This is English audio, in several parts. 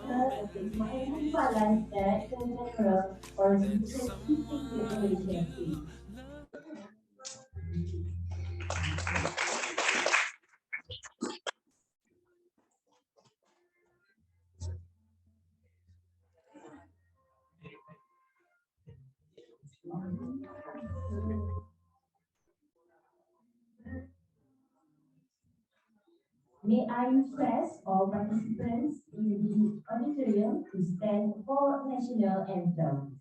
Dr. 𝗙𝗵𝗂, Director General, Forestry Statistics in Malaysia. May I request all participants in the auditorium to stand for national anthem.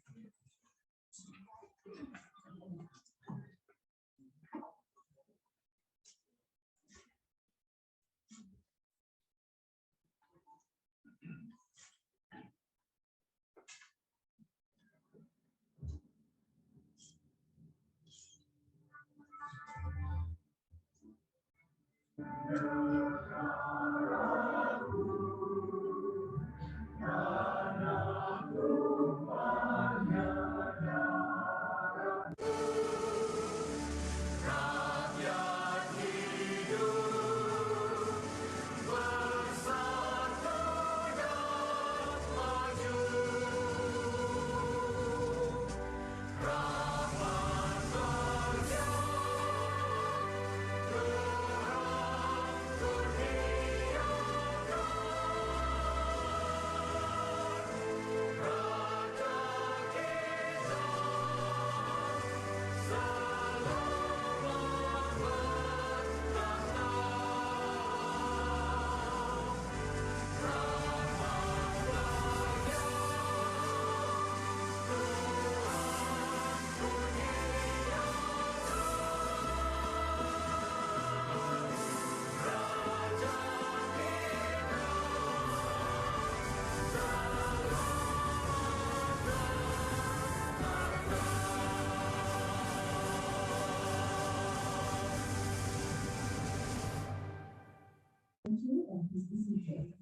Thank you and please be seated.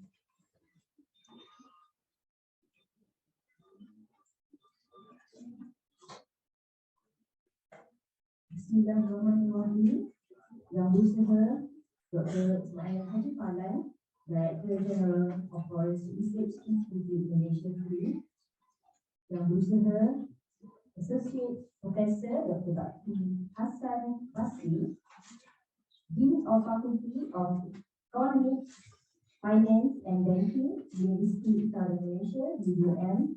Bismillahirrahmanirrahim. Yang berusaha Dr. 𝗦𝗂𝗀𝗏, Director General of Forestry Research Institute Malaysia FRIM. Yang berusaha Associate Professor Dr. 𝗙𝗪𝗪𝗏, Dean of Faculty of Economics, Finance and Banking, Universiti Utara Malaysia, UUM.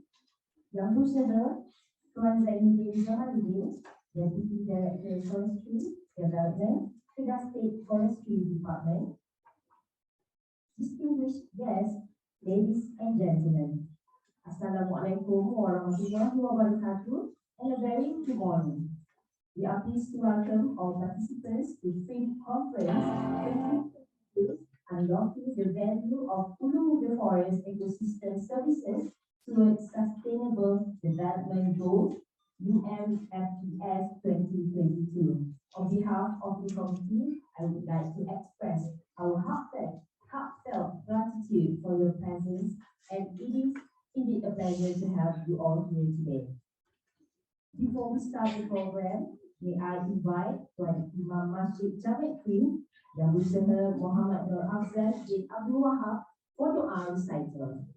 Yang berusaha Tuan 𝗦𝗣𝗘𝗘𝗘𝗧𝗍, Deputy Director Forestry Development, Kedah State Forestry Department. Distinguished guests, ladies and gentlemen, Assalamualaikum warahmatullahi wabarakatuh, and a very good morning. We are pleased to welcome all participants to FRIM Conference Unlocking the Value of Ulu Forest Ecosystem Services towards Sustainable Development Goals, UNFPS 2022. On behalf of the committee, I would like to express our heartfelt gratitude for your presence, and it is indeed a pleasure to have you all here today. Before we start the program, may I invite Tuan Imam Masjid Jamek Queen, Yang Berusaha Muhammad Nur Afzal bin Abdul Wahab for doa recital.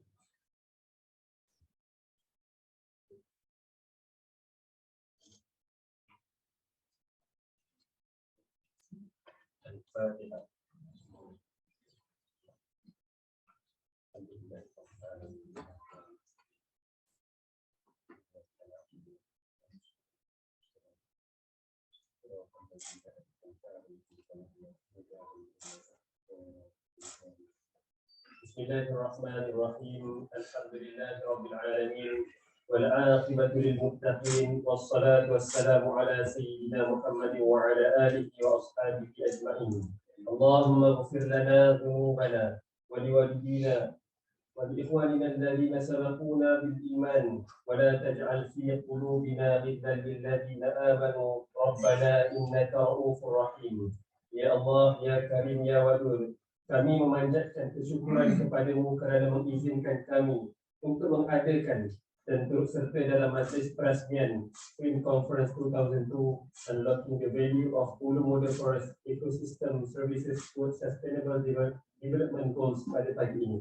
Bismillahirrahmanirrahim. Alhamdulillahirabbil alamin. Wal 'aqibatu lil muttaqin. Wassalatu wassalamu ala sayyidina Muhammadin wa ala alihi wa ashabihi ajma'in. Allahumma ighfir lana dhunubana wa liwalidina wa liikhwanina alladhina sabaquna bil iman wa la taj'al fi qulubina ghillan lil ladzina amanu rabbana innaka ra'ufur rahim. Ya Allah, ya Karim, ya Wadud, kami memanjatkan kesyukuran kepadamu kerana mengizinkan kami untuk mengadakan dan turut serta dalam majlis perasmian FRIM Conference 2002 Unlocking the Value of Ulu Model Forest Ecosystem Services towards Sustainable Development Goals pada pagi ini.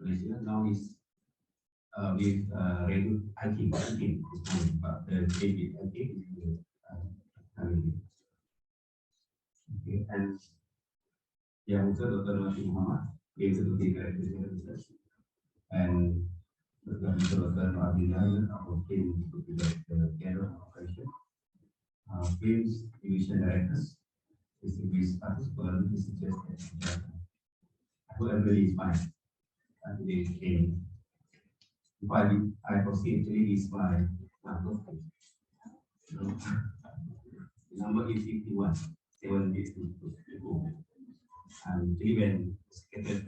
Malaysia. Now is with regular hiking, but the David hiking is coming. Okay, and yang also Dr. Muhammad, Executive Director Research, and Dr. 𝗪𝗏𝗧𝗏𝗧𝗏𝗧𝗏𝗧, our team Director General Operation, FRIM's Division Directors, distinguished participants, researchers, and Jabatan. I hope everybody is fine. Today came. I foresee actually is my birthday. So, the number is 51. 7 days to go. And actually when Secretary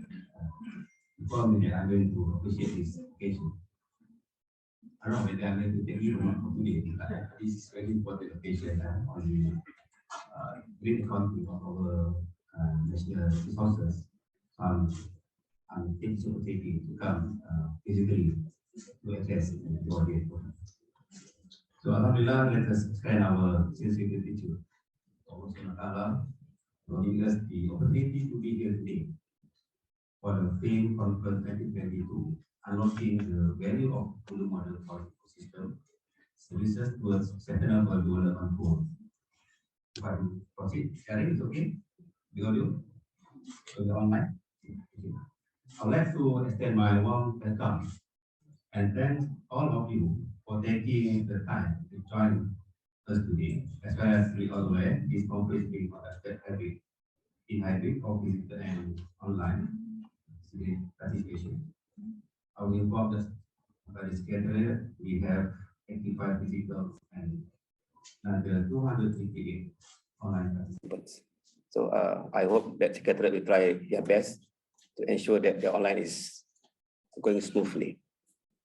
informed me that I'm going to appreciate this occasion. I don't know whether I'm going to take you or not for today. This is very important occasion on great economy of our national resources. I'm taking the opportunity to come physically to address the audience. So Alhamdulillah, let us extend our sincere gratitude to Allah Subhanahu wa Ta'ala for giving us the opportunity to be here today for the FRIM Conference 2022, unlocking the value of full model for ecosystem services towards sustainable development goals. If I proceed, sharing is okay? The audio? So the online? Okay. I would like to extend my warm welcome and thank all of you for taking the time to join us today. As well as we all aware, this conference is being conducted in hybrid or physical and online participation. I will inform us by the schedule. We have 85 physical and another 258 online participants. So I hope that Secretariat will try their best to ensure that the online is going smoothly.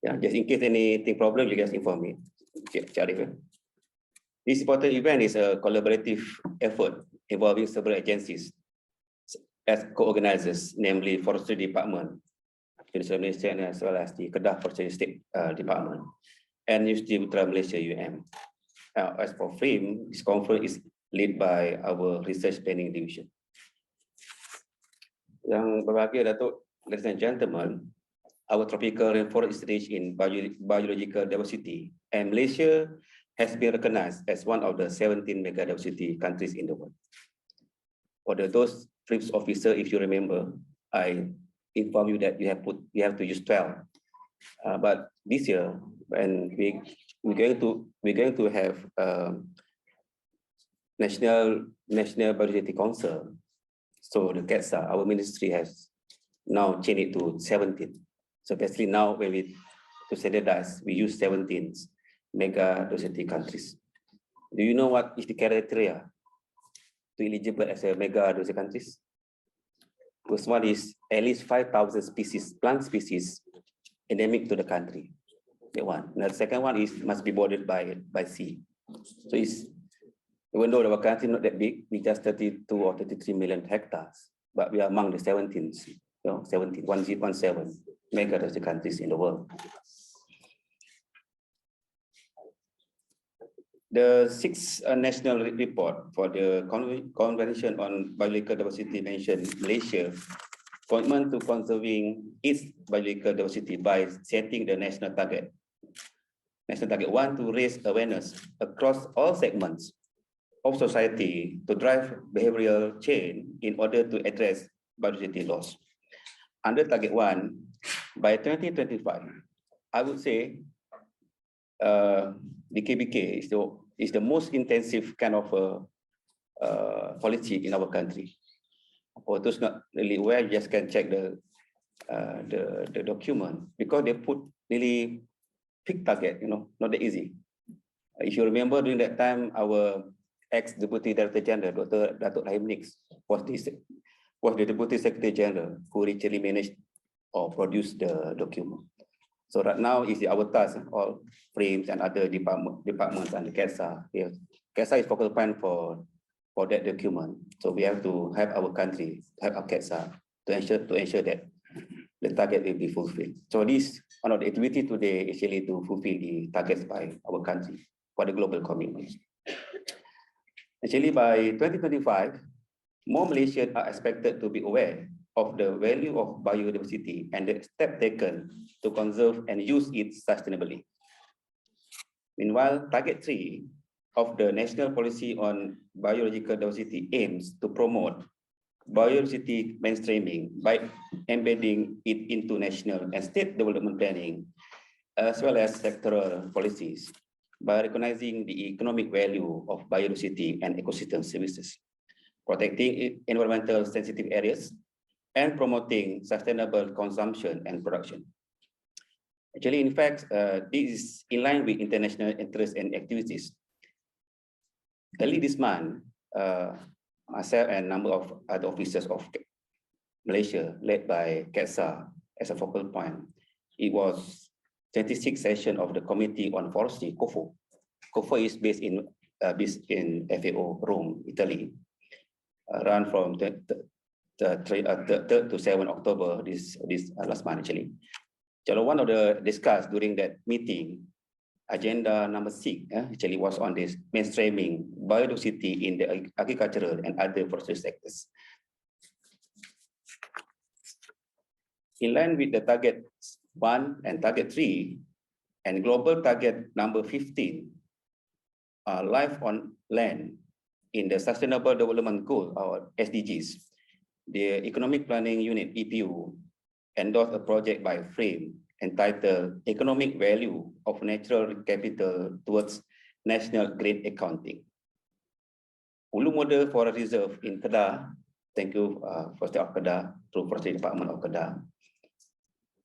Yeah, just in case anything problem, you guys inform me. This important event is a collaborative effort involving several agencies as co-organizers, namely Forestry Department, Universiti Malaysia, as well as the Kedah Forestry State Department, and Universiti Utara Malaysia UM. As for FRIM, this conference is led by our Research Planning Division. Yang berbahagia Datuk, ladies and gentlemen, our tropical rainforest is rich in biological diversity, and Malaysia has been recognized as one of the 17 mega diversity countries in the world. For those FRIPS officer, if you remember, I informed you that you have to use 12. But this year, when we're going to have National Biodiversity Council, so the 𝗙𝗧, our ministry has now changed it to 17. So basically now when we to standardize, we use 17 mega diversity countries. Do you know what is the criteria to eligible as a mega diversity countries? First one is at least 5,000 species, plant species endemic to the country. That one. And the second one is must be bordered by sea. So it's, even though our country not that big, we just 32 or 33 million hectares, but we are among the 17, 17 mega diversity countries in the world. The 6th national report for the Convention on Biological Diversity mentioned Malaysia commitment to conserving its biological diversity by setting the national target. National target 1 to raise awareness across all segments of society to drive behavioral change in order to address biodiversity loss. Under target 1, by 2025, I would say the 𝗙𝗵𝗂 is the most intensive kind of policy in our country. For those not really aware, you just can check the document, because they put really big target, not that easy. If you remember, during that time, our ex-Deputy Director General, Dr. Datuk 𝗨𝗪𝗧 was the Deputy Secretary General who actually managed or produced the document. So right now is our task, all FRIMs and other departments and the 𝗙𝗧. 𝗙𝗧 is focal point for that document. So we have to help our country, help our 𝗙𝗧 to ensure that the target will be fulfilled. So this one of the activity today is actually to fulfill the targets by our country for the global commitments. Actually, by 2025, more Malaysians are expected to be aware of the value of biodiversity and the step taken to conserve and use it sustainably. Meanwhile, target 3 of the National Policy on Biological Diversity aims to promote biodiversity mainstreaming by embedding it into national and state development planning, as well as sectoral policies, by recognizing the economic value of biodiversity and ecosystem services, protecting environmental sensitive areas, and promoting sustainable consumption and production. Actually, in fact, this is in line with international interests and activities. Early this month, myself and a number of other officers of Malaysia, led by 𝗙𝗂𝗧 as a focal point. It was 26th session of the Committee on Forestry, COFO. COFO is based in FAO, Rome, Italy. Run from the 3rd to 7th October this last month actually. So one of the discussed during that meeting, agenda number 6 actually was on this mainstreaming biodiversity in the agricultural and other forestry sectors. In line with the target 1 and target 3 and global target number 15, life on land in the Sustainable Development Goal or SDGs, the Economic Planning Unit EPU endorsed a project by FRIM entitled Economic Value of Natural Capital Towards National Grid Accounting. 𝗪𝗪𝗏 Forest Reserve in Kedah, thank you for State of Kedah, through Forestry Department of Kedah,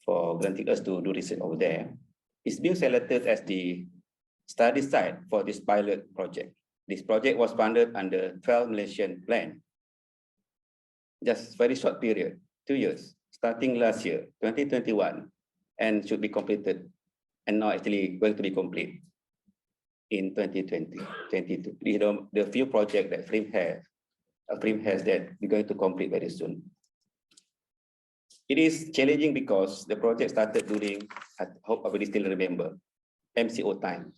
for granting us to do research over there. It's being selected as the study site for this pilot project. This project was funded under 12 Malaysian plan. Just very short period, 2 years, starting last year, 2021, and should be completed, and now actually going to be complete in 2022. The few projects that FRIM has that we're going to complete very soon. It is challenging because the project started during, I hope everybody still remember, MCO time.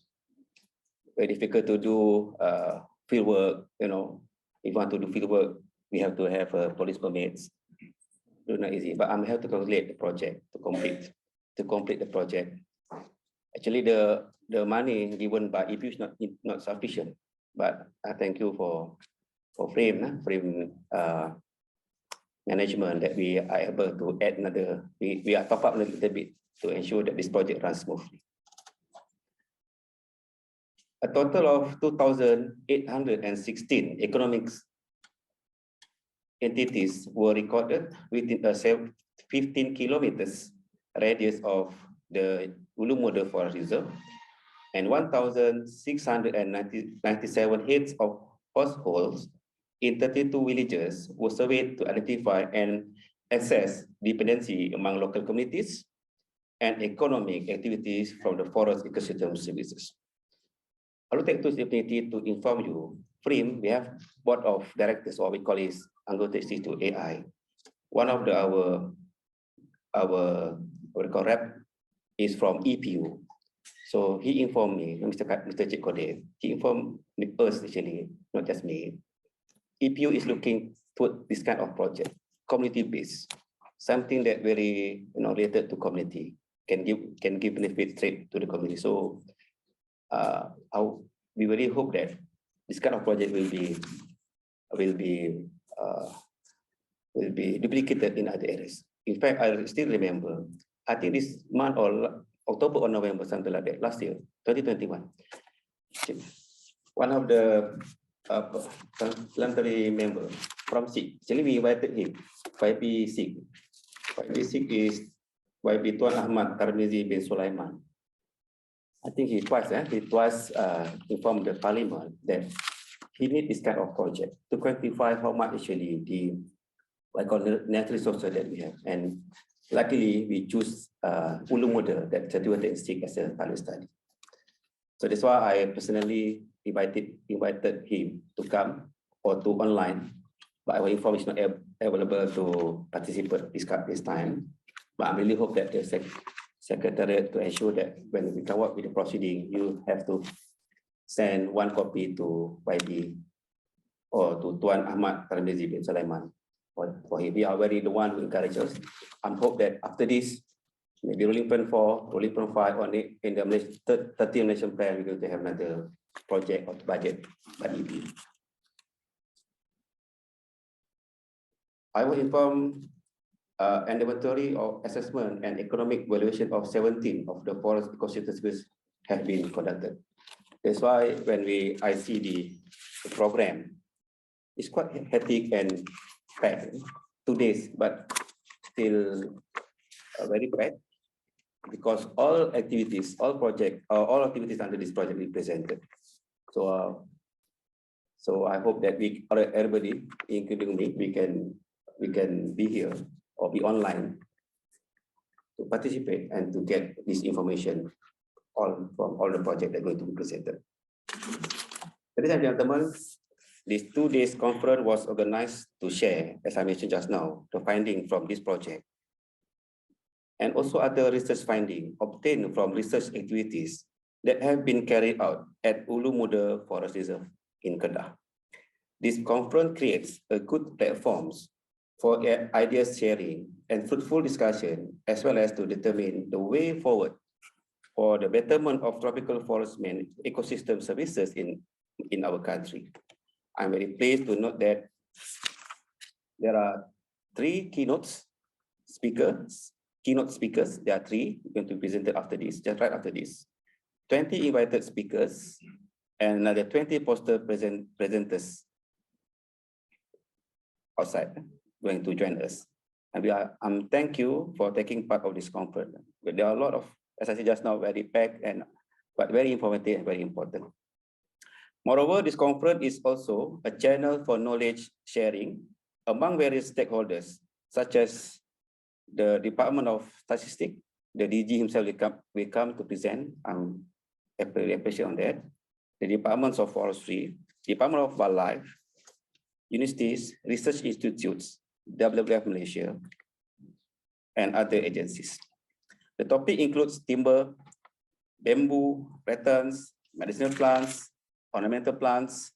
Very difficult to do field work, you know. If you want to do field work, we have to have police permits. It's not easy, but I'm here to calculate the project, to complete the project. Actually, the money given by EPU is not sufficient, but I thank you for FRIM management that we are able to add another, we are top up a little bit to ensure that this project runs smoothly. A total of 2,816 economic entities were recorded within a 15 kilometers radius of the 𝗪𝗪𝗏 Forest Reserve, and 1,697 heads of households in 32 villages were surveyed to identify and assess dependency among local communities and economic activities from the forest ecosystem services. I will take this opportunity to inform you, FRIM, we have board of directors, or we call it anggota institusi AI. One of our rep is from EPU. So he informed me, Mr. 𝗙𝗏𝗏𝗏, he informed us actually, not just me. EPU is looking to this kind of project, community-based, something that very related to community, can give benefit straight to the community. So we really hope that this kind of project will be duplicated in other areas. In fact, I still remember, I think this month or October or November, something like that, last year, 2021. One of the parliamentary member from SIG, actually we invited him, 𝗨𝗏𝗃. 𝗨𝗏𝗃 is 𝗦𝗣𝗘𝗘𝗘𝗖𝗛 bin Sulaiman. I think he twice informed the parliament that he need this kind of project to quantify how much actually the natural resources that we have. And luckily we choose 𝗪𝗪𝗏, that certificate stick as a pilot study. So that's why I personally invited him to come or to online, but I was informed he's not available to participate this time. But I really hope that the secretariat to ensure that when we come up with the proceeding, you have to send one copy to 𝗨𝗏𝗃 or to Tuan Ahmad Tarmizi bin Sulaiman. For him, we are very the one who encourages us. I hope that after this, maybe rolling plan 4, rolling plan 5, or in the 30 Malaysian plan, we're going to have another project or budget by EPU. I will inform inventory of assessment and economic valuation of 17 of the forest ecosystem services have been conducted. That's why when I see the program, it's quite hectic and packed. 2 days, but still very packed, because all activities, all activities under this project will be presented. So So I hope that everybody, including me, we can be here or be online to participate and to get this information from all the projects that are going to be presented. Ladies and gentlemen, this 2 days conference was organized to share, as I mentioned just now, the finding from this project, and also other research findings obtained from research activities that have been carried out at Ulu Muda Forest Reserve in Kedah. This conference creates a good platform for ideas sharing and fruitful discussion, as well as to determine the way forward for the betterment of tropical forest ecosystem services in our country. I'm very pleased to note that there are 3 keynote speakers. There are 3 going to be presented after this, just right after this. 20 invited speakers and another 20 poster presenters outside going to join us. And thank you for taking part of this conference. But there are a lot of, as I said just now, very packed but very informative and very important. Moreover, this conference is also a channel for knowledge sharing among various stakeholders, such as the Department of Statistics. The DG himself will come to present. I'm very appreciative on that. The Departments of Forestry, Department of Wildlife, universities, research institutes, WWF Malaysia, and other agencies. The topic includes timber, bamboo, rattans, medicinal plants, ornamental plants,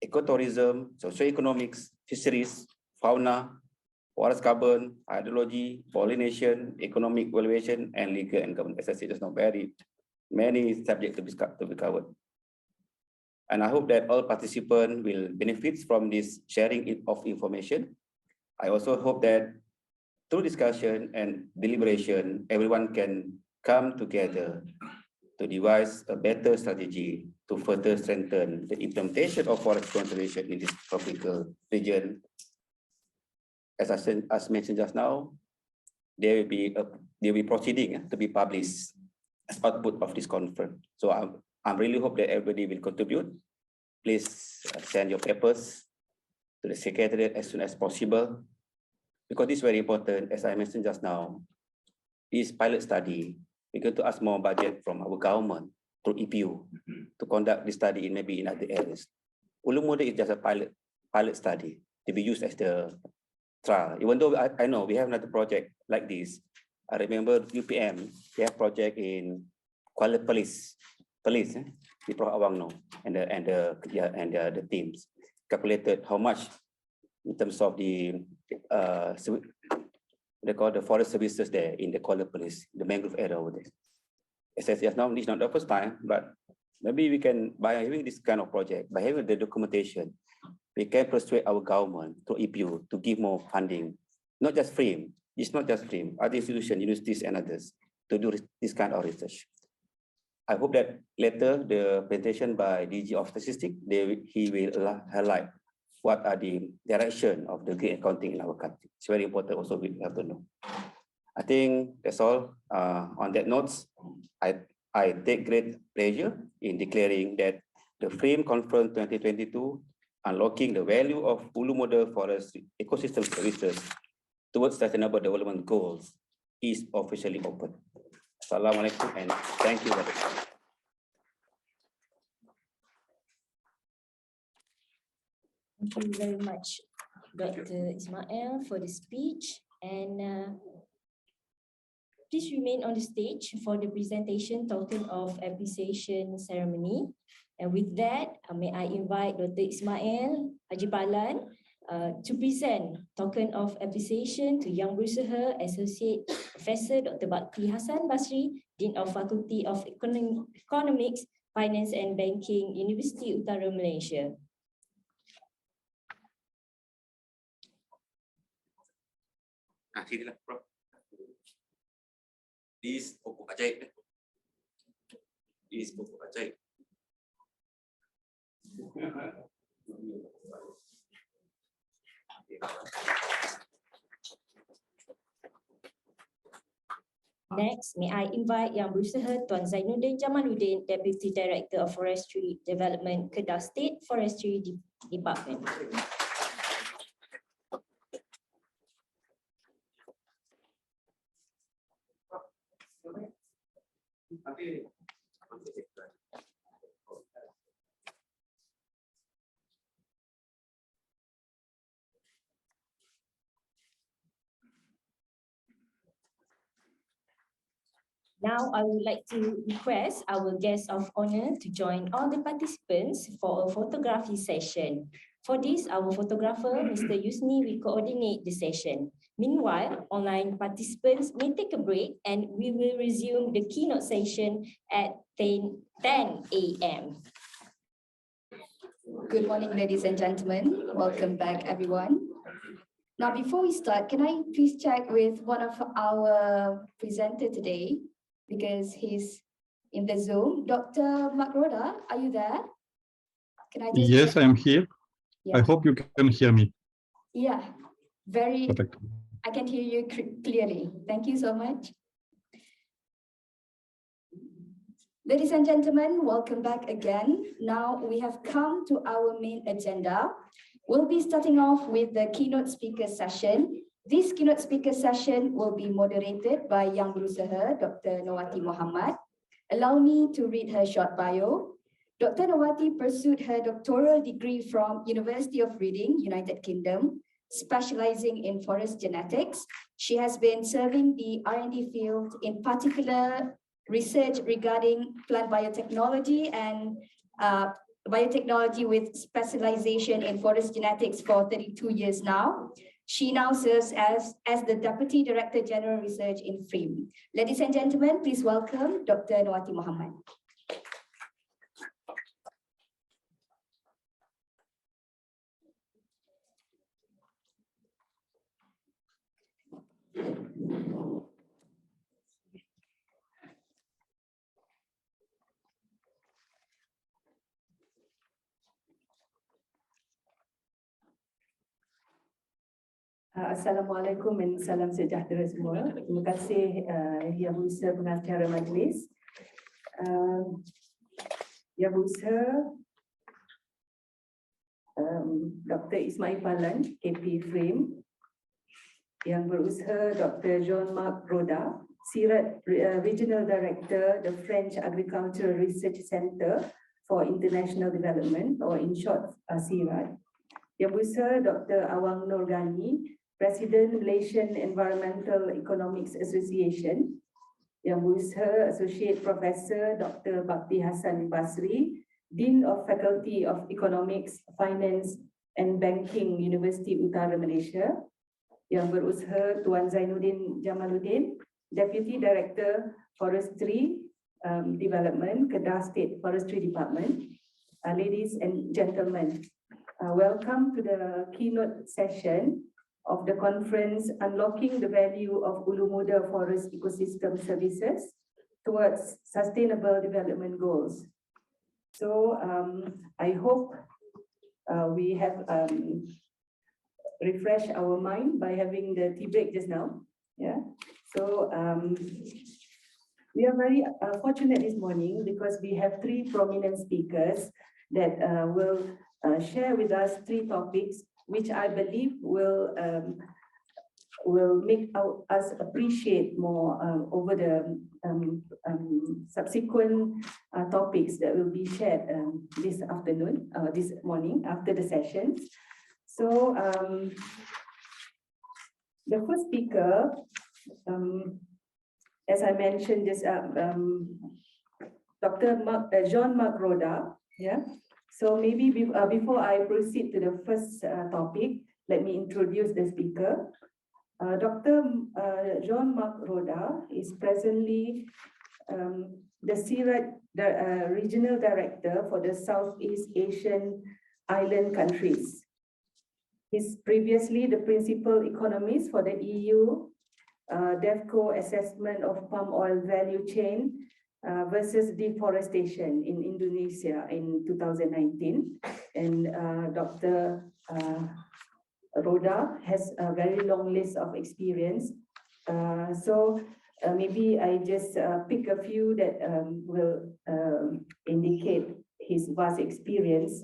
ecotourism, socioeconomics, fisheries, fauna, forest carbon, hydrology, pollination, economic valuation, and legal and government. As I said, there's not very many subjects to be covered. And I hope that all participants will benefit from this sharing of information. I also hope that through discussion and deliberation, everyone can come together to devise a better strategy to further strengthen the implementation of forest conservation in this tropical region. As mentioned just now, there will be proceeding to be published as output of this conference. So I really hope that everybody will contribute. Please send your papers to the secretariat as soon as possible, because this is very important. As I mentioned just now, this pilot study, we're going to ask more budget from our government through EPU to conduct this study maybe in other areas. Ulu Muda is just a pilot study to be used as the trial. Even though I know we have another project like this. I remember UPM, they have project in Kuala Perlis, the Prof Awang know, and the teams calculated how much in terms of the they call the forest services there in the Kuala Perlis, the mangrove area over there. As I said now, this is not the first time, but maybe we can, by having this kind of project, by having the documentation, we can persuade our government through EPU to give more funding, not just FRIM. It's not just FRIM, other institutions, universities and others to do this kind of research. I hope that later the presentation by DG of Statistics, he will highlight what are the direction of the green accounting in our country. It's very important also we have to know. I think that's all. On that note, I take great pleasure in declaring that the FRIM Conference 2022, Unlocking the Value of Ulu Muda Forest Ecosystem Services towards Sustainable Development Goals, is officially open. Assalamualaikum and thank you very much. Thank you very much, Dr. Ismail, for the speech. And please remain on the stage for the presentation token of appreciation ceremony. And with that, may I invite Dr. Ismail Haji to present token of appreciation to Yang Berusaha Associate Professor Dr. Bakri Hassan Basri, Dean of Faculty of Economics, Finance and Banking, Universiti Utara, Malaysia. Sinilah, Prof. This pokok ajaib. This pokok ajaib. Next, may I invite Yang Berusaha Tuan Zainuddin Jamaluddin, Deputy Director of Forestry Development, Kedah State Forestry Department. Now, I would like to request our guest of honor to join all the participants for a photography session. For this, our photographer, Mr. Yusni, will coordinate the session. Meanwhile, online participants may take a break and we will resume the keynote session at 10 a.m. Good morning, ladies and gentlemen. Welcome back, everyone. Now, before we start, can I please check with one of our presenters today, because he's in the Zoom. Dr. Marc Roda, are you there? Can I just Yes, I am here. Yeah. I hope you can hear me. Yeah, very. Perfect. I can hear you clearly. Thank you so much. Ladies and gentlemen, welcome back again. Now we have come to our main agenda. We'll be starting off with the keynote speaker session. This keynote speaker session will be moderated by Yang Berusaha, Dr. Norwati Muhammad. Allow me to read her short bio. Dr. Norwati pursued her doctoral degree from University of Reading, United Kingdom, specializing in forest genetics. She has been serving the R&D field, in particular research regarding plant biotechnology and biotechnology with specialization in forest genetics for 32 years now. She now serves as the Deputy Director General Research in FRIM. Ladies and gentlemen, please welcome Dr. Norwati Muhammad. Assalamualaikum dan salam sejahtera semua. Terima kasih Yang Berusaha pengacara majlis. Yang Berusaha Dr. 𝗙𝗵𝗏𝗏 𝘃𝗶𝗏𝗏, Yang Berusaha Dr. Jean-Marc Roda, CIRAD Regional Director, the French Agricultural Research Center for International Development, or in short, CIRAD. Yang Berusaha Dr. Awang Nur Ghani, President Malaysian Environmental Economics Association. Yang Berusaha Associate Professor Dr. 𝗏𝗏𝗏𝗏 Basri, Dean of Faculty of Economics, Finance and Banking, Universiti Utara, Malaysia. Yang Berusaha Tuan Zainuddin Jamaluddin, Deputy Director Forestry Development, Kedah State Forestry Department. Ladies and gentlemen, welcome to the keynote session of the conference Unlocking the Value of Ulu Muda Forest Ecosystem Services Towards Sustainable Development Goals. So I hope we have refreshed our mind by having the tea break just now. Yeah. So we are very fortunate this morning because we have three prominent speakers that will share with us three topics which I believe will make us appreciate more over the subsequent topics that will be shared this afternoon, this morning after the sessions. So the first speaker, as I mentioned, just Dr. Jean-Marc Roda. Yeah. So maybe before I proceed to the first topic, let me introduce the speaker. Dr. Jean-Marc Roda is presently the CIRAD Regional Director for the Southeast Asian island countries. He's previously the Principal Economist for the EU DEVCO Assessment of Palm Oil Value Chain versus Deforestation in Indonesia in 2019. And Dr. Roda has a very long list of experience. So maybe I just pick a few that will indicate his vast experience.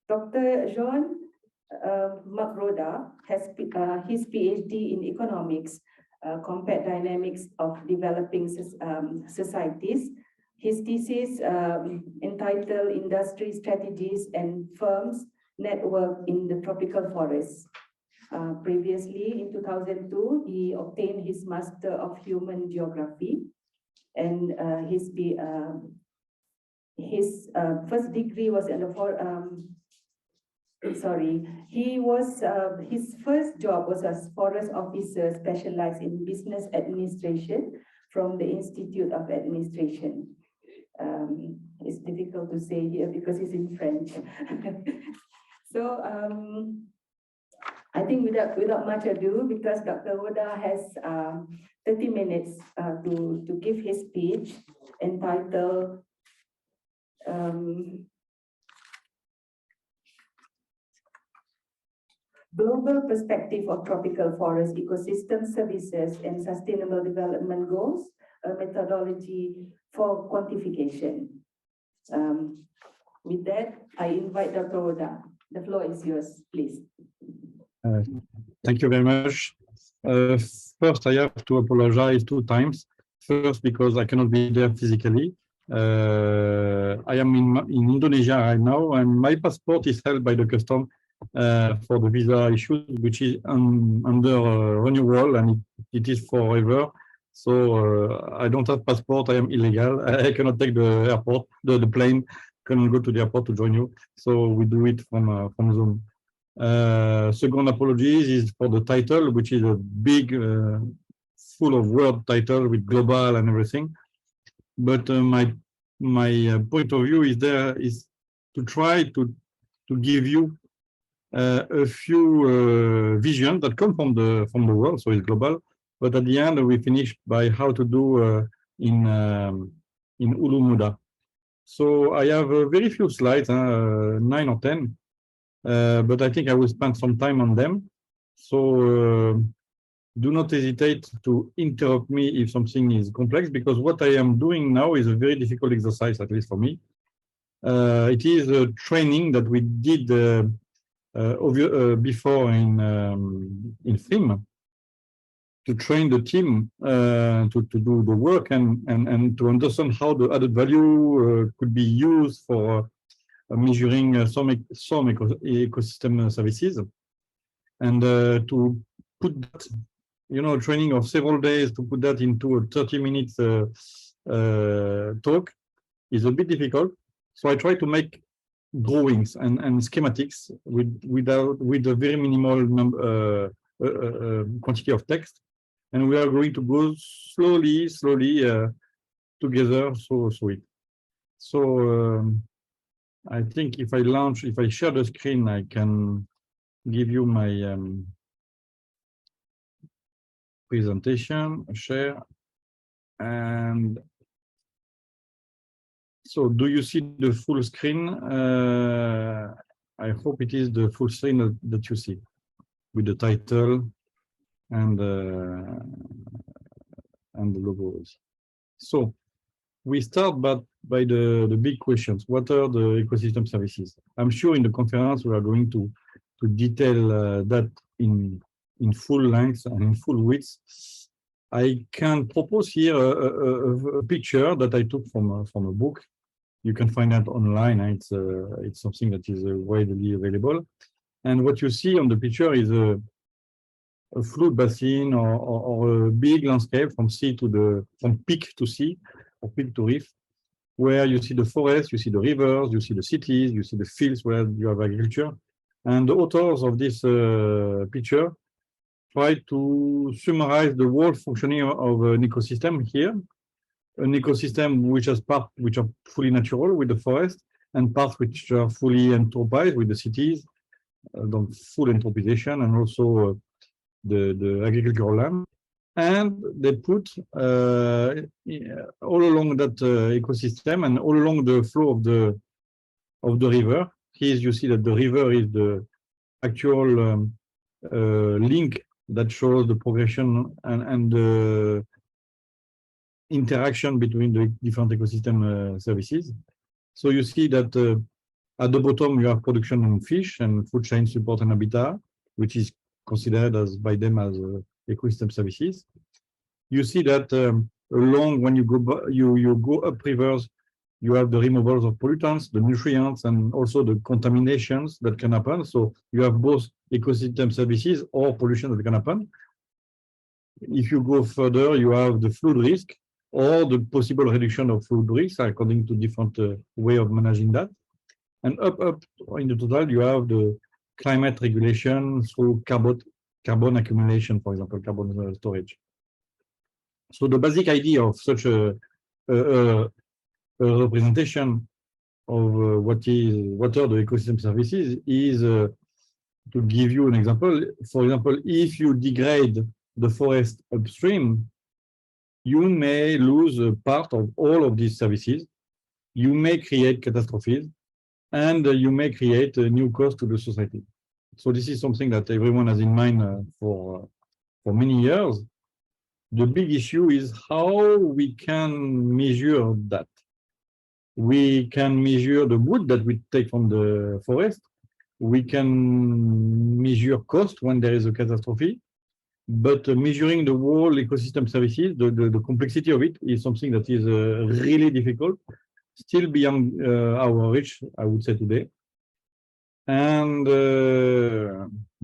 Dr. Jean-Marc Roda has his PhD in economics, compared dynamics of developing societies. His thesis entitled Industry Strategies and Firms Network in the Tropical Forests. Previously, in 2002, he obtained his Master of Human Geography, and his first degree was in the his first job was as forest officer specialized in business administration from the Institute of Administration. It's difficult to say here because it's in French. So I think without much ado, because Dr. Roda has 30 minutes to give his speech entitled Global Perspective of Tropical Forest Ecosystem Services and Sustainable Development Goals, a Methodology for Quantification. With that, I invite Dr. Roda. The floor is yours, please. Thank you very much. First, I have to apologize 2 times. First, because I cannot be there physically. I am in Indonesia right now, and my passport is held by the custom for the visa issues, which is under renewal, and it is forever. So I don't have passport. I am illegal. I cannot take the airport, the plane. Cannot go to the airport to join you. So we do it from Zoom. Second apologies is for the title, which is a big, full of word title with global and everything. But my point of view is to try to give you a few visions that come from the world, so it's global. But at the end, we finish by how to do in Ulu Muda. So I have very few slides, 9 or 10. But I think I will spend some time on them. So do not hesitate to interrupt me if something is complex, because what I am doing now is a very difficult exercise, at least for me. It is a training that we did before in FRIM to train the team to do the work and to understand how the added value could be used for measuring some ecosystem services, and to put that, training of several days, to put that into a 30 minutes talk is a bit difficult. So I try to make drawings and schematics with a very minimal quantity of text, and we are going to go slowly together through it. So I think if I share the screen, I can give you my presentation, share, and so do you see the full screen? I hope it is the full screen that you see with the title and the logos. So we start by the big questions. What are the ecosystem services? I'm sure in the conference we are going to detail that in full length and in full width. I can propose here a picture that I took from a book. You can find that online. It's something that is widely available. And what you see on the picture is a flood basin or a big landscape from peak to sea or peak to reef, where you see the forest, you see the rivers, you see the cities, you see the fields where you have agriculture. And the authors of this picture try to summarize the whole functioning of an ecosystem here. An ecosystem which has parts which are fully natural with the forest, and parts which are fully anthropized with the cities, full anthropization, and also the agricultural land. And they put all along that ecosystem and all along the flow of the river. Here you see that the river is the actual link that shows the progression and the interaction between the different ecosystem services. So you see that at the bottom you have production in fish and food chain support and habitat, which is considered as by them as ecosystem services. You see that along when you go up rivers, you have the removals of pollutants, the nutrients, and also the contaminations that can happen. So you have both ecosystem services or pollution that can happen. If you go further, you have the flood risk or the possible reduction of flood risk according to different way of managing that. And up in the total, you have the climate regulation through carbon accumulation, for example, carbon storage. So the basic idea of such a representation of what are the ecosystem services is to give you an example. For example, if you degrade the forest upstream, you may lose a part of all of these services. You may create catastrophes, and you may create a new cost to the society. So this is something that everyone has in mind for many years. The big issue is how we can measure that. We can measure the wood that we take from the forest. We can measure cost when there is a catastrophe. But measuring the whole ecosystem services, the complexity of it is something that is really difficult, still beyond our reach, I would say today. And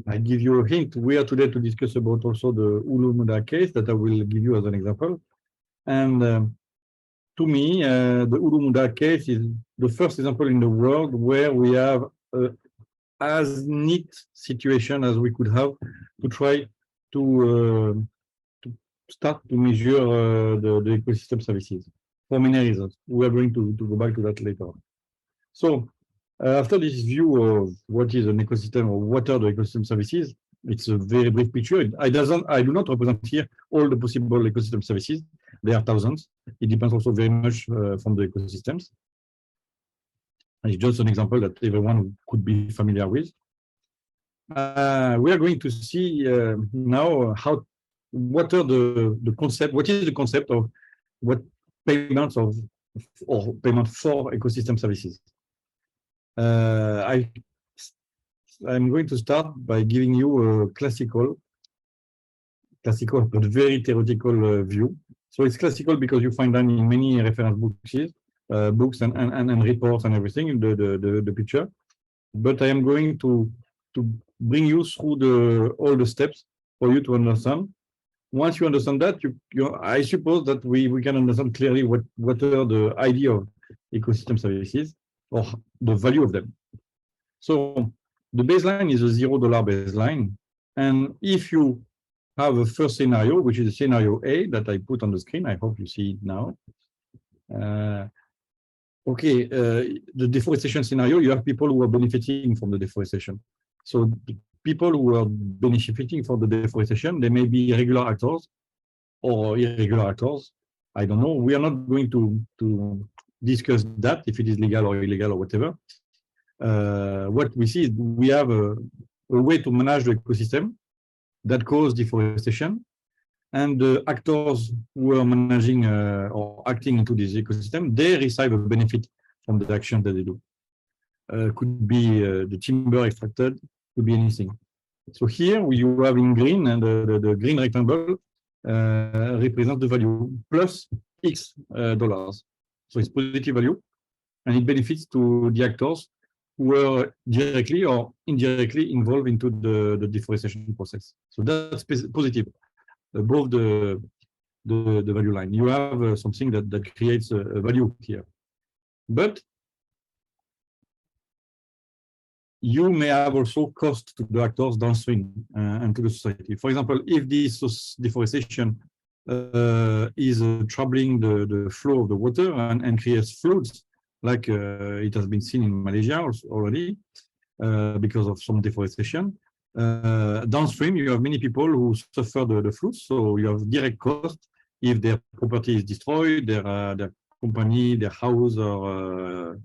I give you a hint. We are today to discuss about also the 𝗨𝗪𝗪𝗏 case that I will give you as an example. And to me, the 𝗨𝗪𝗪𝗏 case is the first example in the world where we have as neat situation as we could have to try to start to measure the ecosystem services for many reasons. We are going to go back to that later on. So after this view of what is an ecosystem or what are the ecosystem services, it's a very brief picture. I do not represent here all the possible ecosystem services. There are thousands. It depends also very much from the ecosystems. It's just an example that everyone could be familiar with. We are going to see now what are the concept. What is the concept of what payments of or payment for ecosystem services? I'm going to start by giving you a classical but very theoretical view. So it's classical because you find that in many reference books and reports and everything, the picture. But I am going to bring you through all the steps for you to understand. Once you understand that, I suppose that we can understand clearly what are the idea of ecosystem services or the value of them. So the baseline is a $0 baseline. And if you have a first scenario, which is scenario A that I put on the screen, I hope you see it now. The deforestation scenario, you have people who are benefiting from the deforestation. So the people who are benefiting from the deforestation, they may be regular actors or irregular actors. I don't know. We are not going to discuss that, if it is legal or illegal or whatever. What we see is we have a way to manage the ecosystem that cause deforestation, and the actors who are managing or acting into this ecosystem, they receive a benefit from the action that they do. Could be the timber extracted, could be anything. So here you have in green, and the green rectangle represents the value plus X dollars. So it's positive value, and it benefits to the actors who are directly or indirectly involved into the deforestation process. So that's positive above the value line. You have something that creates a value here. But you may have also cost to the actors downstream and to the society. For example, if this deforestation is troubling the flow of the water and creates floods, like it has been seen in Malaysia already because of some deforestation. Downstream, you have many people who suffer the floods, so you have direct cost if their property is destroyed, their company, their house are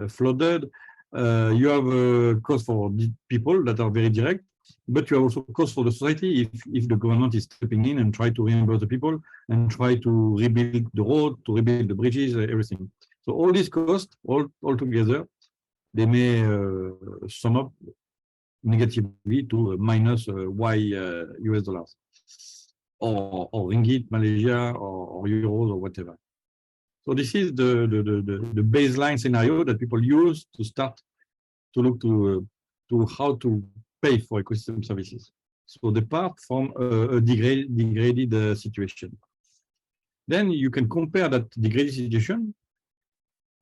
flooded. You have a cost for people that are very direct, but you have also cost for the society if the government is stepping in and try to reimburse the people and try to rebuild the road, to rebuild the bridges, everything. So all these costs, all together, they may sum up negatively to minus Y US dollars or ringgit, Malaysia, or euros or whatever. So this is the baseline scenario that people use to start to look to how to pay for ecosystem services. So depart from a degraded situation. Then you can compare that degraded situation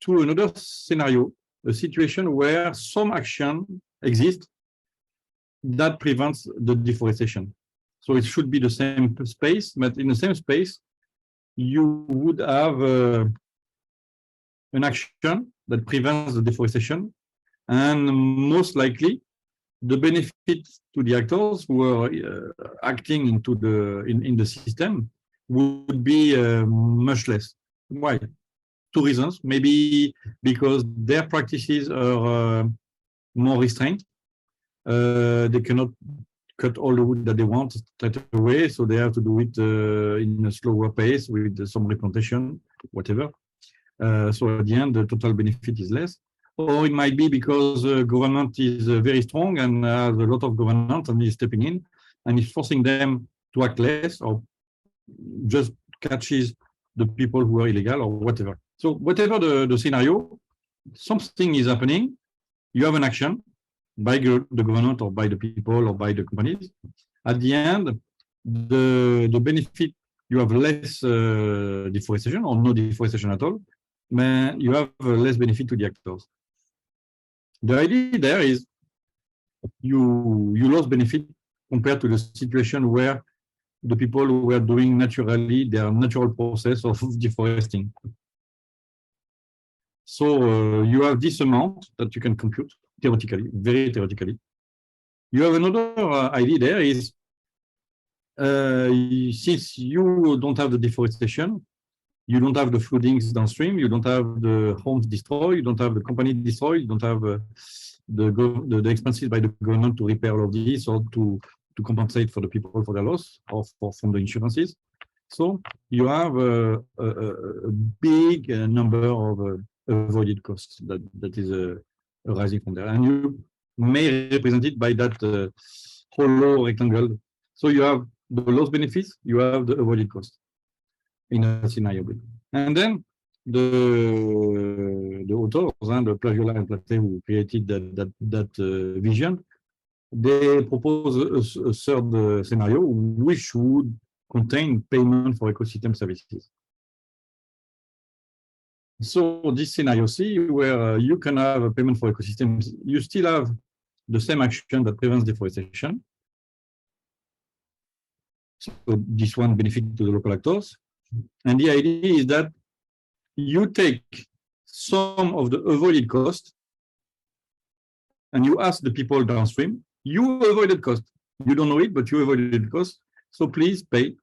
to another scenario, a situation where some action exists that prevents the deforestation. So it should be the same space, but in the same space, you would have an action that prevents the deforestation, and most likely the benefit to the actors who are acting into in the system would be much less. Why? Two reasons. Maybe because their practices are more restrained. They cannot cut all the wood that they want straight away, so they have to do it in a slower pace with some replantation, whatever. So at the end, the total benefit is less. Or it might be because government is very strong and has a lot of governance and is stepping in and is forcing them to act less or just catches the people who are illegal or whatever. So whatever the scenario, something is happening, you have an action by the government or by the people or by the companies. At the end, the benefit, you have less deforestation or no deforestation at all, but you have less benefit to the actors. The idea there is you lost benefit compared to the situation where the people were doing naturally their natural process of deforesting. So you have this amount that you can compute theoretically, very theoretically. You have another idea there is since you don't have the deforestation, you don't have the floodings downstream, you don't have the homes destroyed, you don't have the company destroyed, you don't have the expenses by the government to repair all of these or to compensate for the people for their loss or from the insurances. So you have a big number of avoided costs that is arising from there. And you may represent it by that hollow rectangle. So you have the lost benefits, you have the avoided cost in a scenario. And then the authors, the 𝗨𝗪𝗧 and 𝗨𝗪𝗧 who created that vision, they propose a third scenario which would contain payment for ecosystem services. So this scenario C, where you can have a payment for ecosystems, you still have the same action that prevents deforestation. So this one benefits to the local actors. And the idea is that you take some of the avoided cost and you ask the people downstream, you avoided cost. You don't know it, but you avoided cost. So please pay.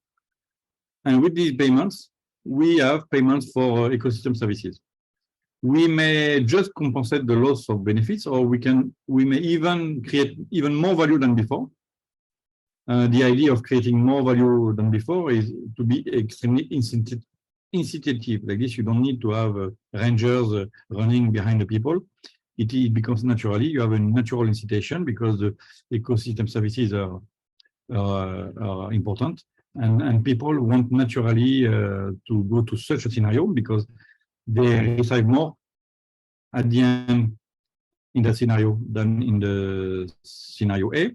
And with these payments, we have payments for ecosystem services. We may just compensate the loss of benefits, or we may even create even more value than before. The idea of creating more value than before is to be extremely incitative. Like this, you don't need to have rangers running behind the people. It becomes naturally. You have a natural incitation because the ecosystem services are important. And people want naturally to go to such a scenario because they receive more at the end in that scenario than in the scenario A.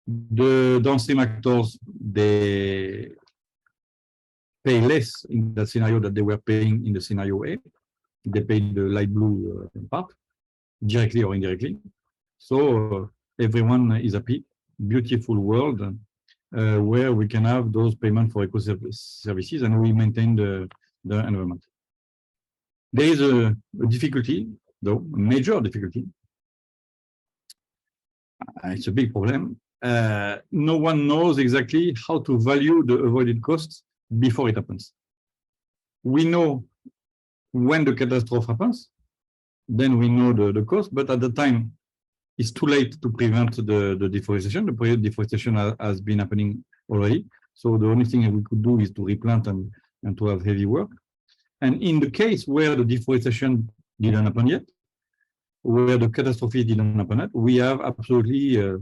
The downstream actors, they pay less in that scenario that they were paying in the scenario A. They pay the light blue part, directly or indirectly. So everyone is happy, beautiful world. Where we can have those payments for ecosystem services and we maintain the environment. There is a difficulty, though, a major difficulty. It's a big problem. No one knows exactly how to value the avoided costs before it happens. We know when the catastrophe happens, then we know the cost, but at the time it's too late to prevent the deforestation. The deforestation has been happening already. So the only thing we could do is to replant and to have heavy work. And in the case where the deforestation didn't happen yet, where the catastrophe didn't happen yet, we have absolutely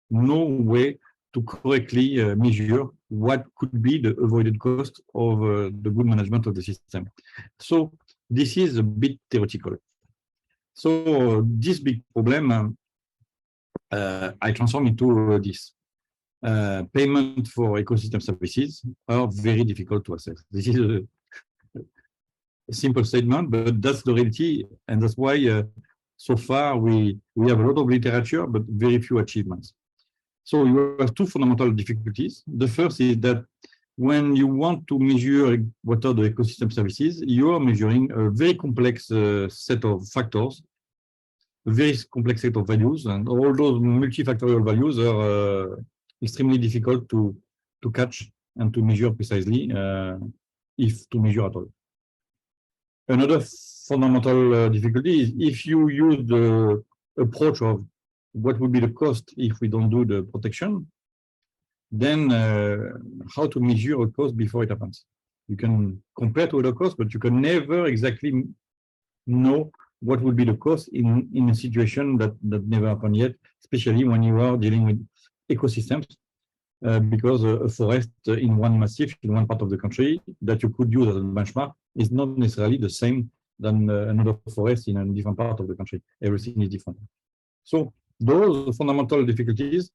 no way to correctly measure what could be the avoided cost of the good management of the system. So this is a bit theoretical. So this big problem, I transform into this. Payment for ecosystem services are very difficult to assess. This is a simple statement, but that's the reality, and that's why so far we have a lot of literature, but very few achievements. So you have two fundamental difficulties. The first is that when you want to measure what are the ecosystem services, you are measuring a very complex set of factors, a very complex set of values, and all those multifactorial values are extremely difficult to catch and to measure precisely, if to measure at all. Another fundamental difficulty is if you use the approach of what would be the cost if we don't do the protection, then how to measure a cost before it happens. You can compare to other costs, but you can never exactly know what would be the cost in a situation that never happened yet, especially when you are dealing with ecosystems, because a forest in one massif in one part of the country that you could use as a benchmark is not necessarily the same than another forest in a different part of the country. Everything is different. So those fundamental difficulties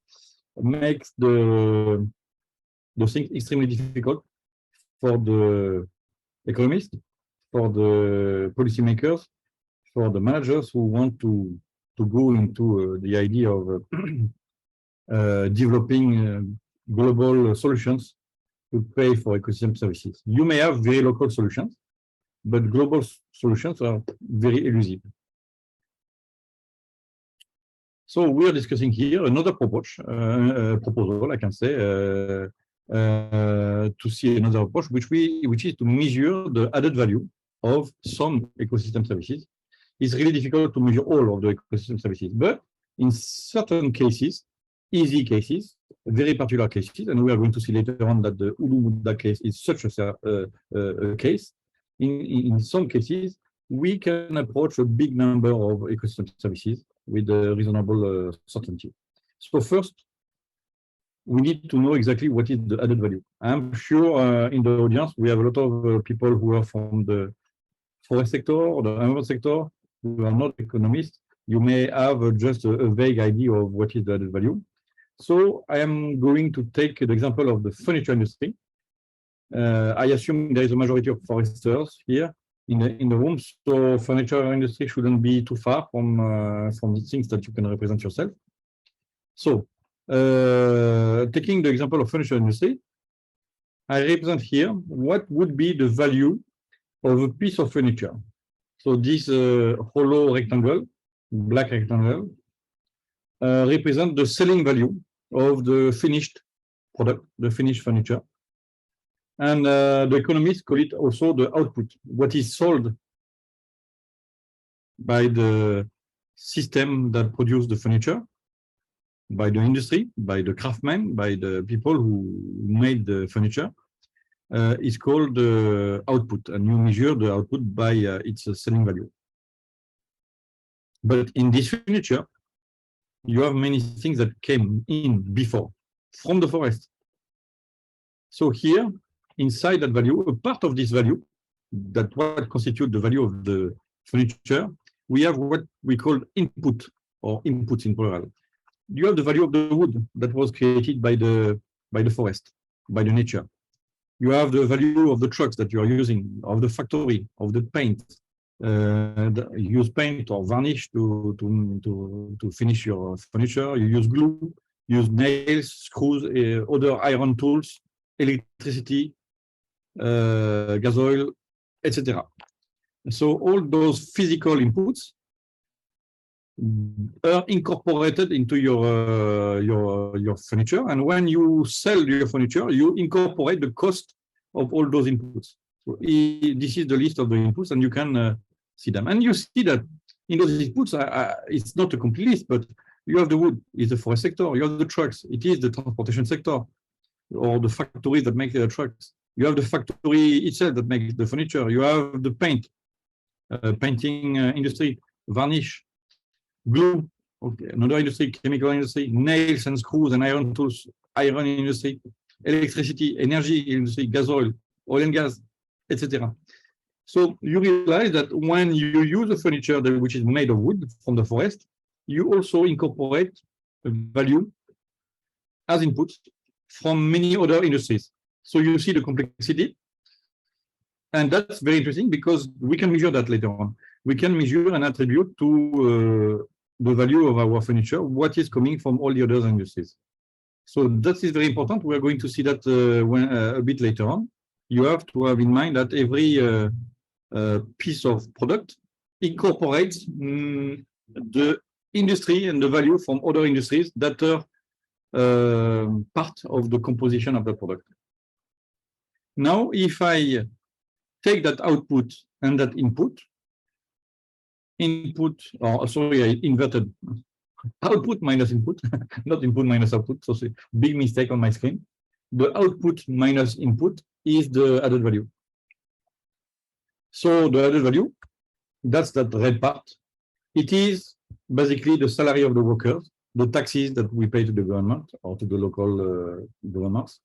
make the thing extremely difficult for the economists, for the policymakers, for the managers who want to go into the idea of developing global solutions to pay for ecosystem services. You may have very local solutions, but global solutions are very elusive. So we are discussing here another proposal, I can say, to see another approach, which is to measure the added value of some ecosystem services. It's really difficult to measure all of the ecosystem services, but in certain cases, easy cases, very particular cases, and we are going to see later on that the 𝗏𝗏𝗏 case is such a case. In some cases, we can approach a big number of ecosystem services with a reasonable certainty. So first, we need to know exactly what is the added value. I'm sure in the audience, we have a lot of people who are from the forest sector or the environment sector, who are not economists. You may have just a vague idea of what is the added value. So I am going to take the example of the furniture industry. I assume there is a majority of foresters here in the room, so furniture industry shouldn't be too far from the things that you can represent yourself. So taking the example of furniture industry, I represent here what would be the value of a piece of furniture. So this hollow rectangle, black rectangle, represent the selling value of the finished product, the finished furniture. And the economists call it also the output, what is sold by the system that produce the furniture, by the industry, by the craftsmen, by the people who made the furniture, is called the output, and you measure the output by its selling value. But in this furniture, you have many things that came in before from the forest. So here, inside that value, a part of this value, that what constitutes the value of the furniture, we have what we call input, or inputs in plural. You have the value of the wood that was created by the forest, by the nature. You have the value of the trucks that you are using, of the factory, of the paint. You use paint or varnish to finish your furniture. You use glue, use nails, screws, other iron tools, electricity, gas oil, etc. So all those physical inputs are incorporated into your furniture, and when you sell your furniture, you incorporate the cost of all those inputs. So this is the list of the inputs, and you can see them. And you see that in those inputs, it's not a complete list, but you have the wood, is the forest sector. You have the trucks, it is the transportation sector, or the factories that make the trucks. You have the factory itself that makes the furniture. You have the painting industry, varnish, glue, okay, another industry, chemical industry, nails and screws and iron tools, iron industry, electricity, energy industry, gas oil and gas, etc. So you realize that when you use a furniture which is made of wood from the forest, you also incorporate value as inputs from many other industries. So you see the complexity. And that's very interesting because we can measure that later on. We can measure and attribute to the value of our furniture what is coming from all the other industries. So that is very important. We are going to see that a bit later on. You have to have in mind that every piece of product incorporates the industry and the value from other industries that are part of the composition of the product. Now, if I take that output and that input, I inverted output minus input, not input minus output, so it's a big mistake on my screen. The output minus input is the added value. So the added value, that's that red part. It is basically the salary of the workers, the taxes that we pay to the government or to the local governments,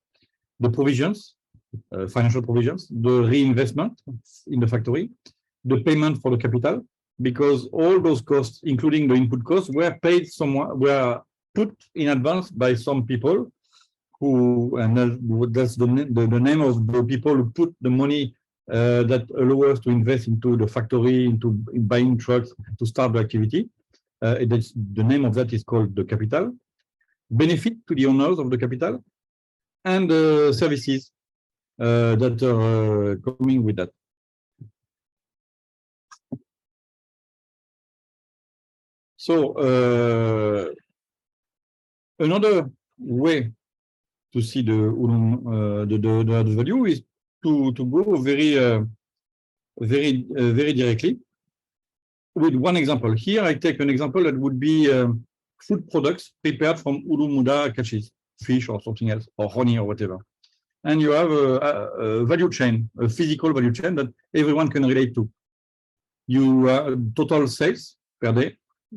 the provisions, financial provisions, the reinvestment in the factory, the payment for the capital, because all those costs, including the input costs, were paid somewhere, were put in advance by some people who, and that's the name of the people who put the money that allow us to invest into the factory, into buying trucks to start the activity. That's, the name of that is called the capital. Benefit to the owners of the capital, and services that are coming with that. So another way to see the added value is to go very directly with one example. Here I take an example that would be food products prepared from 𝗏𝗏𝗏 catches, fish or something else, or honey or whatever. And you have a value chain, a physical value chain that everyone can relate to. You total sales per day,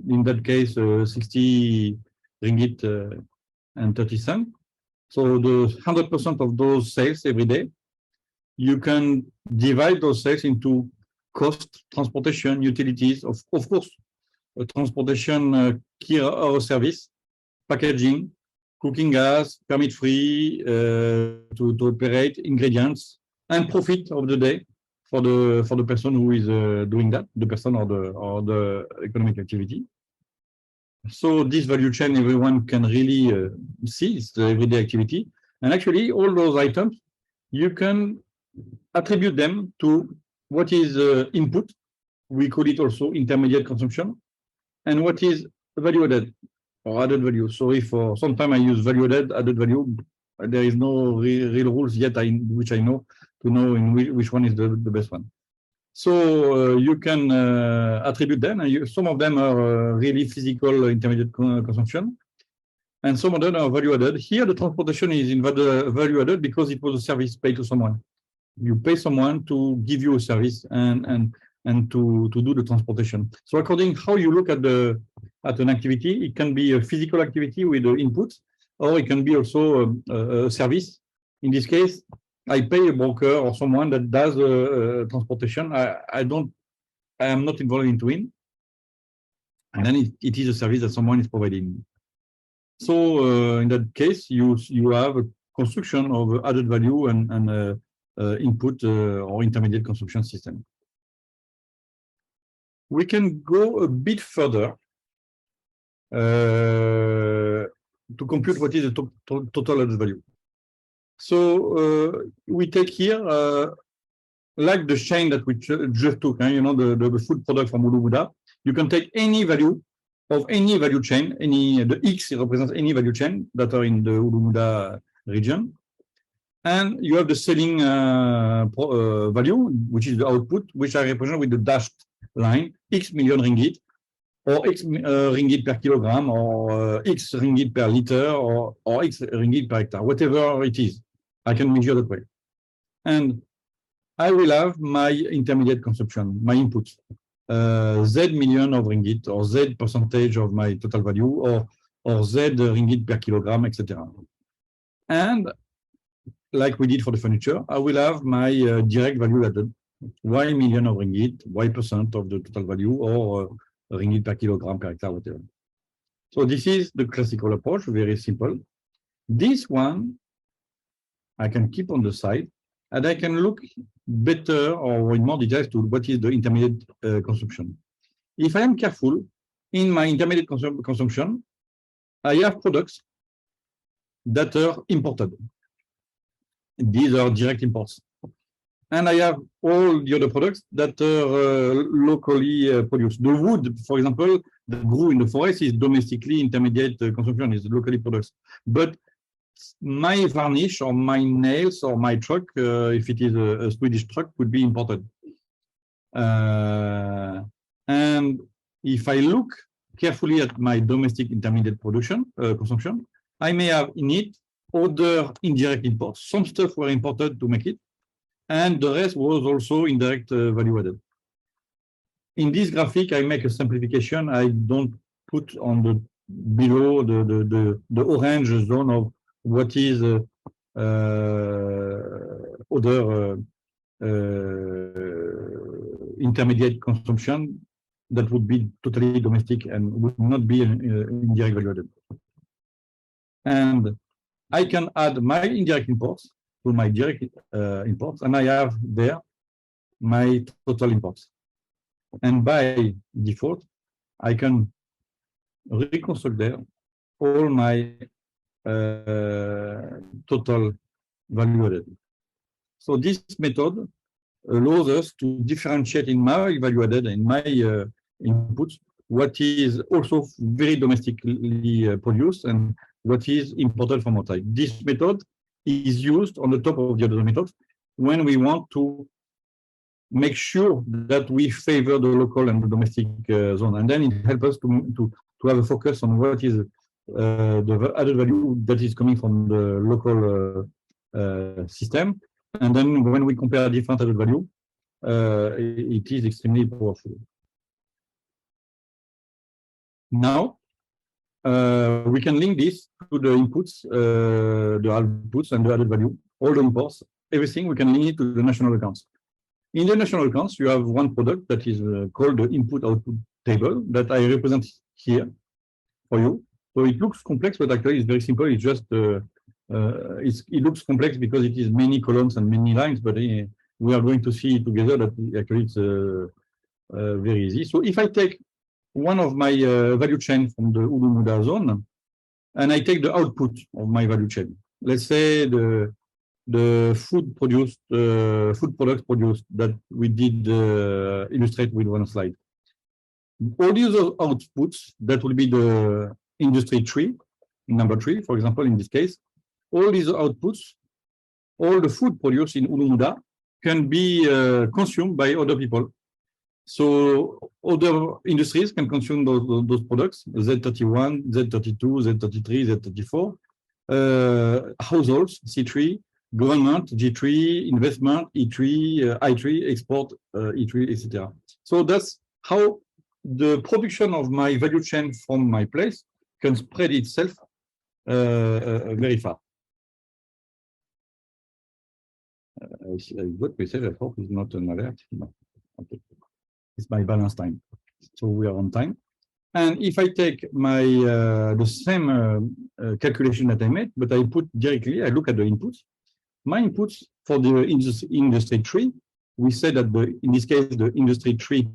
in that case 60 ringgit and 30 cents. So the 100% of those sales every day, you can divide those sales into cost, transportation, utilities, of course, transportation, key or service, packaging, cooking gas, permit free to operate, ingredients, and profit of the day for the person who is doing that, the person or the economic activity. So this value chain, everyone can really see, it's the everyday activity. And actually, all those items, you can attribute them to what is input. We call it also intermediate consumption, and what is value added or added value. Sorry for sometimes I use value added value. There is no real rules yet which I know to know in which one is the best one. So you can attribute them, and some of them are really physical intermediate consumption, and some of them are value added. Here the transportation is in value added because it was a service paid to someone. You pay someone to give you a service and to do the transportation. So according how you look at an activity, it can be a physical activity with the inputs, or it can be also a service. In this case, I pay a broker or someone that does transportation. I am not involved into it, and then it is a service that someone is providing. So in that case, you have a construction of added value and input or intermediate consumption system. We can go a bit further to compute what is the total added value. So we take here, like the chain that we just took, you know, the food product from 𝗏𝗏𝗏. You can take any value of any value chain, the X represents any value chain that are in the 𝗏𝗏𝗏 region. And you have the selling value, which is the output, which I represent with the dashed line, X million ringgit or X ringgit per kilogram, or X ringgit per liter, or X ringgit per hectare, whatever it is. I can measure that way. And I will have my intermediate consumption, my input, Z million of ringgit, or Z percentage of my total value, or Z ringgit per kilogram, etc. And like we did for the furniture, I will have my direct value added, Y million of ringgit, Y percent of the total value, or ringgit per kilogram, per hectare, whatever. So this is the classical approach, very simple. This one, I can keep on the side, and I can look better or in more details to what is the intermediate consumption. If I am careful, in my intermediate consumption, I have products that are imported. These are direct imports. And I have all the other products that are locally produced. The wood, for example, that grew in the forest is domestically intermediate consumption, is locally produced. But my varnish or my nails or my truck, if it is a Swedish truck, would be imported. And if I look carefully at my domestic intermediate production, consumption, I may have in it other indirect imports. Some stuff were imported to make it, and the rest was also indirect value added. In this graphic, I make a simplification. I don't put on the below the orange zone of what is other intermediate consumption that would be totally domestic and would not be indirect value added. And I can add my indirect imports to my direct imports, and I have there my total imports. And by default, I can reconstruct there all my total value added. So this method allows us to differentiate in my value added and my inputs what is also very domestically produced and what is imported from outside. This method is used on the top of the other methods when we want to make sure that we favor the local and the domestic zone, and then it helps us to have a focus on what is the added value that is coming from the local system, and then when we compare different added value, it is extremely powerful. Now we can link this to the inputs, the outputs, and the added value, all the imports, everything. We can link it to the national accounts. In the national accounts, you have one product that is called the input-output table that I represent here for you. So it looks complex, but actually it's very simple. It's just it looks complex because it is many columns and many lines, but we are going to see together that actually it's very easy. So if I take one of my value chain from the 𝗏𝗏 zone, and I take the output of my value chain, let's say the food produced, food products produced that we did illustrate with one slide. All these outputs, that will be the industry tree, number 3, for example, in this case. All these outputs, all the food produced in 𝗏𝗏 can be consumed by other people. So other industries can consume those products, Z31, Z32, Z33, Z34. Households, C3, government, G3, investment, E3, I3, export, E3, etc. So that's how the production of my value chain from my place can spread itself very far. I got message, I hope it's not an alert. No. Okay. It's my balance time. So we are on time. And if I take my the same calculation that I made, but I put directly, I look at the inputs. My inputs for the industry tree, we said that in this case, the industry tree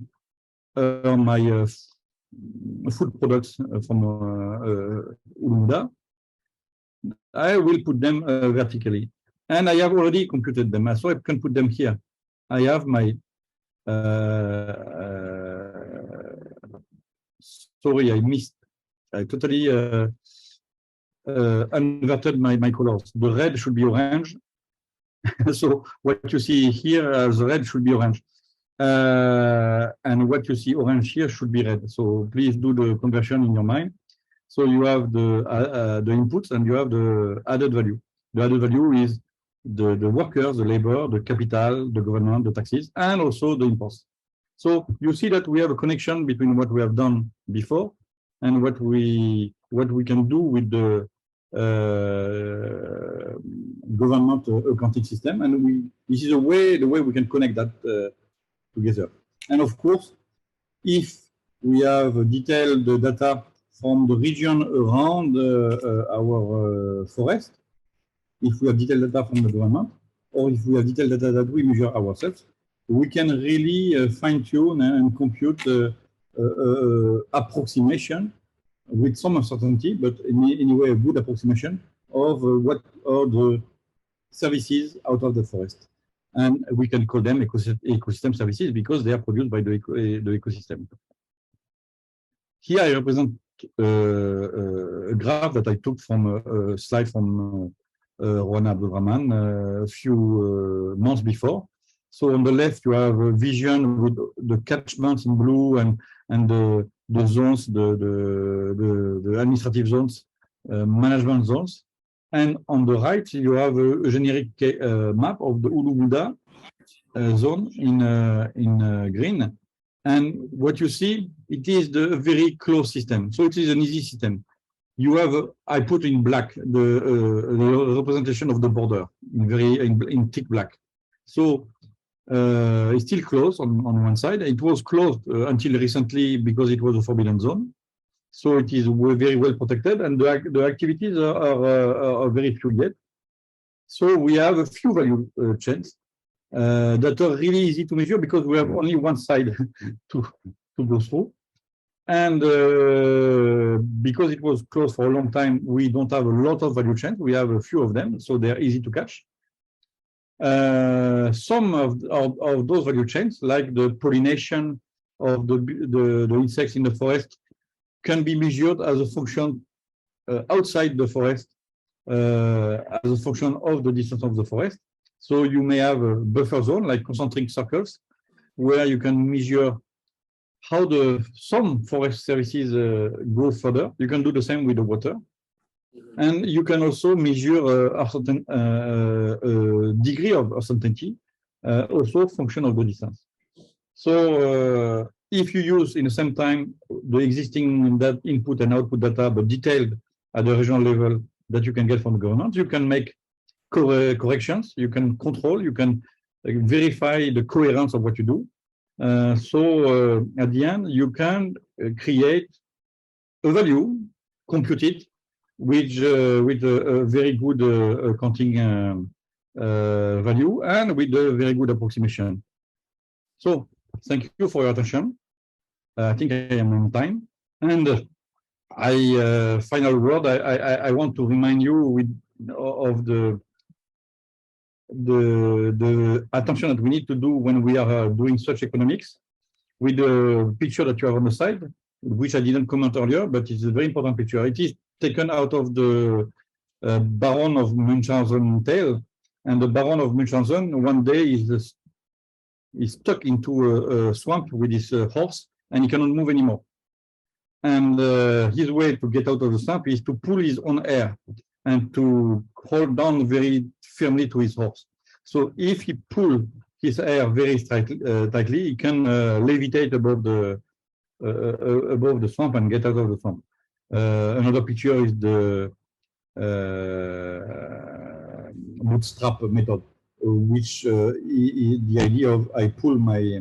are my food products from 𝗏𝗏. I will put them vertically. And I have already computed them, so I can put them here. I have my, sorry, I missed. I totally inverted my colors. The red should be orange. So what you see here as red should be orange. And what you see orange here should be red. So please do the conversion in your mind. So you have the inputs and you have the added value. The added value is the workers, the labor, the capital, the government, the taxes, and also the imports. So you see that we have a connection between what we have done before and what we can do with the government accounting system, and this is the way we can connect that together. And of course, if we have detailed data from the region around our forest, if we have detailed data from the government, or if we have detailed data that we measure ourselves, we can really fine-tune and compute approximation with some uncertainty, but anyway, a good approximation of what are the services out of the forest. And we can call them ecosystem services because they are produced by the ecosystem. Here I represent a graph that I took from a slide from Roda Abdulrahman a few months before. So on the left, you have a vision with the catchments in blue and the zones, the administrative zones, management zones. And on the right, you have a generic map of the Ulu-Buda zone in green. And what you see, it is the very close system. So it is an easy system. You have, I put in black the representation of the border in thick black. So it's still closed on one side. It was closed until recently because it was a forbidden zone. So it is very well protected, and the activities are very few yet. So we have a few value chains that are really easy to measure because we have only one side to go through. And because it was closed for a long time, we don't have a lot of value chains. We have a few of them, so they're easy to catch. Some of those value chains, like the pollination of the insects in the forest, can be measured as a function outside the forest, as a function of the distance of the forest. So you may have a buffer zone, like concentric circles, where you can measure how some forest services go further. You can do the same with the water. And you can also measure a certain degree of uncertainty, also function of the distance. So if you use in the same time the existing input and output data, but detailed at the regional level that you can get from the government, you can make corrections, you can control, you can verify the coherence of what you do. So at the end, you can create a value, compute it with a very good accounting value and with a very good approximation. So thank you for your attention. I think I am on time. And final word, I want to remind you of the attention that we need to do when we are doing such economics, with the picture that you have on the side, which I didn't comment earlier, but it's a very important picture. It is taken out of the Baron of Munchausen tale, and the Baron of Munchausen one day is stuck into a swamp with his horse, and he cannot move anymore. And his way to get out of the swamp is to pull his own hair and to hold down very firmly to his horse. So if he pulls his hair very tightly, he can levitate above the swamp and get out of the swamp. Another picture is the bootstrap method, which the idea of I pull my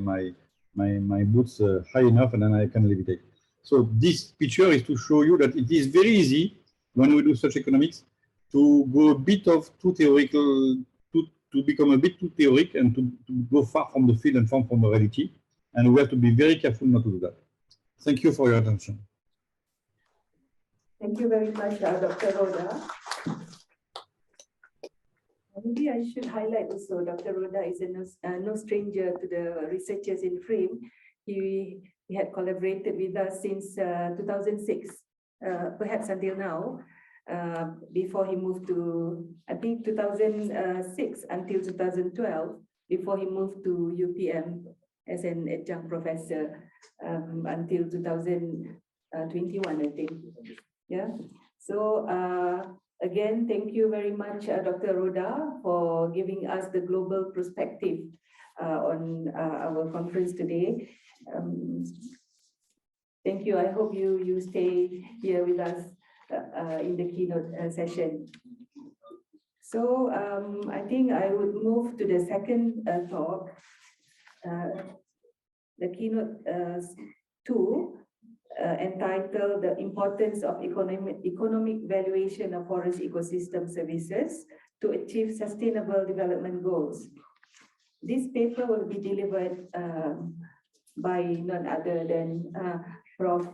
boots high enough and then I can levitate. So this picture is to show you that it is very easy when we do such economics to go a bit of too theoretical, to become a bit too theoretical and to go far from the field and far from the reality. And we have to be very careful not to do that. Thank you for your attention. Thank you very much, Dr. Roda. Maybe I should highlight also, Dr. Roda is no stranger to the researchers in FRIM. He had collaborated with us since 2006, perhaps until now, before he moved to, I think 2006 until 2012, before he moved to UPM as an adjunct professor until 2021, I think. Yeah. So again, thank you very much, Dr. Roda, for giving us the global perspective on our conference today. Thank you. I hope you stay here with us in the keynote session. So I think I would move to the second talk, the keynote 2, entitled The Importance of Economic Valuation of Forest Ecosystem Services to Achieve Sustainable Development Goals. This paper will be delivered by none other than Prof.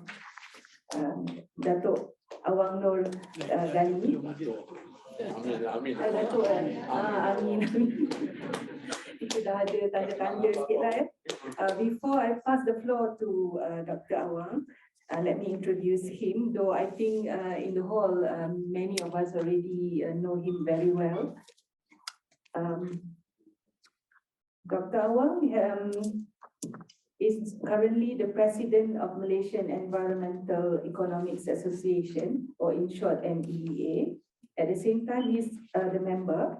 Datuk Awang Nur Ghani. Amin. Itu dah ada tanda-tanda sikit lah. Before I pass the floor to Dr. Awang, let me introduce him, though I think in the hall, many of us already know him very well. Dr. Awang is currently the president of Malaysian Environmental Economics Association, or in short, MEEA. At the same time, he's the member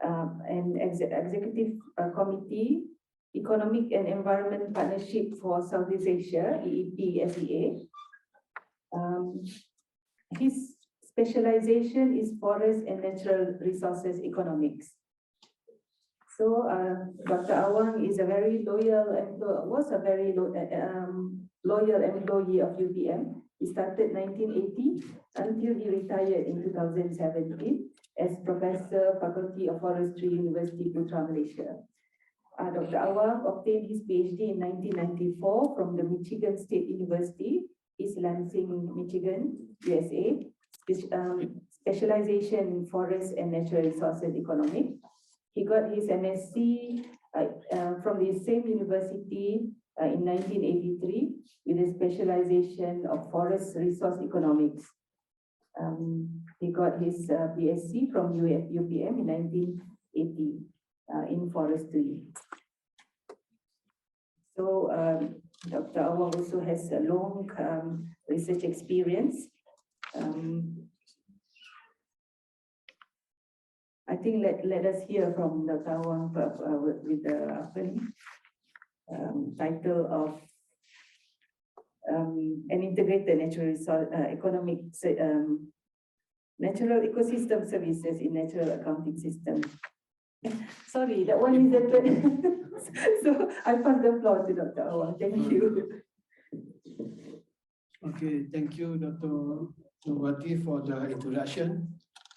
and executive committee, Economic and Environment Partnership for Southeast Asia, EEP-SEA. His specialization is forest and natural resources economics. So Dr. Awang is a very loyal loyal employee of UPM. He started 1980 until he retired in 2017 as Professor, Faculty of Forestry, Universiti Putra Malaysia. Dr. Awang obtained his PhD in 1994 from the Michigan State University, East Lansing, Michigan, USA, specialization in forest and natural resources economics. He got his MSc from the same university in 1983 with a specialization of forest resource economics. He got his BSc from UPM in 1980 in forestry. So Dr. Awang also has a long research experience. I think let us hear from Dr. Awang with the title of an integrated natural resource natural ecosystem services in natural accounting system. Sorry, that one is the so I pass the floor to Dr. Awang. Thank you. Okay, thank you, Dr. Norwati, for the introduction.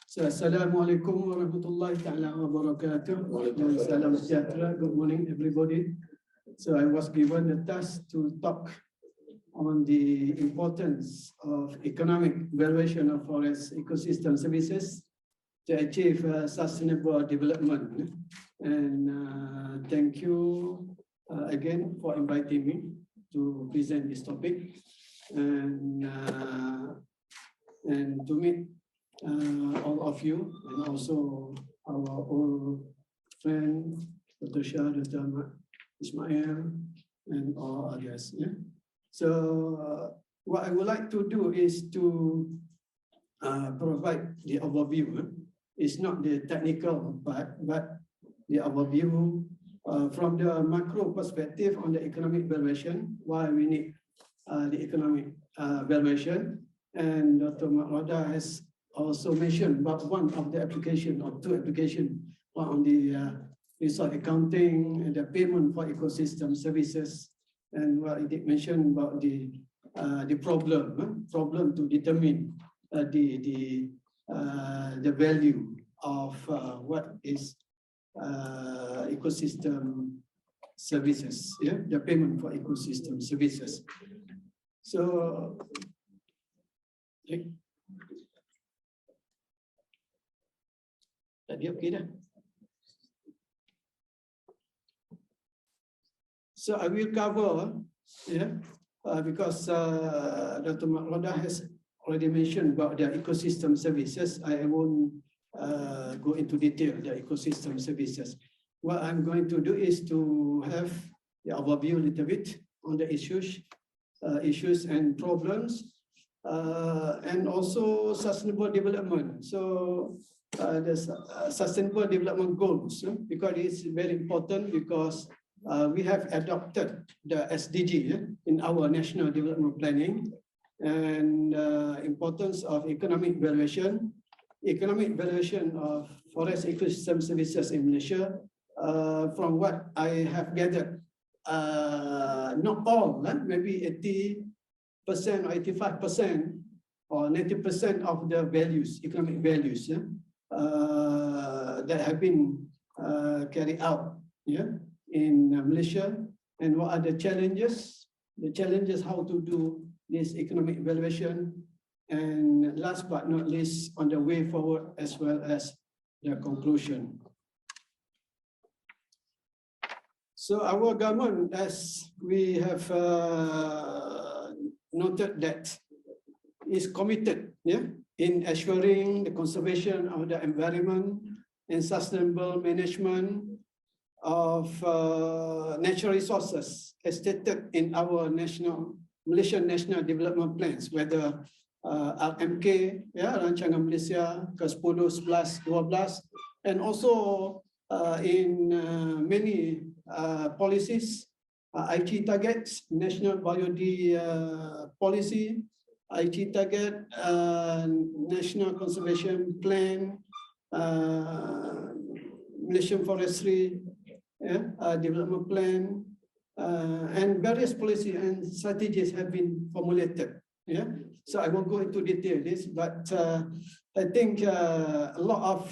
So, Assalamualaikum warahmatullahi wabarakatuh. And salam sejahtera. Good morning, everybody. So, I was given the task to talk on the importance of economic valuation of forest ecosystem services to achieve sustainable development. And thank you again for inviting me to present this topic and to meet all of you, and also our old friend, Dr. Shah, Dr. Ismail, and all others. Yeah? So what I would like to do is to provide the overview. It's not the technical part, but the overview from the macro perspective on the economic valuation, why we need the economic valuation. And Dr. Marc Roda has also mentioned about one of the application or two applications, one on the resource accounting and the payment for ecosystem services, and what he did mention about the problem to determine the value of what is ecosystem services, yeah, the payment for ecosystem services. So, tadi okay dah. So I will cover, yeah, because Dr. Marc Roda has already mentioned about the ecosystem services. I won't go into detail the ecosystem services. What I'm going to do is to have overview a little bit on the issues and problems, and also sustainable development. So the sustainable development goals, because it's very important, because we have adopted the SDG in our national development planning, and importance of economic valuation of forest ecosystem services in Malaysia. From what I have gathered, not all, maybe 80% or 85% or 90% of the values, economic values, that have been carried out in Malaysia. And what are the challenges? The challenges how to do this economic valuation, and last but not least, on the way forward, as well as the conclusion. So our government, as we have noted, that is committed in assuring the conservation of the environment and sustainable management of natural resources, as stated in our Malaysian National Development Plans, whether RMK, Rancangan Malaysia ke-10, 11, 12, and also in many policies, 𝗙𝗃 targets, National Biodiversity Policy, 𝗙𝗃 target, National Conservation Plan, Malaysian Forestry Development Plan, and various policies and strategies have been formulated. So I won't go into detail this, but I think a lot of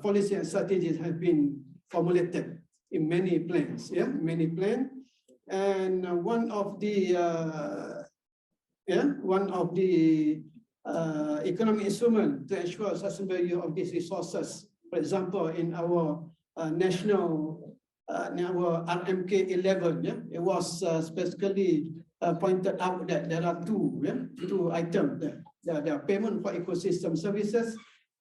policy and strategies have been formulated in many plans. Many plans, and one of the economic instruments to ensure sustainable use of these resources. For example, in our national, our RMK 11, it was specifically pointed out that there are two items: the payment for ecosystem services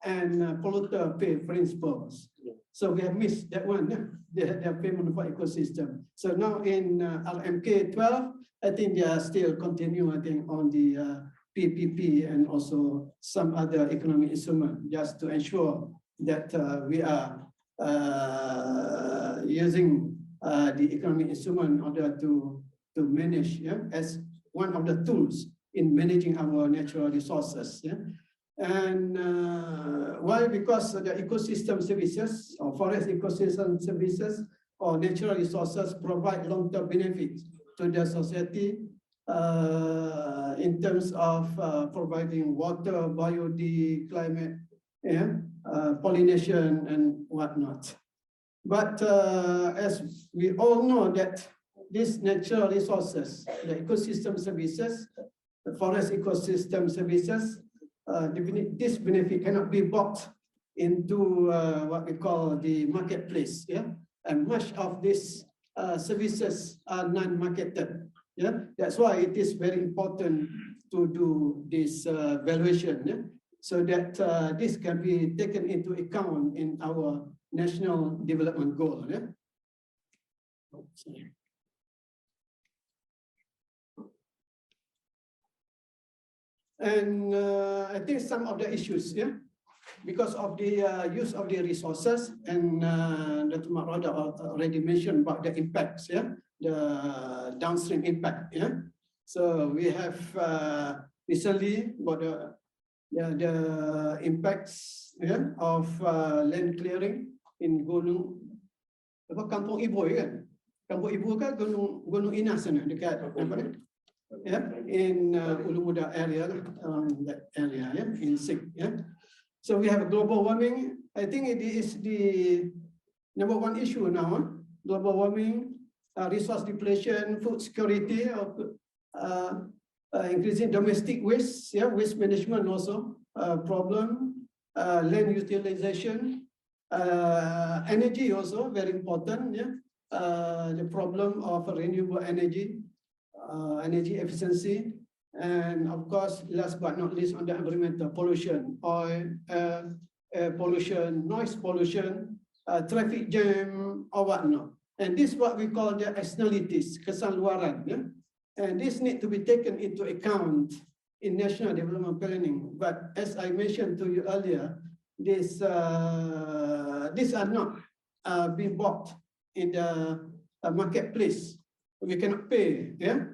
and polluter pay principles. So we have missed that one, the payment for ecosystem. So now in RMK 12, I think they are still continuing, on the PPP and also some other economic instrument, just to ensure that we are using the economic instrument in order to manage, as one of the tools in managing our natural resources. And why? Because the ecosystem services or forest ecosystem services or natural resources provide long-term benefits to the society in terms of providing water, biodiversity, climate, pollination, and whatnot. But as we all know that these natural resources, the ecosystem services, the forest ecosystem services, this benefit cannot be bought into what we call the marketplace. And much of these services are non-marketed. That's why it is very important to do this valuation, so that this can be taken into account in our national development goal. And I think some of the issues, because of the use of the resources, and Dr. Marc Roda already mentioned about the impacts, the downstream impact. So we have recently about the impacts of land clearing in Gunung Kampung Ibu kan? Kampung Ibu kan Gunung Inas sana dekat apa ni? In Ulumuda area, that area, in SIG. So we have global warming. I think it is the number one issue now. Global warming, resource depletion, food security, increasing domestic waste, waste management also problem, land utilization, energy also very important. The problem of renewable energy. Energy efficiency, and of course, last but not least, on the environmental pollution, oil, air pollution, noise pollution, traffic jam, or whatnot. And this is what we call the externalities, kesan-luaran. Yeah? And this need to be taken into account in national development planning. But as I mentioned to you earlier, these are not being bought in the marketplace. We cannot pay, yeah,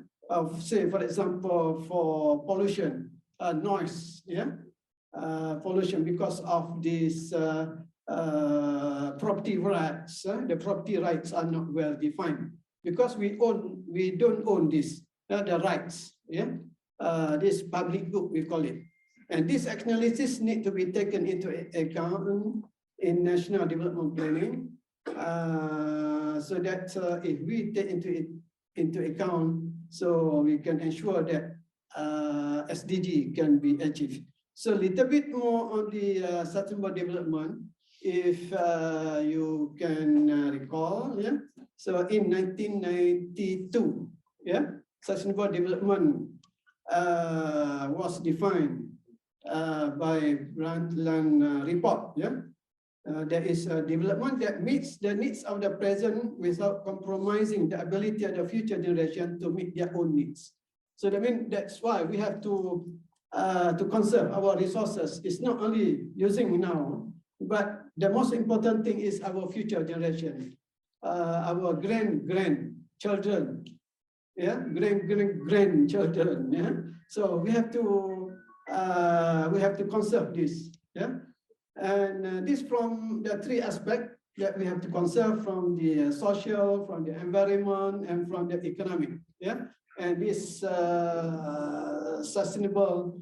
say for example for pollution, noise, yeah, pollution because of this property rights. The property rights are not well defined because we don't own this, the rights, yeah. This public good we call it, and these externalities need to be taken into account in national development planning, so that if we take into account, so we can ensure that SDG can be achieved. So a little bit more on the sustainable development, if you can recall, yeah. So in 1992, yeah, sustainable development was defined by Brundtland report, yeah. There is a development that meets the needs of the present without compromising the ability of the future generation to meet their own needs. So that means that's why we have to conserve our resources. It's not only using now, but the most important thing is our future generation, our grandchildren, yeah, grandchildren, yeah. So we have to conserve this, yeah. And this from the three aspects that we have to conserve, from the social, from the environment, and from the economic, yeah. And this sustainable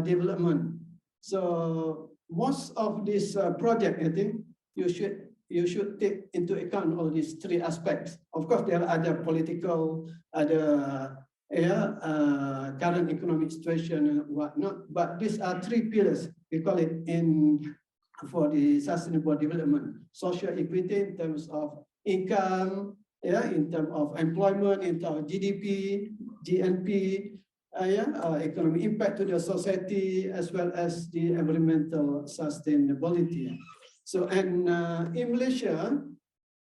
development. So most of this project, I think you should take into account all these three aspects. Of course, there are other political, other current economic situation and whatnot, but these are three pillars. We call it for the sustainable development: social equity in terms of income, yeah, in terms of employment, in terms of GDP, GNP, economic impact to the society, as well as the environmental sustainability. So, and in Malaysia,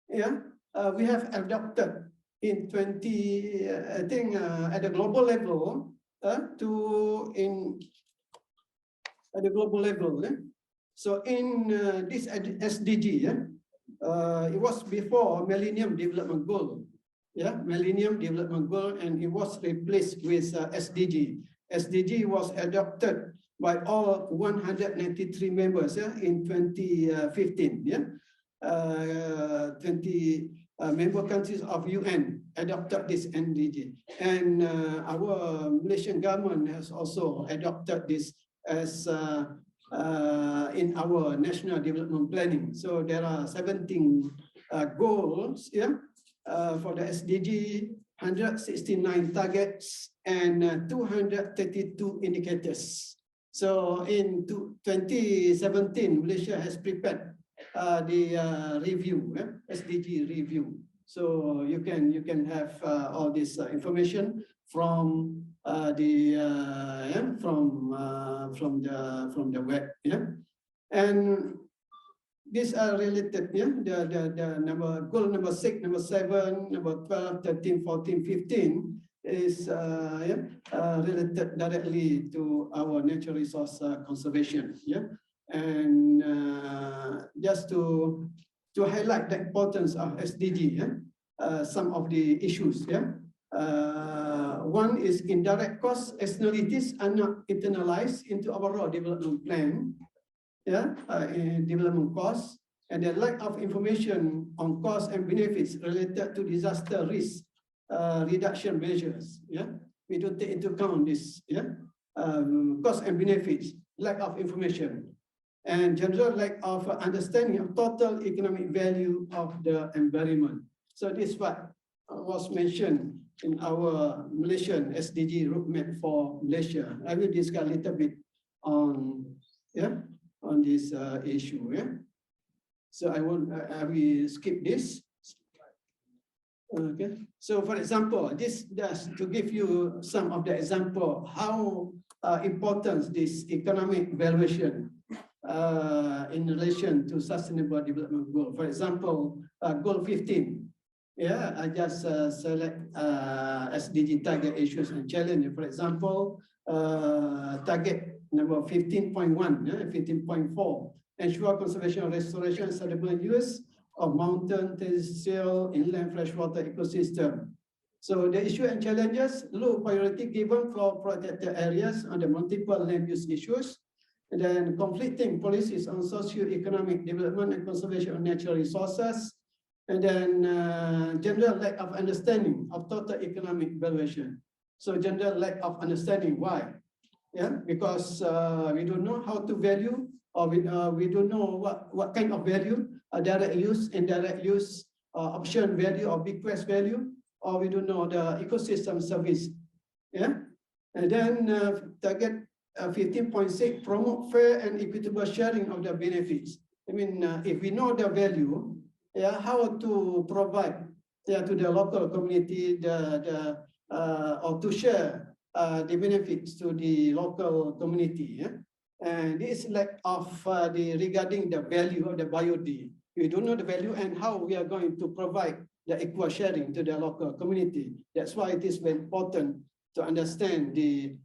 yeah, we have adopted in I think at the global level, at the global level. So in this SDG, it was before Millennium Development Goal, yeah, Millennium Development Goal, and it was replaced with SDG. SDG was adopted by all 193 members, yeah, in 2015. Yeah, 20 member countries of UN adopted this SDG, and our Malaysian government has also adopted this as in our national development planning. So there are 17 goals, yeah, for the SDG, 169 targets, and 232 indicators. So in 2017, Malaysia has prepared the review, SDG review. So you can have all this information from the web, yeah. And these are related, yeah. The goal number 6, number 7, number 12, 13, 14, 15 is related directly to our natural resource conservation, yeah. And just to highlight the importance of SDG, yeah, some of the issues, yeah. One is indirect costs, externalities are not internalized into our raw development plan, yeah, development costs, and the lack of information on costs and benefits related to disaster risk reduction measures, yeah. We don't take into account this, yeah, costs and benefits, lack of information, and general lack of understanding of total economic value of the environment. So this is what was mentioned in our Malaysian SDG roadmap for Malaysia. I will discuss a little bit on, yeah, on this issue, yeah. So I will skip this. Okay. So for example, this does to give you some of the example how important this economic valuation in relation to sustainable development goal. For example, goal 15, Yeah, I just select SDG target issues and challenge. For example, target number 15.1, 15.4, ensure conservation, restoration, and sustainable use of mountain, terrestrial, inland freshwater ecosystem. So the issue and challenges, low priority given for protected areas on the multiple land use issues, and then conflicting policies on socio-economic development and conservation of natural resources, and then general lack of understanding of total economic valuation. So general lack of understanding, why? Yeah, because we don't know how to value, or we don't know what kind of value, direct use, indirect use, option value, or bequest value, or we don't know the ecosystem service. Yeah, and then target 15.6, promote fair and equitable sharing of the benefits. I mean, if we know the value, yeah, how to provide, yeah, to the local community or to share the benefits to the local community. Yeah? And this lack of regarding the value of the biodiversity. We don't know the value and how we are going to provide the equal sharing to the local community. That's why it is very important to understand the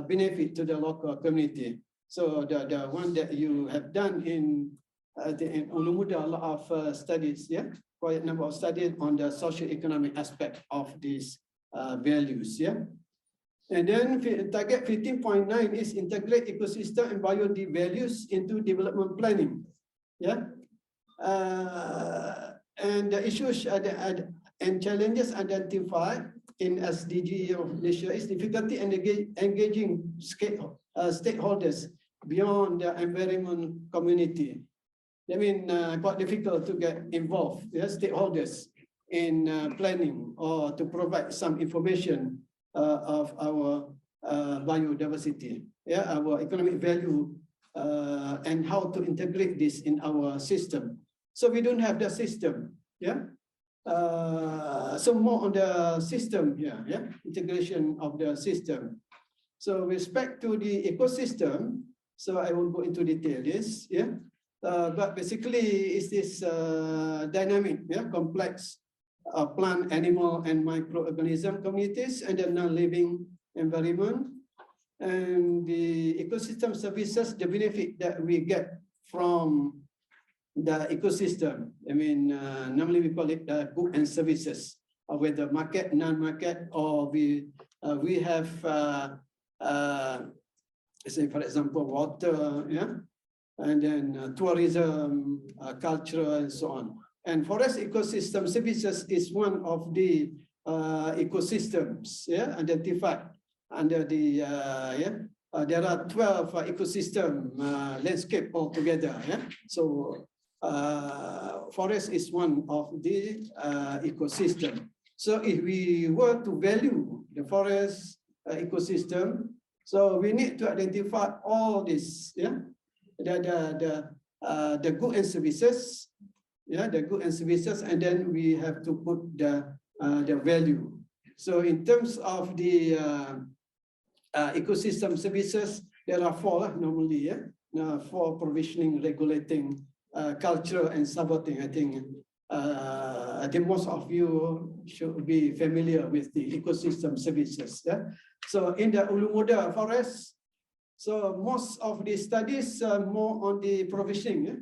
benefit to the local community. So the one that you have done in Ulu Muda, a lot of studies, yeah, quite a number of studies on the socio-economic aspect of these values, yeah. And then target 15.9 is integrate ecosystem and biodiversity values into development planning, yeah. And the issues and challenges identified in SDG of Malaysia is difficulty in engaging stakeholders beyond the environment community. I mean, quite difficult to get involved, yeah, stakeholders in planning or to provide some information of our biodiversity, yeah, our economic value, and how to integrate this in our system. So we don't have the system, yeah. So more on the system here, yeah, integration of the system. So with respect to the ecosystem, so I won't go into detail this, yeah. But basically, it's this dynamic, yeah, complex plant, animal, and microorganism communities, and the non-living environment, and the ecosystem services, the benefit that we get from the ecosystem. I mean, normally we call it goods and services, whether market, non-market, or we have, say for example, water, yeah, and then tourism, culture, and so on. And forest ecosystem services is one of the ecosystems, yeah, identified under the there are 12 ecosystem landscape altogether. Yeah, so forest is one of the ecosystem. So if we were to value the forest ecosystem, so we need to identify all this, yeah, the goods and services, yeah, the goods and services, and then we have to put the value. So in terms of the ecosystem services, there are four normally, yeah, for provisioning, regulating, culture, and supporting. I think most of you should be familiar with the ecosystem services. Yeah? So in the Ulu Muda forest, so most of the studies are more on the provisioning, yeah?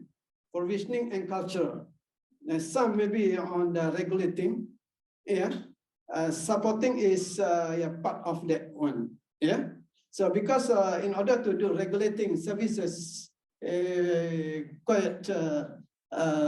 Provisioning and culture. And some maybe on the regulating, yeah. Supporting is part of that one, yeah. So because in order to do regulating services, quite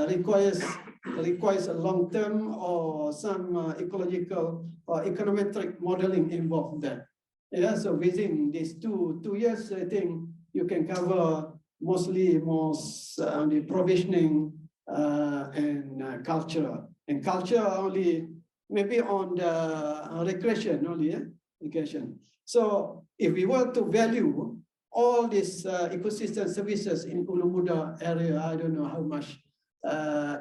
requires a long term or some ecological or econometric modeling involved there. Yeah, so within these two years, I think you can cover mostly on the provisioning and culture. And culture only maybe on the recreation only, yeah? Recreation. So if we were to value all these ecosystem services in Ulu Muda area, I don't know how much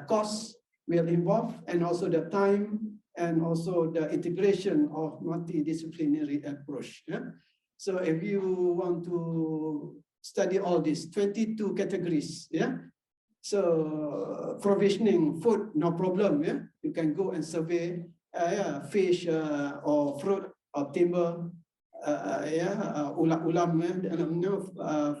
cost will involve, and also the time, and also the integration of multidisciplinary approach. Yeah? So if you want to study all these 22 categories, yeah, So provisioning food, no problem. Yeah, you can go and survey fish or fruit or timber. Ulam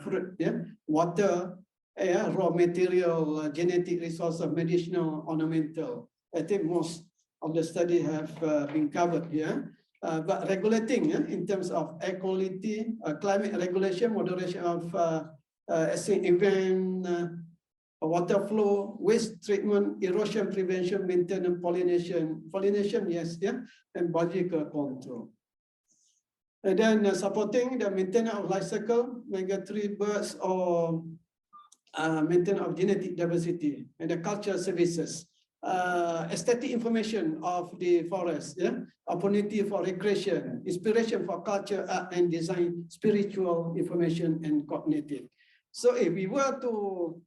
fruit, water, raw material, genetic resources, medicinal, ornamental. I think most of the study have been covered here. But regulating in terms of air quality, climate regulation, moderation of extreme event, water flow, waste treatment, erosion prevention, maintenance, pollination, yes, and biological control. And then supporting the maintenance of life cycle, migratory birds, or maintenance of genetic diversity, and the cultural services. Aesthetic information of the forest, opportunity for recreation, inspiration for culture, art and design, spiritual information, and cognitive. So if we were to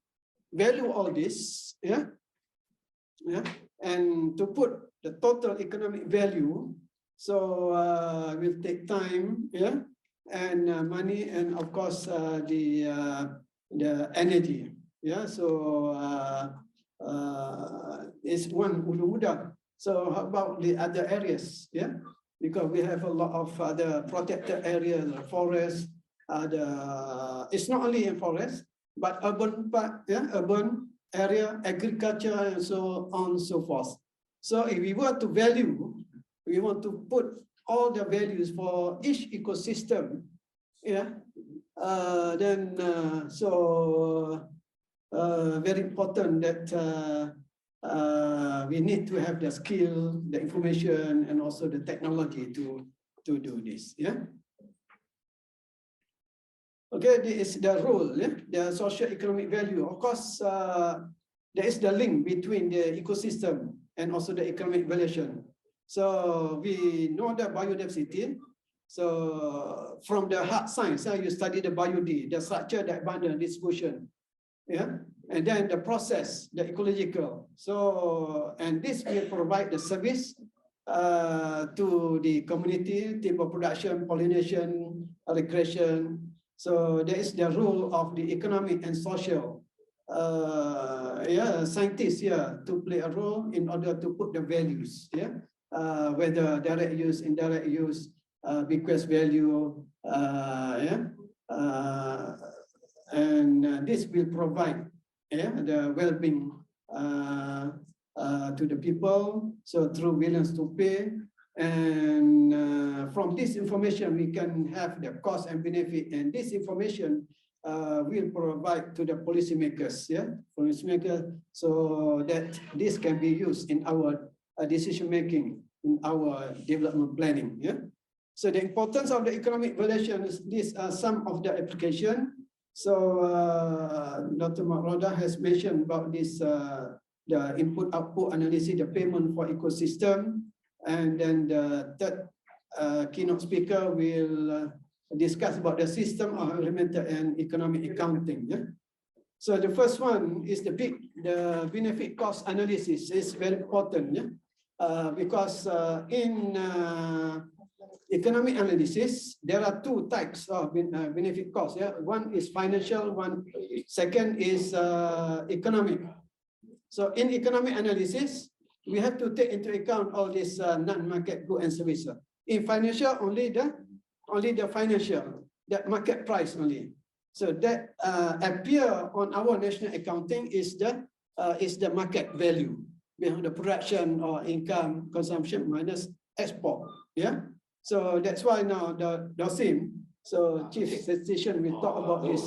value all this, and to put the total economic value, so will take time, and money, and of course the energy, So it's one ulu-muda. So how about the other areas, Because we have a lot of other protected areas, forest. It's not only in forest, but urban part, urban area, agriculture, and so on and so forth. So if we were to value, we want to put all the values for each ecosystem, then very important that we need to have the skill, the information, and also the technology to do this. Okay, this is the role, the socio-economic value. Of course, there is the link between the ecosystem and also the economic valuation. So we know the biodiversity. So from the hard science, you study the biod, the structure, the abundance, distribution, and then the process, the ecological. So, and this will provide the service to the community, timber production, pollination, recreation. So there is the role of the economic and social scientists here to play a role in order to put the values, whether direct use, indirect use, bequest value, and this will provide the well-being to the people. So through willingness to pay, and from this information we can have the cost and benefit, and this information will provide to the policymakers, policymakers, so that this can be used in our decision making, in our development planning. So the importance of the economic valuations, these are some of the application. So Dr. Marc Roda has mentioned about this, the input-output analysis, the payment for ecosystem, and then the third keynote speaker will discuss about the system of environmental and economic accounting. So the first one is the benefit cost analysis is very important, because in economic analysis, there are two types of benefit cost. One is financial, second is economic. So in economic analysis, we have to take into account all this non-market goods and services. In financial, only the financial, that market price only. So that appear on our national accounting is the market value behind the production or income consumption minus export. So that's why now the DOSIM, so Chief Statistician, we talk about this.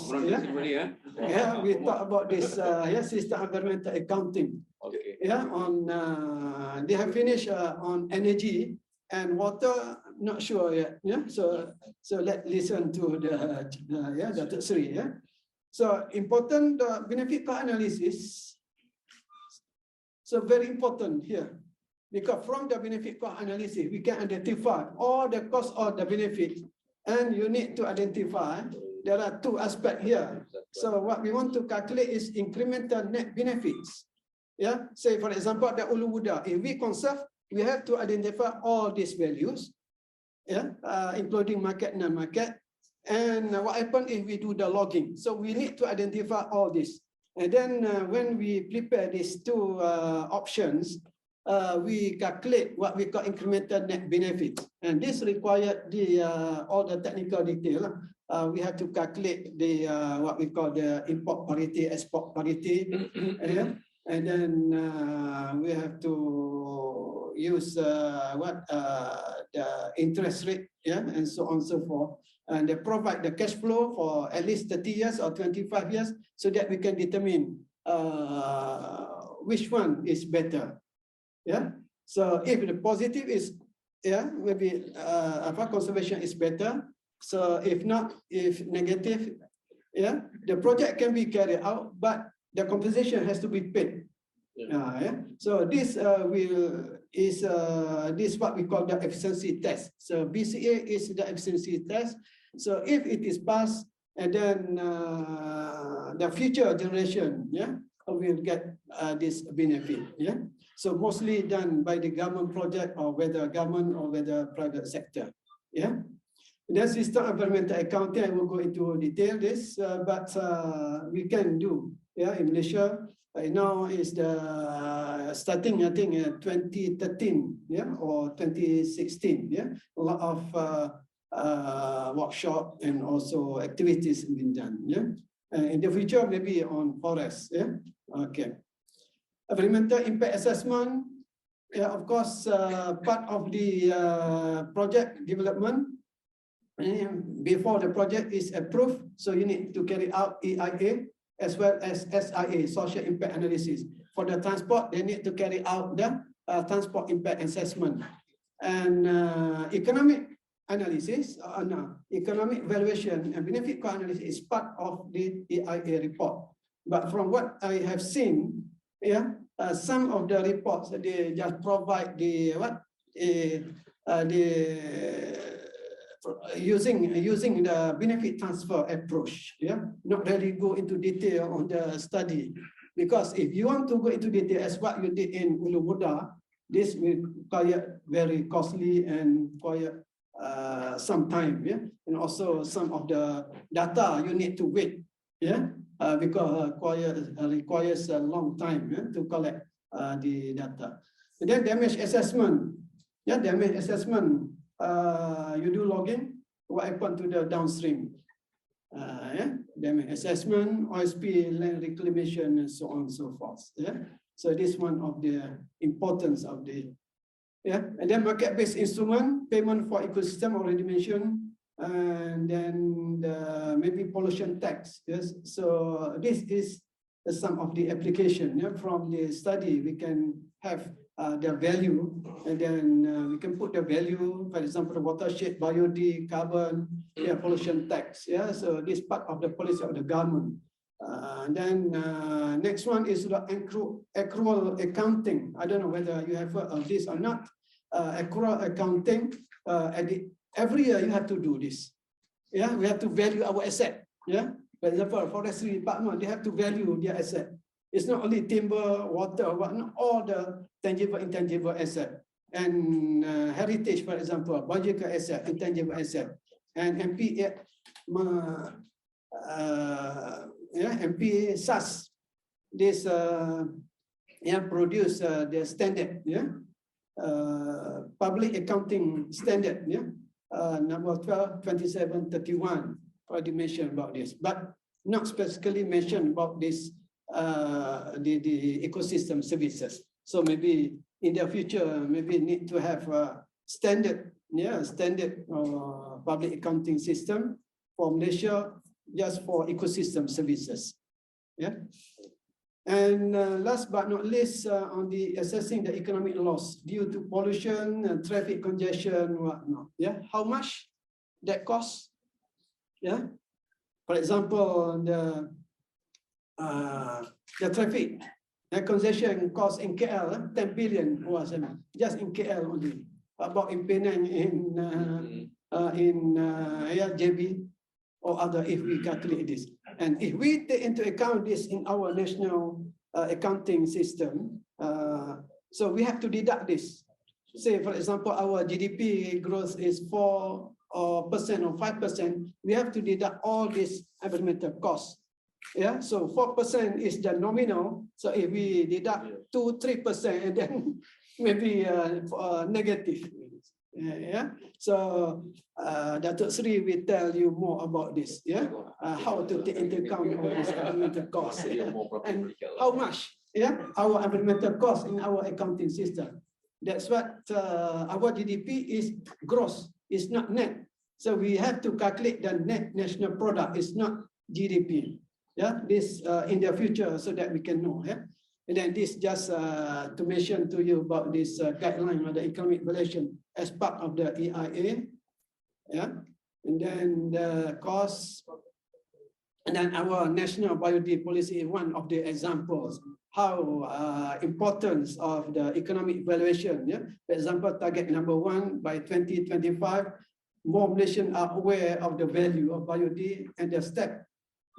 We talk about this system environmental accounting. On they have finished on energy and water, not sure yet. So let's listen to the Dr. Sri. So important benefit cost analysis. So very important here, because from the benefit cost analysis, we can identify all the costs or the benefit, and you need to identify. There are two aspects here. So what we want to calculate is incremental net benefits. Say for example, the ulu-muda, if we conserve, we have to identify all these values, including market, non-market. And what happens if we do the logging? So we need to identify all this. And then when we prepare these two options, we calculate what we call incremental net benefit. And this required the all the technical detail. We have to calculate the what we call the import parity, export parity, and then we have to use the interest rate, and so on and so forth. And they provide the cash flow for at least 30 years or 25 years, so that we can determine which one is better. So if the positive is maybe conservation is better. So if not, if negative, the project can be carried out, but the compensation has to be paid. So this this what we call the efficiency test. So BCA is the efficiency test. So if it is passed, and then the future generation will get this benefit. So mostly done by the government project, or whether government or whether private sector. The system of environmental accounting, I will go into detail this, but we can do in Malaysia. Now is the starting, I think 2013 or 2016. A lot of workshop and also activities being done. In the future, maybe on forest. Okay. Environmental impact assessment, of course, part of the project development. Before the project is approved, so you need to carry out EIA as well as SIA, social impact analysis. For the transport, they need to carry out the transport impact assessment. And economic analysis, economic valuation and benefit co-analysis is part of the EIA report. But from what I have seen, some of the reports, they just provide the using the benefit transfer approach, not really go into detail on the study, because if you want to go into detail as what you did in Ulu Muda, this will require very costly and require some time, and also some of the data you need to wait, because requires a long time to collect the data. And then damage assessment, damage assessment. You do logging, what happened to the downstream? Damage assessment, OSP, land reclamation, and so on and so forth. So this is one of the importance of the and then market-based instrument, payment for ecosystem already mentioned, and then the maybe pollution tax. So this is some of the application from the study. We can have the value, and then we can put the value, for example, the watershed, biodiversity, carbon, pollution tax. So this part of the policy of the government. Then next one is the accrual accounting. I don't know whether you have heard of this or not. Accrual accounting, every year you have to do this. We have to value our asset. For example, forestry department, they have to value their asset. It's not only timber, water, but not all the tangible, intangible asset. And heritage, for example, biological asset, intangible asset. And MP SAS, this produce the standard, public accounting standard, number 12, 27, 31, already mentioned about this, but not specifically mentioned about this, the ecosystem services. So maybe in the future, maybe need to have a standard, standard public accounting system for Malaysia, just for ecosystem services. And last but not least, on the assessing the economic loss due to pollution and traffic congestion, whatnot. How much that costs? For example, the traffic congestion cost in KL 10 billion was just in KL only. About in Penang, in JB or other, if we calculate this. And if we take into account this in our national accounting system, so we have to deduct this. Say, for example, our GDP growth is 4% or 5%, we have to deduct all these environmental costs Yeah, so 4% is the nominal. So if we deduct 2-3%, and then maybe negative. Yeah. So Datuk Sri will tell you more about this. Yeah, how to take into account all this environmental cost, and how much. Yeah, our environmental cost in our accounting system. That's what our GDP is gross, is not net. So we have to calculate the net national product, is not GDP. Yeah, this in the future so that we can know. Yeah, and then this just to mention to you about this guideline of the economic valuation as part of the EIA. Yeah, and then the cost, and then our national biodiversity policy is one of the examples how importance of the economic valuation. Yeah, for example, target number 1 by 2025, more Malaysians are aware of the value of biodiversity and the step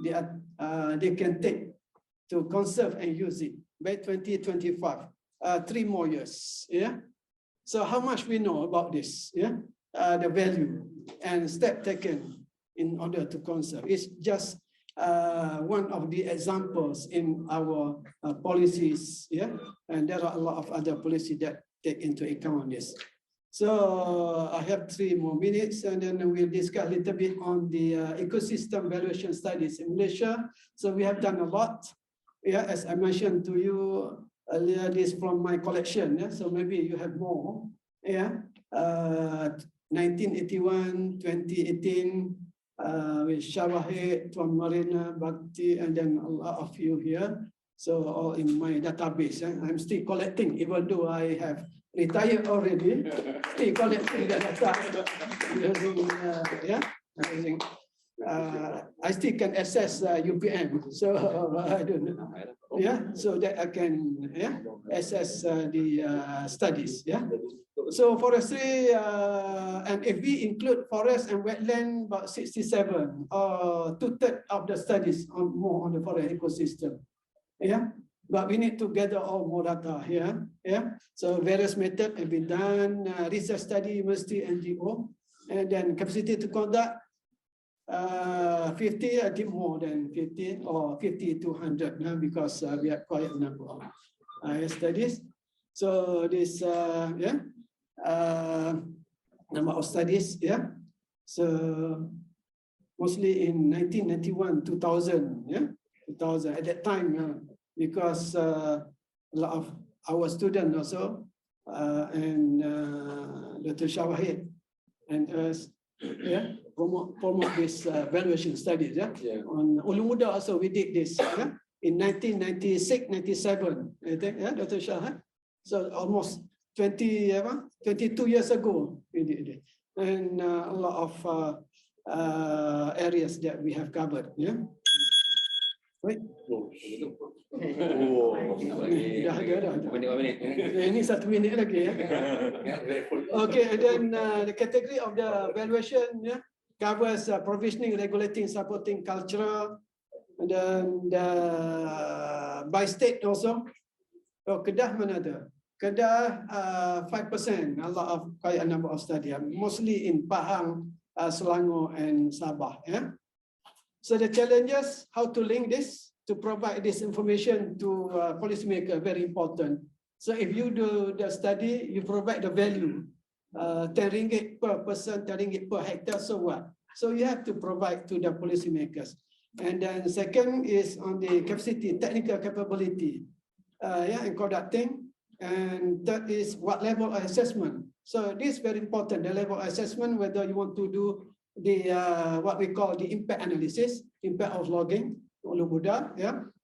they can take to conserve and use it by 2025. 3 more years. Yeah. So how much we know about this? Yeah, the value and step taken in order to conserve. It's just one of the examples in our policies. Yeah, and there are a lot of other policies that take into account this. So I have 3 more minutes, and then we'll discuss a little bit on the ecosystem valuation studies in Malaysia. So we have done a lot. Yeah, as I mentioned to you earlier, this from my collection. Yeah, so maybe you have more. Yeah, 1981, 2018, with 𝗨𝗪𝗃, Tuan Marina, Bhakti, and then a lot of you here. So all in my database. I'm still collecting, even though I have retired already. Still collecting the data. Yeah, I still can access UPM. So I don't know. Yeah, so that I can access the studies. Yeah. So forestry, and if we include forest and wetland, about 67 or 2/3 of the studies on more on the forest ecosystem. Yeah, but we need to gather all more data here. Yeah, so various methods have been done, research study, university, NGO, and then capacity to conduct 50, I think more than 50 or 50 to 100 now, because we have quite a number of studies. So this number of studies. Yeah, so mostly in 1991, 2000. Yeah, 2000 at that time. Because a lot of our students also and Dr. 𝗨𝗪𝗃 and us promote this valuation studies. Yeah? On Ulu Muda also we did this in 1996, 97, I think. Yeah, Dr. 𝗨𝗪𝗃. So almost 22 years ago we did it, and a lot of areas that we have covered. Yeah. Right. Dah. Ini 1 minit lagi ya. Okay, and then the category of the valuation covers provisioning, regulating, supporting culture, and then by state also. So Kedah mana ada? Kedah 5%. A lot of quite a number of studies, mostly in Pahang, Selangor, and Sabah. Yeah. So the challenges, how to link this, to provide this information to policymaker, very important. So if you do the study, you provide the value, 10 ringgit per person, 10 ringgit per hectare, so what? So you have to provide to the policymakers. And then second is on the capacity, technical capability, in conducting. And third is what level of assessment. So this is very important, the level of assessment, whether you want to do the what we call the impact analysis, impact of logging, Ulu Muda,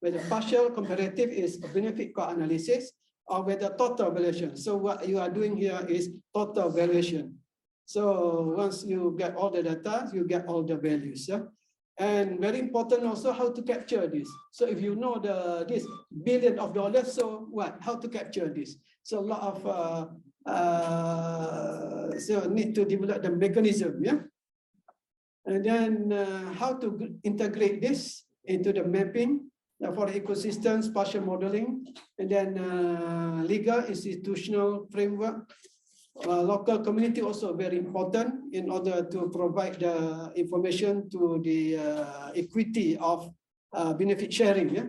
whether partial comparative is a benefit cost analysis, or whether total valuation. So what you are doing here is total valuation. So once you get all the data, you get all the values. And very important also how to capture this. So if you know this $billion, so what? How to capture this? So a lot of so need to develop the mechanism. And then how to integrate this into the mapping for the ecosystems, spatial modeling, and then legal institutional framework. Local community also very important in order to provide the information to the equity of benefit sharing. Yeah.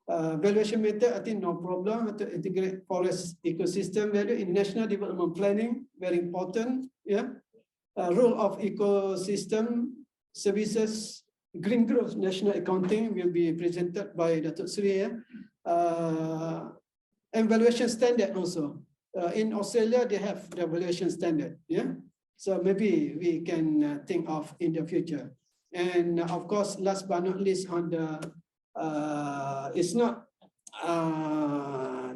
Valuation method, I think no problem to integrate forest ecosystem value in national development planning, very important. Yeah. Role of ecosystem services, green growth national accounting will be presented by Datuk Sri. And valuation standard also. In Australia, they have the valuation standard. Yeah. So maybe we can think of in the future. And of course, last but not least, on the it's not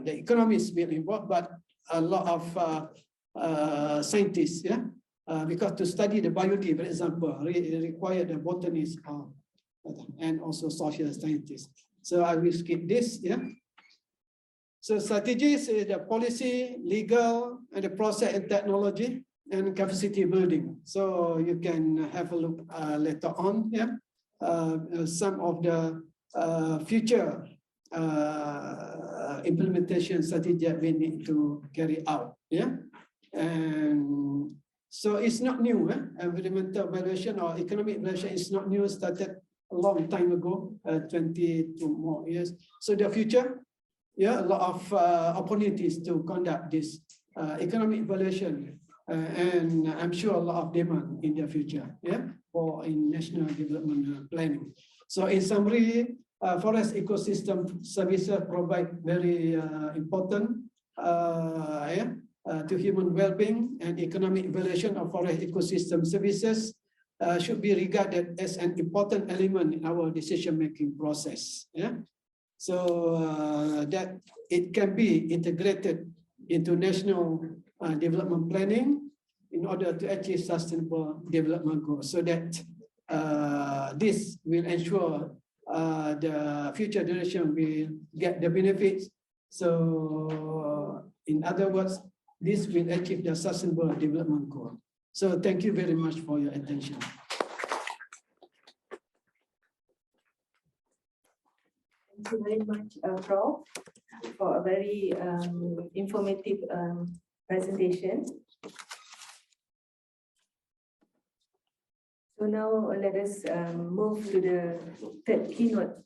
the economists will involve, but a lot of scientists. Yeah. Because to study the biology, for example, require the botanists and also social scientists. So I will skip this. Yeah. So strategies is the policy, legal, and the process and technology and capacity building. So you can have a look later on. Yeah. Some of the future implementation strategy that we need to carry out. Yeah. And so it's not new. Environmental valuation or economic valuation is not new. Started a long time ago, 22 more years. So the future, yeah, a lot of opportunities to conduct this economic valuation, and I'm sure a lot of demand in the future. Yeah, for in national development planning. So in summary, forest ecosystem services provide very important to human well-being, and economic valuation of forest ecosystem services should be regarded as an important element in our decision-making process. Yeah, so that it can be integrated into national development planning in order to achieve sustainable development goals, so that this will ensure the future generation will get the benefits. So in other words, this will achieve the sustainable development goal. So thank you very much for your attention. Thank you very much, Prof, for a very informative presentation. So now let us move to the third keynote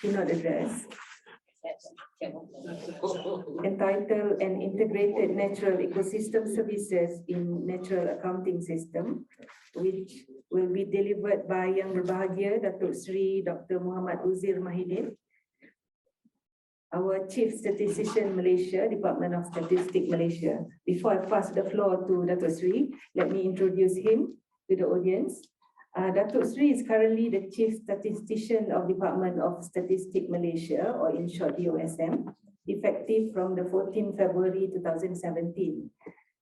address, entitled "An Integrated Natural Ecosystem Services in Natural Accounting System," which will be delivered by Yang Berbahagia Datuk Sri Dr. Muhammad Uzir Mahidin, our Chief Statistician Malaysia, Department of Statistics Malaysia. Before I pass the floor to Datuk Sri, let me introduce him to the audience. Datuk Sri is currently the Chief Statistician of Department of Statistics Malaysia, or in short DOSM, effective from the 14th February 2017.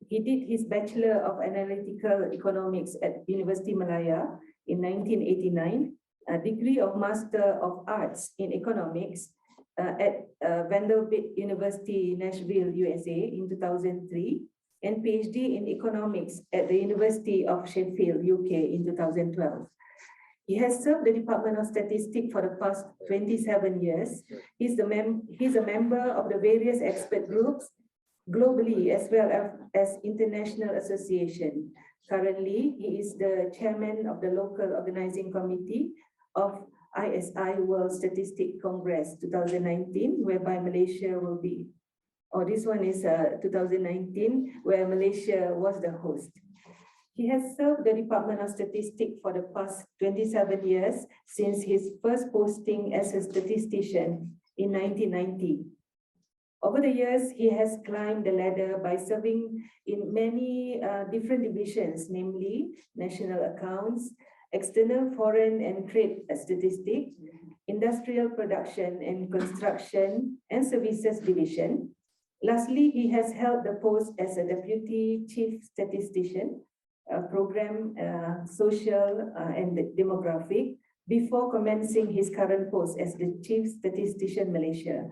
He did his Bachelor of Analytical Economics at Universiti Malaya in 1989, a degree of Master of Arts in Economics at Vanderbilt University, Nashville, USA in 2003, and PhD in Economics at the University of Sheffield, UK in 2012. He has served the Department of Statistics for the past 27 years. He's a member of the various expert groups globally as well as international association. Currently, he is the chairman of the local organizing committee of ISI World Statistics Congress 2019, whereby Malaysia will be, this one is 2019, where Malaysia was the host. He has served the Department of Statistics for the past 27 years since his first posting as a statistician in 1990. Over the years, he has climbed the ladder by serving in many different divisions, namely national accounts, external foreign and trade statistics, industrial production and construction and services division. Lastly, he has held the post as a Deputy Chief Statistician, Program Social and Demographic, before commencing his current post as the Chief Statistician Malaysia.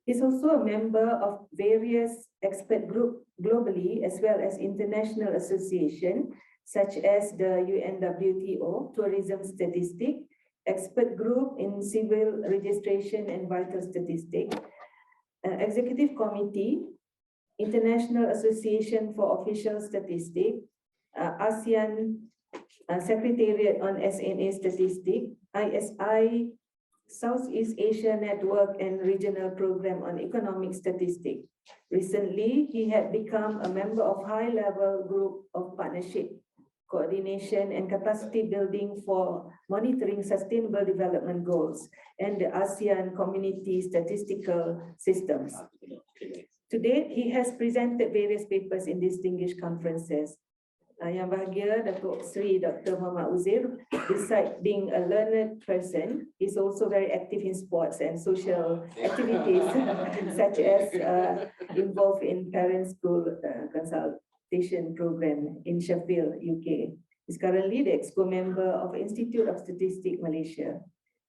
He's also a member of various expert groups globally as well as international associations such as the UNWTO Tourism Statistics, Expert Group in Civil Registration and Vital Statistics, Executive Committee, International Association for Official Statistics, ASEAN Secretariat on SNA Statistics, ISI Southeast Asia Network and Regional Program on Economic Statistics. Recently, he had become a member of high-level group of partnership, coordination and capacity building for monitoring sustainable development goals and the ASEAN community statistical systems. To date, he has presented various papers in distinguished conferences. Yang bahagia, Datuk Sri Dr. Muhammad Uzair, besides being a learned person, is also very active in sports and social activities, such as involved in parent school consultation program in Sheffield, UK. He's currently the EXCO member of Institute of Statistics Malaysia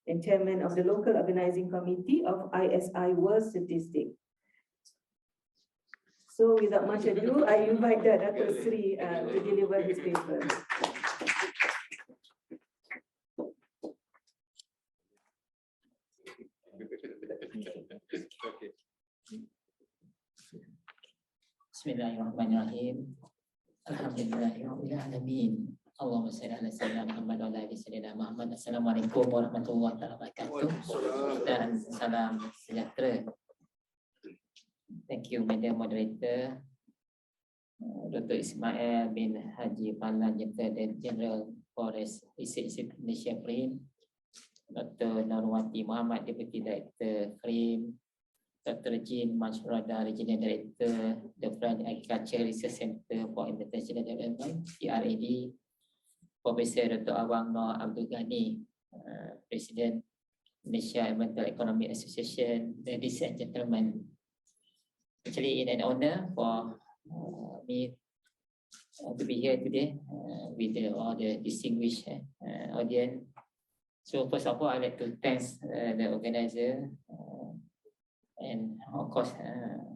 and chairman of the local organizing committee of ISI World Statistics. So without much ado, I invite Dr. Sri to deliver his paper. Bismillahirrahmanirrahim. Alhamdulillahirrahmanirrahim. Allahumma salli ala sayyidina Muhammad wa ala ali sayyidina Muhammad. Assalamualaikum warahmatullahi wabarakatuh. Dan salam sejahtera. Thank you, Madam Moderator, Dr. 𝗙ص bin Haji Palan, Director General Forest Research Indonesia FRIM, Dr. Norwati Muhammad, Deputy Director FRIM, Dr. Jean Marc Roda, Regional Director, the French Agriculture Research Center for International Development, CIRAD, Professor Dr. Awang Noor Abdul Ghani, President Malaysia Environmental Economic Association. Ladies and gentlemen, actually, it's an honor for me to be here today with all the distinguished audience. So first of all, I'd like to thank the organizer and of course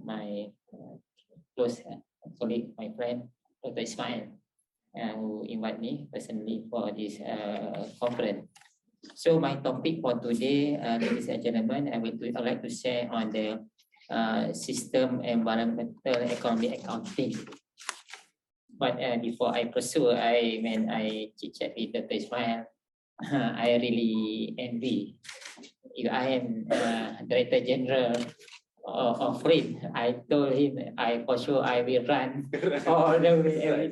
my close colleague, my friend, Dr. 𝗙𝗲, who invited me personally for this conference. So my topic for today, ladies and gentlemen, I'd like to share on the system environmental economic accounting. But before I pursue, when I chit-chat with Dr. 𝗙𝗲, I really envy. If I am Director General of FRIM, I told him for sure I will run all the way.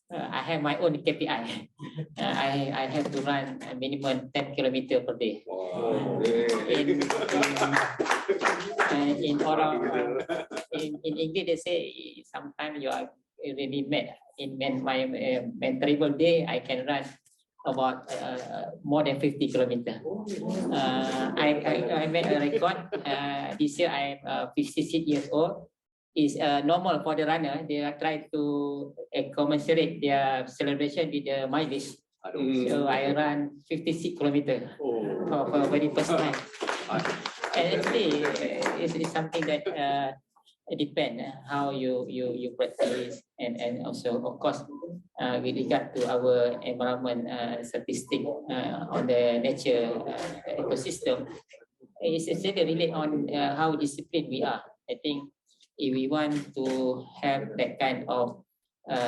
I have my own KPI. I have to run a minimum 10 kilometers per day. In English they say sometimes you are really mad. In my terrible day, I can run about more than 50 kilometers. I made a record. This year I am 56 years old. It's normal for the runner. They are trying to commensurate their celebration with the mileage. So I ran 56 kilometers for the very first time. And actually, it's something that depends how you practice, and also of course with regard to our environment statistic on the nature ecosystem, it's actually related on how disciplined we are. I think if we want to have that kind of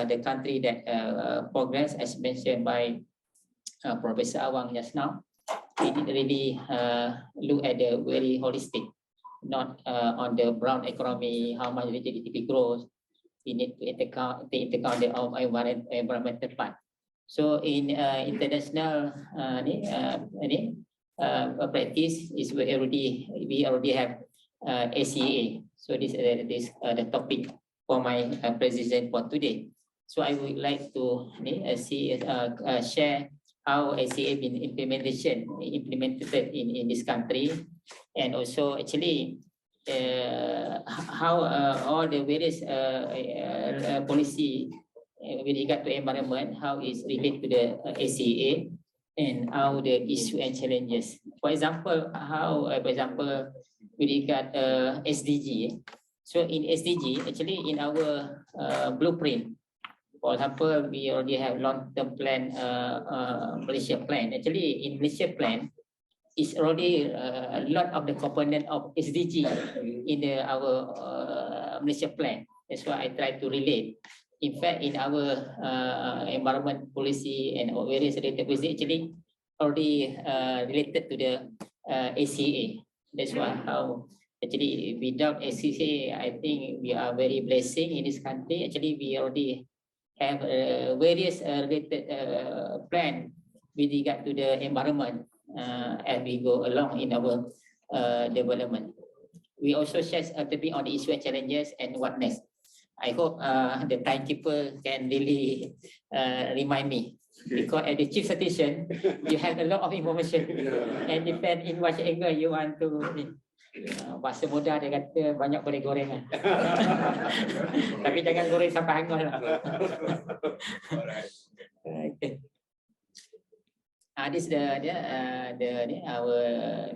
the country that progress, as mentioned by Professor Awang just now, we did really look at the very holistic, not on the brown economy, how much the GDP grows. We need to take into account the environmental part. So in international practice, we already have ACA. So this is the topic for my presentation for today. So I would like to share how ACA been implemented in this country, and also actually how all the various policy with regard to environment, how it's related to the ACA, and how the issue and challenges. For example, with regard SDG. So in SDG, actually in our blueprint, for example, we already have long-term plan, Malaysia plan. Actually, in Malaysia plan, it's already a lot of the component of SDG in our Malaysia plan. That's why I try to relate. In fact, in our environment policy and various related policy, actually already related to the ACA. That's why how actually without ACA, I think we are very blessing in this country. Actually, we already have various related plan with regard to the environment as we go along in our development. We also share a little bit on the issue and challenges and what next. I hope the timekeeper can really remind me, because at the chief statistician, you have a lot of information and depend in which angle you want to. Bahasa mudah dia kata banyak boleh goreng lah. Tapi jangan goreng sampai hangus lah. Okay. This is our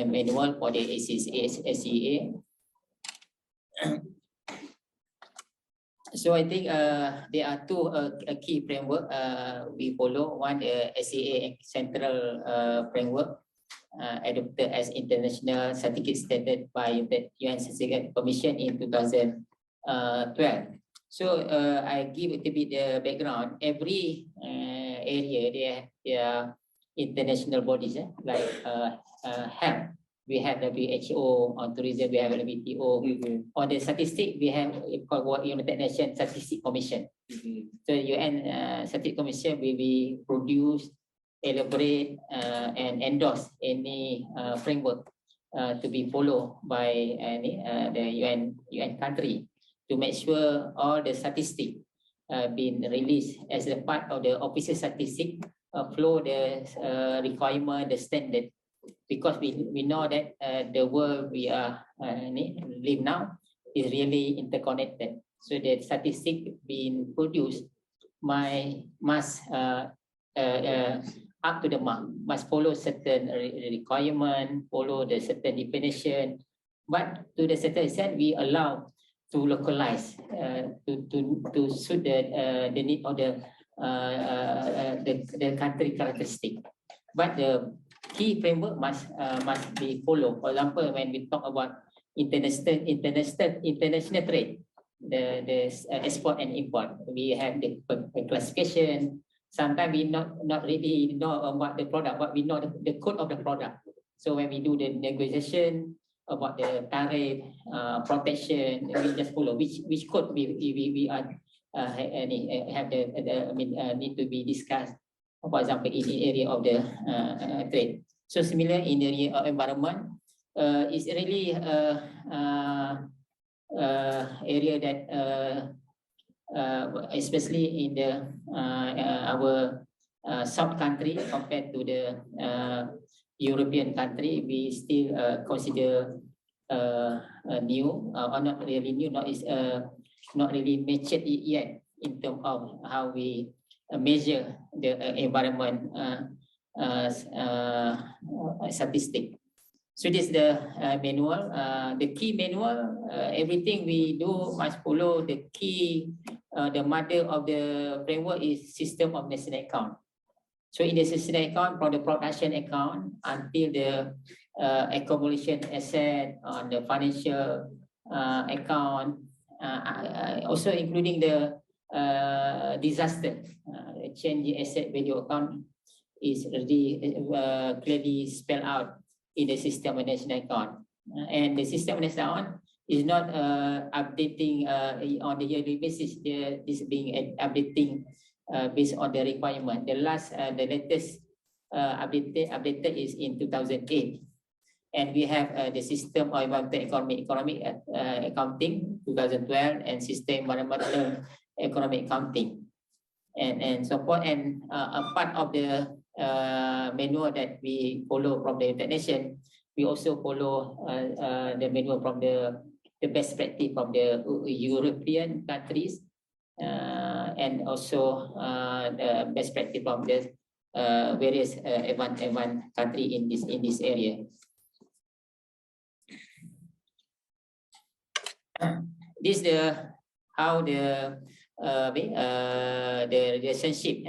manual for the ACA. So I think there are two key framework we follow. One, the SCA Central Framework, adopted as international certificate standard by the UN Certificate Commission in 2012. So I give a little bit the background. Every area they have international bodies like health. We have WHO on tourism. We have WTO. On the statistics, we have called United Nations Statistics Commission. So UN Statistics Commission will be produce, elaborate, and endorse any framework to be followed by the UN country to make sure all the statistics been released as a part of the official statistics flow the requirement, the standard. Because we know that the world we are live now is really interconnected. So the statistic being produced must up to the mark, must follow certain requirement, follow the certain definition. But to the certain extent, we allow to localize to suit the need of the country characteristic. But the key framework must be followed. For example, when we talk about international trade, the export and import, we have the classification. Sometimes we not really know about the product, but we know the code of the product. So when we do the negotiation about the tariff, protection, we just follow which code we are have need to be discussed. For example, in the area of the trade. So similar in the area of environment, is really area that especially in the our South country compared to the European country, we still consider new or not really new, not really matured yet in terms of how we measure the environment statistic. So this is the manual. The key manual, everything we do must follow the key. The mother of the framework is system of national account. So in the national account, from the production account until the accumulation asset on the financial account, also including the disaster, change in asset value account is already clearly spelled out in the system of national account. And the system of national account is not updating on the yearly basis. This being updating based on the requirement. The latest updated is in 2008. And we have the system of environmental economic accounting 2012 and system environmental economic accounting and so forth. And a part of the manual that we follow from the United Nations, we also follow the manual from the best practice from the European countries and also the best practice from the various advanced country in this area. This is how the relationship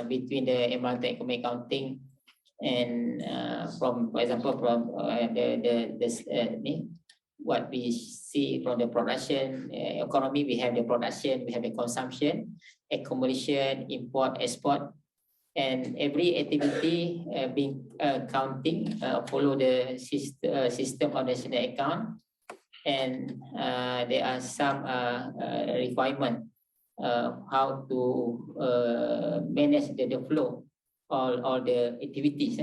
between the environmental economic accounting and from, for example, from what we see from the production economy. We have the production, we have the consumption, accumulation, import, export, and every activity being counting follow the system of national account, and there are some requirement how to manage the flow all the activities.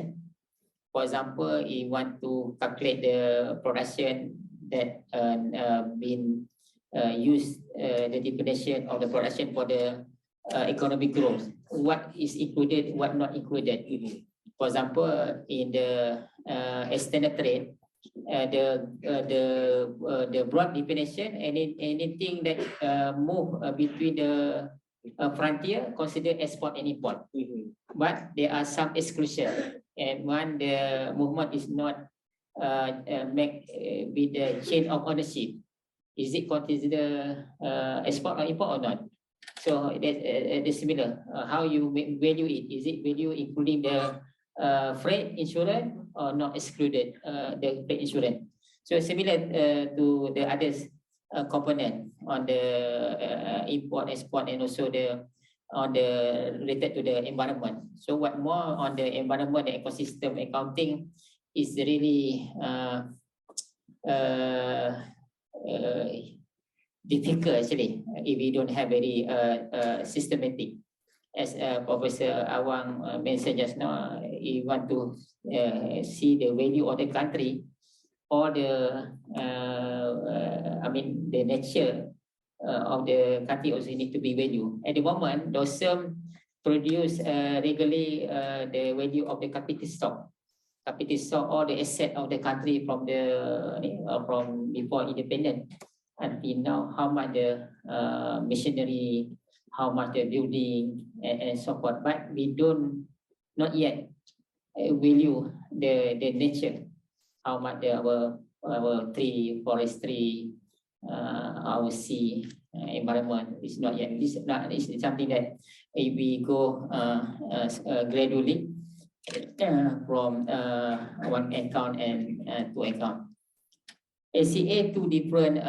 For example, you want to calculate the production that been used, the definition of the production for the economic growth. What is included, what not included. For example, in the external trade, the broad definition, anything that move between the frontier considered export and import. But there are some exclusion, and when the movement is not make with the chain of ownership, is it considered export or import or not? So that's similar. How you value it? Is it value including the freight insurance or not excluded the freight insurance? So similar to the others component on the import, export, and also the on the related to the environment. So what more on the environment, the ecosystem accounting is really difficult actually if we don't have very systematic. As Professor Awang mentioned just now, you want to see the value of the country or the I mean the nature of the country also need to be value. At the moment, those produce regularly the value of the capital stock or the asset of the country from the from before independent until now. How much the machinery, how much the building, and so forth. But we don't not yet value the nature. How much our tree, forestry, our sea environment is not yet. This is something that if we go gradually from one account and two account. ACA, two different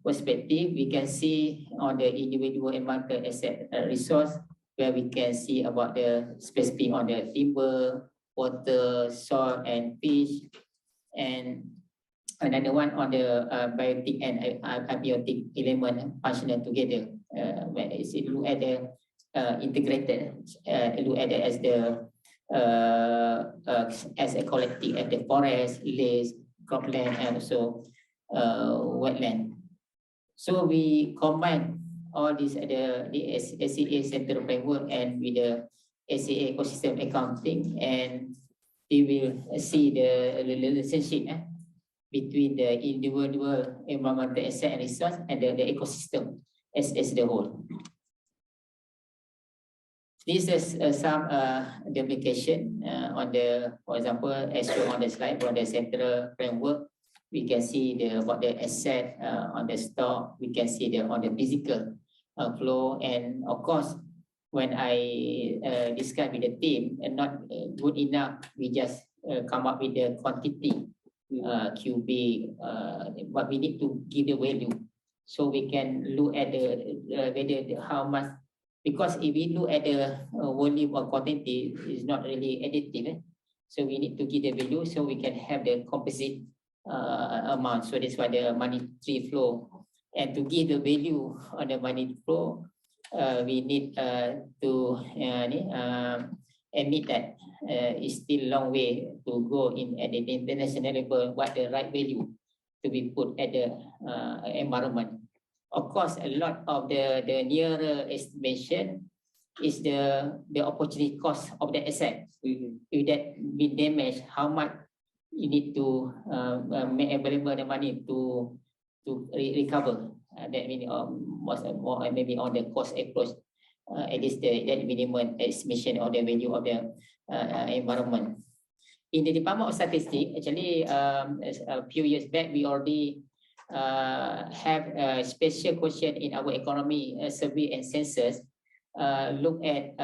perspective. We can see on the individual and market asset resource, where we can see about the specific on the timber, water, soil, and fish, and another one on the biotic and abiotic element functional together. When it's look at the integrated, look at it as the as a collective at the forest, lakes, cropland, and also wetland. So we combine all these the SCA Center Framework and with the SCA Ecosystem Accounting, and we will see the relationship between the individual environmental asset and resource and the ecosystem as the whole. This is some duplication on the, for example, as shown on the slide from the central framework. We can see about the asset on the stock. We can see on the physical flow, and of course, when I discuss with the team, and not good enough, we just come up with the quantity cubic, but we need to give the value, so we can look at whether how much. Because if we look at the volume or quantity, is not really additive. So we need to give the value so we can have the composite amount. So that's why the monetary flow. And to give the value on the money flow, we need to admit that it's still a long way to go in at the international level. What the right value to be put at the environment. Of course, a lot of the nearer estimation is the opportunity cost of the asset. If that be damaged, how much you need to make available the money to recover. That means more maybe on the cost approach. At least that minimum estimation of the value of the environment. In the Department of Statistics, actually, a few years back, we already have a special question in our economy survey and census. Look at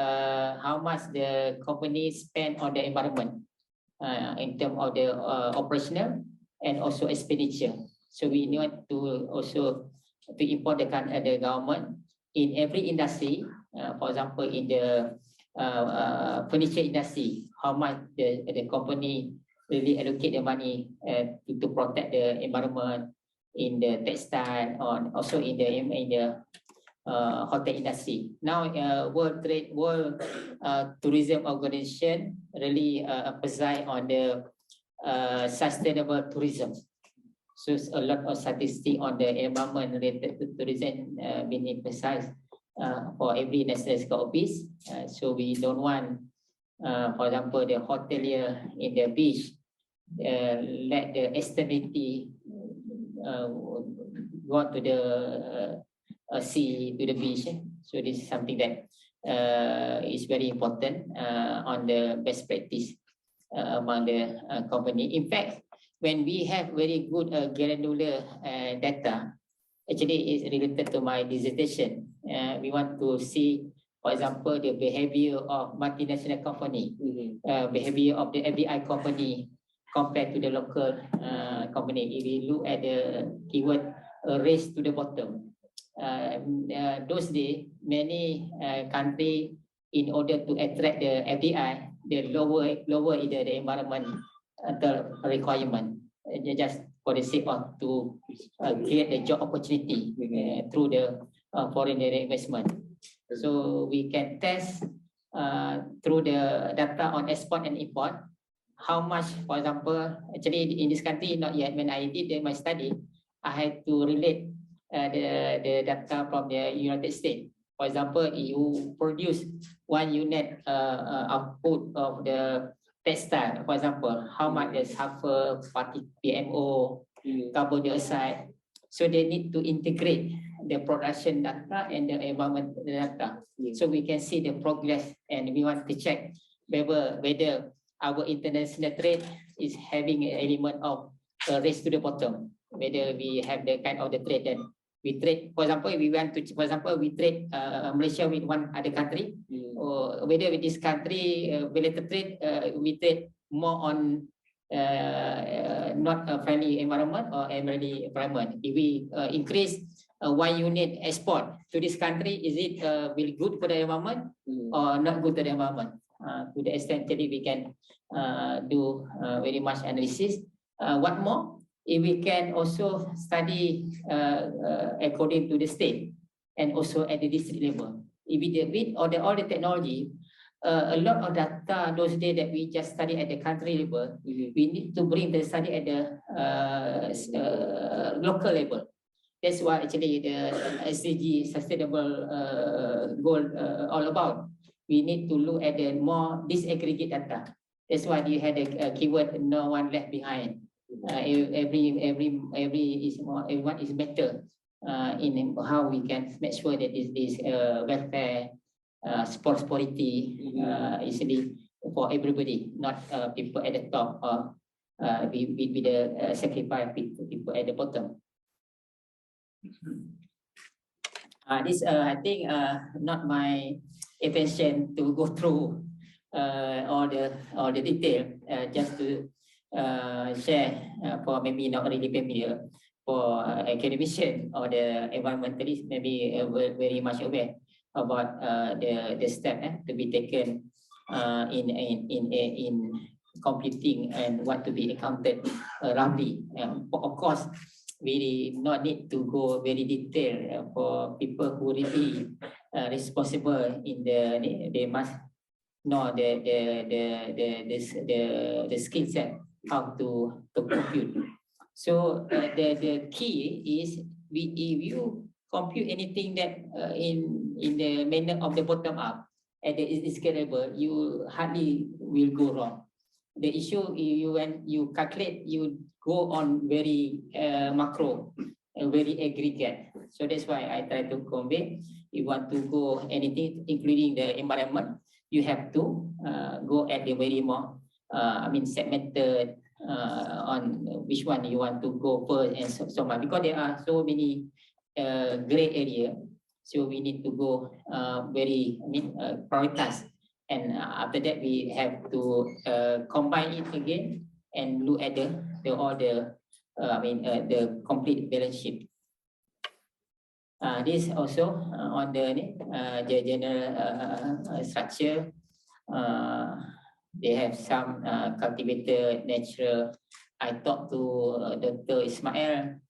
how much the company spend on the environment in terms of the operational and also expenditure. So we need to also to import the government in every industry. For example, in the furniture industry, how much the company really allocate the money to protect the environment, in the textile, or also in the hotel industry. Now, World Tourism Organization really emphasize on the sustainable tourism. So a lot of statistics on the environment related to tourism been emphasized for every national office. So we don't want, for example, the hotelier in the beach let the externality go to the sea, to the beach. So this is something that is very important on the best practice among the company. In fact, when we have very good granular data, actually it's related to my dissertation. We want to see, for example, the behavior of multinational company, behavior of the FDI company compared to the local company. If we look at the keyword race to the bottom, those days, many countries, in order to attract the FDI, the lower the environment requirement, just for the sake of to create the job opportunity through the foreign direct investment. So we can test through the data on export and import, how much, for example, actually in this country, not yet. When I did my study, I had to relate the data from the United States. For example, you produce 1 unit output of the textile, for example, how much the sulfur, PMO, carbon dioxide. So they need to integrate the production data and the environment data, so we can see the progress, and we want to check whether our international trade is having an element of race to the bottom, whether we have the kind of the trade that we trade. For example, if we want to, for example, we trade Malaysia with one other country, or whether with this country related trade, we trade more on not a friendly environment or a friendly environment. If we increase 1 unit export to this country, is it will good for the environment or not good to the environment? To the extent that we can do very much analysis. What more? If we can also study according to the state and also at the district level. If we with all the technology, a lot of data those days that we just study at the country level, we need to bring the study at the local level. That's why actually the SDG sustainable goal all about. We need to look at the more disaggregate data. That's why you had a keyword "no one left behind." Everyone is better in how we can make sure that this welfare, prosperity is for everybody, not people at the top or with the sacrifice people at the bottom. This I think not my intention to go through all the detail, just to share for maybe not really familiar, for academician or the environmentalist maybe very much aware about the step to be taken in computing and what to be accounted roughly. Of course, we not need to go very detailed for people who really responsible in they must know the skill set how to compute. So the key is if you compute anything that in the manner of the bottom up at the scalable, you hardly will go wrong. The issue when you calculate, you go on very macro, very aggregate. So that's why I try to convey. You want to go anything, including the environment, you have to go at the very more, segmented on which one you want to go first and so on. Because there are so many gray area, so we need to go prioritize. And after that, we have to combine it again and look at all the the complete balance sheet. This also on the general structure. They have some cultivated natural. I talked to Dr. Ismail.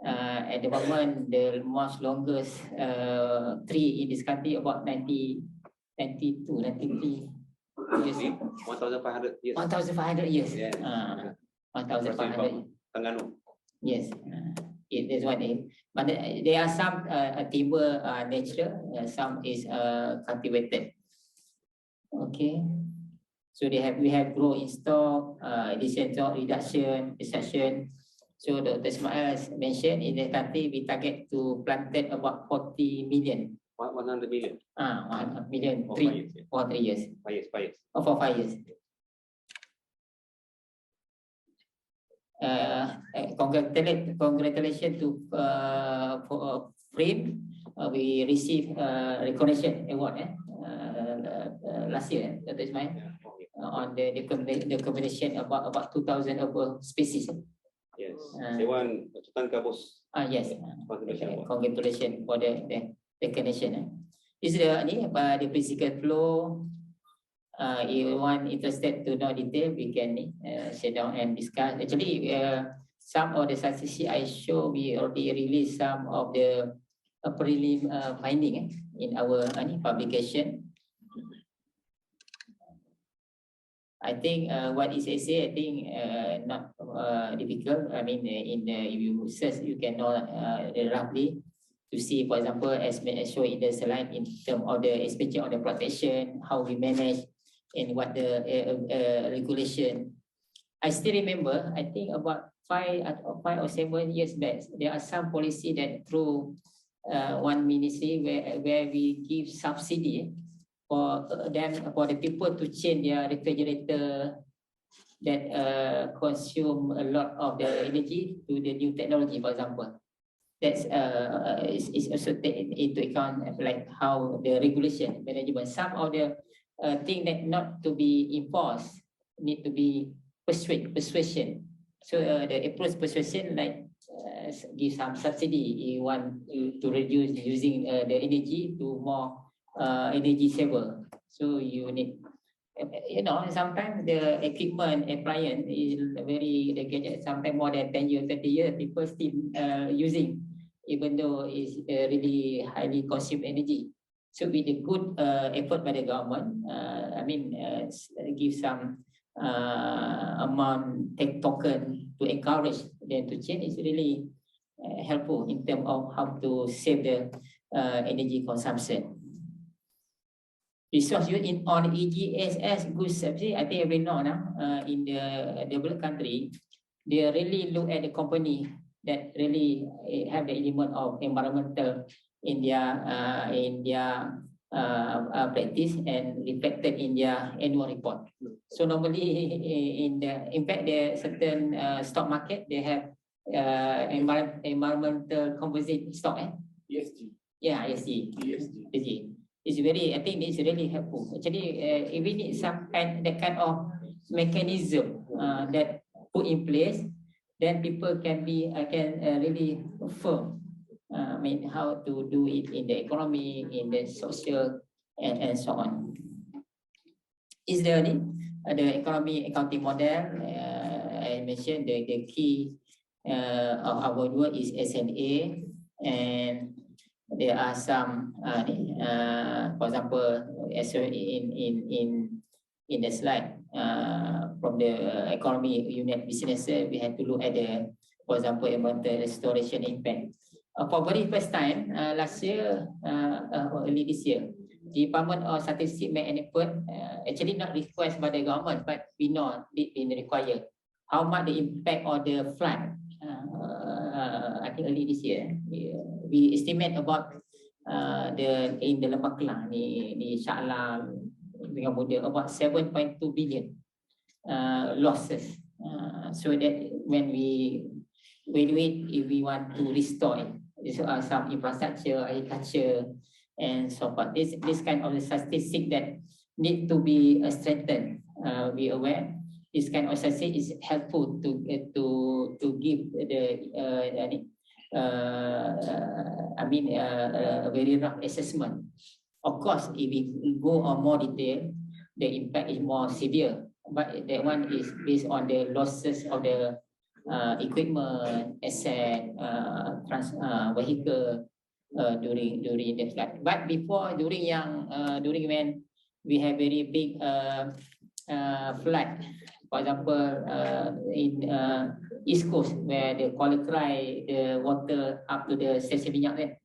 At the moment, the most longest tree in this country about 92, 93 years. 1,500 years. 1,500 years. Yeah. 1,500. Tengganu. Yes. That's what it. But there are some timber natural, some is cultivated. Okay. So we have grow in stock, addition stock, reduction, extraction. So Dr. Ismail mentioned in the country we target to planted about 40 million. 100 million. 100 million, For 3 years. 5 years. 5 years. Oh, for 5 years. Congratulations to FRIM. We received recognition award last year, Dr. Ismail, on the combination about 2,000 above species. Yes. They won 𝗏𝗏𝗃𝗏𝗏. Yes. Congratulations for the recognition. This is the physical flow. If anyone interested to know detail, we can sit down and discuss. Actually, some of the statistics I show, we already released some of the prelim finding in our publication. I think what is say, I think not difficult. I mean, if you search, you can know roughly to see, for example, as shown in the slide in terms of the expansion of the protection, how we manage, and what the regulation. I still remember, I think about 5 or 7 years back, there are some policy that through one ministry where we give subsidy for them, for the people to change their refrigerator that consume a lot of the energy to the new technology, for example. That's is also taken into account, like how the regulation management. Some of the thing that not to be enforced need to be persuasion. So the approach persuasion, like give some subsidy. You want to reduce using the energy to more energy saver. So you need, sometimes the equipment appliance is very, the gadget sometimes more than 10 years, 30 years, people still using, even though it's really highly consume energy. So with the good effort by the government, give some amount, take token to encourage them to change is really helpful in terms of how to save the energy consumption. Resource use in on EGSS good subsidy. I think every know now in the developed country, they really look at the company that really have the element of environmental in their practice and reflected in their annual report. So normally in fact the certain stock market, they have environmental composite stock. ESG. Yeah, ESG. It's very, I think it's really helpful. Actually, if we need some that kind of mechanism that put in place, then people can really firm. How to do it in the economy, in the social, and so on. Is there the economy accounting model? I mentioned the key of our work is SNA, and there are some, for example, as in the slide from the economy unit business, we had to look at the, for example, environmental restoration impact. For very first time last year, early this year, the Department of Statistics made an effort, actually not requested by the government, but we know it been required. How much the impact of the flood? I think early this year, we estimate about in the Lembah Kelang, the Shah Alam, about 7.2 billion losses. So that when we evaluate, if we want to restore it, some infrastructure, agriculture, and so forth. This kind of statistic that need to be strengthened. We aware this kind of statistic is helpful to give the a very rough assessment. Of course, if we go on more detail, the impact is more severe. But that one is based on the losses of the equipment, asset, vehicle during the flood. But before, during when we have very big flood, for example, in East Coast where the qualify the water up to the stesen minyak there.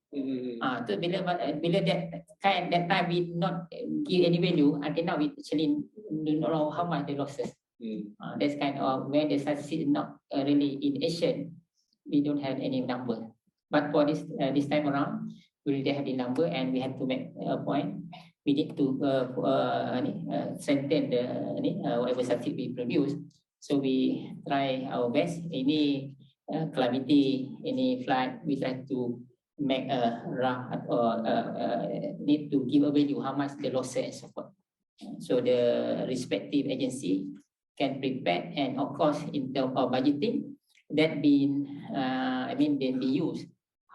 So bila that time we not give any value, until now we actually do not know how much the losses. That's kind of when the statistics is not really in action, we don't have any number. But for this time around, we will have the number, and we have to make a point. We need to strengthen the whatever statistic we produce. So we try our best. Any calamity, any flood, we try to make a rough or need to give a value how much the losses and so forth. So the respective agency can prepare, and of course in terms of budgeting, that been then be used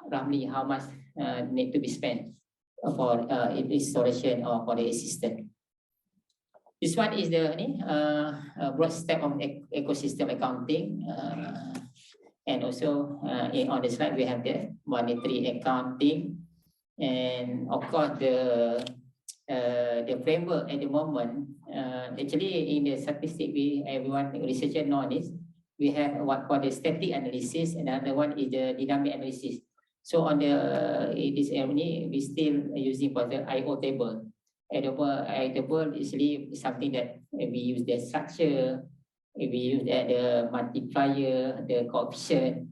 roughly how much need to be spent for restoration or for the assistance. This one is the broad step of ecosystem accounting. And also on the slide we have the monetary accounting, and of course the framework at the moment. Actually, in the statistic, everyone researcher know this. We have what called the static analysis, and another one is the dynamic analysis. So on this area, we still using for the IO table. IO table is really something that we use the structure. We use the multiplier, the coefficient.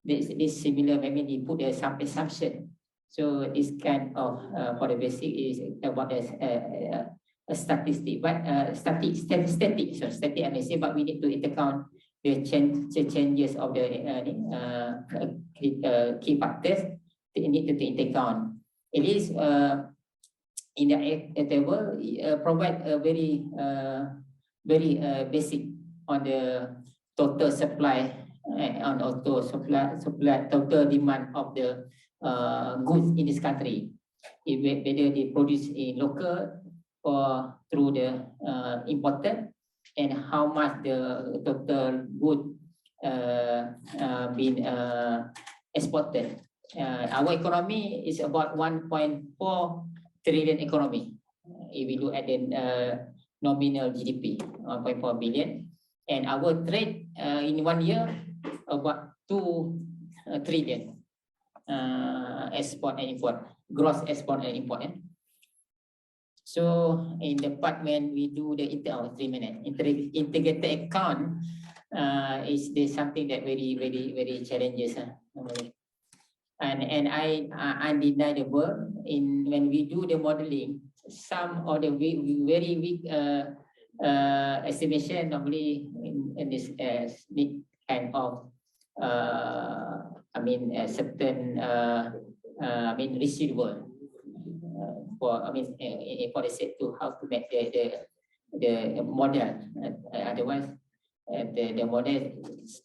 This similar, maybe we put some assumption. So this kind of for the basic is about a statistic, but static analysis. But we need to account the changes of the key factors. They need to take account. It is in the table provide a very basic on the total supply on total demand of the goods in this country. Whether they produce in local or through the imported, and how much the total good been exported. Our economy is about 1.4 trillion economy. If we look at the nominal GDP, 1.4 billion. And our trade in 1 year about 2 trillion export and import, gross export and import. So in the part when we do the integrated account is something that very challenges and undeniable in when we do the modeling. Some of the very weak estimation normally in this kind of certain receivable for for the sake to how to make the model. Otherwise the model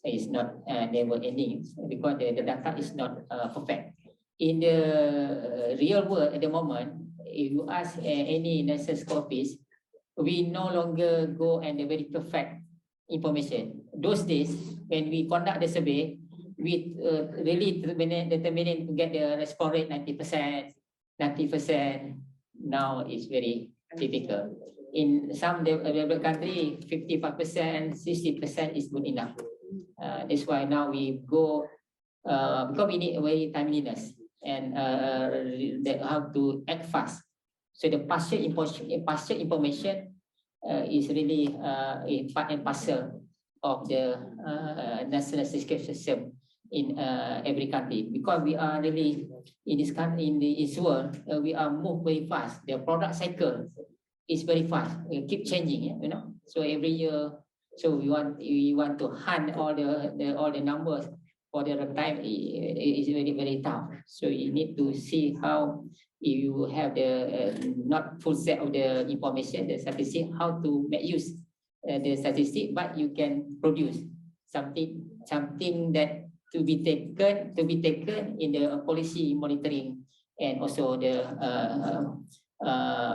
is not never ending because the data is not perfect. In the real world at the moment, if you ask any national school office, we no longer go and the very perfect information. Those days, when we conduct the survey, we really determine to get the response rate 90%, 90%. Now it's very difficult. In some developed country, 55%, 60% is good enough. That's why now we go because we need a very timeliness and how to act fast. So the partial information is really a part and parcel of the national statistical system in every country, because we are really in this country, in this world, we are move very fast. The product cycle is very fast. We keep changing, So every year, so we want to hunt all the numbers for the time is very tough. So you need to see how you have the not full set of the information, the statistic, how to make use the statistic, but you can produce something that to be taken in the policy monitoring and also the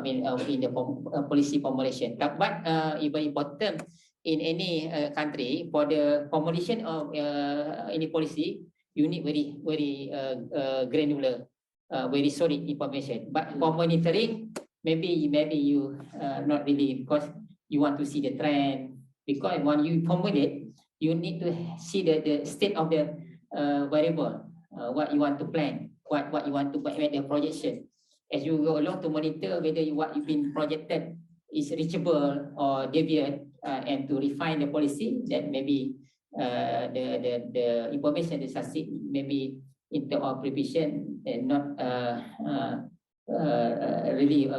in the policy formulation. But even important in any country, for the formulation of any policy, you need very granular, very solid information. But for monitoring, maybe you not really, because you want to see the trend. Because when you formulate, you need to see the state of the variable, what you want to plan, what you want to make the projection. As you go along to monitor whether what you've been projected is reachable or deviate, and to refine the policy, that maybe the information that succeed maybe in terms of prevision and not really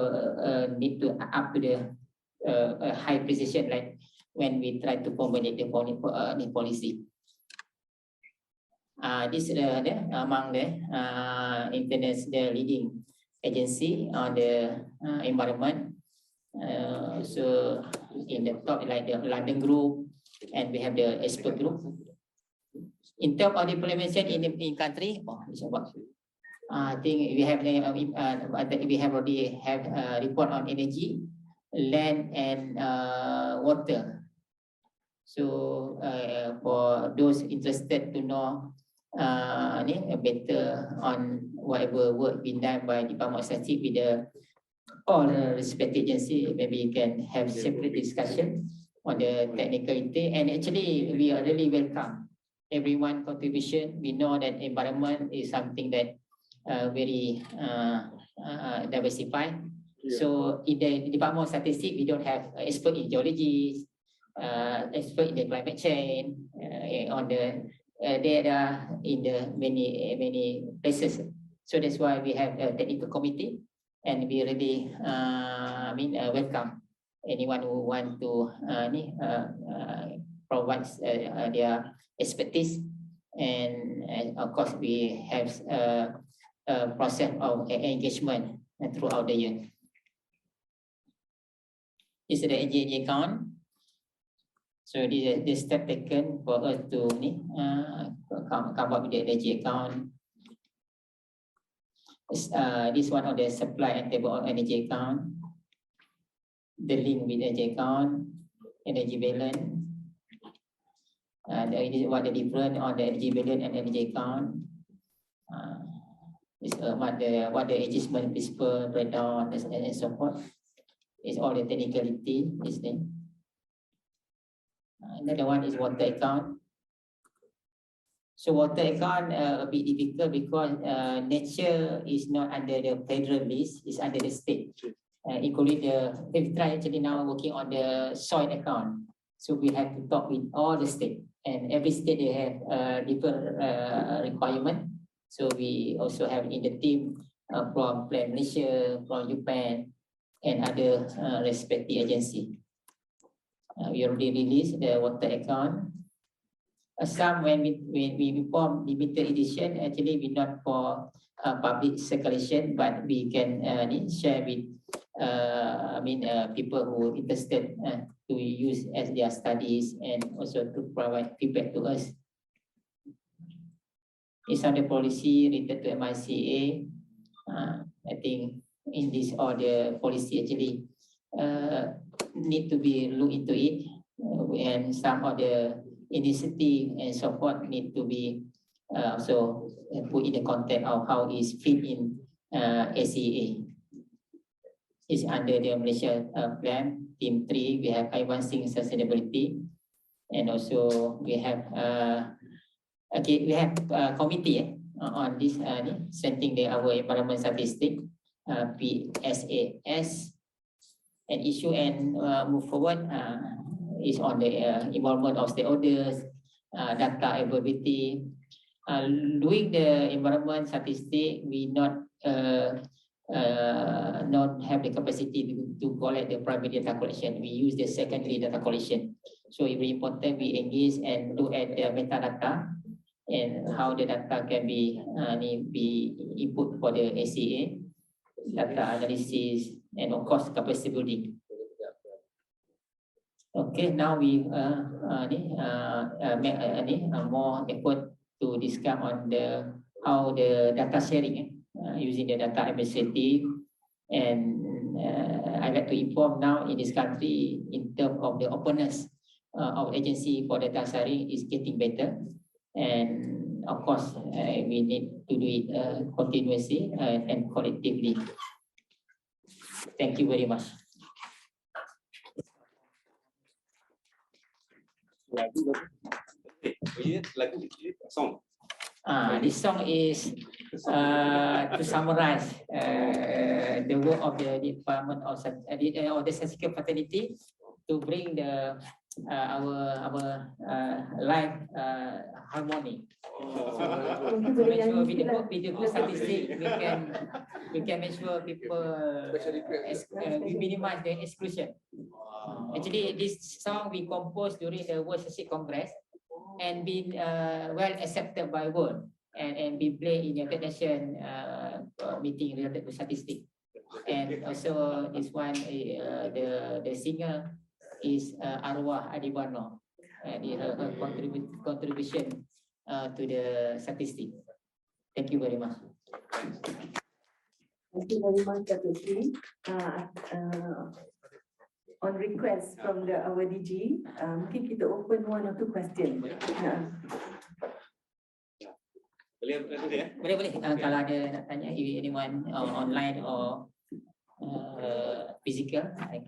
need to up to the high precision like when we try to formulate the policy. This is among the international leading agency on the environment. So in the top, like the London group, and we have the expert group. In terms of implementation in country, I think we have already have a report on energy, land, and water. So for those interested to know better on whatever work been done by Department of Statistics with all the respective agency, maybe you can have separate discussion on the technicality. And actually, we are really welcome everyone contribution. We know that environment is something that very diversified. Yeah. So in the Department of Statistics, we don't have expert in geology, expert in the climate change, on the data in the many places. So that's why we have a technical committee, and we really welcome anyone who want to provide their expertise, and of course we have a process of engagement throughout the year. This is the AGA account. So this is the step taken for us to come up with the AGA account. This one of the supply and table of energy account, the link with energy account, energy balance, what the difference on the energy balance and energy account. What the adjustment principle breakdown and so forth. It's all the technicality. This thing. Another one is water account. So water account a bit difficult because nature is not under the federal list, it's under the state. Equally, we try actually now working on the soil account. So we have to talk with all the state, and every state they have different requirement. So we also have in the team from Malaysia, from Japan, and other respective agency. We already released the water account. Some when we form limited edition, actually we not for public circulation, but we can share with people who interested to use as their studies, and also to provide feedback to us. It's on the policy related to MICA. I think in this all the policy actually need to be looked into it, and some of the initiative and so forth need to be also put in the context of how is fit in SEA. It's under the Malaysia plan, Team 3, we have advancing sustainability, and also we have committee on this strengthening our environment statistics, PSAS, and issue and move forward is on the involvement of stakeholders, data availability. Doing the environment statistic, we not have the capacity to collect the primary data collection. We use the secondary data collection. So it's very important we engage and look at the metadata and how the data can be input for the SEA, data analysis, and of course capacity building. Okay, now we make more effort to discuss on how the data sharing using the data administrative, and I like to inform now in this country in terms of the openness of agency for data sharing is getting better, and of course we need to do it continuously and collectively. Thank you very much. Song. This song is to summarize the work of the Department of the Statistical Fraternity to bring the our life harmony. To make sure with the good statistics we can make sure people we minimize the exclusion. Actually, this song we composed during the World Statistics Congress and been well accepted by world and been played in the international meeting related to statistics. And also this one, the singer is 𝗪𝗧𝗪𝗧𝗪𝗧𝗪, her contribution to the statistics. Thank you very much. Thank you very much, Dr. Sri. On request from our DG, mungkin kita open one or two questions. Boleh. Kalau ada nak tanya, if anyone online or physical, I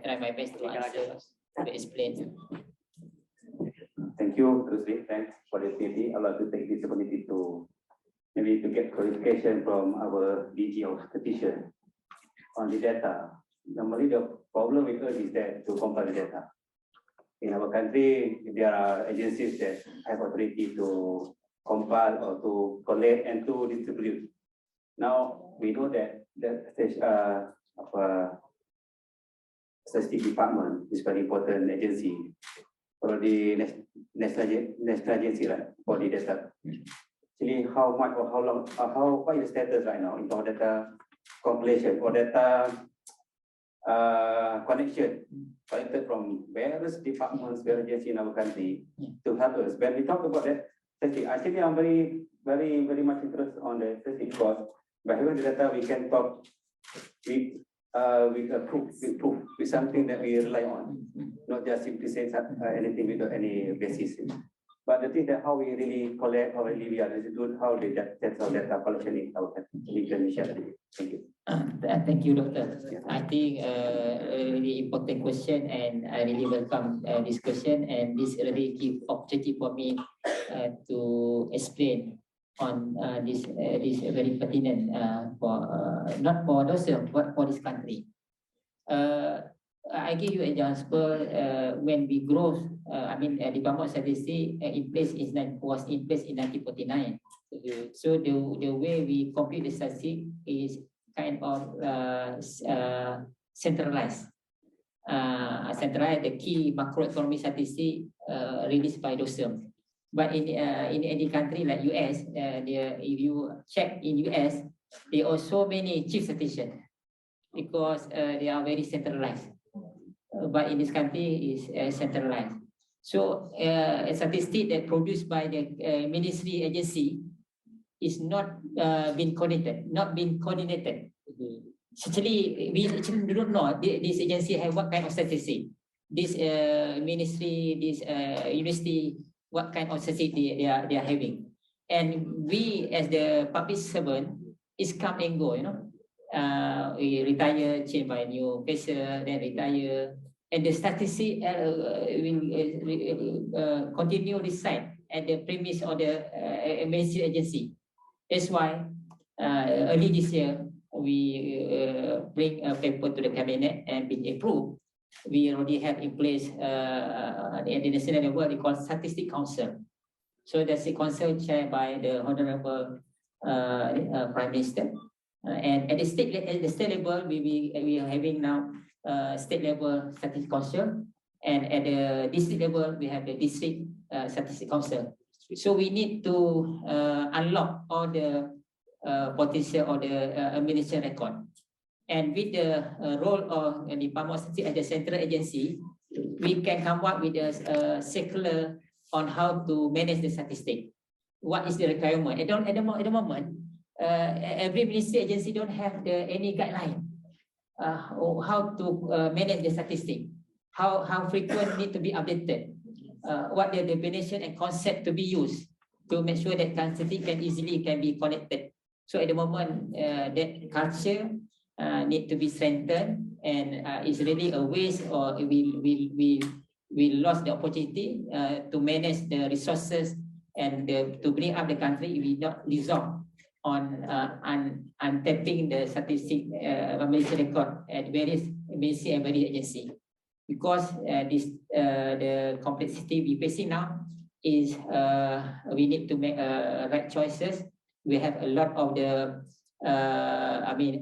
try my best to answer, to explain. Thank you, Dr. Sri. Thanks for the opportunity. I'd like to take this opportunity to maybe to get clarification from our DG of Statistician on the data. Normally, the problem with us is that to compile the data. In our country, there are agencies that have authority to compile or to collect and to distribute. Now, we know that the Statistics Department is very important agency for the national agency, right, for the data. Actually, how much or how long, what is the status right now in our data compilation or data connection collected from various departments, various agencies in our country to help us. When we talk about that, actually I'm very much interested on the statistics because by having the data we can talk with proof, with something that we rely on, not just simply say anything without any basis. But the thing that how we really collect, how really we are distribute, how the data collection in our country. Thank you. Thank you, Doctor. I think a really important question, and I really welcome this question. And this really give opportunity for me to explain on this very pertinent for not for those but for this country. I give you an example. When we grow, Department of Statistics was in place in 1949. So the way we compute the statistics is kind of centralized. Centralized the key macroeconomic statistics released by those terms. But in any country like US, if you check in US, there are so many chief statisticians because they are very centralized. But in this country is centralized. So a statistic that produced by the ministry agency is not been coordinated. Actually, we actually do not know this agency have what kind of statistic. This ministry, this university, what kind of statistic they are having. And we as the public servant is come and go, we retire, change by new officer, then retire. And the statistic will continue this side at the premise of the ministry agency. That's why early this year, we bring a paper to the cabinet and been approved. We already have in place at the national level, they call Statistics Council. So that's a council chaired by the Honorable Prime Minister. And at the state level, we are having now state level Statistics Council, and at the district level, we have the District Statistics Council. So we need to unlock all the potential or the administration record. And with the role of the Department of Statistics as the central agency, we can come up with a circular on how to manage the statistic. What is the requirement? At the moment, every ministry agency don't have any guideline how to manage the statistic. How frequent need to be updated. What the definition and concept to be used to make sure that statistic can be connected. So at the moment, that culture need to be strengthened, and it's really a waste, or we lost the opportunity to manage the resources and to bring up the country if we not resolve on untapping the statistic Malaysia record at various ministry and various agency. Because the complexity we facing now is we need to make right choices. We have a lot of the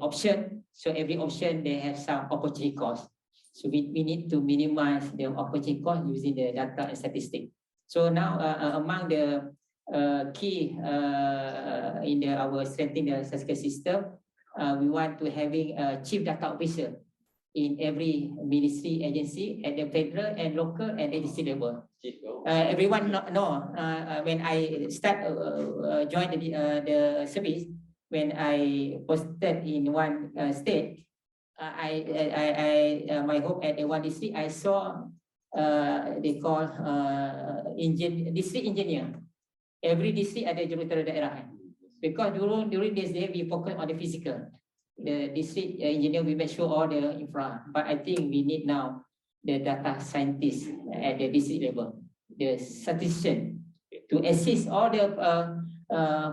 option. So every option they have some opportunity cost. So we need to minimize the opportunity cost using the data and statistics. So now among the key in our strengthening the statistical system, we want to having a chief data officer in every ministry agency at the federal and local and agency level. Everyone know when I start join the service, when I posted in one state, my hope at one district, I saw they call district engineer. Every district ada juruterang daerah. Because during this day we focus on the physical. The district engineer we make sure all the infra. But I think we need now the data scientists at the district level, the statistician, to assist all the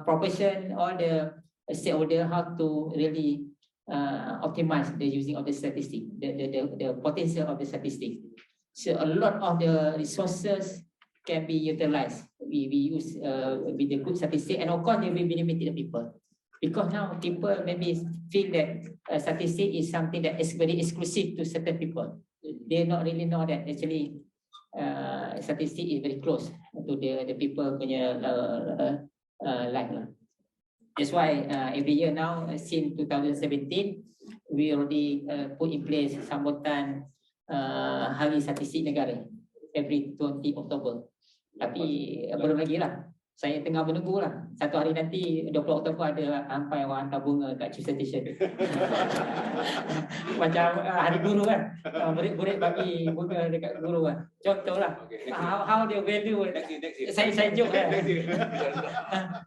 profession, all the stakeholder how to really optimize the using of the statistic, the potential of the statistic. So a lot of the resources can be utilized. We use with the good statistic, and of course they will benefit the people, because now people maybe feel that statistic is something that is very exclusive to certain people. They not really know that actually statistic is very close to the people punya life. That's why every year now, since 2017, we already put in place sambutan Hari Statistik Negara every 20 Oktober. Tapi belum lagi lah. Saya tengah menunggu lah. Satu hari nanti 20 Oktober ada sampai orang hantar bunga kat Chief Statistician. Macam hari guru kan. Murid-murid bagi bunga dekat guru kan. Contohlah. How they value. Saya joke kan.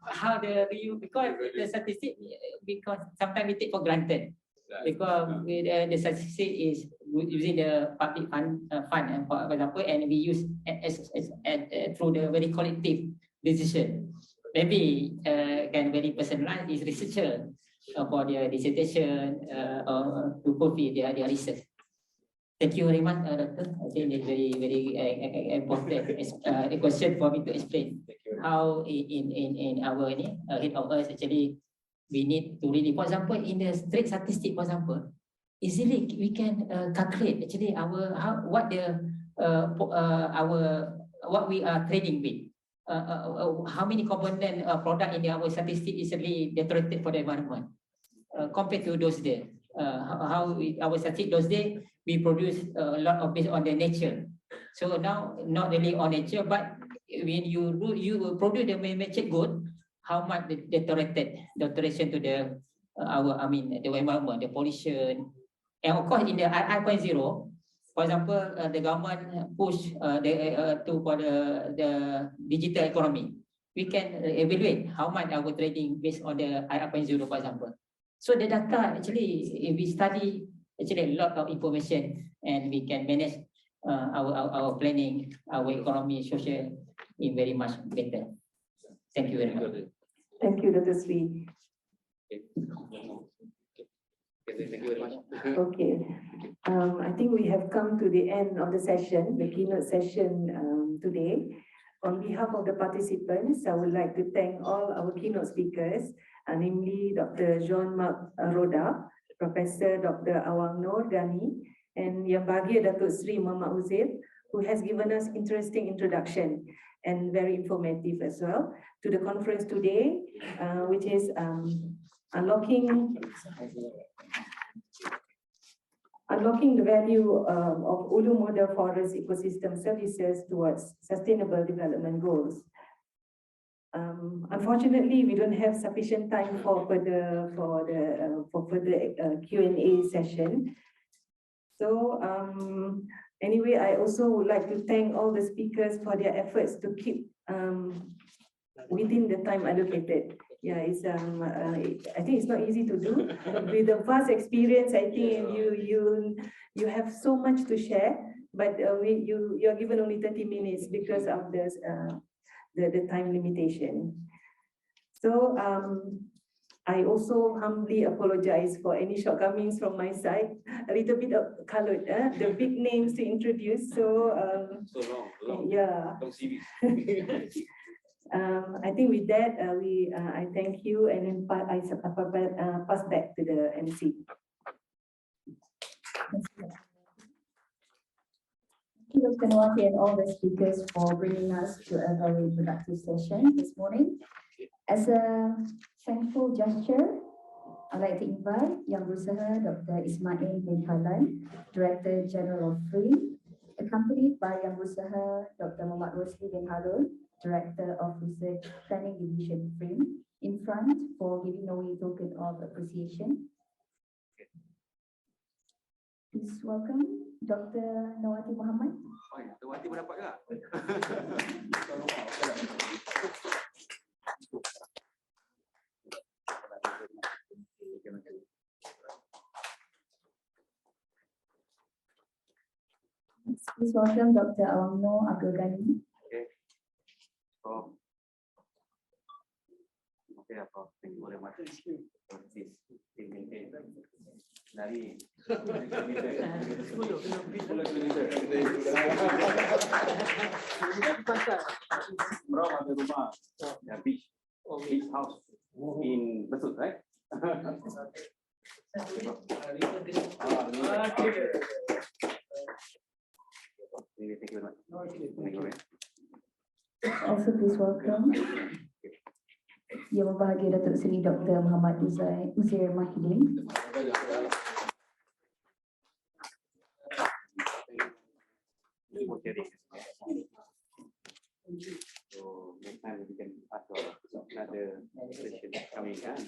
How the review, because the statistic, because sometimes we take for granted. Because the statistic is using the public fund, for example, and we use through the very collective decision. Maybe can very personalized is researcher for their dissertation to fulfill their research. Thank you very much, Doctor. I think it's very important a question for me to explain how in our head of us actually we need to really, for example, in the straight statistic, for example, easily we can calculate actually what we are trading with. How many component product in our statistic is really deteriorated for the environment compared to those days. Our statistic those days we produce a lot of based on the nature. So now not really on nature, but when you produce the manufactured good, how much the deterioration to the the environment, the pollution, and of course in the I.0, for example, the government push for the digital economy. We can evaluate how much our trading based on the I.0, for example. So the data actually, if we study actually a lot of information, and we can manage our planning, our economy, social in very much better. Thank you very much. Thank you, Dr. Sri. Thank you very much. Okay. I think we have come to the end of the session, the keynote session today. On behalf of the participants, I would like to thank all our keynote speakers, namely Dr. Jean-Marc Roda, Professor Dr. Awang Noor Ghani, and Yang Bahagia Datuk Sri Muhammad Uzair, who has given us interesting introduction and very informative as well to the conference today, which is unlocking unlocking the value of Ulu model forest ecosystem services towards sustainable development goals. Unfortunately, we don't have sufficient time for further Q&A session. So anyway, I also would like to thank all the speakers for their efforts to keep within the time allocated. Yeah, it's I think it's not easy to do. With the vast experience, I think you have so much to share, but you're given only 30 minutes because of the time limitation. So I also humbly apologize for any shortcomings from my side. A little bit of colored, the big names to introduce. So long. Yeah. I think with that, I thank you, and then I pass back to the MC. Thank you, Dr. Norwati, and all the speakers for bringing us to a very productive session this morning. As a thankful gesture, I'd like to invite Yang Berusaha Dr. 𝗙𝗵𝗶𝗰𝗲, Director General of FRIM, accompanied by Yang Berusaha Dr. 𝗦𝗘𝗬𝗡𝗙𝗃, Director of Research Planning Division FRIM, in front for giving away token of appreciation. Please welcome Dr. Norwati Muhammad. Norwati pun dapat tak? Please welcome Dr. Awangno Abdul-Ghani. Okay, thank you very much. Dari beach house in Besut, right? Thank you very much. Also please welcome Yang Berbahagia Datuk Seri Dr. Muhammad Uzair Mahidin. So next time we can ask another session coming kan.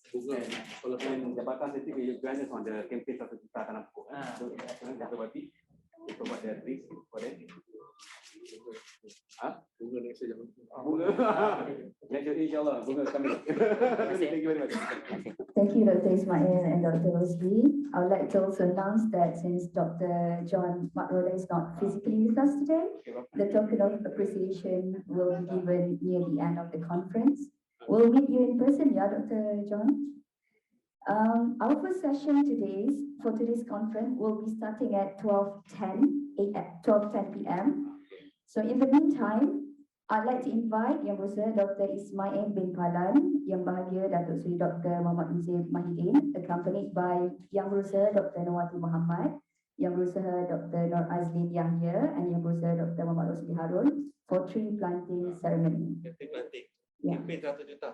And Jabatan Safety will join us on the campaign of the Tanam Pokok. So Dr. Wati, we provide the brief for them. Bunga next year. Bunga. Next year, inshallah. Bunga coming. Thank you very much. Thank you, Dr. Ismail and Dr. Rosli. I would like to also announce that since Dr. John Marc Roda is not physically with us today, the token of appreciation will be given near the end of the conference. We'll meet you in person, yeah, Dr. John? Our first session for today's conference will be starting at 12:10 p.m. So in the meantime, I'd like to invite Yang Berusaha Dr. 𝗙𝗵𝗶𝗰𝗲, Yang Bahagia Datuk Seri Dr. Muhammad Uzair Mahidin, accompanied by Yang Berusaha Dr. Norwati Muhammad, Yang Berusaha Dr. Nur Azlin Yahya, and Yang Berusaha Dr. Muhammad Rosli Harun for tree planting ceremony. Tree planting. Yeah. Campaign 100 juta.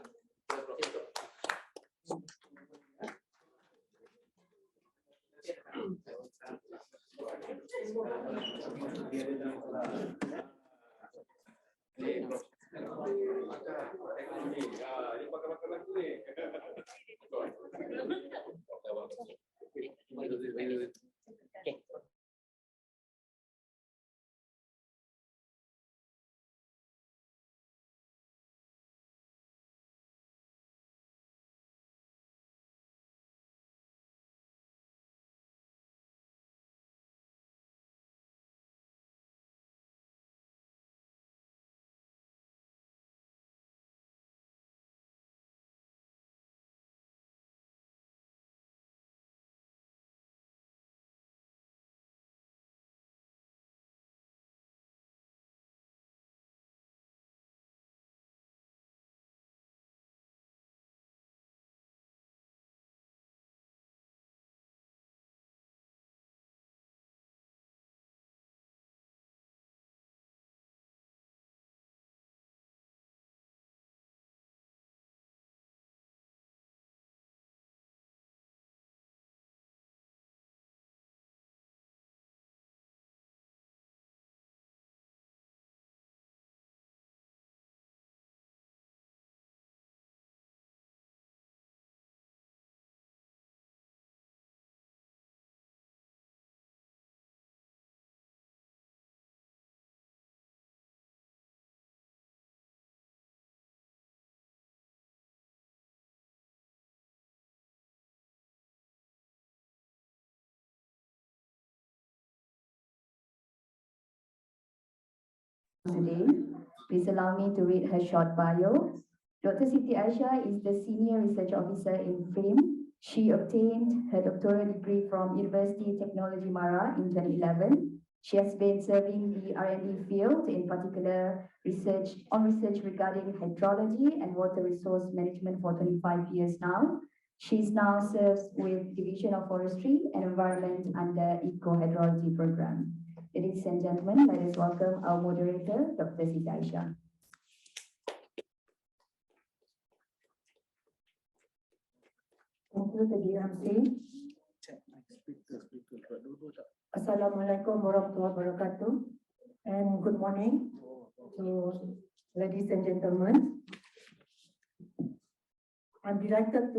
today. Please allow me to read her short bio. Dr. Siti Aisyah is the Senior Research Officer in FRIM. She obtained her doctoral degree from Universiti Technology Mara in 2011. She has been serving the R&D field, in particular research regarding hydrology and water resource management for 25 years now. She now serves with Division of Forestry and Environment under Eco-Hydrology Program. Ladies and gentlemen, let us welcome our moderator, Dr. Siti Aisyah. Thank you, TDMC. Assalamualaikum warahmatullahi wabarakatuh, and good morning to ladies and gentlemen. I am delighted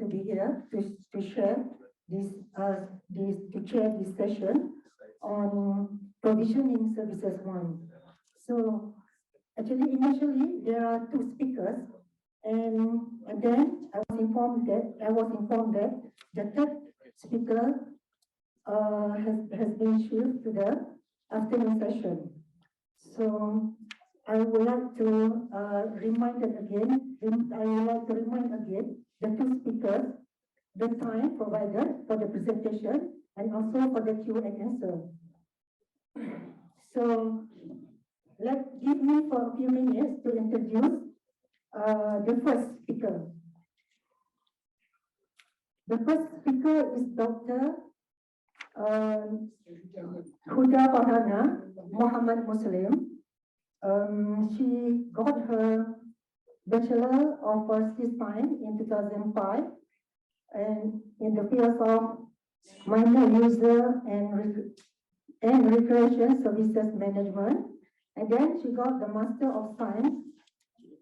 to be here to share to chair this session on provisioning services 1. So actually initially there are 2 speakers, and then I was informed that the third speaker has been shifted to the afternoon session. So I would like to remind again the 2 speakers the time provided for the presentation and also for the Q&A answer. So give me for a few minutes to introduce the first speaker. The first speaker is Dr. 𝗙𝗂𝗜𝗠 She got her Bachelor of Science in 2005 and in the field of minor user and recreation services management. And then she got the Master of Science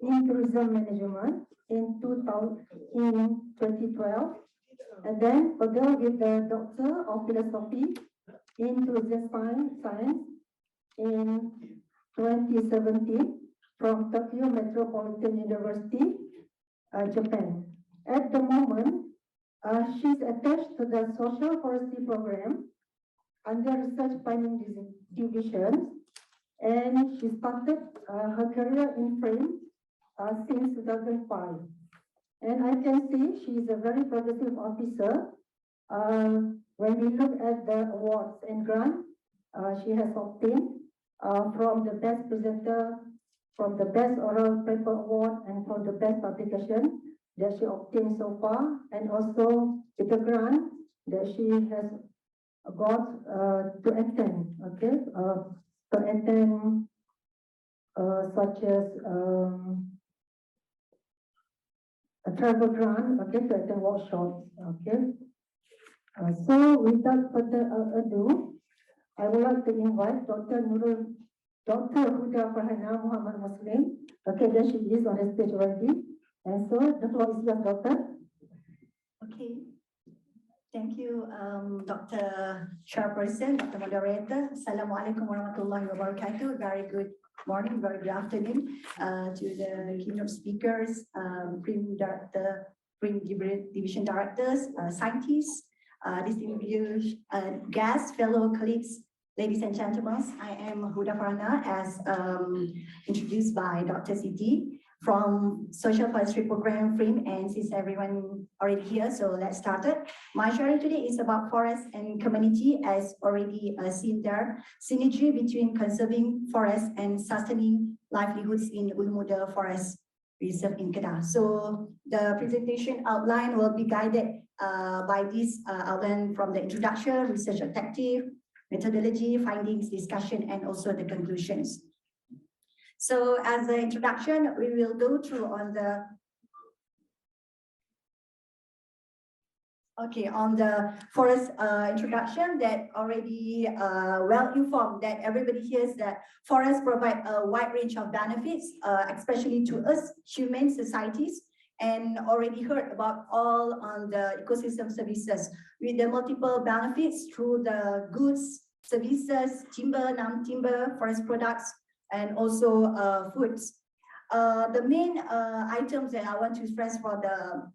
in Tourism Management in 2012. And then further with the Doctor of Philosophy in Tourism Science in 2017 from Tokyo Metropolitan University, Japan. At the moment, she's attached to the Social Forestry Program under Research Planning Division, and she started her career in FRIM since 2005. And I can see she is a very progressive officer. When we look at the awards and grants she has obtained from the best presenter, from the best oral paper award, and from the best publication that she obtained so far, and also with the grant that she has got to attend, such as a travel grant, to attend workshops, so without further ado, I would like to invite Dr. 𝗙𝗂𝗜𝗠𝗠. Then she is on the stage already, and so the floor is yours, Doctor. Okay, thank you, Dr. Chairperson, Dr. Moderator. Assalamualaikum warahmatullahi wabarakatuh. Very good morning, very good afternoon to the keynote speakers, FRIM Director, FRIM Division Directors, scientists, distinguished guests, fellow colleagues, ladies and gentlemen. I am 𝗙𝗂𝗜𝗠𝗠, as introduced by Dr. Siti from Social Forestry Program FRIM, and since everyone already here, so let's start it. My sharing today is about forest and community, as already seen there, synergy between conserving forests and sustaining livelihoods in Ulu-Muda Forest Reserve in Kedah. So the presentation outline will be guided by this outline from the introduction, research objective, methodology, findings, discussion, and also the conclusions. So as the introduction, we will go through on the forest introduction, that already well informed that everybody hears that forests provide a wide range of benefits, especially to us human societies, and already heard about all on the ecosystem services with the multiple benefits through the goods, services, timber, non-timber, forest products, and also foods. The main items that I want to stress for the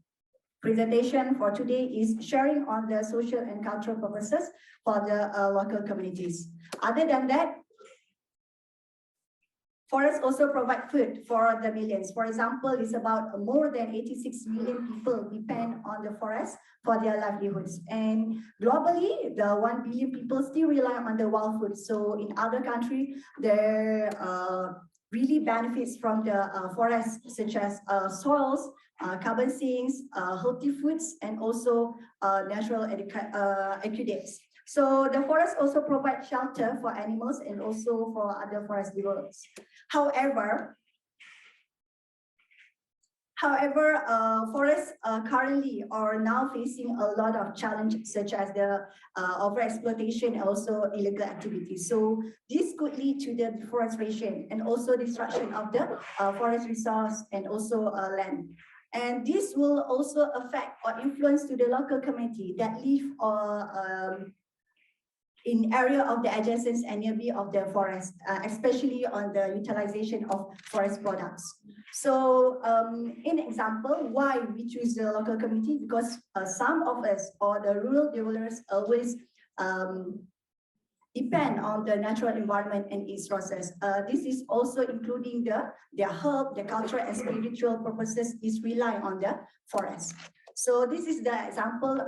presentation for today is sharing on the social and cultural purposes for the local communities. Other than that, Forests also provide food for the millions. For example, it's about more than 86 million people depend on the forest for their livelihoods. And globally, the 1 billion people still rely on the wild food. So in other countries, there really benefits from the forests, such as soils, carbon sinks, healthy foods, and also natural aqueducts. So the forests also provide shelter for animals and also for other forest dwellers. However, forests currently are now facing a lot of challenges, such as the overexploitation and also illegal activities. So this could lead to the deforestation and also destruction of the forest resource and also land. And this will also affect or influence to the local community that live in area of the adjacent and nearby of the forest, especially on the utilization of forest products. So in example, why we choose the local community, because some of us or the rural dwellers always depend on the natural environment and its resources. This is also including their health, the cultural and spiritual purposes is rely on the forest. So this is the example,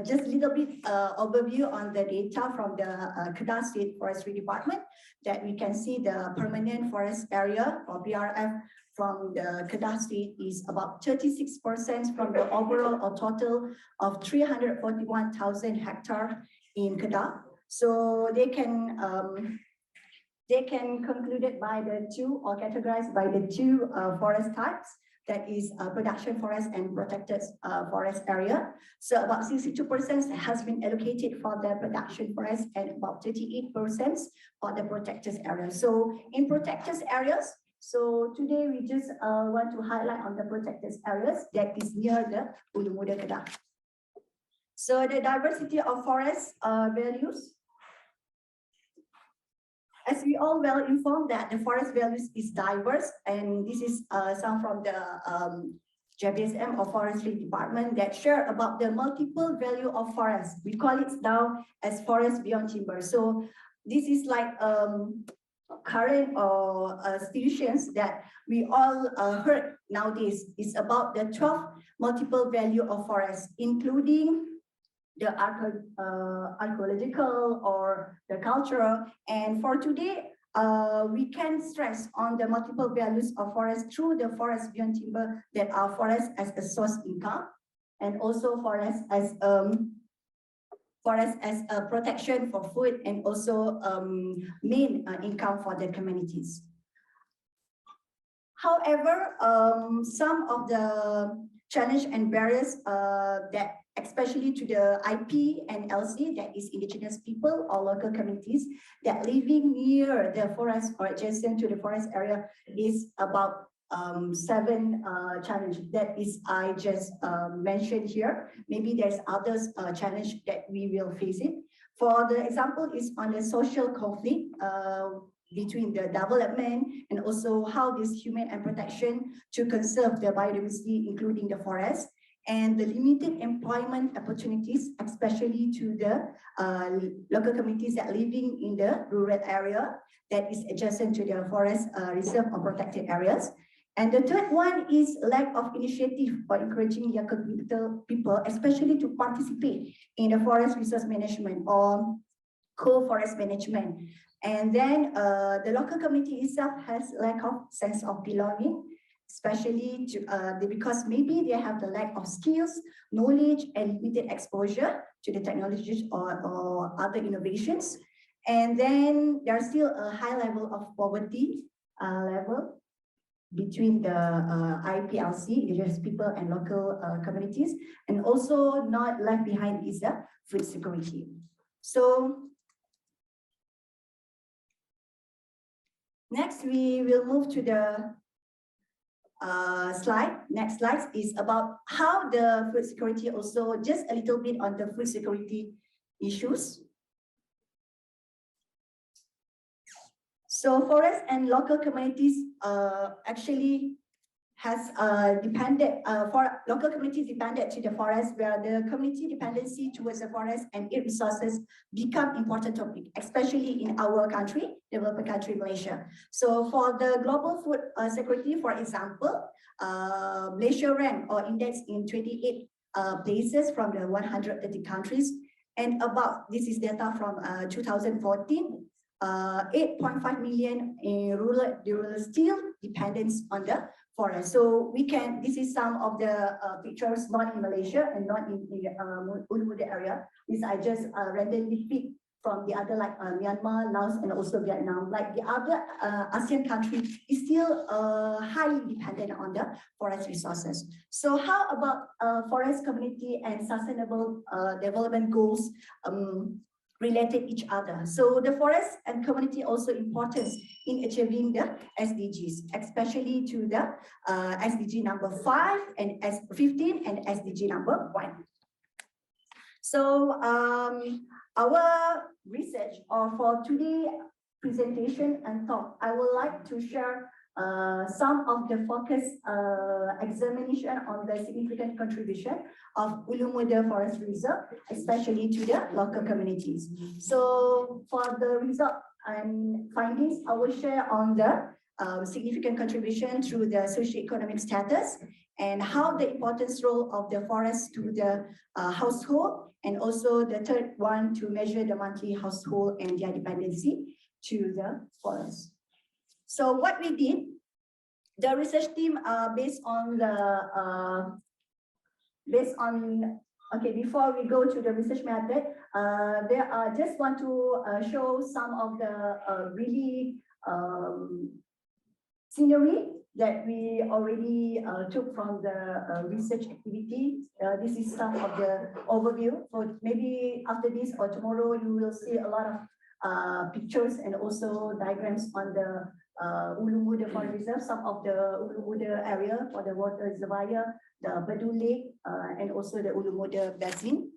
just a little bit overview on the data from the Kedah State Forestry Department, that we can see the permanent forest area or PRF from the Kedah State is about 36% from the overall or total of 341,000 hectares in Kedah. So they can concluded by the two or categorized by the two forest types, that is production forest and protected forest area. So about 62% has been allocated for the production forest and about 38% for the protected area. So in protected areas, so today we just want to highlight on the protected areas that is near the Ulu Muda Kedah. So the diversity of forest values. As we all well informed that the forest values is diverse, and this is some from the JBSM or Forestry Department that share about the multiple value of forest. We call it now as forest beyond timber. So this is like current or institutions that we all heard nowadays. It's about the 12 multiple value of forest, including the archaeological or the cultural. And for today, we can stress on the multiple values of forest through the forest beyond timber, that are forest as a source income, and also forest as a protection for food, and also main income for the communities. However, some of the challenge and barriers that especially to the IP and LC, that is indigenous people or local communities that living near the forest or adjacent to the forest area, is about 7 challenges that is I just mentioned here. Maybe there's others challenge that we will face it. For the example is on the social conflict between the development and also how this human and protection to conserve the biodiversity, including the forest, and the limited employment opportunities, especially to the local communities that living in the rural area that is adjacent to the forest reserve or protected areas. And the third one is lack of initiative for encouraging young people, especially to participate in the forest resource management or co-forest management. And then the local community itself has lack of sense of belonging, especially to, because maybe they have the lack of skills, knowledge, and limited exposure to the technologies or other innovations. And then there's still a high level of poverty level between the IPLC, indigenous people and local communities, and also not left behind is the food security. So next we will move to the slide. Next slide is about how the food security, also just a little bit on the food security issues. So forests and local communities actually has depended for local communities depended to the forest, where the community dependency towards the forest and its resources become important topic, especially in our country, developing country Malaysia. So for the global food security, for example, Malaysia ranked or indexed in 28 places from the 130 countries, and about this is data from 2014. 8.5 million in rural still dependence on the forest. So we can, this is some of the pictures not in Malaysia and not in the Ulu-Muda area. This I just randomly picked from the other like Myanmar, Laos, and also Vietnam. Like the other ASEAN country is still highly dependent on the forest resources. So how about forest community and sustainable development goals related each other? So the forest and community also important in achieving the SDGs, especially to the SDG number 5 and S15 and SDG number 1. So our research for today presentation and talk, I would like to share some of the focus examination on the significant contribution of Ulu-Muda Forest Reserve, especially to the local communities. So for the result and findings, I will share on the significant contribution through the socio-economic status and how the importance role of the forest to the household, and also the third one to measure the monthly household and their dependency to the forest. So what we did, the research team based on the okay, before we go to the research method, just want to show some of the really scenery that we already took from the research activity. This is some of the overview. So maybe after this or tomorrow, you will see a lot of pictures and also diagrams on the Ulu-Muda Forest Reserve, some of the Ulu-Muda area for the water reservoir, the Bedu Lake, and also the Ulu-Muda Basin.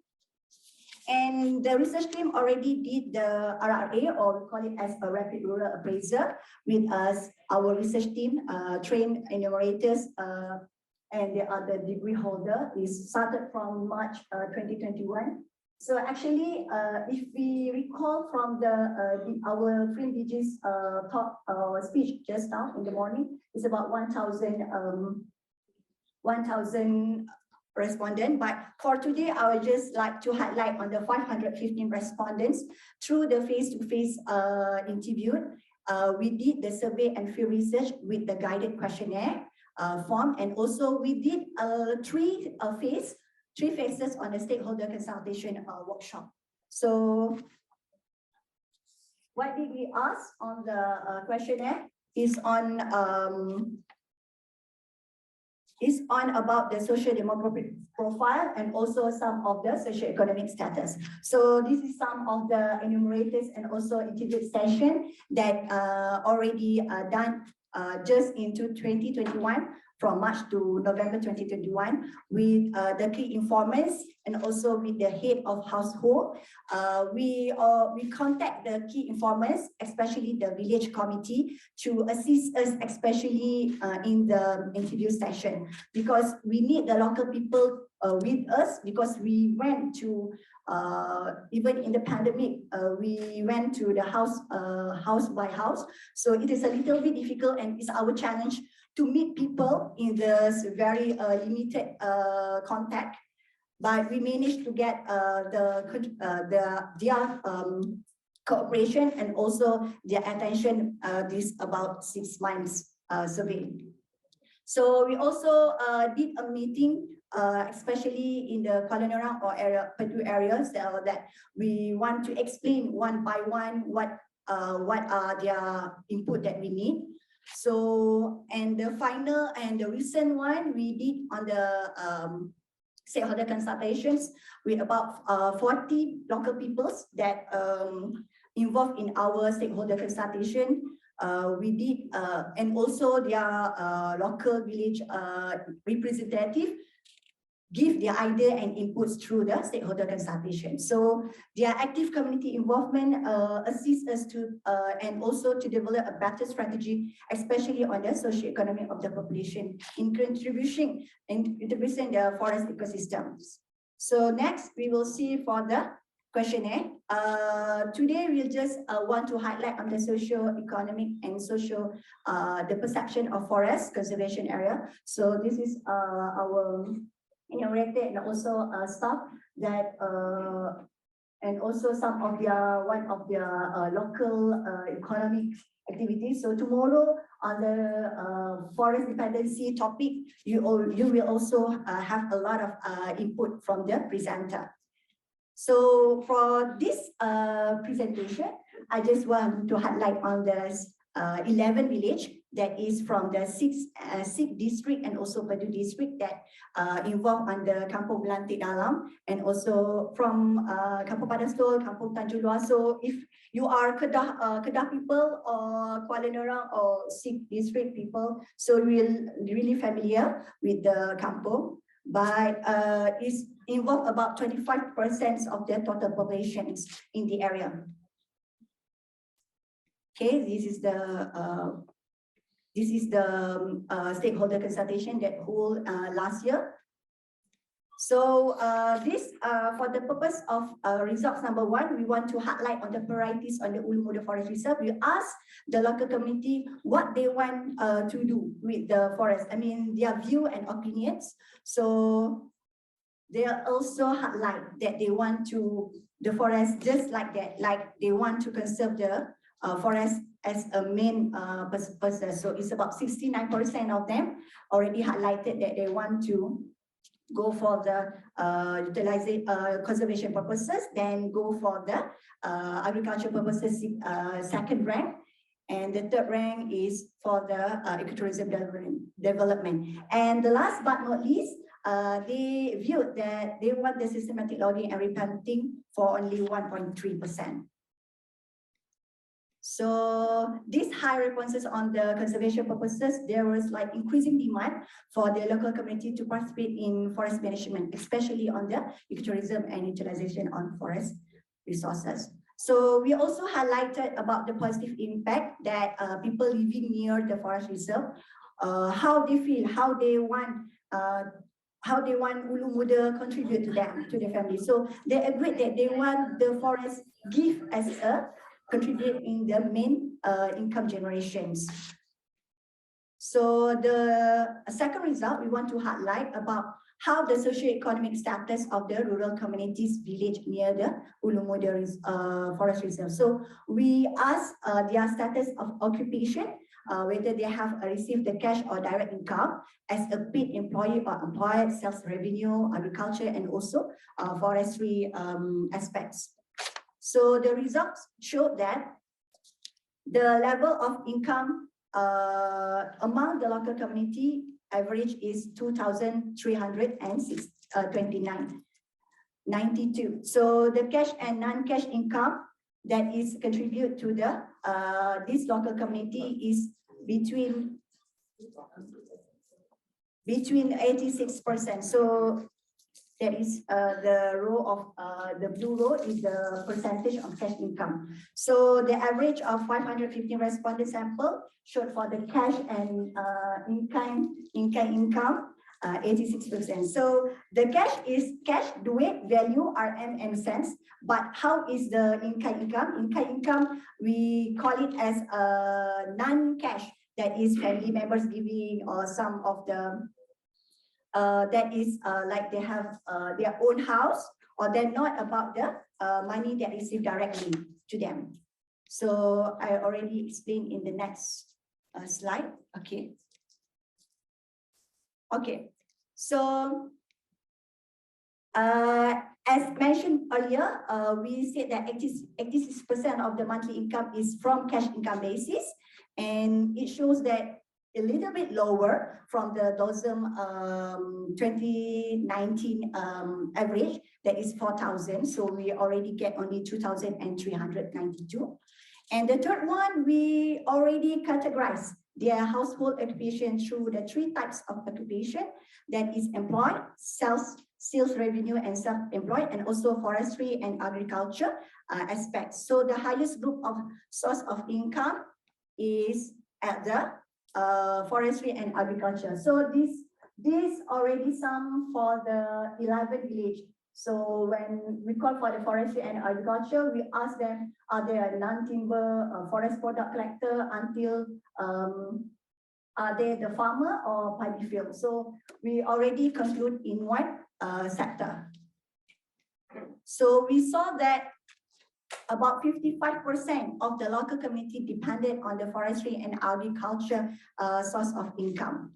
And the research team already did the RRA, or we call it as a rapid rural appraiser, with us, our research team, trained enumerators, and the other degree holder. Is started from March 2021. So actually, if we recall from our FRIM DG's talk speech just now in the morning, it's about 1,000 respondents. But for today, I would just like to highlight on the 515 respondents through the face-to-face interview. We did the survey and field research with the guided questionnaire form, and also we did three phases on the stakeholder consultation workshop. So what did we ask on the questionnaire is on about the socio-demographic profile and also some of the socio-economic status. So this is some of the enumerators and also interview session that already done just into 2021, from March to November 2021, with the key informants and also with the head of household. We contact the key informants, especially the village committee, to assist us, especially in the interview session, because we need the local people with us, because we went to even in the pandemic, we went to the house by house. So it is a little bit difficult, and it's our challenge to meet people in this very limited contact. But we managed to get their cooperation and also their attention this about 6 months survey. So we also did a meeting, especially in the Kuala Nerang or Pedu areas, that we want to explain one by one what are their input that we need. So, and the final and the recent one we did on the stakeholder consultations with about 40 local peoples that involved in our stakeholder consultation. We did, and also their local village representative give their idea and inputs through the stakeholder consultation. So their active community involvement assists us to and also to develop a better strategy, especially on the socio-economic of the population in contributing the forest ecosystems. So next we will see for the questionnaire. Today we'll just want to highlight on the socio-economic and social the perception of forest conservation area. So this is our Moderator and also staff that and also some of their one of their local economic activities. So tomorrow on the forest dependency topic, you will also have a lot of input from the presenter. So for this presentation, I just want to highlight on the 11 village that is from the 6 district and also Padu district that involved on the Kampung Belantik Dalam and also from Kampung Padastol, Kampung Tanjung Luar. So if you are Kedah people or Kuala Nerang or 6 district people, so we're really familiar with the kampung, but it's involved about 25% of the total populations in the area. Okay, this is the stakeholder consultation that held last year. So this for the purpose of results number 1, we want to highlight on the priorities on the Ulu Muda Forest Reserve. We ask the local community what they want to do with the forest. I mean, their view and opinions. So they also highlight that they want to the forest just like that, like they want to conserve the forest as a main purpose. So it's about 69% of them already highlighted that they want to go for the utilization conservation purposes, then go for the agriculture purposes, second rank, and the third rank is for the ecotourism development. And the last but not least, they viewed that they want the systematic logging and replanting for only 1.3%. So these high responses on the conservation purposes, there was like increasing demand for the local community to participate in forest management, especially on the ecotourism and utilization on forest resources. So we also highlighted about the positive impact that people living near the forest reserve, how they feel, how they want Ulu Muda contribute to them, to their family. So they agreed that they want the forest give as a contribute in the main income generations. So the second result, we want to highlight about how the socio-economic status of the rural communities village near the Ulu Muda Forest Reserve. So we ask their status of occupation, whether they have received the cash or direct income as a paid employee or employed, sales revenue, agriculture, and also forestry aspects. So the results showed that the level of income among the local community average is 2,329.92. So the cash and non-cash income that is contribute to the this local community is between 86%. So that is the row of the blue row is the percentage of cash income. So the average of 515 respondent sample showed for the cash and income 86%. So the cash is cash, duit, value, RM and cents. But how is the income? Income, we call it as non-cash, that is family members giving or some of the that is like they have their own house, or they're not about the money that received directly to them. So I already explained in the next slide. Okay. Okay. So as mentioned earlier, we said that 86% of the monthly income is from cash income basis, and it shows that a little bit lower from the DOSM 2019 average, that is 4,000. So we already get only 2,392. And the third one, we already categorize their household occupation through the 3 types of occupation, that is employed, sales revenue and self-employed, and also forestry and agriculture aspects. So the highest group of source of income is at the forestry and agriculture. So this already sum for the 11 village. So when we call for the forestry and agriculture, we ask them, are there non-timber forest product collector until are they the farmer or paddy field? So we already conclude in one sector. So we saw that about 55% of the local community depended on the forestry and agriculture source of income.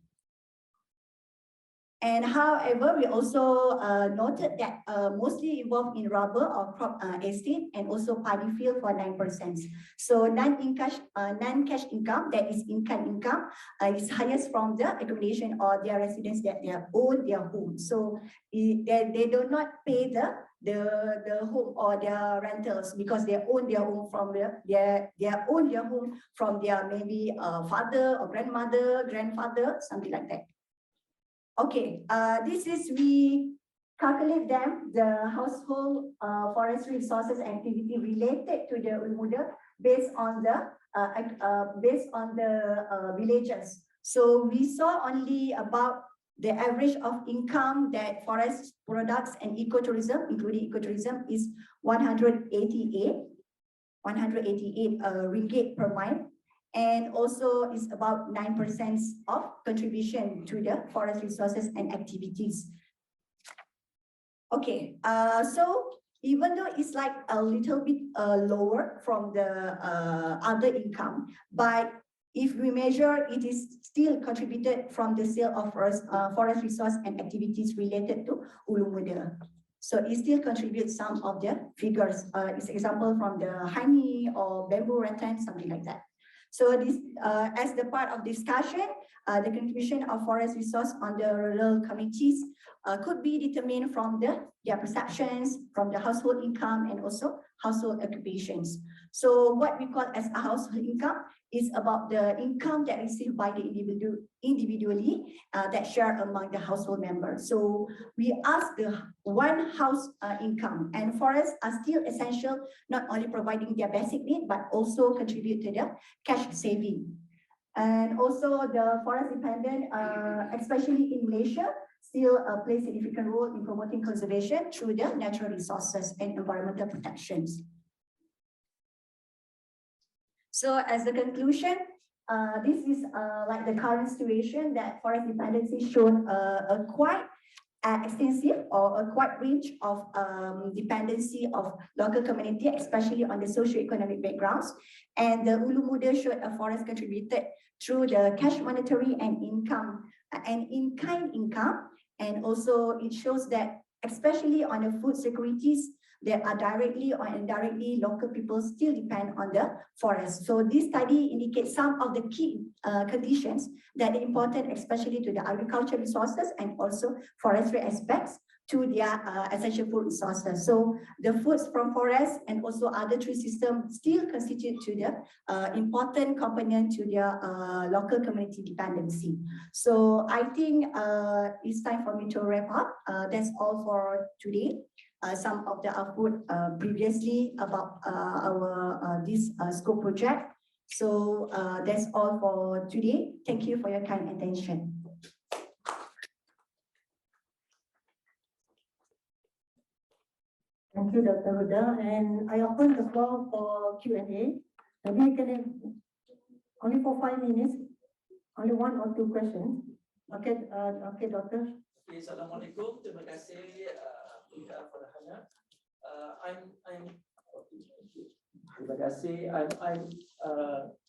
And however, we also noted that mostly involved in rubber or crop estate and also paddy field for 9%. So non-cash income, that is income, is highest from the accommodation or their residence that they own their home. So they do not pay the home or their rentals because they own their home from their home from their maybe father or grandfather, something like that. Okay, this is we calculate them the household forestry resources activity related to the Ulumuda based on the villages. So we saw only about the average of income that forest products and ecotourism, including ecotourism, is 188 ringgit per month. And also is about 9% of contribution to the forest resources and activities. Okay, so even though it's like a little bit lower from the other income, but if we measure, it is still contributed from the sale of forest resource and activities related to Ulumuda. So it still contributes some of the figures. It's example from the honey or bamboo rattan, something like that. So this, as the part of discussion, the contribution of forest resource on the rural communities could be determined from their perceptions, from the household income, and also household occupations. So what we call as a household income is about the income that received by the individually that share among the household members. So we ask the one house income, and forests are still essential, not only providing their basic need, but also contribute to the cash saving. And also the forest dependent, especially in Malaysia, still plays a significant role in promoting conservation through the natural resources and environmental protections. So as a conclusion, this is like the current situation that forest dependency showed a quite extensive or a quite range of dependency of local community, especially on the socio-economic backgrounds. And the Ulumuda showed a forest contributed through the cash monetary and income and in-kind income. And also it shows that especially on the food securities, that are directly or indirectly local people still depend on the forest. So this study indicates some of the key conditions that are important, especially to the agricultural resources and also forestry aspects to their essential food resources. So the foods from forests and also other tree systems still constitute to the important component to their local community dependency. So I think it's time for me to wrap up. That's all for today. Some of the output previously about our this scope project. So that's all for today. Thank you for your kind attention. Thank you, Dr. Roda. And I open the floor for Q&A. Maybe we can have only for 5 minutes, only 1 or 2 questions. Okay, okay, Doctor. Assalamualaikum. Terima kasih. Farhana. Terima kasih. I'm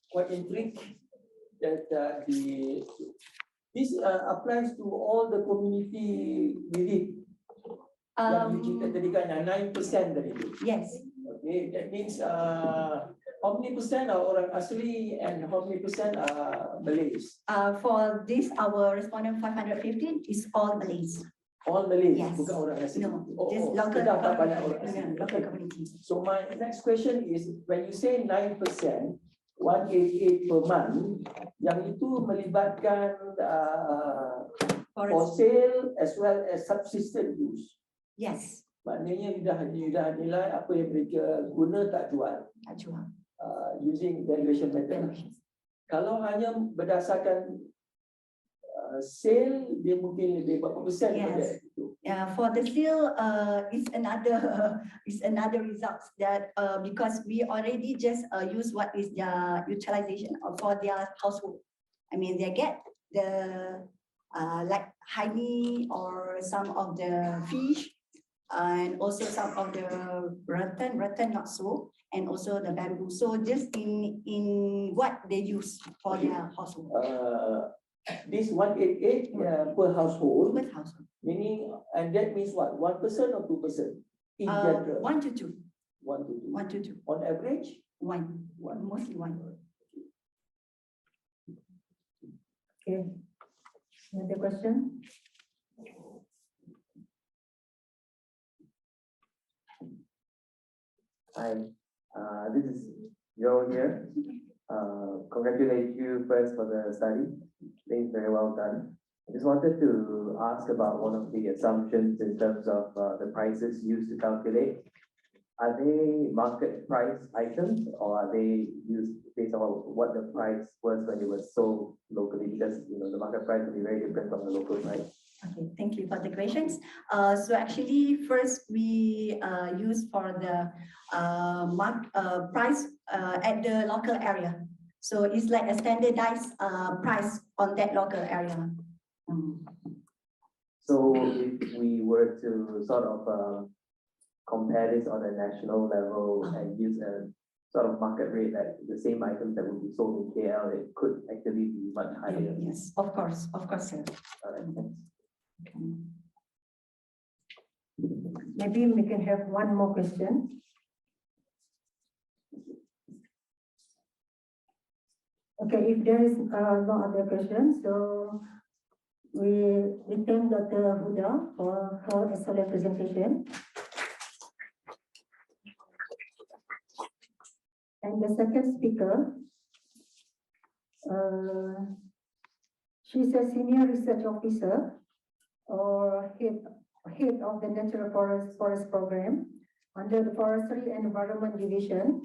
quite intrigued that this applies to all the community within. Yang kita tadi kan 9% tadi. Yes. Okay, that means how many percent are orang asli and how many percent are Malays? For this, our respondent 515 is all Malays. All Malays, yes. Bukan orang asli. No, just local banyak orang asli. local community. So my next question is, when you say 9%, 188 per month, yang itu melibatkan for sale as well as subsistence use. Yes. Maknanya sudah nilai apa yang mereka guna tak jual. Tak jual. Using valuation method. Kalau hanya berdasarkan sale, dia mungkin lebih berapa persen? Yes. Yeah, for the sale, it's another results that because we already just use what is the utilization for their household. I mean, they get the like honey or some of the fish, and also some of the rattan not so, and also the bamboo. So just in what they use for their household. This 188 per household. Per household. Meaning, and that means what? 1% or 2% in general? 1 to 2. 1 to 2. 1 to 2. On average? 1. Mostly 1. Okay. Another question? Hi, this is Joe here. Congratulate you first for the study. I think very well done. I just wanted to ask about one of the assumptions in terms of the prices used to calculate. Are they market price items, or are they used based on what the price was when it was sold locally? Because the market price will be very different from the local price. Okay, thank you for the questions. So actually, first we use for the price at the local area. So it's like a standardized price on that local area. So if we were to sort of compare this on a national level and use a sort of market rate, that the same items that would be sold in KL, it could actually be much higher. Yes, of course, sir. All right, thanks. Maybe we can have one more question. Okay, if there is no other questions, so we thank Dr. Huda for her excellent presentation. And the second speaker, she's a senior research officer or head of the Natural Forest Program under the Forestry and Environment Division.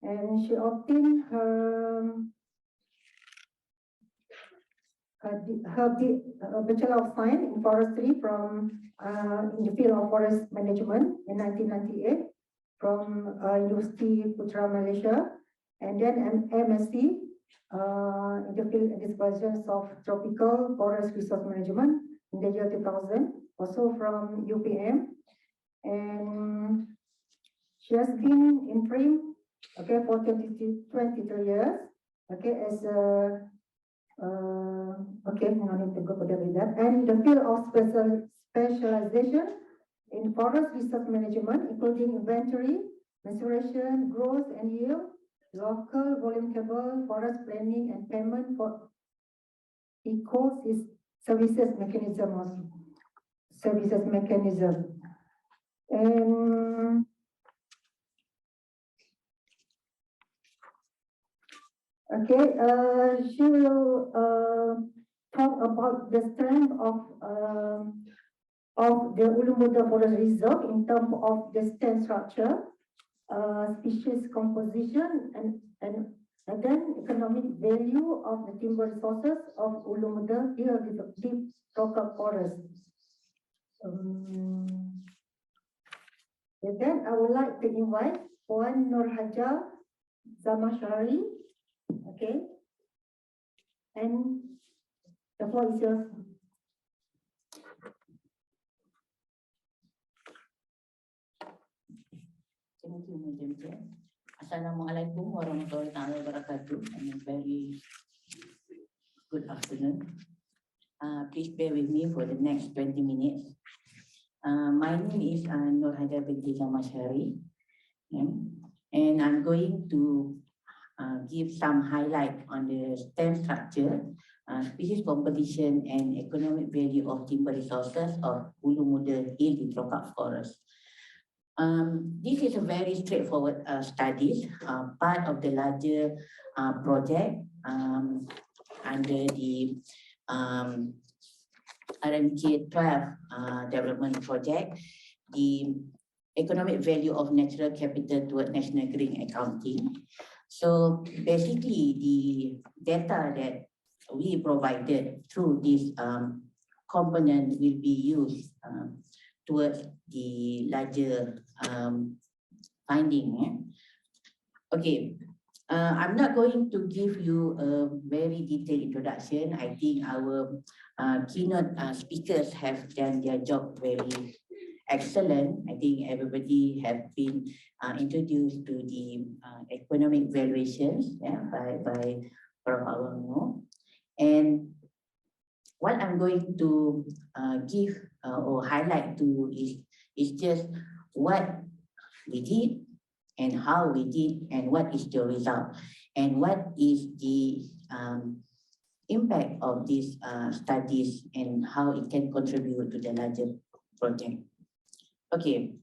And she obtained her Bachelor of Science in Forestry from in the field of forest management in 1998 from Universiti Utara, Malaysia, and then MSc in the field and dispositions of tropical forest resource management in the year 2000, also from UPM. And she has been in FRIM, okay, for 23 years, okay, as a okay, no need to go further with that. And the field of specialization in forest resource management, including inventory, mensuration, growth and yield, local volume table, forest planning and payment for services mechanism. And okay, she will talk about the strength of the Ulu-Muda Forest Reserve in terms of the stand structure, species composition, and then economic value of the timber resources of Ulu-Muda deep tropical forest. And then I would like to invite Puan Nurhaja Zamashari. Okay, and the floor is yours. Thank you, Madam Chair. Assalamualaikum warahmatullahi wabarakatuh, and a very good afternoon. Please bear with me for the next 20 minutes. My name is Nurhaja binti Zamashari, and I'm going to give some highlight on the stem structure, species composition, and economic value of timber resources of Ulu-Muda in the tropical forest. This is a very straightforward studies, part of the larger project under the RMK 12 development project, the economic value of natural capital toward national green accounting. So basically, the data that we provided through this component will be used towards the larger finding. Okay, I'm not going to give you a very detailed introduction. I think our keynote speakers have done their job very excellent. I think everybody have been introduced to the economic valuations by Prof. And what I'm going to give or highlight to is just what we did and how we did and what is the result and what is the impact of these studies and how it can contribute to the larger project. Okay.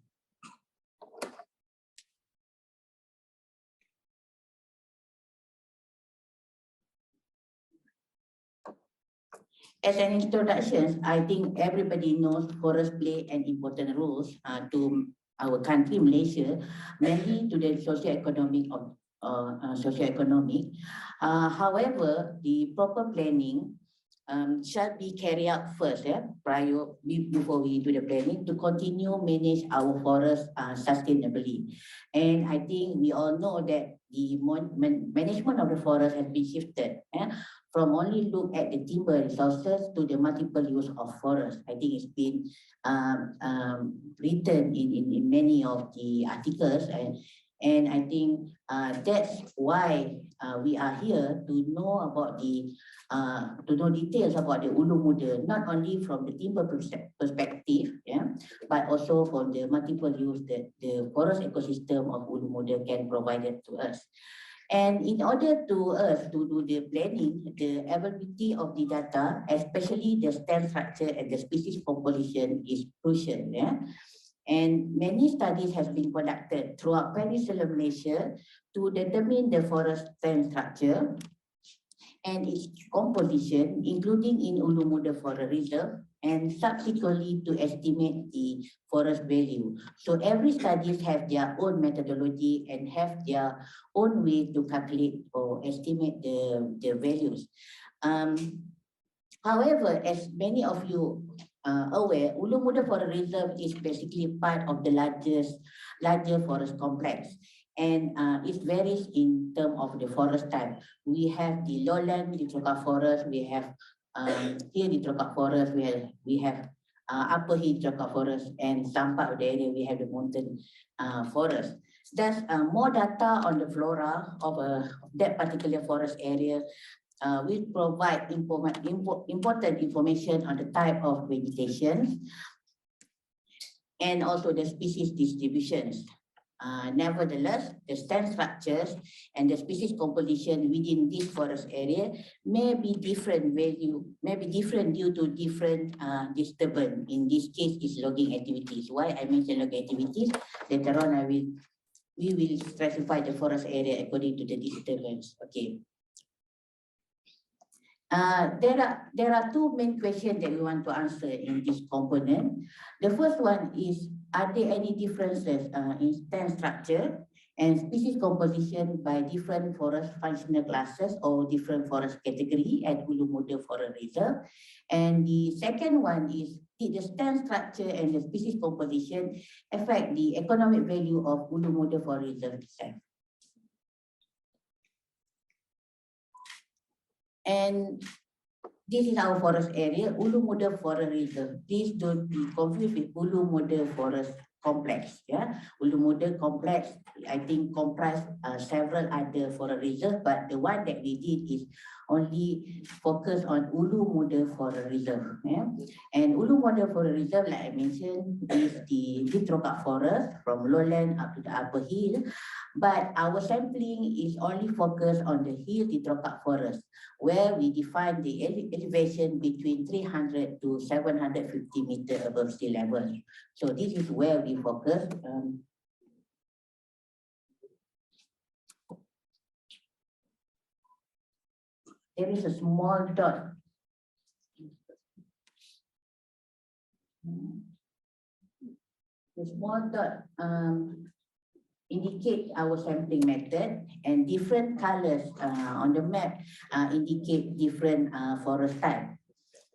As an introduction, I think everybody knows forests play an important role to our country, Malaysia, mainly to the socio-economic of socio-economic. However, the proper planning shall be carried out first, before we do the planning, to continue manage our forest sustainably. And I think we all know that the management of the forest has been shifted from only look at the timber resources to the multiple use of forest. I think it's been written in many of the articles, and I think that's why we are here to know about the details about the Ulu Muda, not only from the timber perspective, but also from the multiple use that the forest ecosystem of Ulu Muda can provide it to us. And in order to us to do the planning, the availability of the data, especially the stand structure and the species composition, is crucial. And many studies have been conducted throughout Peninsular Malaysia to determine the forest stand structure and its composition, including in Ulu Muda Forest Reserve, and subsequently to estimate the forest value. So every studies have their own methodology and have their own way to calculate or estimate the values. However, as many of you aware, Ulu Muda Forest Reserve is basically part of the larger forest complex. And it varies in terms of the forest type. We have the lowland, the tropical forest. We have here the tropical forest. We have upper hill tropical forest, and some part of the area we have the mountain forest. Thus, more data on the flora of that particular forest area will provide important information on the type of vegetation and also the species distributions. Nevertheless, the stand structures and the species composition within this forest area may be different due to different disturbance. In this case, is logging activities. Why I mention logging activities? Later on, we will specify the forest area according to the disturbance. Okay. There are two main questions that we want to answer in this component. The first one is, are there any differences in stand structure and species composition by different forest functional classes or different forest category at Ulu Muda Forest Reserve? And the second one is, did the stand structure and the species composition affect the economic value of Ulu Muda Forest Reserve itself? And this is our forest area, Ulu Muda Forest Reserve. Please don't be confused with Ulu Muda Forest Complex. Ulu Muda Complex, I think, comprise several other forest reserves, but the one that we did is only focus on Ulu Muda Forest Reserve. And Ulu Muda Forest Reserve, like I mentioned, is the tropical forest from lowland up to the upper hill. But our sampling is only focused on the hill 𝗙𝗏𝗏 forest, where we define the elevation between 300 to 750 meters above sea level. So this is where we focus. There is a small dot. The small dot indicate our sampling method, and different colors on the map indicate different forest type.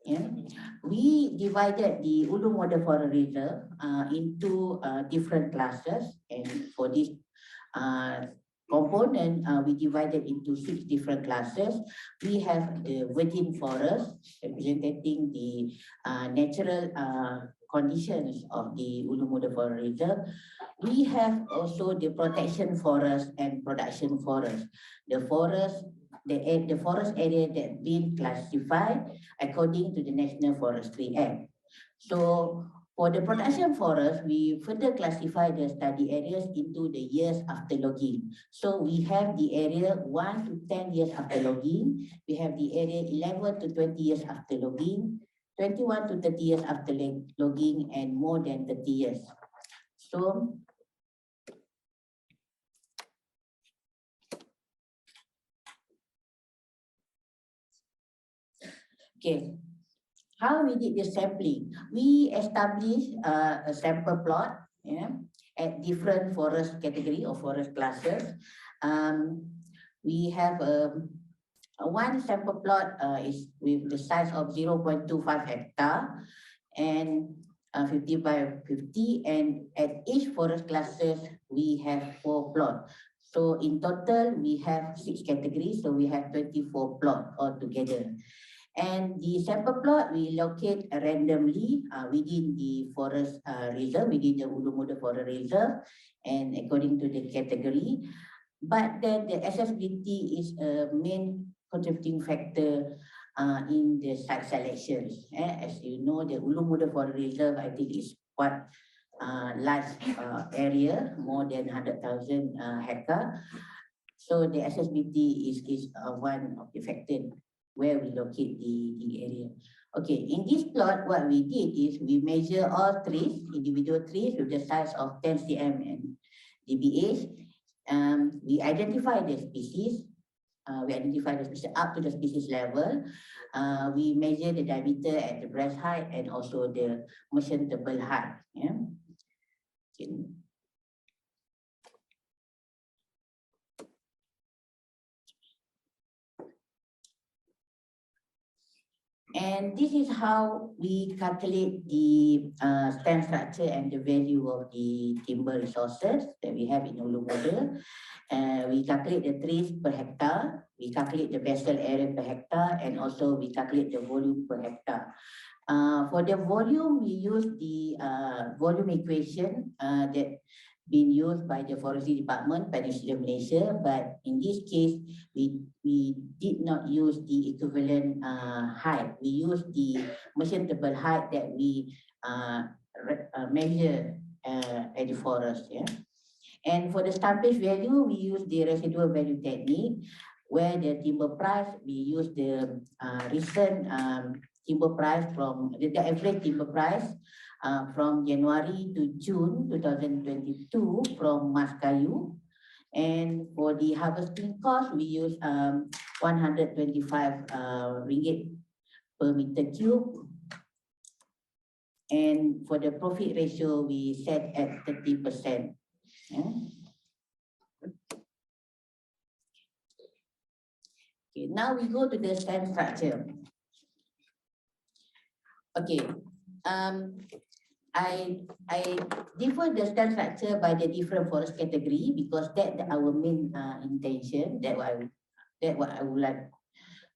Yeah. We divided the Ulu Model Forest Reserve into different classes, and for this component, we divided into 6 different classes. We have the virgin forest, representing the natural conditions of the Ulu Model Forest Reserve. We have also the protection forest and production forest. The forest area that been classified according to the National Forestry Act. So for the production forest, we further classify the study areas into the years after logging. So we have the area 1 to 10 years after logging. We have the area 11 to 20 years after logging, 21 to 30 years after logging, and more than 30 years. So okay, how we did the sampling? We established a sample plot, yeah, at different forest category or forest classes. We have one sample plot is with the size of 0.25 hectare and 50 by 50, and at each forest classes we have 4 plots. So in total we have 6 categories, so we have 24 plots altogether. And the sample plot we locate randomly within the forest reserve, within the Ulu Model Forest Reserve, and according to the category. But then the accessibility is a main contributing factor in the site selections. As you know, the Ulu Model Forest Reserve, I think, is quite large area, more than 100,000 hectares. So the accessibility is one of the factors where we locate the area. Okay, in this plot, what we did is we measure all trees, individual trees with the size of 10 cm and dBH. We identify the species. We identify the species up to the species level. We measure the diameter at the breast height and also the merchantable height. Yeah. Okay. And this is how we calculate the stand structure and the value of the timber resources that we have in Ulu Model. We calculate the trees per hectare, we calculate the vessel area per hectare, and also we calculate the volume per hectare. For the volume, we use the volume equation that been used by the Forestry Department, Peninsular Malaysia, but in this case, we did not use the equivalent height. We used the merchantable height that we measure at the forest. Yeah? And for the stumpage value, we use the residual value technique, where the timber price, we use the recent timber price from the average timber price from January to June 2022 from Mas Kayu. And for the harvesting cost, we use 125 ringgit per meter cube. And for the profit ratio, we set at 30%. Yeah. Okay, now we go to the stand structure. Okay, I differ the stand structure by the different forest category because that's our main intention. That what I would like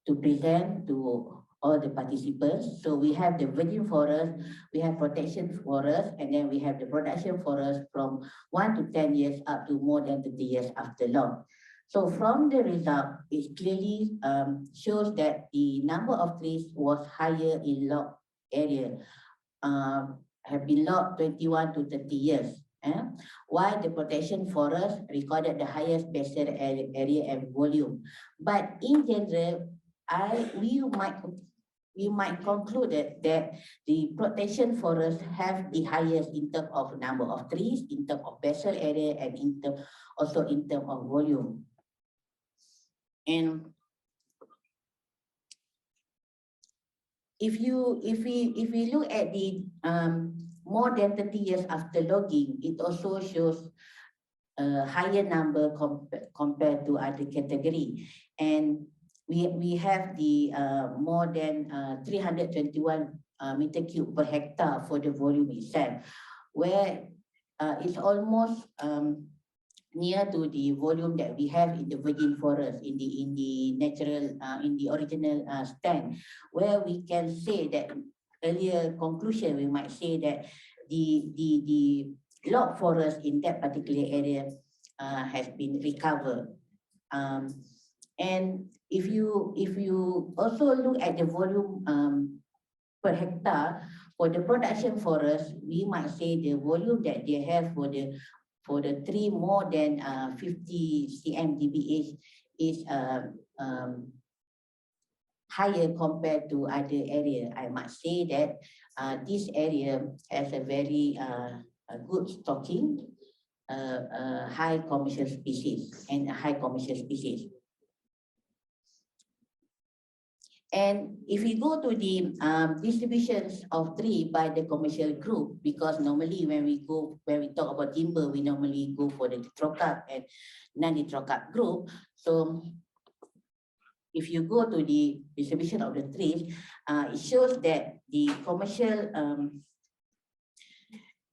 to present to all the participants. So we have the virgin forest, we have protection forest, and then we have the production forest from 1 to 10 years up to more than 30 years after log. So from the result, it clearly shows that the number of trees was higher in log area, have been logged 21 to 30 years. while the protection forest recorded the highest basal area and volume. But in general, we might conclude that the protection forests have the highest in terms of number of trees, in terms of basal area, and also in terms of volume. And if we look at the more than 30 years after logging, it also shows a higher number compared to other category. And we have the more than 321 meter cube per hectare for the volume itself, where it's almost near to the volume that we have in the virgin forest, in the natural, in the original stand, where we can say that earlier conclusion, we might say that the log forest in that particular area has been recovered. And if you also look at the volume per hectare for the production forest, we might say the volume that they have for the tree more than 50 cm/dBH is higher compared to other area. I must say that this area has a very good stocking, high commercial species and high commercial species. And if we go to the distributions of tree by the commercial group, because normally when we talk about timber, we normally go for the tetrachard and non-tetrachard group. So if you go to the distribution of the trees, it shows that the commercial,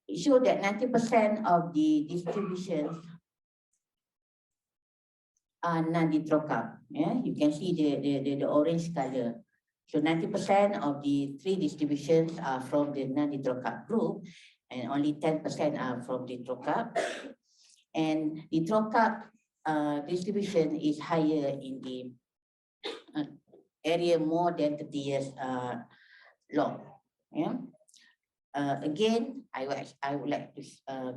it shows that 90% of the distributions are non-tetrachard. Yeah, you can see the orange color. So 90% of the tree distributions are from the non-tetrachard group, and only 10% are from the tetrachard. And the tetrachard distribution is higher in the area more than 30 years long. Yeah. Again, I would like to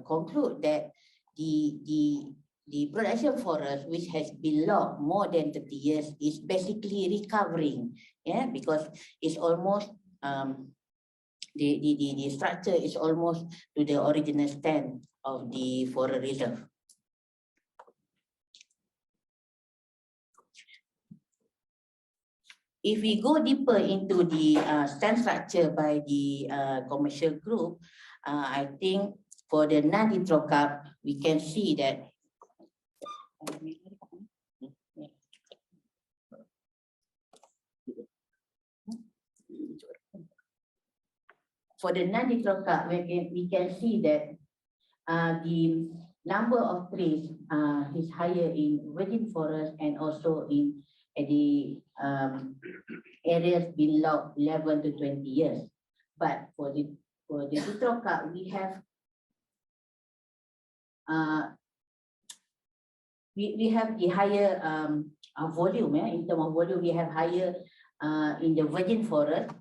conclude that the production forest, which has been logged more than 30 years, is basically recovering. Yeah, because it's almost the structure is almost to the original stand of the forest reserve. If we go deeper into the stand structure by the commercial group, I think for the non-tetrachard, we can see that for the non-tetrachard, we can see that the number of trees is higher in virgin forest and also in the areas been logged 11 to 20 years. But for the tetrachard, we have we have the higher volume. In terms of volume, we have higher in the virgin forest,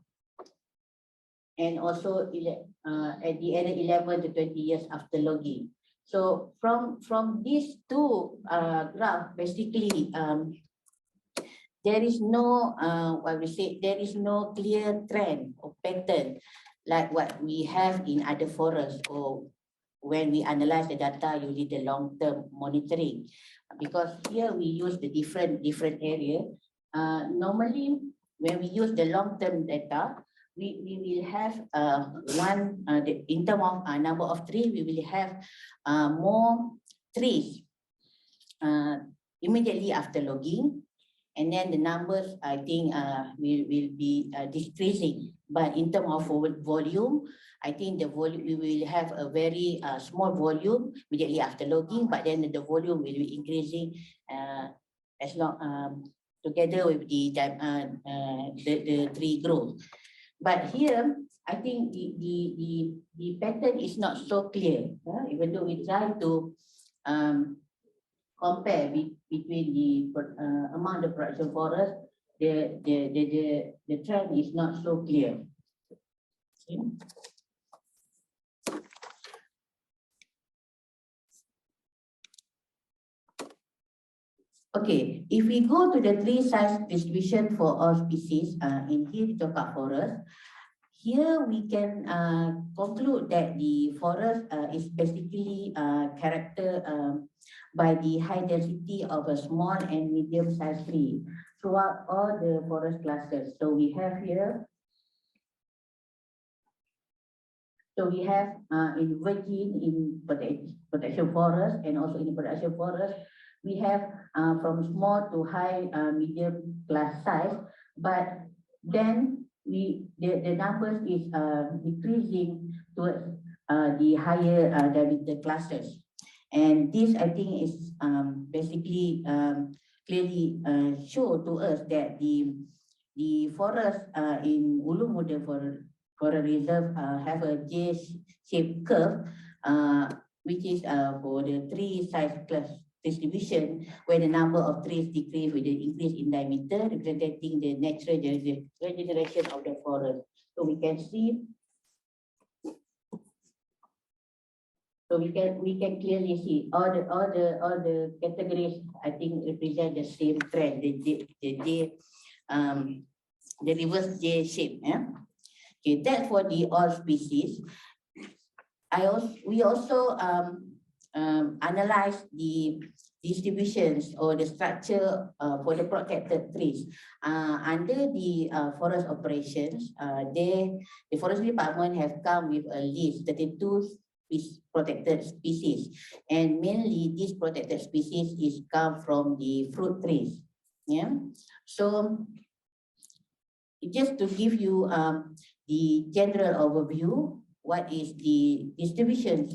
and also at the area 11 to 20 years after logging. So from these two graphs, basically there is no there is no clear trend or pattern like what we have in other forests, or when we analyze the data using the long-term monitoring. Because here we use the different area. Normally, when we use the long-term data, we will have in terms of number of trees, we will have more trees immediately after logging, and then the numbers, I think, will be decreasing. But in terms of volume, I think the volume, we will have a very small volume immediately after logging, but then the volume will be increasing as long together with the tree growth. But here, I think the pattern is not so clear. Even though we try to compare between the among the production forest, the trend is not so clear. Okay. Okay, if we go to the tree size distribution for all species in 𝗃𝗘𝗄𝗏 forest, here we can conclude that the forest is basically characterized by the high density of a small and medium-sized tree throughout all the forest clusters. So we have here, in virgin, in protection forest, and also in the production forest, we have from small to high, medium class size, but then the numbers is decreasing towards the higher diameter clusters. And this, I think, is basically clearly show to us that the forest in Ulu Muda Forest Reserve have a J-shaped curve, which is for the tree size class distribution, where the number of trees decrease with the increase in diameter, representing the natural regeneration of the forest. So we can see, we can clearly see all the categories, I think, represent the same trend, the reverse J shape. Yeah? Okay, that's for the all species. We also analyze the distributions or the structure for the protected trees. Under the forest operations, the forestry department have come with a list, 32 protected species, and mainly these protected species is come from the fruit trees. Yeah, so just to give you the general overview, what is the distributions,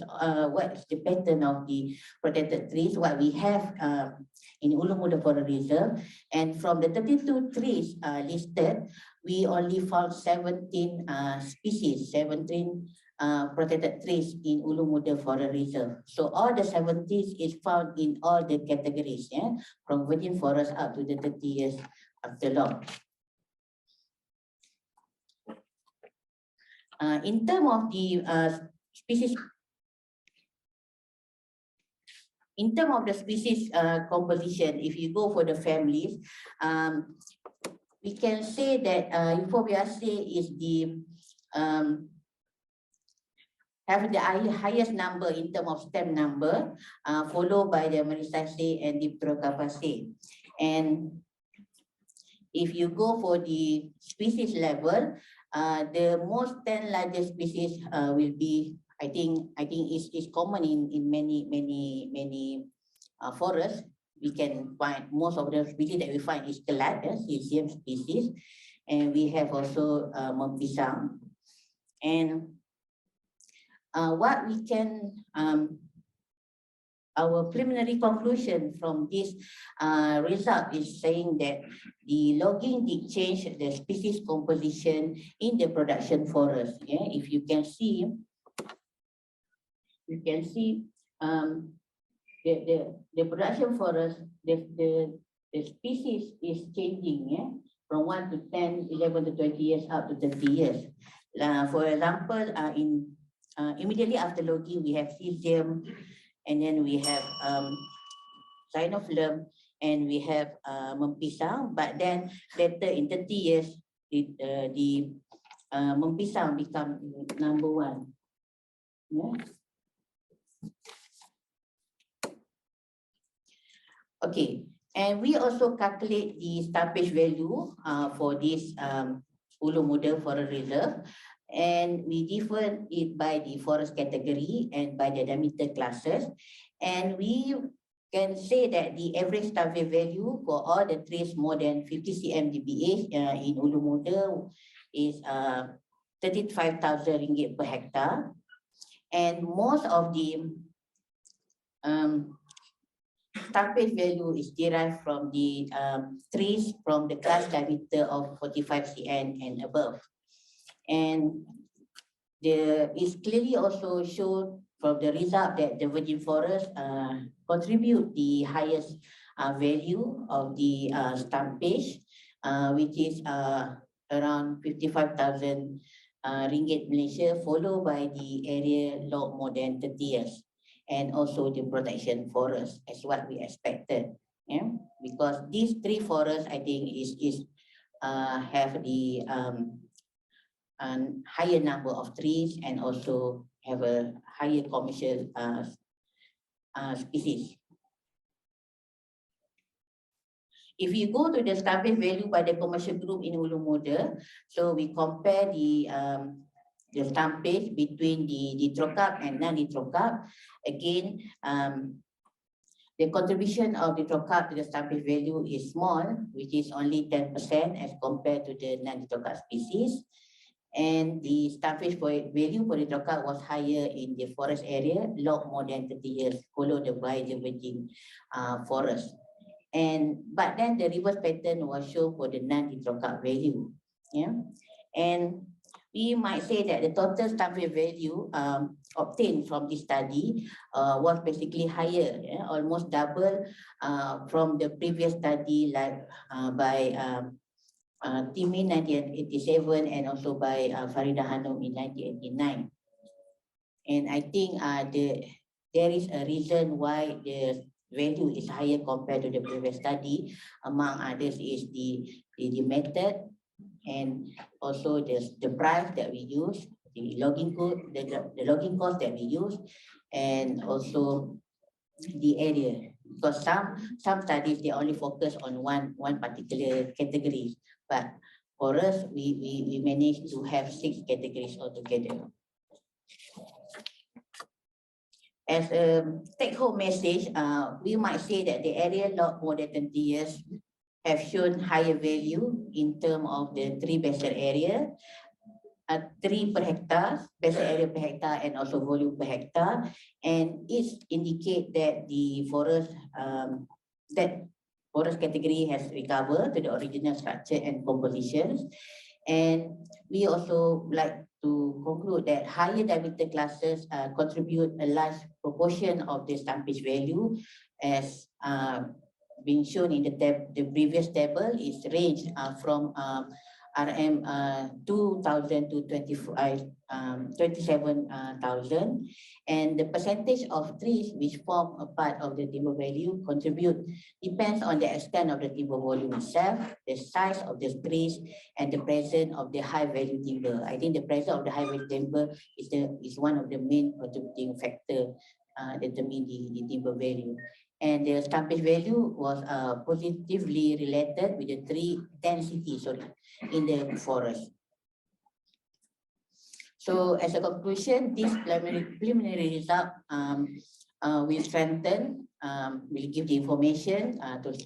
what is the pattern of the protected trees, what we have in Ulu Muda Forest Reserve. And from the 32 trees listed, we only found 17 species, 17 protected trees in Ulu Muda Forest Reserve. So all the 17 is found in all the categories, yeah, from virgin forest up to the 30 years after law. In terms of the species, in terms of the species composition, if you go for the families, we can say that Euphorbiaceae is the have the highest number in terms of stem number, followed by the Marisaceae and the Dipterocarpaceae. And if you go for the species level, the most 10 largest species will be, I think is common in many forests. We can find most of the species that we find is 𝗙𝗏𝗏, 𝗙𝗏𝗏 species, and we have also 𝗏𝗏𝗃𝗏𝗏. And what we can our preliminary conclusion from this result is saying that the logging did change the species composition in the production forest. Yeah, if you can see, the production forest, the species is changing, yeah, from 1 to 10, 11 to 20 years up to 30 years. For example, immediately after logging, we have cesium, and then we have Cyanophilum, and we have 𝗏𝗏𝗃𝗏𝗏. But then later in 30 years, the 𝗏𝗏𝗃𝗏𝗏 become number 1. Yeah. Okay, and we also calculate the stumpage value for this Ulu Muda Forest Reserve. And we differ it by the forest category and by the diameter classes. And we can say that the average stumpage value for all the trees more than 50 cm dBH in Ulu Muda is 35,000 ringgit per hectare. And most of the stumpage value is derived from the trees from the class diameter of 45 cm and above. And it's clearly also shown from the result that the virgin forest contribute the highest value of the stumpage, which is around 55,000 ringgit Malaysia, followed by the area logged more than 30 years, and also the protection forest as what we expected. Yeah, because these three forests, I think, have the higher number of trees and also have a higher commercial species. If you go to the established value by the commercial group in Ulu Muda, so we compare the stumpage between the 𝗃𝗏 and non-𝗃𝗏. Again, the contribution of the 𝗃𝗏 to the stumpage value is small, which is only 10% as compared to the non-𝗃𝗏 species. And the stumpage value for the 𝗃𝗏 was higher in the forest area, long more than 30 years, followed by the virgin forest. But then the reverse pattern was shown for the non-𝗃𝗏 value. Yeah, and we might say that the total stumpage value obtained from this study was basically higher, almost double from the previous study, like by Timi 1987 and also by Farida Hanum in 1989. And I think there is a reason why the value is higher compared to the previous study. Among others is the method, and also the price that we use, the logging cost that we use, and also the area. Because some studies, they only focus on one particular category, but for us we managed to have 6 categories altogether. As a take-home message, we might say that the area logged more than 20 years have shown higher value in terms of the tree basal area, tree per hectare, basal area per hectare, and also volume per hectare. And it indicates that the forest category has recovered to the original structure and compositions. And we also like to conclude that higher diameter classes contribute a large proportion of the stumpage value, as being shown in the previous table. Is range from RM 2,000 to 27,000, and the percentage of trees which form a part of the timber value depends on the extent of the timber volume itself, the size of the trees, and the presence of the high value timber. I think the presence of the high value timber is one of the main contributing factor determine the timber value. And the stumpage value was positively related with the tree density in the forest. So as a conclusion, this preliminary result will strengthen, will give the information to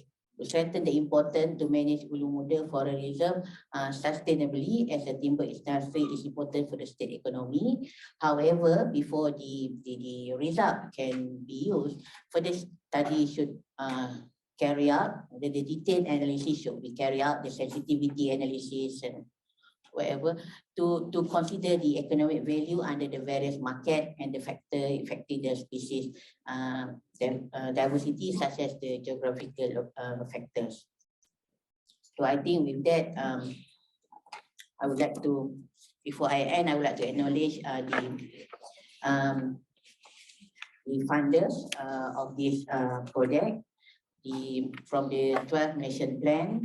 strengthen the importance to manage Ulu Muda Forest Reserve sustainably, as the timber industry is important for the state economy. However, before the result can be used, further study should carry out, the detailed analysis should be carried out, the sensitivity analysis and whatever, to consider the economic value under the various market and the factor affecting the species diversity, such as the geographical factors. So I think with that, I would like to, before I end, I would like to acknowledge the funders of this project, from the 12 Malaysian Plan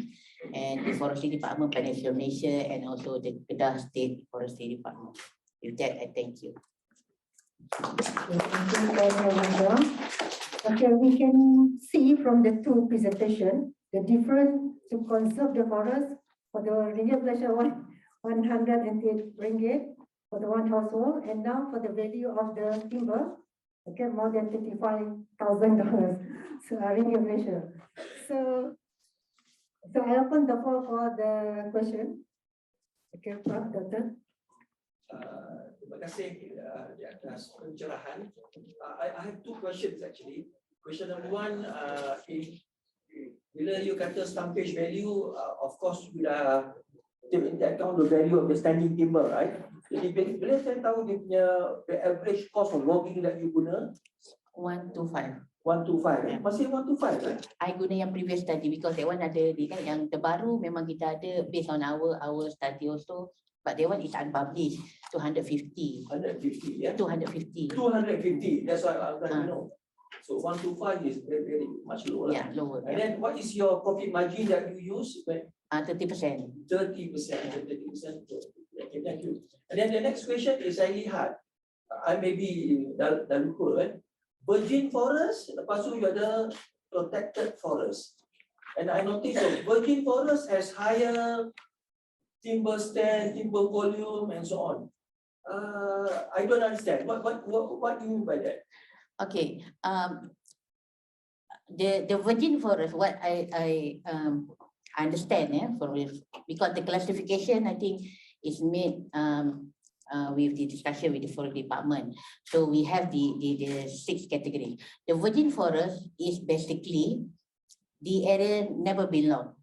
and the Forestry Department, Financial Malaysia, and also the Kedah State Forestry Department. With that, I thank you. Okay, we can see from the two presentations the difference to conserve the forest. For the ringgit pleasure, 108 ringgit for the one household, and now for the value of the timber, okay, more than $35,000. So ringgit pleasure. So I open the floor for the question. Okay, Prof. Doctor. Terima kasih di atas pencerahan. I have 2 questions actually. Question number 1, bila you kata stumpage value, of course we dah take into account the value of the standing timber, right? Jadi bila saya tahu dia punya the average cost of logging that you guna 125. 125, masih 125, right? I guna yang previous study because that one ada yang terbaru, memang kita ada based on our study also, but that one is unpublished. 250. 150, yeah. 250. 250. That's what I'm trying to know. So 125 is very much lower. Yeah, lower. And then what is your profit margin that you use? 30%. 30%. 30%. Okay, thank you. And then the next question is slightly hard. I may be dah lupa, right? Virgin forest, lepas tu you ada protected forest. And I noticed that virgin forest has higher timber stand, timber volume, and so on. I don't understand. What do you mean by that? Okay. The virgin forest, what I understand, because the classification I think is made with the discussion with the forest department. So we have the 6 categories. The virgin forest is basically the area never been logged.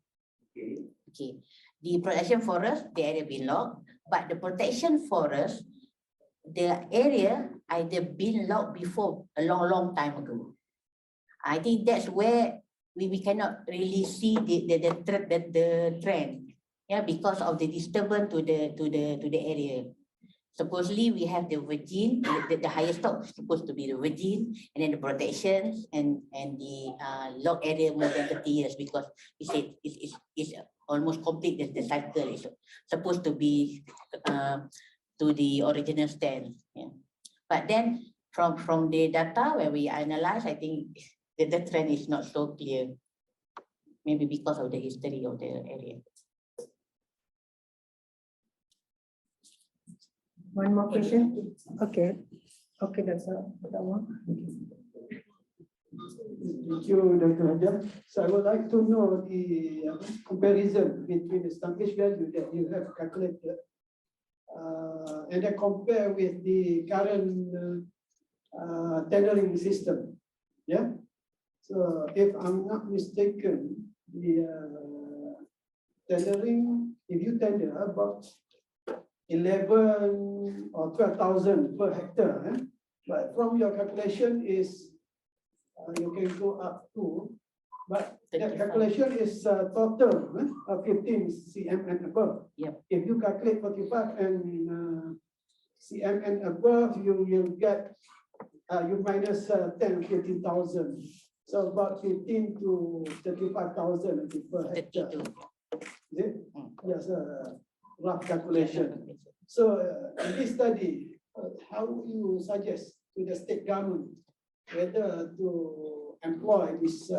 Okay. The protection forest, the area been logged, but the protection forest, the area either been logged before a long time ago. I think that's where we cannot really see the trend, yeah, because of the disturbance to the area. Supposedly we have the virgin, the highest stock is supposed to be the virgin, and then the protections and the log area more than 30 years, because it's almost complete the cycle. It's supposed to be to the original stand. Yeah. But then from the data where we analyze, I think the trend is not so clear. Maybe because of the history of the area. One more question? Okay. Okay, that's that one. Thank you, Dr. Hajar. So I would like to know the comparison between the stumpage value that you have calculated and then compare with the current tendering system. Yeah. So if I'm not mistaken, the tendering, if you tender about 11 or 12,000 per hectare, but from your calculation is you can go up to, but that calculation is total 15 cm and above. Yep. If you calculate 45 and cm and above, you will get you minus 10, 15,000. So about 15 to 35,000 per hectare. Is it? Yes, rough calculation. So in this study, how would you suggest to the state government whether to employ this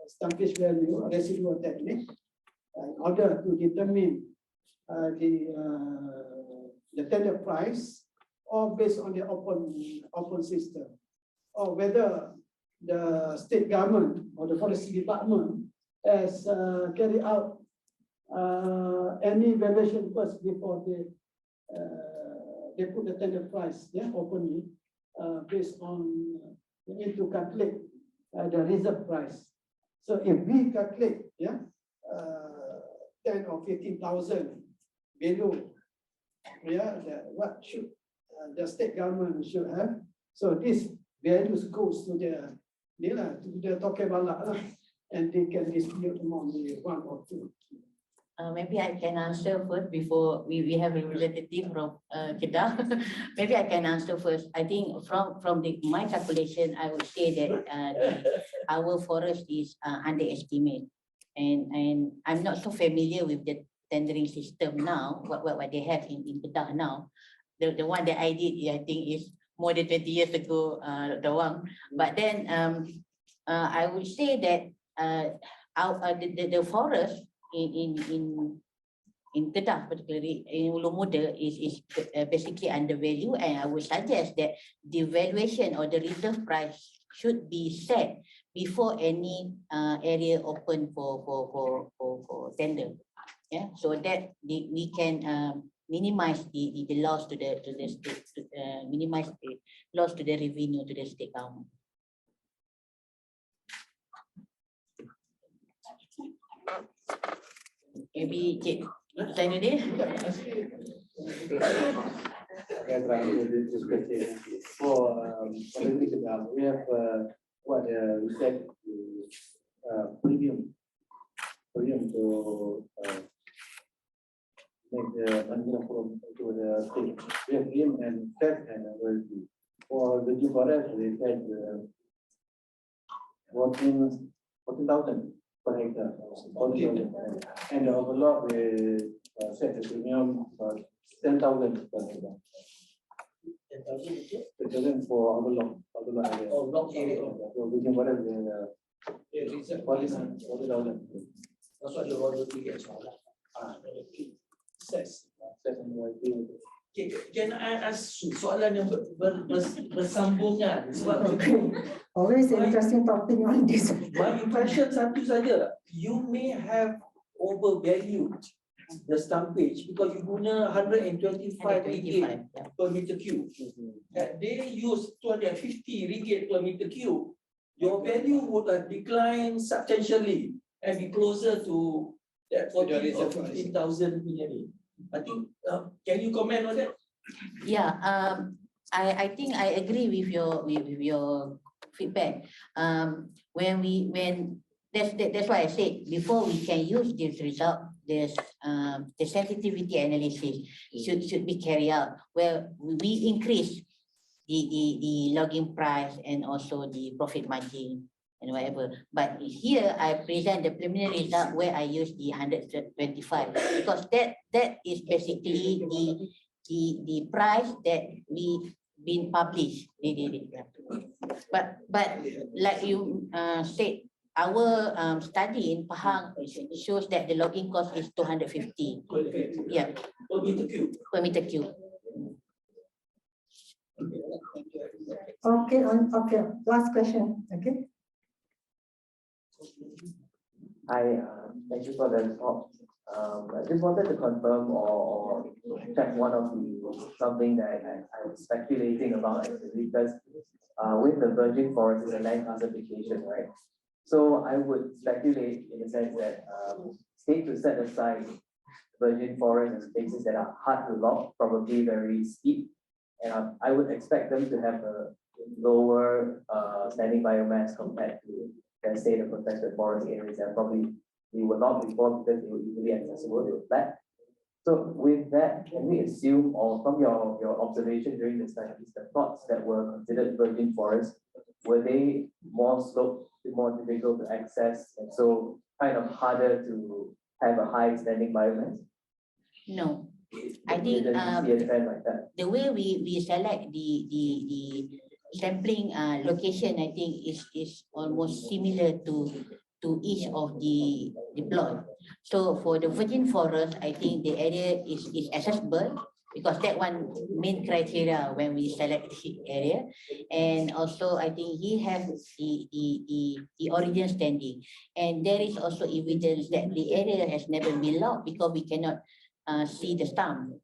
stumpage value residual technique in order to determine the tender price, or based on the open system, or whether the state government or the forestry department has carried out any valuation first before they put the tender price openly based on we need to calculate the reserve price. So if we calculate 10 or 15,000 below what should the state government should have. So this values goes to the 𝗨𝗃𝗏𝗧𝗏 and they can dispute among the 1 or 2. Maybe I can answer first before we have a representative from Kedah. Maybe I can answer first. I think from my calculation, I would say that our forest is underestimated, and I'm not so familiar with the tendering system now. What they have in Kedah now, the one that I did, I think is more than 20 years ago, the one. But then I would say that the forest in Kedah, particularly in Ulu Muda, is basically undervalued, and I would suggest that the valuation or the reserve price should be set before any area open for tender. Yeah, so that we can minimize the loss to the state, minimize the loss to the revenue to the state government. Maybe Cik Zainuddin. For we have what we said premium to make the money from to the state. We have premium and tax and royalty. For the forest, we said 14,000 per hectare. 14,000. And the overlap they set the premium 10,000 per hectare. 10,000 for overlap area. Overlap area. So we can whatever the 40,000. That's what the Roda gets. Says. Can I ask soalan yang bersambungan? Sebab Always interesting topic on this. my impression satu saja, you may have overvalued the stumpage because you guna 125 ringgit per meter cube. And they use 250 ringgit per meter cube. Your value would have declined substantially and be closer to that 14 or 15,000 punya. I think, can you comment on that? Yeah, I think I agree with your feedback. That's why I said before we can use this result, there's the sensitivity analysis should be carried out where we increase the logging price and also the profit margin and whatever. But here I present the preliminary result where I use the 125 because that is basically the price that we been published. But like you said, our study in Pahang shows that the logging cost is 250. Yeah. Per meter cube. Okay, last question. Okay. Hi, thank you for the talk. I just wanted to confirm or check something that I was speculating about actually because with the virgin forest is a land classification, right? So I would speculate in the sense that states to set aside virgin forest as places that are hard to log, probably very steep, and I would expect them to have a lower standing biomass compared to, let's say, the protected forest areas that probably they will not be formed because they were easily accessible, they were flat. So with that, can we assume, or from your observation during the study, the plots that were considered virgin forest, were they more sloped, more difficult to access, and so kind of harder to have a high standing biomass? No, I think see a trend like that. The way we select the sampling location, I think is almost similar to each of the plot. So for the virgin forest, I think the area is accessible because that one main criteria when we select the area, and also I think he has the origin standing, and there is also evidence that the area has never been logged because we cannot see the stump.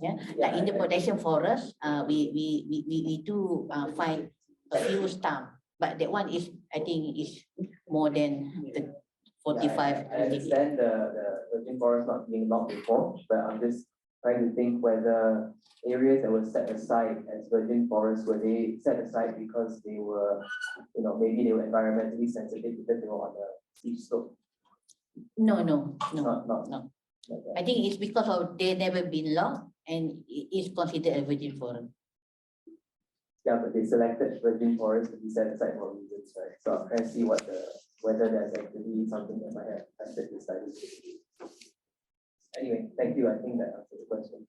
Yeah, like in the protection forest, we do find a few stump, but that one is I think is more than the 45. I understand the virgin forest not being logged before, but I'm just trying to think whether areas that were set aside as virgin forests, were they set aside because they were, maybe they were environmentally sensitive because they were on a steep slope? No. Not. I think it's because of they never been logged and it is considered a virgin forest. Yeah, but they selected virgin forest to be set aside for reasons, right? So I'm trying to see whether there's actually something that might have affected the study. Anyway, thank you. I think that answers the question.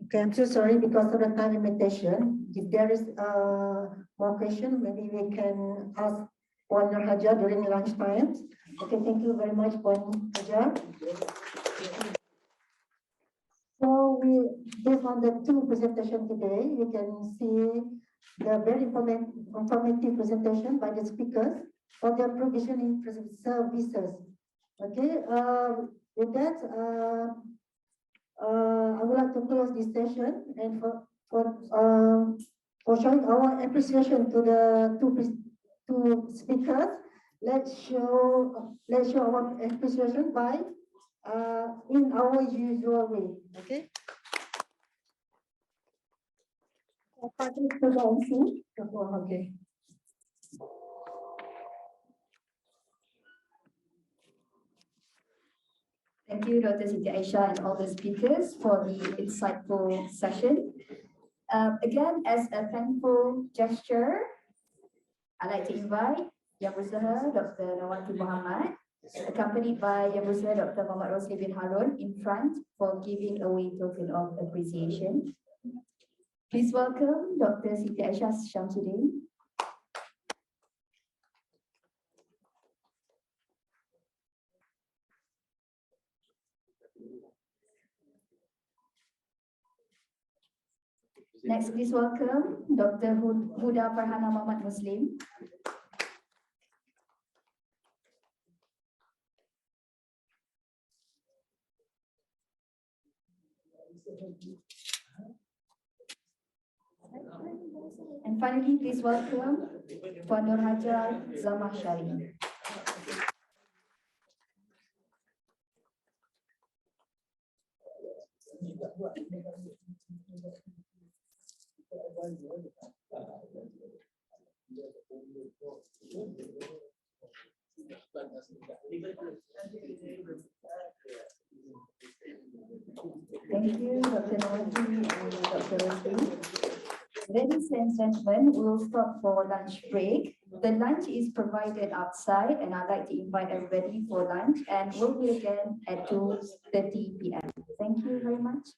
Okay, I'm so sorry because of the time limitation. If there is more question, maybe we can ask Puan Nurhaja during lunchtime. Okay, thank you very much, Puan Nurhaja. So based on the two presentations today, you can see the very informative presentation by the speakers for their provisioning services. Okay, with that, I would like to close this session and for showing our appreciation to the two speakers. Let's show our appreciation by in our usual way. Okay. Okay. Thank you, Dr. Siti Aisyah and all the speakers for the insightful session. Again, as a thankful gesture, I'd like to invite Yang Bersama Dr. Norwati Muhammad, accompanied by Yang Bersama Dr. Muhammad Rosli bin Harun in front for giving away token of appreciation. Please welcome Dr. Siti Aisyah Syamsuddin. Next, please welcome Dr. Huda Farhana Muhammad Muslim. And finally, please welcome Puan Nur Hajar Zamah Syari. Thank you, Dr. Norwati and Dr. Rosli. Ladies and gentlemen, we'll stop for lunch break. The lunch is provided outside, and I'd like to invite everybody for lunch, and we'll meet again at 2:30 p.m. Thank you very much.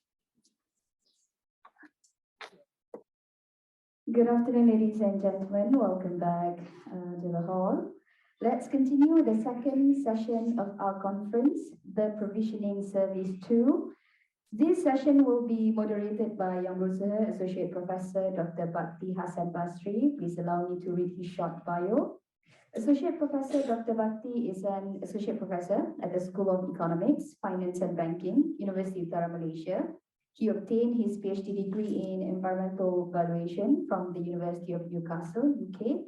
Good afternoon, ladies and gentlemen. Welcome back to the hall. Let's continue the second session of our conference, the Provisioning Service 2. This session will be moderated by Yang Bersama Associate Professor Dr. 𝗏𝗏𝗃𝗏 𝗏𝗏𝗏. Please allow me to read his short bio. Associate Professor Dr. 𝗏𝗏𝗃𝗏 is an Associate Professor at the School of Economics, Finance and Banking, Universiti Utara, Malaysia. He obtained his PhD degree in Environmental Valuation from the University of Newcastle, UK.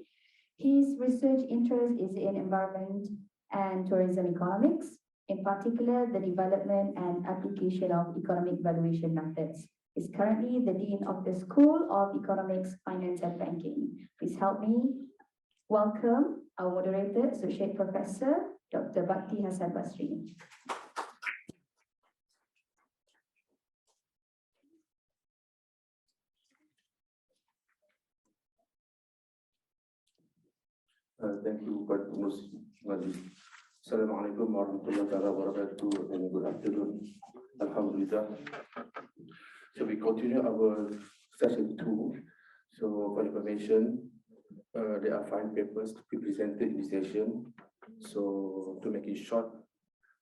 His research interest is in environment and tourism economics, in particular, the development and application of economic valuation methods. He's currently the Dean of the School of Economics, Finance and Banking. Please help me welcome our moderator, Associate Professor, Dr. 𝗏𝗏𝗃𝗏 𝗏𝗏𝗏. Thank you, Pak Muslim. Assalamualaikum warahmatullahi wabarakatuh, and good afternoon. Alhamdulillah. So we continue our session 2. So for information, there are 5 papers to be presented in this session. So to make it short,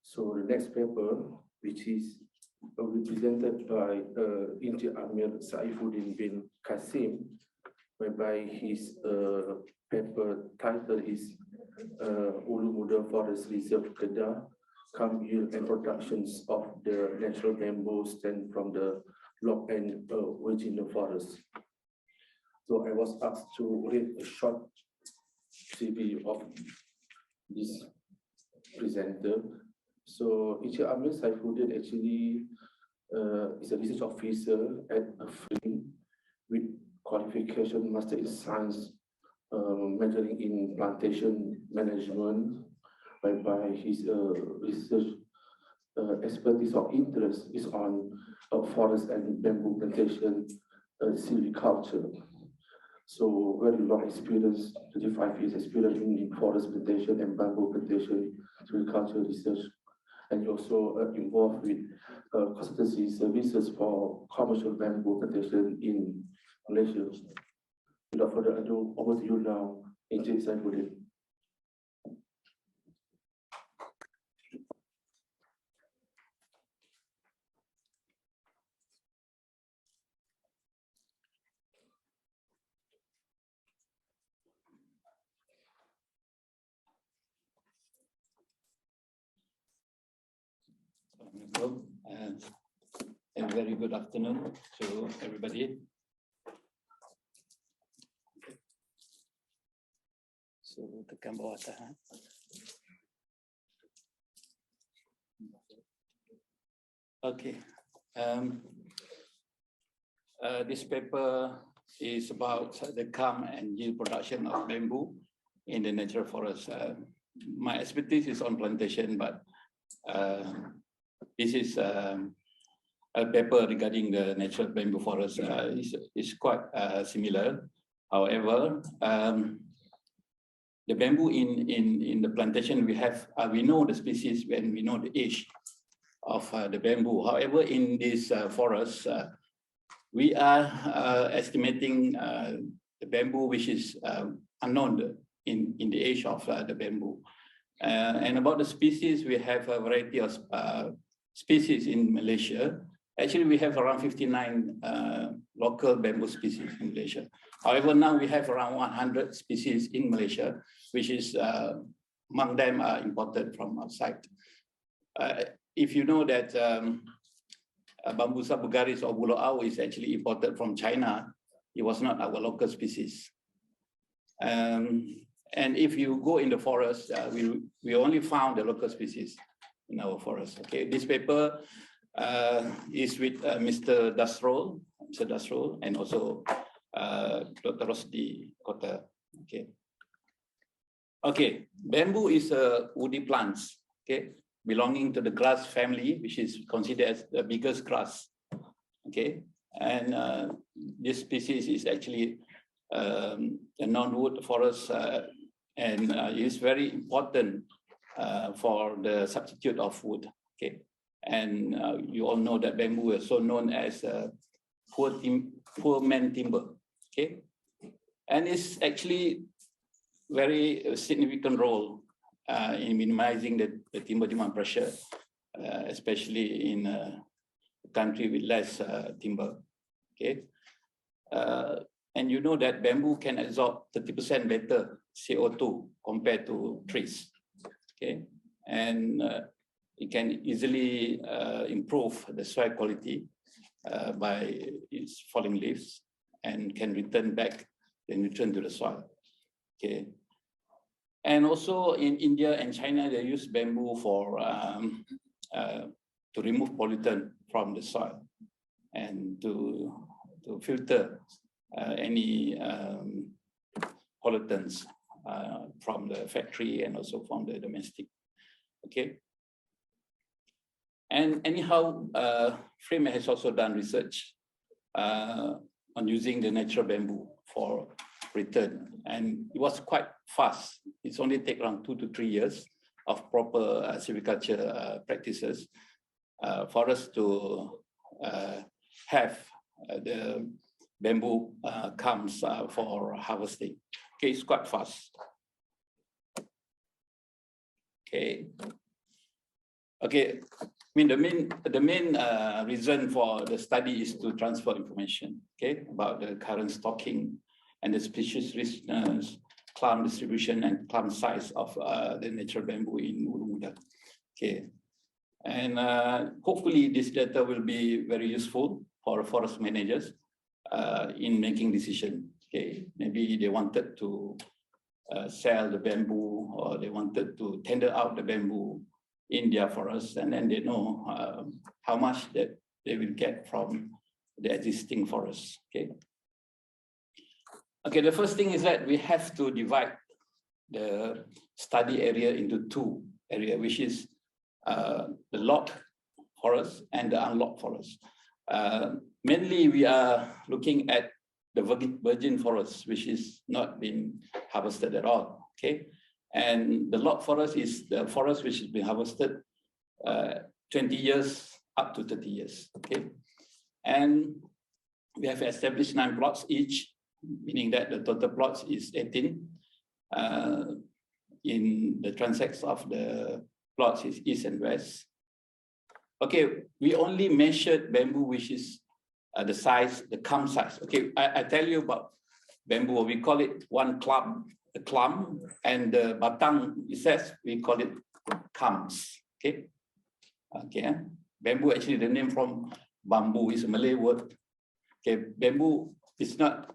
so the next paper, which is presented by Engineer 𝗪𝗪𝗓𝗓 bin Qasim, whereby his paper title is Ulu Muda Forest Reserve Kedah, Come Yield and Productions of the Natural Bamboo Stem from the Log and Virginia Forest. So I was asked to read a short CV of this presenter. So Engineer 𝗪𝗪𝗓𝗓 actually is a research officer at FRIM with qualification Master in Science, majoring in plantation management, whereby his research expertise or interest is on forest and bamboo plantation silviculture. So very long experience, 35 years experience in forest plantation and bamboo plantation silviculture research, and he also involved with consultancy services for commercial bamboo plantation in Malaysia. Without further ado, over to you now, Engineer 𝗪𝗪𝗓𝗓. And a very good afternoon to everybody. So tekan bawah atas. Okay. This paper is about the come and yield production of bamboo in the natural forest. My expertise is on plantation, but this is a paper regarding the natural bamboo forest. Is quite similar. However, the bamboo in the plantation we know the species when we know the age of the bamboo. However, in this forest, we are estimating the bamboo which is unknown in the age of the bamboo. And about the species, we have a variety of species in Malaysia. Actually, we have around 59 local bamboo species in Malaysia. However, now we have around 100 species in Malaysia, which is among them are imported from outside. If you know that Bambusa vulgaris or buloau is actually imported from China, it was not our local species. And if you go in the forest, we only found the local species in our forest. Okay, this paper is with Mr. Dasrol, and also Dr. Rosdi Kota. Okay, bamboo is a woody plant, okay, belonging to the grass family, which is considered as the biggest grass. Okay, and this species is actually a non-wood forest and is very important for the substitute of wood. Okay, and you all know that bamboo is so known as poor man timber. Okay, and it's actually very significant role in minimizing the timber demand pressure, especially in a country with less timber. Okay, and you know that bamboo can absorb 30% better CO2 compared to trees. Okay, and it can easily improve the soil quality by its falling leaves and can return back the nutrient to the soil. Okay, and also in India and China, they use bamboo for to remove pollutant from the soil and to filter any pollutants from the factory and also from the domestic. Okay, and anyhow, FRIM has also done research on using the natural bamboo for return, and it was quite fast. It's only take around 2 to 3 years of proper silviculture practices for us to have the bamboo comes for harvesting. Okay, it's quite fast. Okay. Okay, I mean the main reason for the study is to transfer information, okay, about the current stocking and the species richness, clump distribution, and clump size of the natural bamboo in Ulu Muda. Okay, and hopefully this data will be very useful for forest managers in making decision. Okay, maybe they wanted to sell the bamboo, or they wanted to tender out the bamboo in their forest, and then they know how much that they will get from the existing forest. Okay. Okay, the first thing is that we have to divide the study area into 2 areas, which is the locked forest and the unlocked forest. Mainly, we are looking at the virgin forest, which is not being harvested at all. Okay, and the locked forest is the forest which has been harvested 20 years up to 30 years. Okay, and we have established 9 plots each, meaning that the total plots is 18. In the transects of the plots is east and west. Okay, we only measured bamboo, which is the size, the clump size. Okay, I tell you about bamboo. We call it one clump, a clump, and the batang, it says we call it clumps. Okay, okay. Bamboo, actually, the name from bamboo is a Malay word. Okay, bamboo is not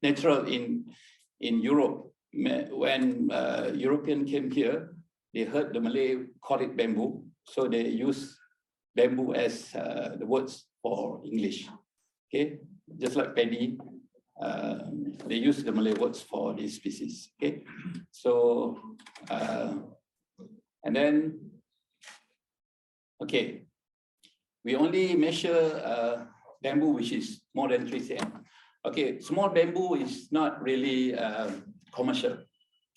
natural in Europe. When European came here, they heard the Malay call it bamboo, so they use bamboo as the words for English. Okay, just like paddy, they use the Malay words for this species. Okay, so and then okay, we only measure bamboo which is more than 3 cm. Okay, small bamboo is not really commercial.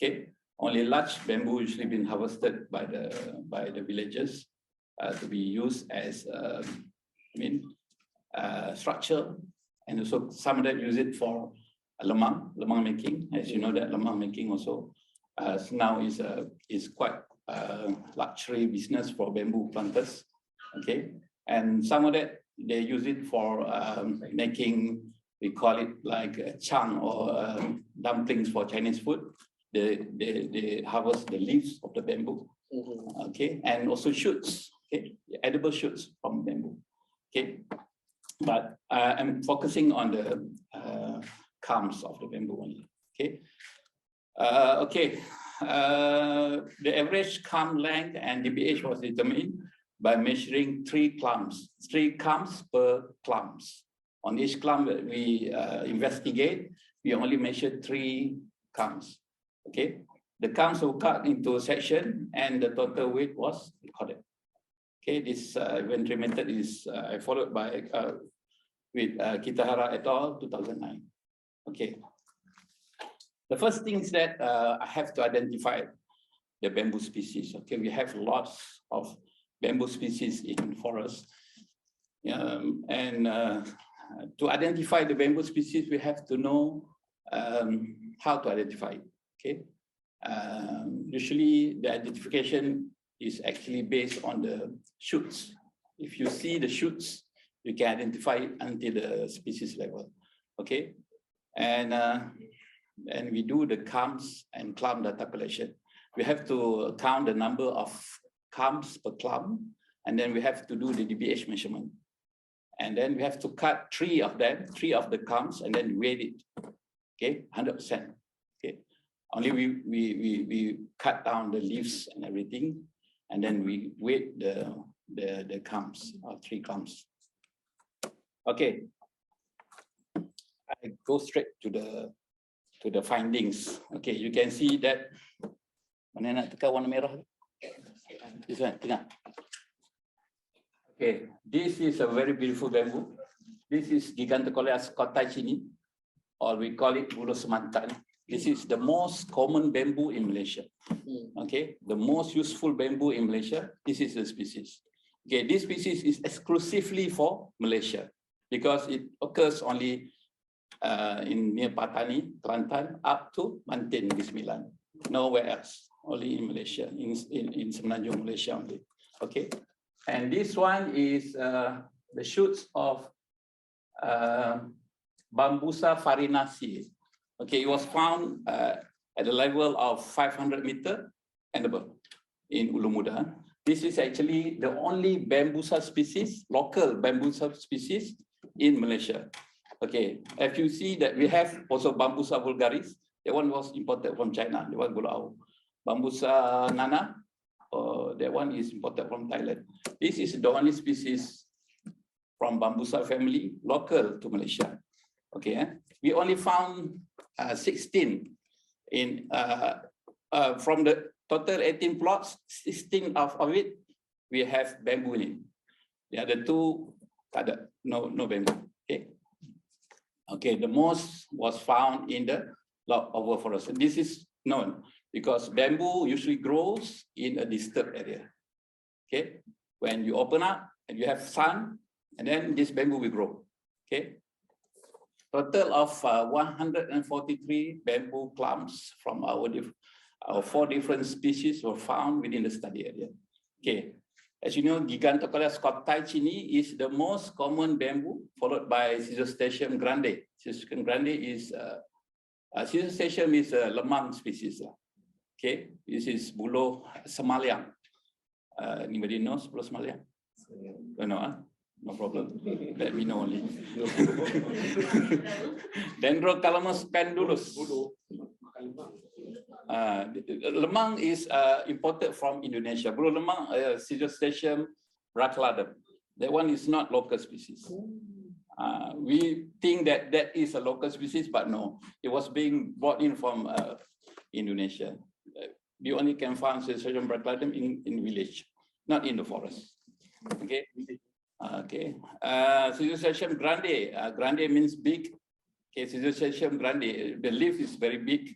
Okay, only large bamboo usually been harvested by the villagers to be used as structure, and also some of them use it for lemang making. As you know, that lemang making also now is quite luxury business for bamboo planters. Okay, and some of that they use it for making, we call it like chang or dumplings for Chinese food. They harvest the leaves of the bamboo. Okay, and also shoots. Okay, edible shoots from bamboo. Okay, but I'm focusing on the culms of the bamboo only. Okay, the average culm length and DBH was determined by measuring 3 culms per culms. On each culm that we investigate, we only measure 3 culms. Okay, the culms were cut into a section and the total weight was recorded. Okay, this inventory method is followed by with Kitahara et al. 2009. Okay, the first thing is that I have to identify the bamboo species. Okay, we have lots of bamboo species in forest, and to identify the bamboo species, we have to know how to identify it. Okay, usually the identification is actually based on the shoots. If you see the shoots, you can identify it until the species level. Okay, and we do the culms and culm data collection. We have to count the number of culms per culm, and then we have to do the DBH measurement. And then we have to cut 3 of them, 3 of the culms, and then weight it. Okay, 100%. Okay, only we cut down the leaves and everything, and then we weight the culms, 3 culms. Okay, I go straight to the findings. Okay, you can see that. Mana nak tekan warna merah? This one, tengah. Okay, this is a very beautiful bamboo. This is 𝗙𝗏𝗏𝗏 𝗃𝗏𝗏𝗏, or we call it buluh semantan. This is the most common bamboo in Malaysia. Okay, the most useful bamboo in Malaysia. This is the species. Okay, this species is exclusively for Malaysia because it occurs only in near Patani, Kelantan, up to Mantin, Negeri Sembilan. Nowhere else, only in Malaysia, in Semenanjung, Malaysia only. Okay, and this one is the shoots of Bambusa farinaceae. Okay, it was found at the level of 500 meters and above in Ulu Muda. This is actually the only bambusa species, local bambusa species in Malaysia. Okay, if you see that we have also Bambusa vulgaris, that one was imported from China, that one Gulao. Bambusa nana, that one is imported from Thailand. This is the only species from Bambusa family, local to Malaysia. Okay, we only found 16 in from the total 18 plots, 16 of it we have bamboo in it. The other 2 no bamboo. Okay. Okay, the most was found in the log over forest. This is known because bamboo usually grows in a disturbed area. Okay, when you open up and you have sun, and then this bamboo will grow. Okay, total of 143 bamboo clumps from our 4 different species were found within the study area. Okay, as you know, 𝗙𝗏𝗏𝗏𝗏 𝗃𝗏𝗏𝗏 is the most common bamboo, followed by 𝗙𝗏𝗏 grande. 𝗙𝗏𝗏 grande is 𝗙𝗏𝗏 is a lemang species. Okay, this is buluh semaliang. Anybody knows buluh semaliang? No, no problem. Let me know only. Dendrocalamus pendulus. Lemang is imported from Indonesia. Buluh lemang, 𝗙𝗏𝗏 𝗏𝗏𝗏𝗏. That one is not local species. We think that that is a local species, but no, it was being brought in from Indonesia. You only can find 𝗙𝗏𝗏 𝗏𝗏𝗏𝗏 in village, not in the forest. Okay. Okay. 𝗙𝗏𝗏 grande. Grande means big. Okay, 𝗙𝗏𝗏 grande. The leaf is very big.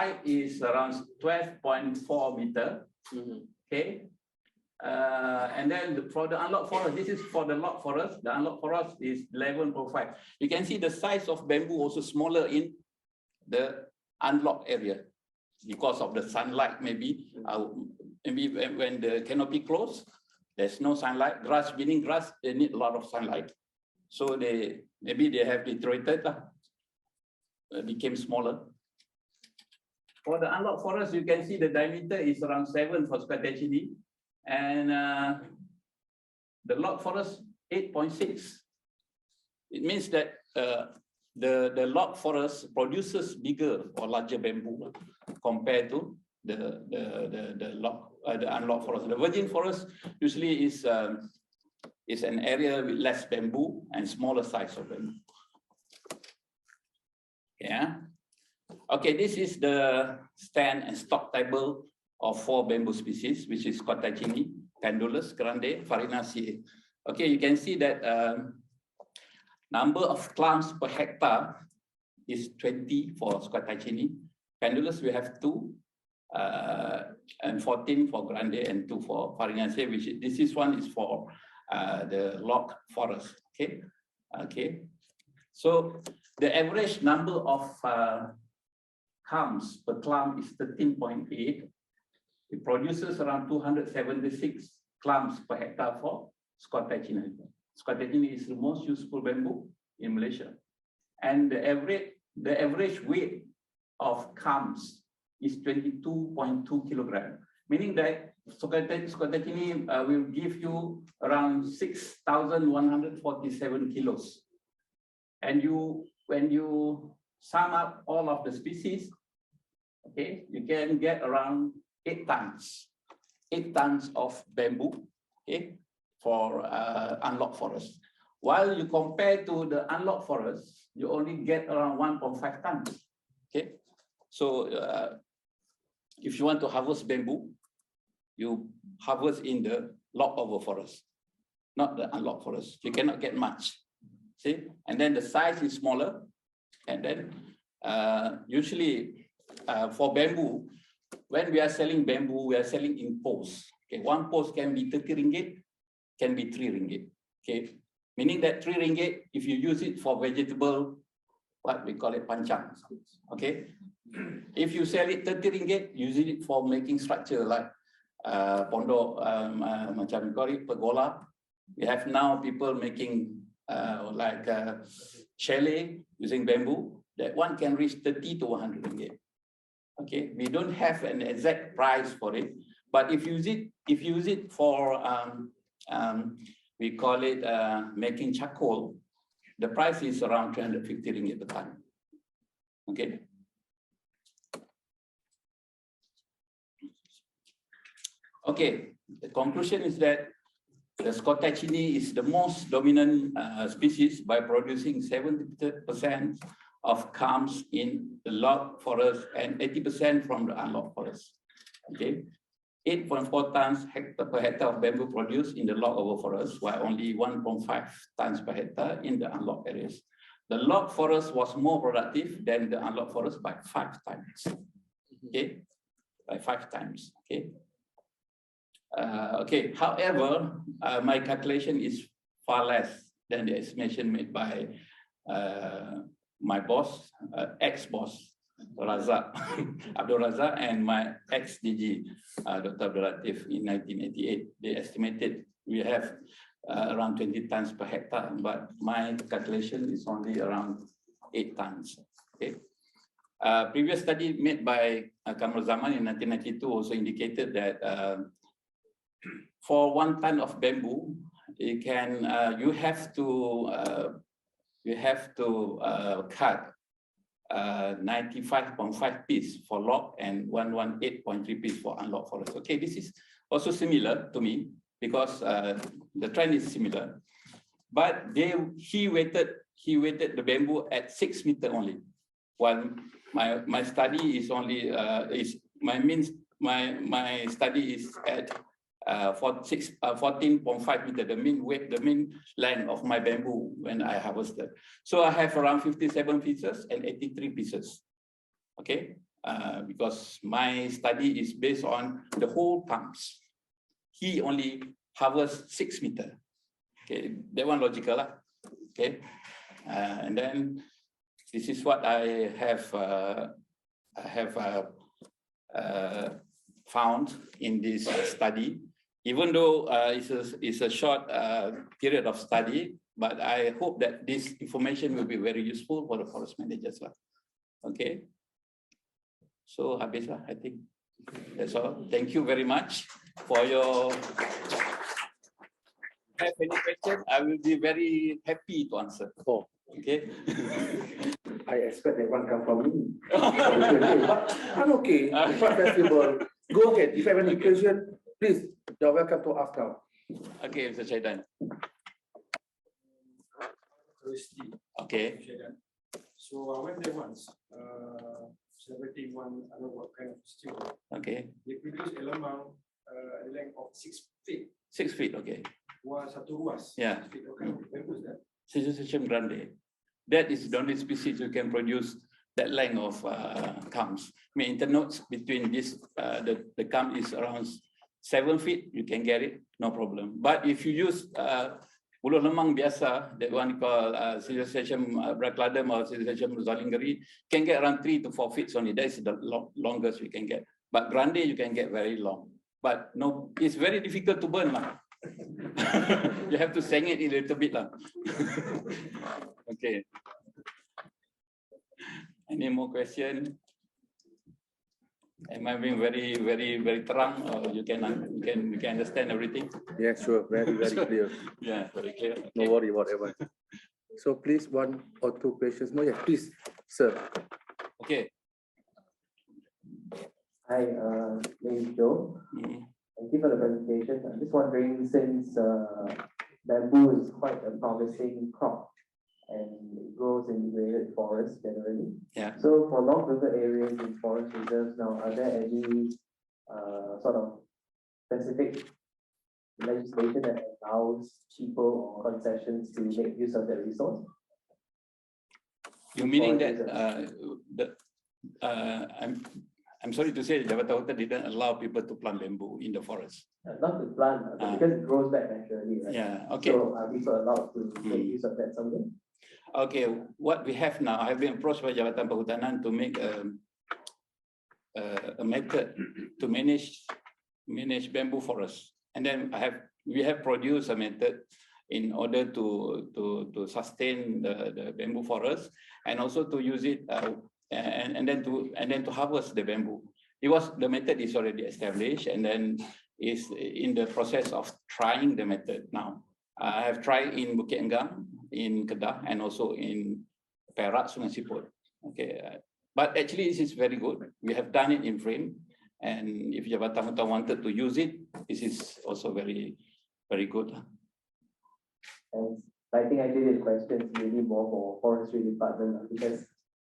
height is around 12.4 meter. Okay. And then for the unlocked forest, this is for the locked forest. The unlocked forest is 11.5. You can see the size of bamboo also smaller in the unlocked area because of the sunlight. Maybe when the canopy closed, there's no sunlight. Grass, meaning grass, they need a lot of sunlight. So maybe they have deteriorated, became smaller. For the unlocked forest, you can see the diameter is around 7 for 𝗏𝗏𝗃𝗍, and the locked forest 8.6. It means that the locked forest produces bigger or larger bamboo compared to the unlocked forest. The virgin forest usually is an area with less bamboo and smaller size of bamboo. Yeah. Okay, this is the stand and stock table of 4 bamboo species, which is 𝗏𝗏𝗃𝗍, pendulus, grande, farinaceae. Okay, you can see that number of clumps per hectare is 20 for 𝗏𝗏𝗃𝗍. Pendulus, we have 2, and 14 for grande and 2 for farinaceae, which this one is for the locked forest. Okay, okay. So the average number of clumps per clump is 13.8. It produces around 276 clumps per hectare for 𝗏𝗏𝗃𝗍. 𝗏𝗏𝗃𝗍 is the most useful bamboo in Malaysia, and the average weight of clumps is 22.2 kilograms, meaning that 𝗏𝗏𝗃𝗍 will give you around 6,147 kilos. And when you sum up all of the species, okay, you can get around 8 tons of bamboo, okay, for unlocked forest. While you compare to the unlocked forest, you only get around 1.5 tons. Okay, so if you want to harvest bamboo, you harvest in the locked over forest, not the unlocked forest. You cannot get much. See, and then the size is smaller, and then usually for bamboo, when we are selling bamboo, we are selling in posts. Okay, one post can be 30 ringgit, can be 3 ringgit. Okay, meaning that 3 ringgit, if you use it for vegetable, what we call it pancang. Okay, if you sell it 30 ringgit, use it for making structure like pondok, macam we call it pergola. We have now people making like chalet using bamboo. That one can reach 30 to 100 ringgit. Okay, we don't have an exact price for it, but if you use it for we call it making charcoal, the price is around 350 ringgit per ton. Okay. Okay, the conclusion is that the 𝗪𝗏𝗃𝗃 is the most dominant species by producing 70% of comes in the log forest and 80% from the unlocked forest. Okay, 8.4 tons per hectare of bamboo produced in the log over forest, while only 1.5 tons per hectare in the unlocked areas. The log forest was more productive than the unlocked forest by 5 times. Okay, by 5 times. Okay. Okay. However, my calculation is far less than the estimation made by my boss, ex-boss, Razak, Abdul Razak, and my ex-DG, Dr. Abdul Latif, in 1988. They estimated we have around 20 tons per hectare, but my calculation is only around 8 tons. Okay. Previous study made by Kamar Zaman in 1992 also indicated that for 1 ton of bamboo, you can you have to cut 95.5 pieces for log and 118.3 pieces for unlocked forest. Okay, this is also similar to me because the trend is similar, but he weighted the bamboo at 6 meters only, while my study is only my study is at 14.5 meters, the mean weight, the mean length of my bamboo when I harvested. So I have around 57 pieces and 83 pieces. Okay, because my study is based on the whole thumbs. He only harvests 6 meters. Okay, that one logical lah. Okay, and then this is what I have found in this study. Even though it's a short period of study, but I hope that this information will be very useful for the forest managers. Okay, so habis lah, I think that's all. Thank you very much for your. If you have any question, I will be very happy to answer. Oh, okay. I expect that one come from me. But I'm okay. It's not festival. Go ahead. If you have any question, please, you're welcome to ask now. Okay, Mr. Shaidan. Okay. So I went there once, celebrating one, I don't know what kind of festival. Okay. They produced a lemang a length of 6 feet. 6 feet, okay. Satu ruas. Yeah. 6 feet. What kind of bamboo is that? 𝗪𝗪𝗃𝗃 grande. That is the only species you can produce that length of comes. I mean, internodes between this, the come is around 7 feet, you can get it, no problem. But if you use bulu lemang biasa, that one called 𝗙𝗪𝗃𝗃 𝗏𝗏 or 𝗙𝗪𝗃𝗃 𝗏𝗏𝗏, can get around 3 to 4 feet only. That is the longest you can get. But grande you can get very long. But no, it's very difficult to burn lah. You have to sing it a little bit lah. Okay. Any more question? Am I being very terang, or you can understand everything? Yeah, sure. Very clear. Yeah, very clear. Okay. No worry, whatever. So please, 1 or 2 questions more. Yeah, please, sir. Okay. Hi, name is Joe. Thank you for the presentation. I'm just wondering, since bamboo is quite a promising crop and it grows in degraded forests generally. Yeah. So for long river areas in forest reserves now, are there any sort of specific legislation that allows people or concessions to make use of that resource? You meaning that I'm sorry to say, Jabatan didn't allow people to plant bamboo in the forest. Not to plant, because it grows back naturally, right? Yeah, okay. So are people allowed to make use of that somewhere? Okay, what we have now, I have been approached by Jabatan Perhutanan to make a method to manage bamboo forests, and then we have produced a method in order to sustain the bamboo forest, and also to use it and then to harvest the bamboo. The method is already established, and then is in the process of trying the method now. I have tried in Bukit Enggang, in Kedah, and also in Perak, Sulawesi Selatan. Okay, but actually this is very good. We have done it in FRIM, and if Jabatan wanted to use it, this is also very, very good. And I think actually this question is really more for forestry department, because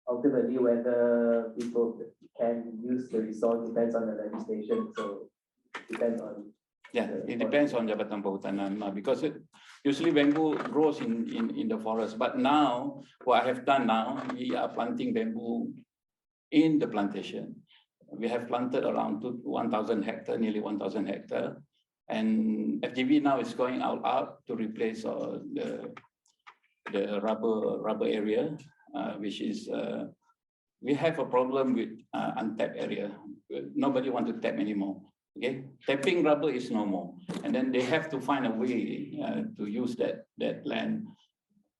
ultimately whether people can use the resource depends on the legislation. So it depends on. Yeah, it depends on Jabatan Perhutanan, because usually bamboo grows in the forest. But now, what I have done now, we are planting bamboo in the plantation. We have planted around 1,000 hectares, nearly 1,000 hectares. And FGV now is going out to replace the rubber area, which is, we have a problem with untapped area. Nobody wants to tap anymore. Okay, tapping rubber is no more, and then they have to find a way to use that land.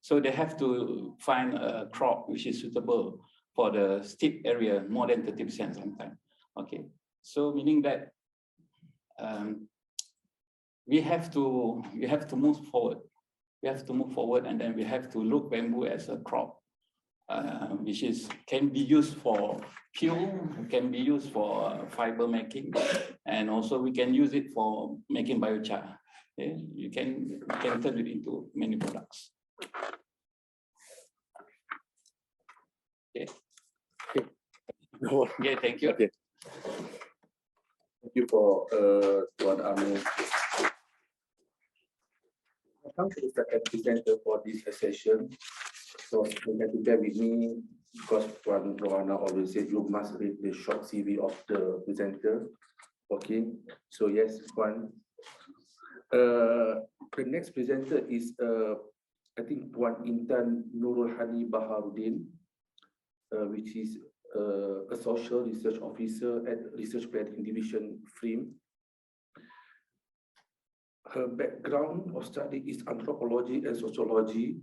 So they have to find a crop which is suitable for the steep area, more than 30% sometimes. Okay, so meaning that we have to move forward. We have to move forward, and then we have to look bamboo as a crop, which can be used for fuel, can be used for fiber making, and also we can use it for making biochar. Okay? You can turn it into many products. Okay. Okay, thank you. Okay. Thank you for Tuan Anu. I come to the second presenter for this session. So you have to bear with me, because Tuan Rohana always said you must read the short CV of the presenter. Okay, so yes, Tuan. The next presenter is I think Puan Intan Nurul Hani Baharudin, which is a social research officer at Research Planning Division FRIM. Her background of study is anthropology and sociology.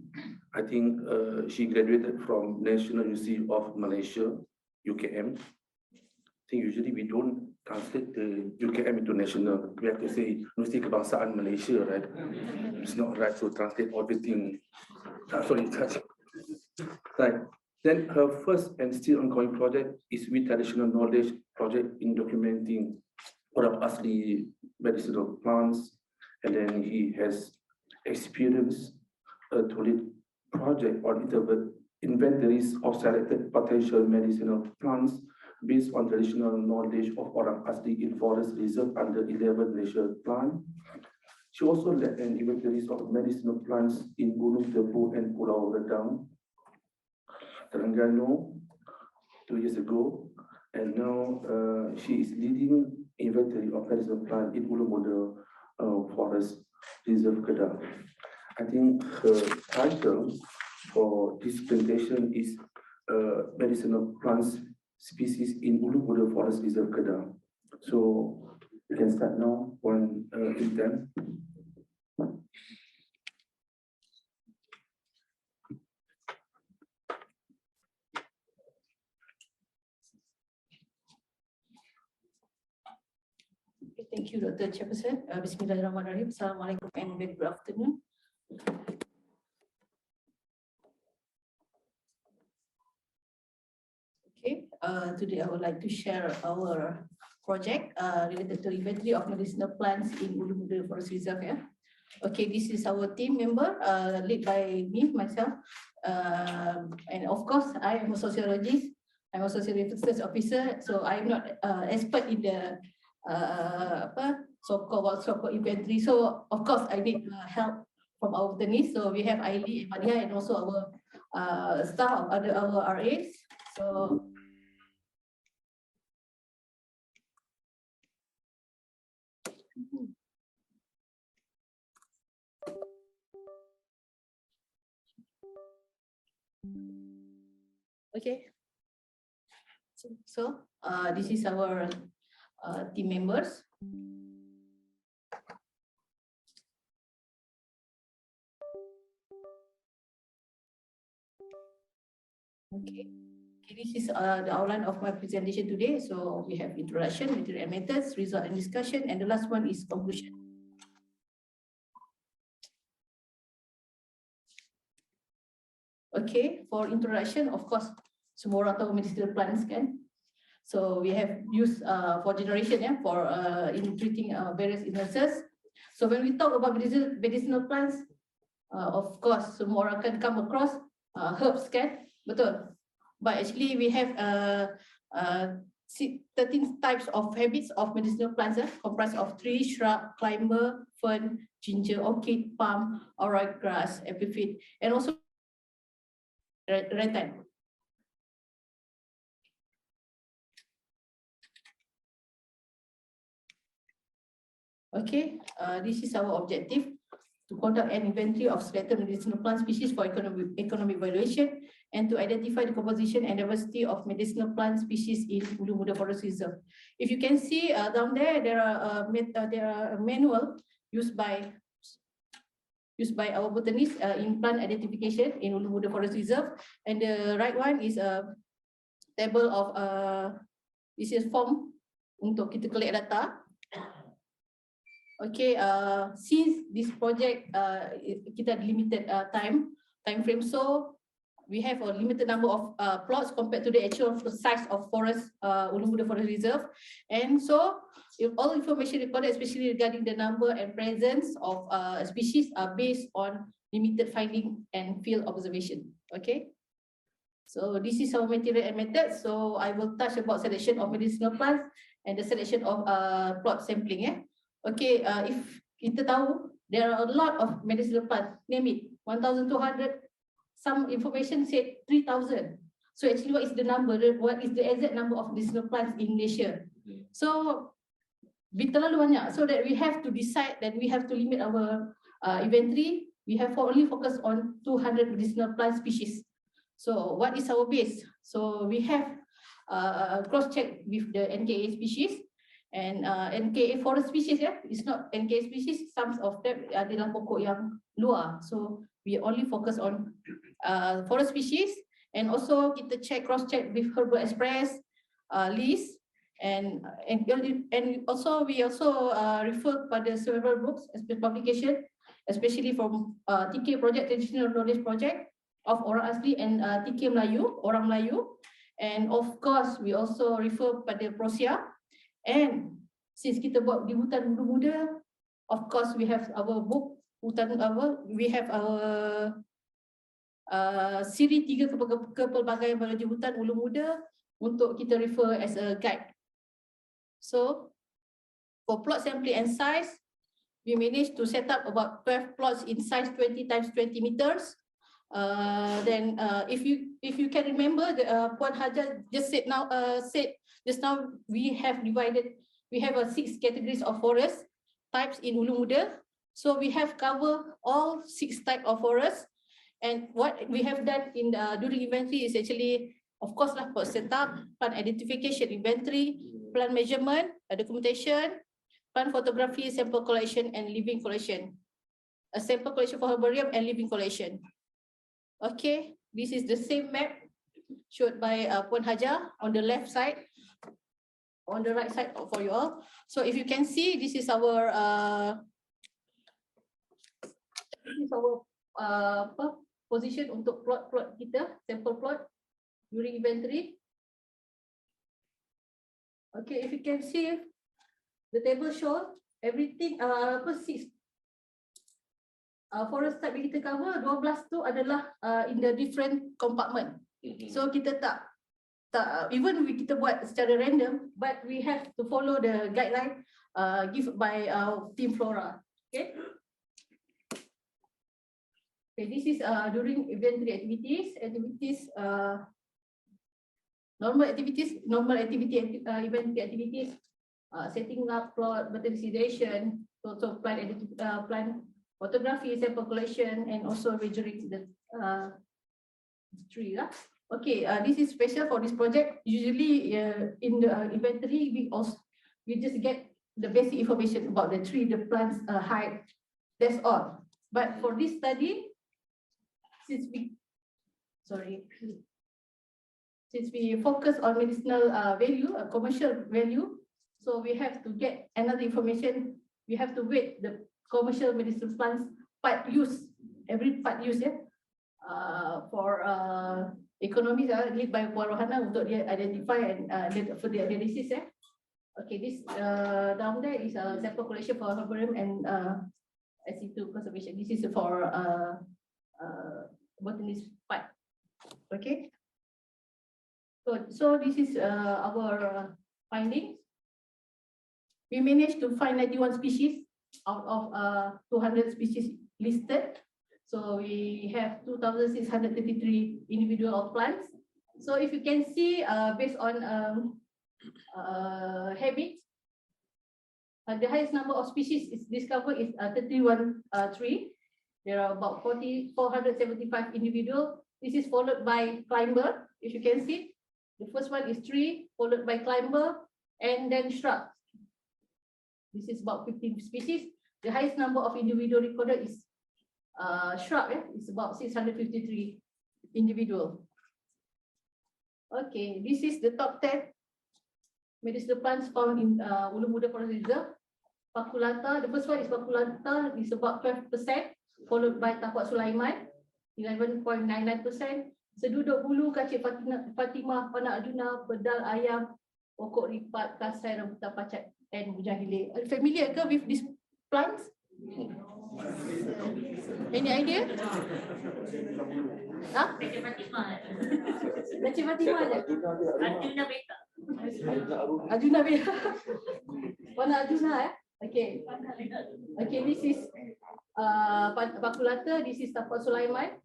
I think she graduated from National University of Malaysia, UKM. I think usually we don't translate the UKM into national. We have to say Universiti Kebangsaan Malaysia, right? It's not right to translate everything. Sorry, right. Then her first and still ongoing project is with traditional knowledge project in documenting orang asli medicinal plants. And then he has experience to lead project on inventories of selected potential medicinal plants based on traditional knowledge of orang asli in forest reserve under 11 national plan. She also led an inventories of medicinal plants in Gunung Tebu and Pulau Redang, Terengganu 2 years ago, and now she is leading inventory of medicinal plant in Ulu Model Forest Reserve Kedah. I think her title for this presentation is medicinal plants species in Ulu Model Forest Reserve Kedah. So we can start now on Intan. Thank you, Dr. Chairperson. Bismillahirrahmanirrahim. Assalamualaikum and very good afternoon. Okay, today I would like to share our project related to inventory of medicinal plants in Ulu Model Forest Reserve. Yeah? Okay, this is our team member, led by me, myself. And of course, I am a sociologist. I'm a social research officer, so I'm not expert in the so-called inventory. So of course I need help from our attorneys. So we have Aili and Madia and also our staff, our RAs. So okay. So this is our team members. Okay. Okay, this is the outline of my presentation today. So we have introduction, material and methods, result and discussion, and the last one is conclusion. Okay, for introduction, of course, semua orang tahu medicinal plants kan. So we have used for generation for in treating various illnesses. So when we talk about medicinal plants, of course, semua orang can come across herbs kan, betul. But actually we have 13 types of habits of medicinal plants comprised of tree, shrub, climber, fern, ginger, orchid, palm, alright grass, epiphyte, and also rattan. Okay, this is our objective, to conduct an inventory of selected medicinal plant species for economic valuation and to identify the composition and diversity of medicinal plant species in Ulu Muda Forest Reserve. If you can see down there, there are a manual used by our botanists in plant identification in Ulu Muda Forest Reserve, and the right one is a table of this is form untuk kita collect data. Okay, since this project kita ada limited time frame, so we have a limited number of plots compared to the actual size of forest Ulu Muda Forest Reserve, and so if all information recorded, especially regarding the number and presence of species, are based on limited finding and field observation. Okay, so this is our material and method. So I will touch about selection of medicinal plants and the selection of plot sampling. Okay, if kita tahu there are a lot of medicinal plants, name it 1,200. Some information said 3,000. So actually, what is the number? What is the exact number of medicinal plants in Malaysia? So, terlalu banyak. So that we have to decide that we have to limit our inventory. We have only focus on 200 medicinal plant species. So what is our base? So we have cross-check with the NKA species. And NKA forest species, it's not NKA species. Some of them adalah pokok yang luar. So we only focus on forest species, and also kita cross-check with Herbal Express list, and also we also refer pada several books, publication, especially from TK Project, Traditional Knowledge Project of Orang Asli, and TK Melayu, Orang Melayu, and of course we also refer pada Prosia. And since kita buat di hutan muda, of course we have our book hutan we have our siri 3 kepelbagaian biologi hutan Ulu Muda untuk kita refer as a guide. So for plot sampling and size, we managed to set up about 12 plots in size 20 times 20 meters. Then if you can remember, the Puan Haja just said just now we have divided, we have 6 categories of forest types in Ulu Muda. So we have covered all 6 types of forest, and what we have done in during inventory is actually, of course, plot setup, plant identification, inventory, plant measurement, documentation, plant photography, sample collection, and living collection. A sample collection for herbarium and living collection. Okay, this is the same map showed by Puan Haja on the left side, on the right side for you all. So if you can see, this is our position untuk plot kita, sample plot during inventory. Okay, if you can see, the table show everything, 6 forest type yang kita cover, 12 tu adalah in the different compartment. So kita tak even kita buat secara random, but we have to follow the guideline given by Team Flora. Okay. Okay, this is during inventory activities, normal activity, inventory activities, setting up plot, botanization, also plant photography, sample collection, and also measuring the tree. Okay, this is special for this project. Usually in the inventory, we just get the basic information about the tree, the plant's height, that's all. But for this study, since since we focus on medicinal value, commercial value, so we have to get another information. We have to weight the commercial medicinal plants part use, every part use for economies lead by Puan Rohana untuk dia identify and for the analysis. Okay, this down there is a sample collection for herbarium and SC2 conservation. This is for botanist part. Okay. So this is our findings. We managed to find 91 species out of 200 species listed. So we have 2,633 individual of plants. So if you can see, based on habits, the highest number of species is discovered is 31 tree. There are about 475 individual. This is followed by climber. If you can see, the first one is tree, followed by climber, and then shrub. This is about 15 species. The highest number of individual recorded is shrub. It's about 653 individual. Okay, this is the top 10 medicinal plants found in Ulu Muda Forest Reserve. Paculata, the first one is Paculata, is about 12%, followed by Tapak Sulaiman, 11.99%. Seduduk bulu, kacik Fatimah, Panak Arjuna, pedal ayam, pokok ripat, kasai, rambutan pacat, and bujang-hilir. Are you familiar with these plants? Any idea? Huh? Kacik Fatimah. Kacik Fatimah je? Arjuna Beta. Arjuna Beta. Panak Arjuna Okay. Okay, this is Paculata, this is Tapak Sulaiman.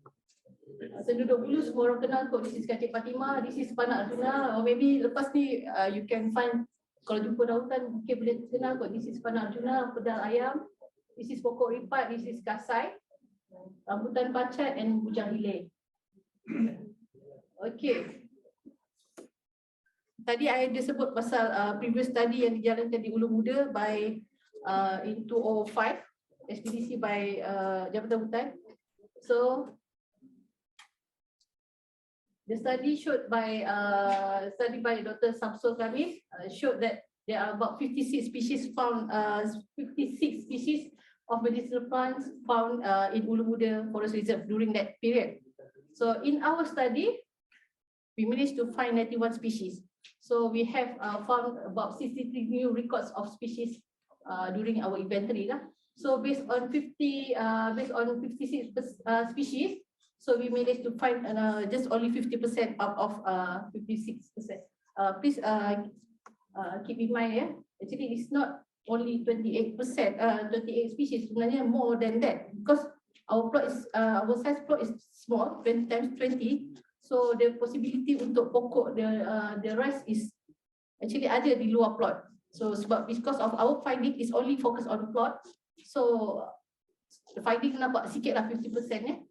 Seduduk bulu semua orang kenal kot, this is Kacik Fatimah, this is Panak Arjuna, or maybe lepas ni you can find, kalau jumpa dautan mungkin boleh kenal kot, this is Panak Arjuna, pedal ayam, this is pokok ripat, this is kasai, rambutan pacat, and bujang-hilir. Okay. Tadi I ada sebut pasal previous study yang dijalankan di Ulu Muda by in 2005, expedition by Jabatan Hutan. So the study showed by Dr. Samsul Khamis showed that there are about 56 species found, 56 species of medicinal plants found in Ulu Muda Forest Reserve during that period. So in our study, we managed to find 91 species. So we have found about 63 new records of species during our inventory. So based on 56 species, so we managed to find just only 50% out of 56%. Please keep in mind, actually it's not only 28%, 28 species, sebenarnya more than that, because our plot is our size plot is small, 20 times 20. So the possibility untuk pokok the rest is actually ada di luar plot. So sebab because of our finding is only focus on plot, so the finding nampak sikit lah 50%.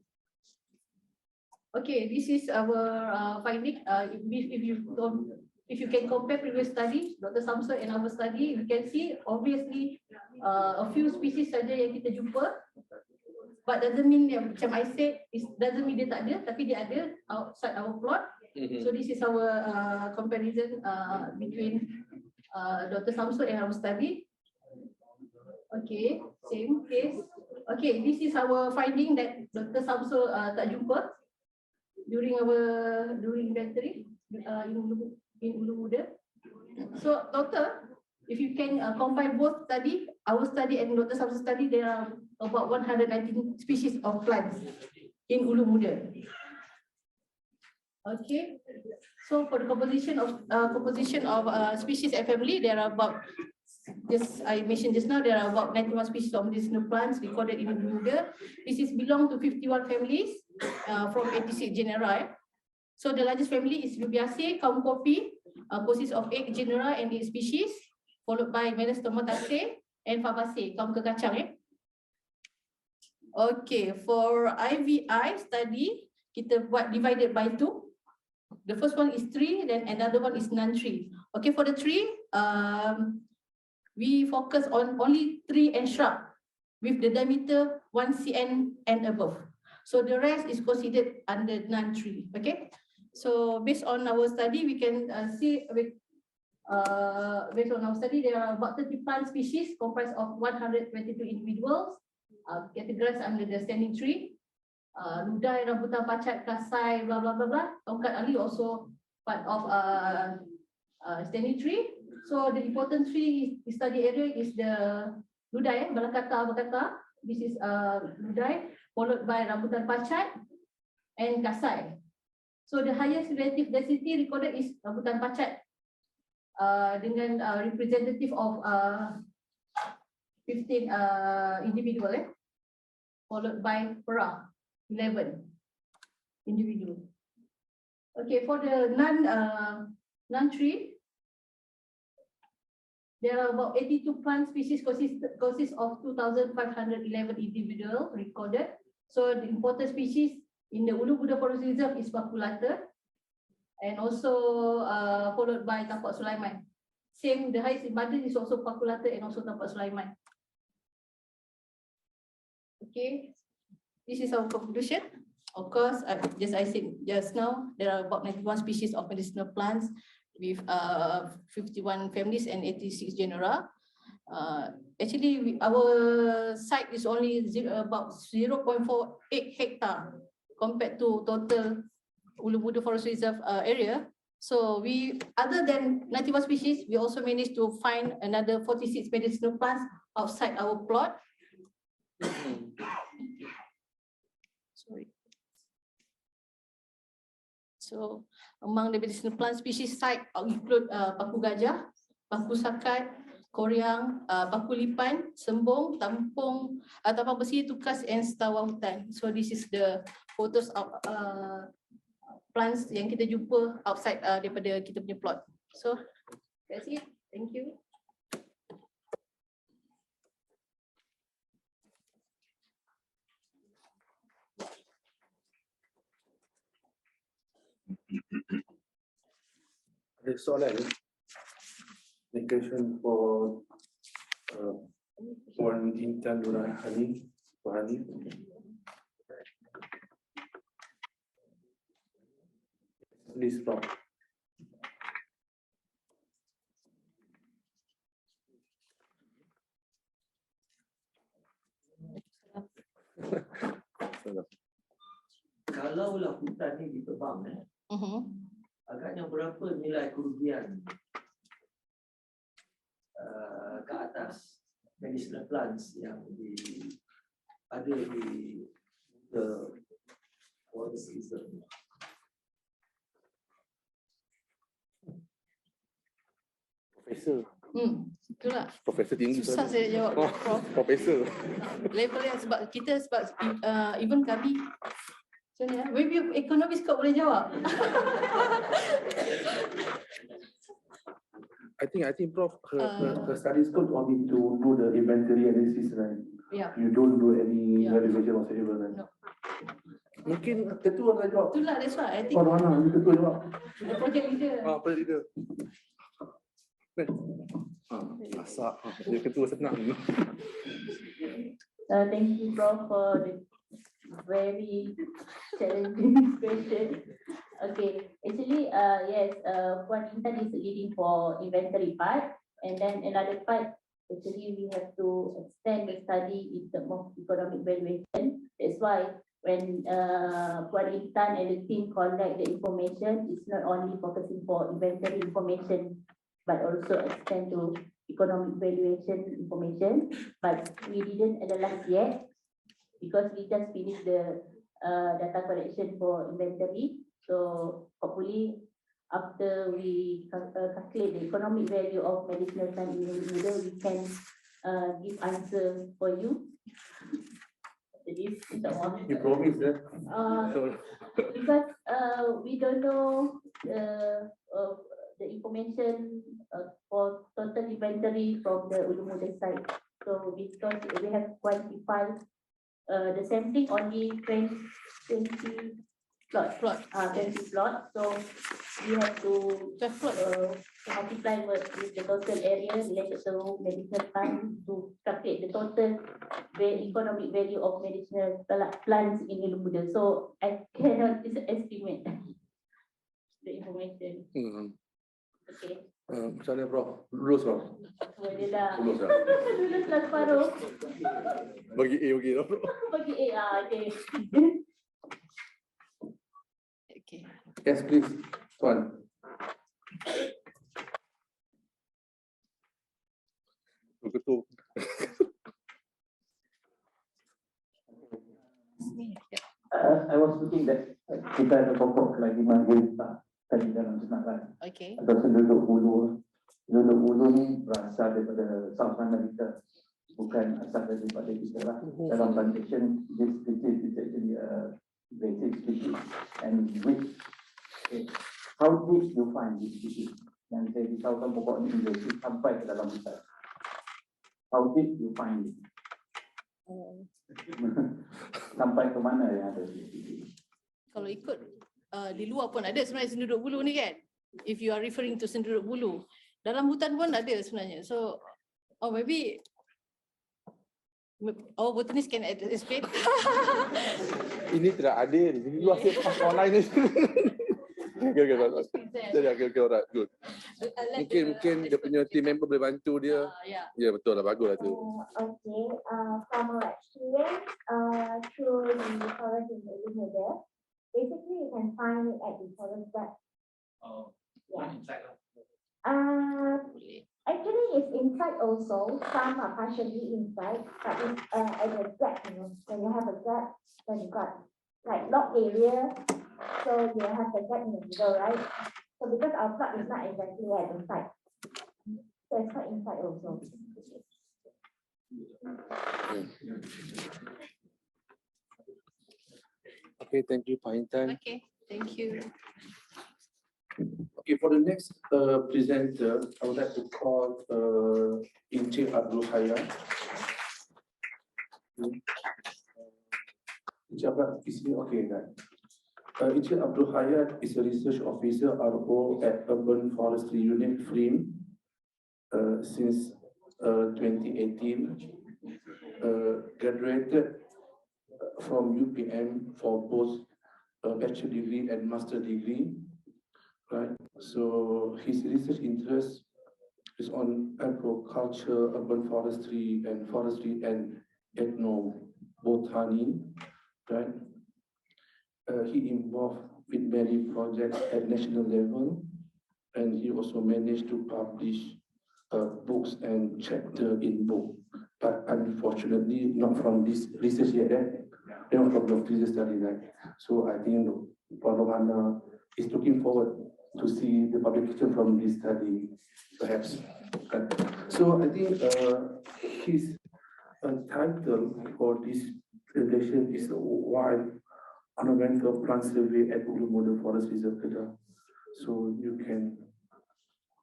Okay, this is our finding. If you can compare previous study, Dr. Samsul and our study, you can see obviously a few species saja yang kita jumpa. But doesn't mean yang macam I said, it doesn't mean dia tak ada, tapi dia ada outside our plot. So this is our comparison between Dr. Samsul and our study. Okay, same case. Okay, this is our finding that Dr. Samsul tak jumpa during inventory in Ulu Muda. So doctor, if you can combine both study, our study and Dr. Samsul's study, there are about 119 species of plants in Ulu Muda. Okay, so for the composition of species and family, there are about, just I mentioned just now, there are about 91 species of medicinal plants recorded in Ulu Muda. This is belong to 51 families from 86 genera. So the largest family is Rubiaceae, 𝗪𝗪𝗪𝗪, consists of 8 genera and 8 species, followed by Melastomataceae and Fabaceae, 𝗪𝗪𝗪𝗪. Okay, for IVI study, kita buat divided by 2. The first one is tree, then another one is non-tree. Okay, for the tree, we focus on only tree and shrub with the diameter 1 cm and above. So the rest is considered under non-tree. Okay, So based on our study, we can see based on our study, there are about 30 plant species comprised of 122 individuals categorized under the standing tree. Ludai, rambutan pacat, kasai, blah blah blah blah. Tongkat ali also part of standing tree. So the important tree study area is the ludai, balakata, bakata. This is ludai, followed by rambutan pacat and kasai. So the highest relative density recorded is rambutan pacat dengan representative of 15 individual, followed by Perah, 11 individual. Okay, for the non-tree, there are about 82 plant species consists of 2,511 individual recorded. So the important species in the Ulu-Buda Forest Reserve is Pakulata, and also followed by Tampak Sulaiman. Same, the highest abundance is also Pakulata and also Tampak Sulaiman. Okay, this is our conclusion. Of course, I said just now, there are about 91 species of medicinal plants with 51 families and 86 genera. Actually, our site is only about 0.48 hectare compared to total Ulu-Buda Forest Reserve area. So we, other than 91 species, we also managed to find another 46 medicinal plants outside our plot. Sorry. So among the medicinal plant species site include paku gajah, paku sakat, koryang, paku lipan, sembong, tampung besi, tukas, and setawa hutan. So this is the photos of plants yang kita jumpa outside daripada kita punya plot. So that's it. Thank you. Ada soalan ni? Question for Puan Intan Nurhani. Please, Prof. Kalaulah hutan ni ditebang, agaknya berapa nilai kerugian ke atas medicinal plants yang ada di the forest reserve? Profesor. Itulah. Profesor tinggi. Susah saya jawab, Prof. Profesor. Level yang sebab even kami. Macam ni, maybe ekonomis kau boleh jawab. I think Prof, her study scope only to do the inventory analysis, right? Yeah. You don't do any valuation whatsoever, right? No. Mungkin ketua nak jawab. Itulah, that's why I think. Mana ni ketua jawab? The project leader. Project leader. Masak. Dia ketua senang. Thank you, Prof, for the very challenging question. Okay, actually, yes, Puan Intan is leading for inventory part, and then another part, actually, we have to extend the study in terms of economic valuation. That's why when Puan Intan and the team collect the information, it's not only focusing for inventory information, but also extend to economic valuation information. But we didn't analyze yet because we just finished the data collection for inventory. So hopefully after we calculate the economic value of medicinal plant in Ulu-Buda, we can give answer for you. You promise, eh? Because we don't know the information for total inventory from the Ulu-Buda site. So because we have quantified the sampling only 20 plot. 20 plot. So we have to multiply with the total area related to medicinal plant to calculate the total economic value of medicinal plants in Ulu-Buda. So I cannot estimate. Okay. Macam mana Prof? Lulus Prof? Boleh dah. Lulus dah. Lulus lah separuh. Bagi A bagi Prof. Bagi A, okay. Okay. Yes, please. Tuan. Ketua. I was looking that kita ada pokok lagi manggil tadi dalam senarai. Okay. Atau penduduk hulu. Penduduk hulu ni berasal daripada South America, bukan asal daripada kita lah. Dalam plantation, this species is actually a basic species, and which how did you find this species? Yang saya beritahukan pokok ni invasive sampai ke dalam hutan. How did you find it? Sampai ke mana yang ada species? Kalau ikut di luar pun ada sebenarnya senduduk bulu ni kan. If you are referring to senduduk bulu, dalam hutan pun ada sebenarnya. So, maybe our botanist can explain. Ini tidak ada ni. Ini luar pas online ni. Okay, alright, good. Mungkin dia punya team member boleh bantu dia. Ya, betul lah, bagus lah tu. Okay, from our experience through the forest in Indonesia, basically you can find it at the forest back. Oh, yeah. Inside lah. Actually, it's inside also. Some are partially inside, but it's at the gap, you know. When you have a gap, then you got like lock area, so you have the gap in the middle, right? So because our plot is not exactly at the side, so it's not inside also. Okay, thank you, Pak Intan. Okay, thank you. Okay, for the next presenter, I would like to call Encik Abdul Haya. Okay, guys. Encik Abdul Haya is a research officer RO at Urban Forestry Unit FRIM since 2018. Graduated from UPM for both bachelor degree and master degree. Right, so his research interest is on agriculture, urban forestry, and ethnobotany. Right, he involved with many projects at national level, and he also managed to publish books and chapter in book. But unfortunately, not from this research yet. They were from the previous study, right? So I think Perhutanan is looking forward to see the publication from this study, perhaps. So I think his title for this presentation is Wild Ornamental Plant Survey at Ulu Model Forest Reserve Kedah. So you can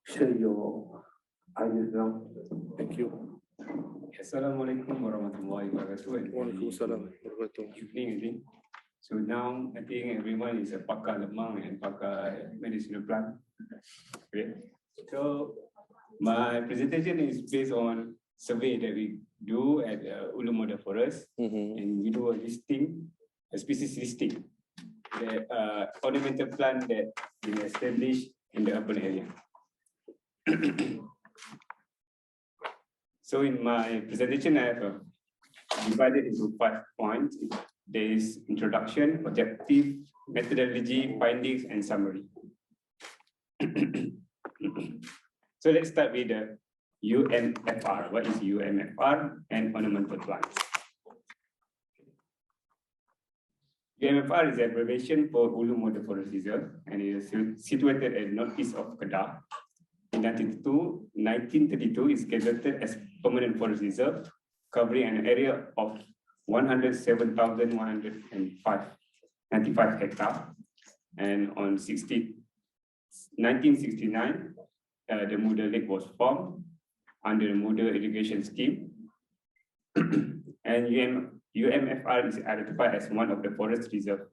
share your ideas now. Thank you. Assalamualaikum warahmatullahi wabarakatuh. Waalaikumsalam warahmatullahi wabarakatuh. So now I think everyone is a pakar lemang and pakar medicinal plant. Okay. So my presentation is based on survey that we do at Ulu Model Forest, and we do a listing, a species listing, that ornamental plant that been established in the urban area. So in my presentation, I have divided into 5 points. There is introduction, objective, methodology, findings, and summary. So let's start with the UMFR. What is UMFR and ornamental plants? UMFR is an abbreviation for Ulu Model Forest Reserve, and it is situated at northeast of Kedah. In 1932, it's gazetted as permanent forest reserve, covering an area of 107,195 hectares. And on 1969, the Model Lake was formed under the Model Irrigation Scheme. And UMFR is identified as one of the forest reserves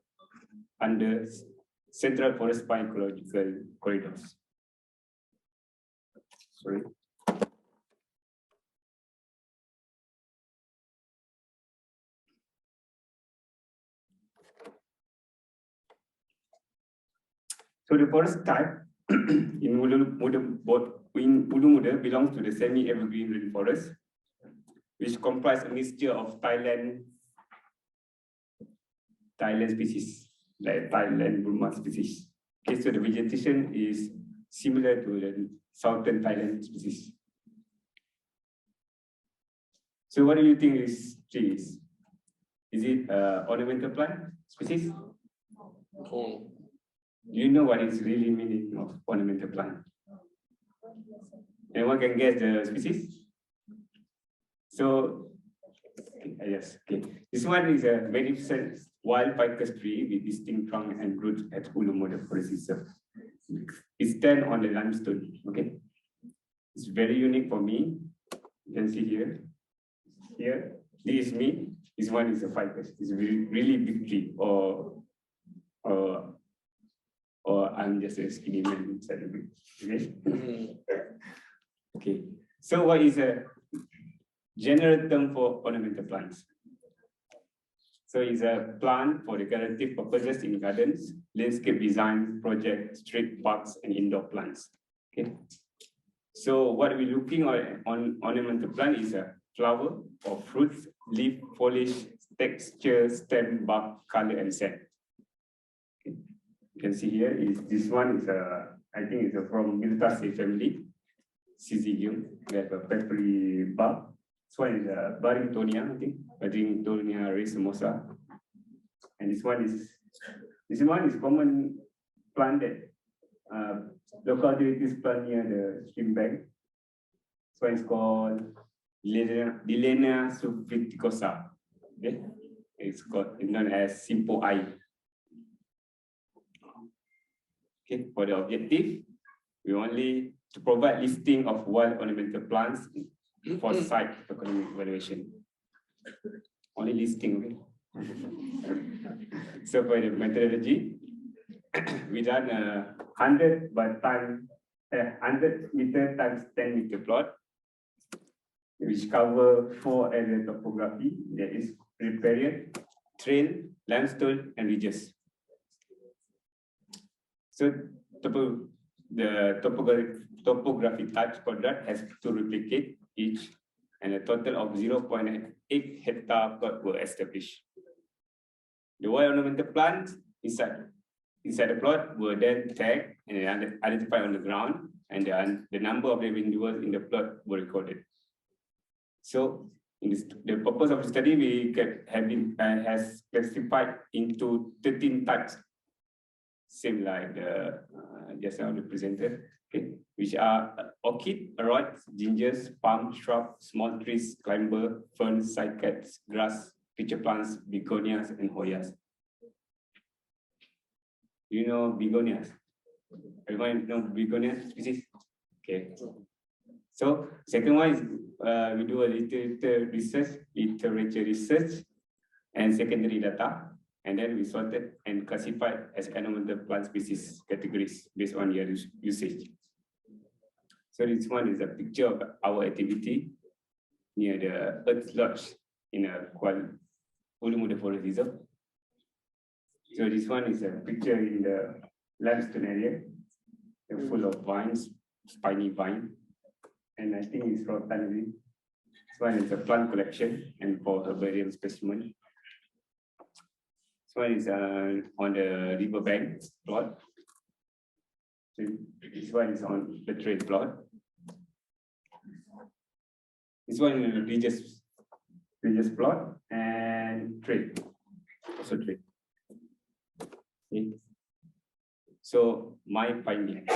under Central Forest Fire Ecological Corridors. Sorry. So the forest type in Ulu Muda belongs to the semi-evergreen rainforest, which comprise a mixture of Thailand species, like Thailand Burma species. Okay, so the vegetation is similar to the southern Thailand species. So what do you think this tree is? Is it ornamental plant species? Do you know what is really meaning of ornamental plant? Anyone can guess the species? So, yes, okay. This one is a magnificent wild ficus tree with distinct trunk and roots at Ulu Muda Forest Reserve. It stands on the limestone, okay? It's very unique for me. You can see here. Here, this is me. This one is a ficus. It's a really big tree, or I'm just a skinny man inside the big. Okay. Okay. So, what is a general term for ornamental plants? So, it's a plant for decorative purposes in gardens, landscape design, projects, street parks, and indoor plants. Okay. So, what we're looking on ornamental plant is a flower or fruits, leaf, foliage, texture, stem, bark, color, and scent. Okay. You can see here is this one is I think it's from Militaceae family, Syzygium. We have a peppery bark. This one is Barringtonia, I think, Barringtonia racemosa. And this one is common plant that local authorities plant near the stream bank. This one is called 𝗨𝗪 sulfiticosa. Okay, it's known as simple I. Okay, for the objective, we only to provide listing of wild ornamental plants for site economic evaluation. Only listing. Okay? So for the methodology, we done 100 by 100 meter times 10 meter plot, which cover 4 area topography, that is riparian, trail, limestone, and ridges. So the topographic type quadrant has to replicate each, and a total of 0.8 hectare plot were established. The wild ornamental plants inside the plot were then tagged and identified on the ground, and the number of the individuals in the plot were recorded. So, the purpose of the study has classified into 13 types, same like the just now the presenter, okay, which are orchid, aroids, gingers, palm, shrub, small trees, climber, ferns, cycads, grass, pitcher plants, begonias, and hoyas. Do you know begonias? Everyone know begonia species? Okay. So second one is we do a literature research and secondary data, and then we sorted and classified as ornamental plant species categories based on their usage. So this one is a picture of our activity near the Earth Lodge in a Ulu Muda Forest Reserve. So this one is a picture in the limestone area, full of vines, spiny vine, and I think it's from Tanzania. This one is a plant collection and for herbarium specimen. This one is on the riverbank plot. So this one is on the trail plot. This one is a religious plot and trail, also trail. Okay. So my finding,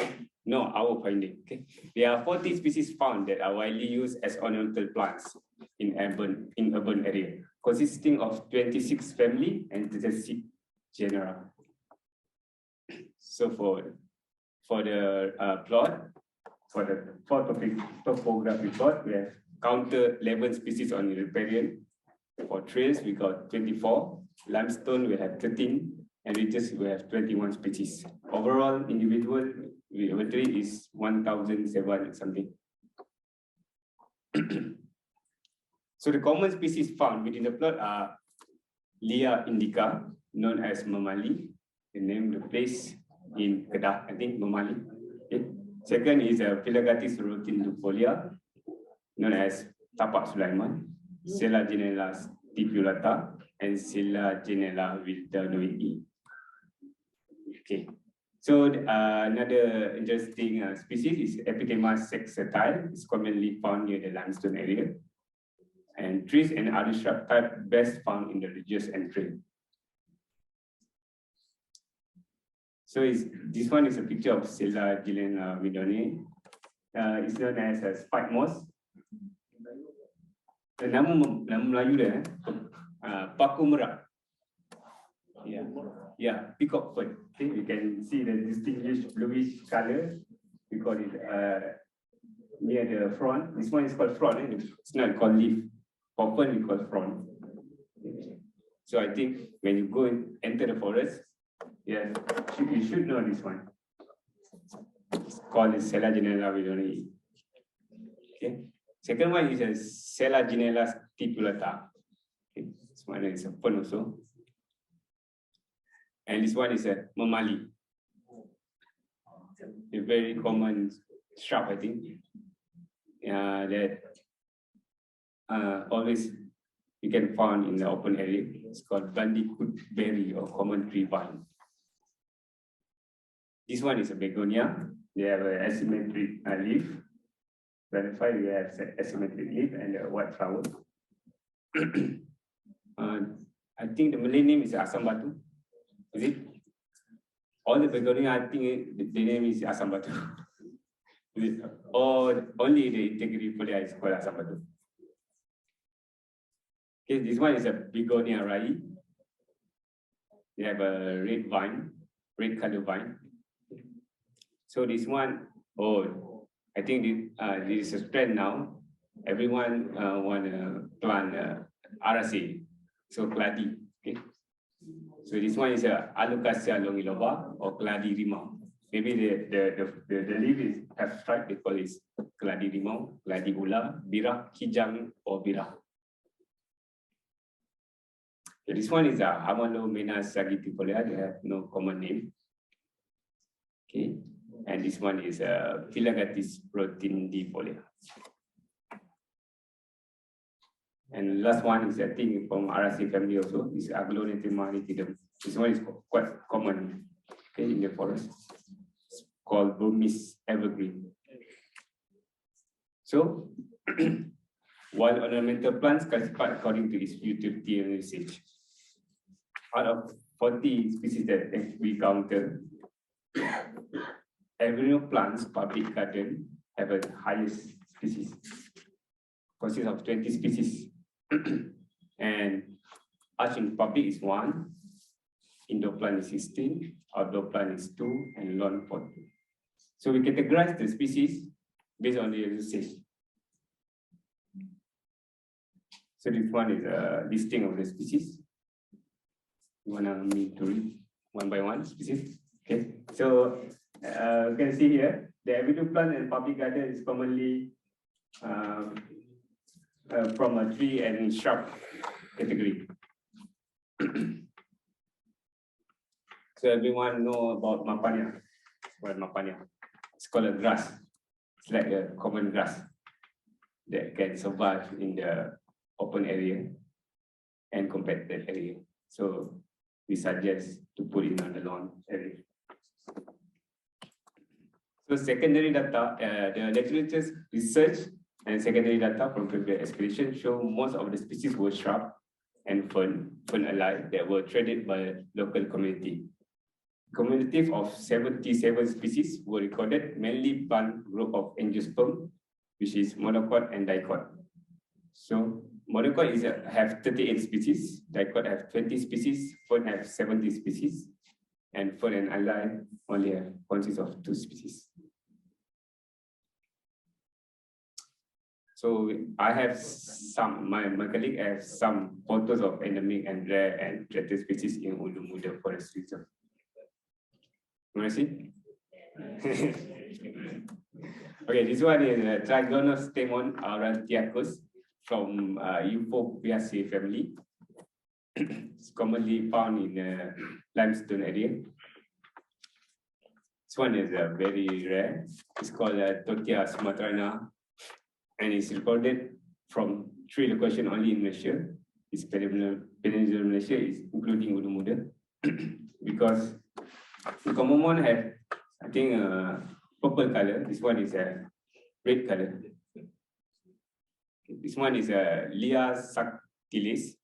no, our finding. Okay, there are 40 species found that are widely used as ornamental plants in urban area, consisting of 26 family and 36 genera. So for the plot, for the topography plot, we have counted 11 species on riparian. For trails, we got 24. Limestone, we have 13. And ridges, we have 21 species. Overall, individual inventory is 1,007 something. So the common species found within the plot are Lia indica, known as Mamali. The name of the place in Kedah, I think, Mamali. Okay. Second is 𝗙𝗏𝗃 known as tapak Sulaiman, 𝗨𝗏𝗃𝗘𝗖𝗛 stipulata, and 𝗨𝗏𝗃𝗘𝗖𝗛. Okay. So another interesting species is 𝗙𝗏𝗃𝗏 It's commonly found near the limestone area. And trees and other shrub type best found in the ridges and trail. So this one is a picture of 𝗨𝗏𝗃𝗏𝗏. It's known as a spike moss. Nama Melayu dia, paku merak. Yeah, peacock fern. Okay, you can see the distinguished bluish color because it's near the front. This one is called front. It's not called leaf. For fern, we call front. So I think when you go and enter the forest, yes, you should know this one. It's called 𝗨𝗏𝗃𝗏𝗏. Okay. Second one is a 𝗨𝗏𝗃𝗏𝗏 stipulata. Okay. This one is a fern also. And this one is a memali. A very common shrub, I think. That always you can find in the open area. It's called bandicoot berry or common tree vine. This one is a begonia. They have an asymmetric leaf. Verify we have asymmetric leaf and a white flower. I think the Malay name is asam batu. Is it? All the begonia, I think the name is asam batu. Is it? Or only the 𝗙𝗏𝗃𝗏𝗏 is called asam batu. Okay, this one is a begonia rai. They have a red vine, red color vine. So this one, I think this is a trend now. Everyone want to plant 𝗙𝗏𝗃, so keladi. Okay. So this one is a 𝗨𝗏𝗃𝗏 𝗨𝗏𝗃𝗏 or 𝗨𝗏𝗃𝗏𝗏. Maybe the leaf is have stripe. They call it 𝗨𝗏𝗃𝗏𝗏, 𝗨𝗏𝗃𝗏𝗏, birah, kijang or birah. So this one is 𝗨𝗏𝗃𝗏𝗏. They have no common name. Okay. And this one is 𝗙𝗏𝗃𝗏𝗏. And last one is I think from 𝗙𝗏𝗃 family also. This is 𝗨𝗏𝗃𝗏𝗏. This one is quite common, okay, in the forest. It's called Burmese evergreen. So while ornamental plants classified according to its utility and usage. Out of 40 species that we counted, evergreen plants, public garden, have a highest species. Consists of 20 species. And arch in public is 1, indoor plant is 16, outdoor plant is 2, and lawn 40. So we categorize the species based on the usage. So this one is a listing of the species. You want me to read one by one species? Okay. So you can see here the evergreen plant and public garden is commonly from a tree and shrub category. So everyone know about mapanya. Well, mapanya. It's called a grass. It's like a common grass that can survive in the open area and compacted area. So we suggest to put it on the lawn area. So secondary data, the literature research and secondary data from previous expedition show most of the species were shrub and fern alike that were traded by local community. Cumulative of 77 species were recorded, mainly plant group of angiosperm, which is monocot and dicot. So monocot have 38 species, dicot have 20 species, fern have 70 species, and fern and alike only consist of 2 species. So I have some, my colleague has some photos of endemic and rare and threatened species in Ulu Muda Forest Reserve. You want to see? Okay, this one is 𝗙𝗏𝗃𝗏𝗏 𝗨𝗏𝗃𝗏𝗏 from 𝗨𝗨𝗃𝗏𝗏 family. It's commonly found in the limestone area. This one is very rare. It's called 𝗪𝗪𝗏 sumatrana, and it's recorded from 3 locations only in Malaysia. It's Peninsular Malaysia, is including Ulu Muda, because the common one have, I think, purple color. This one is a red color. This one is a Lia subtilis,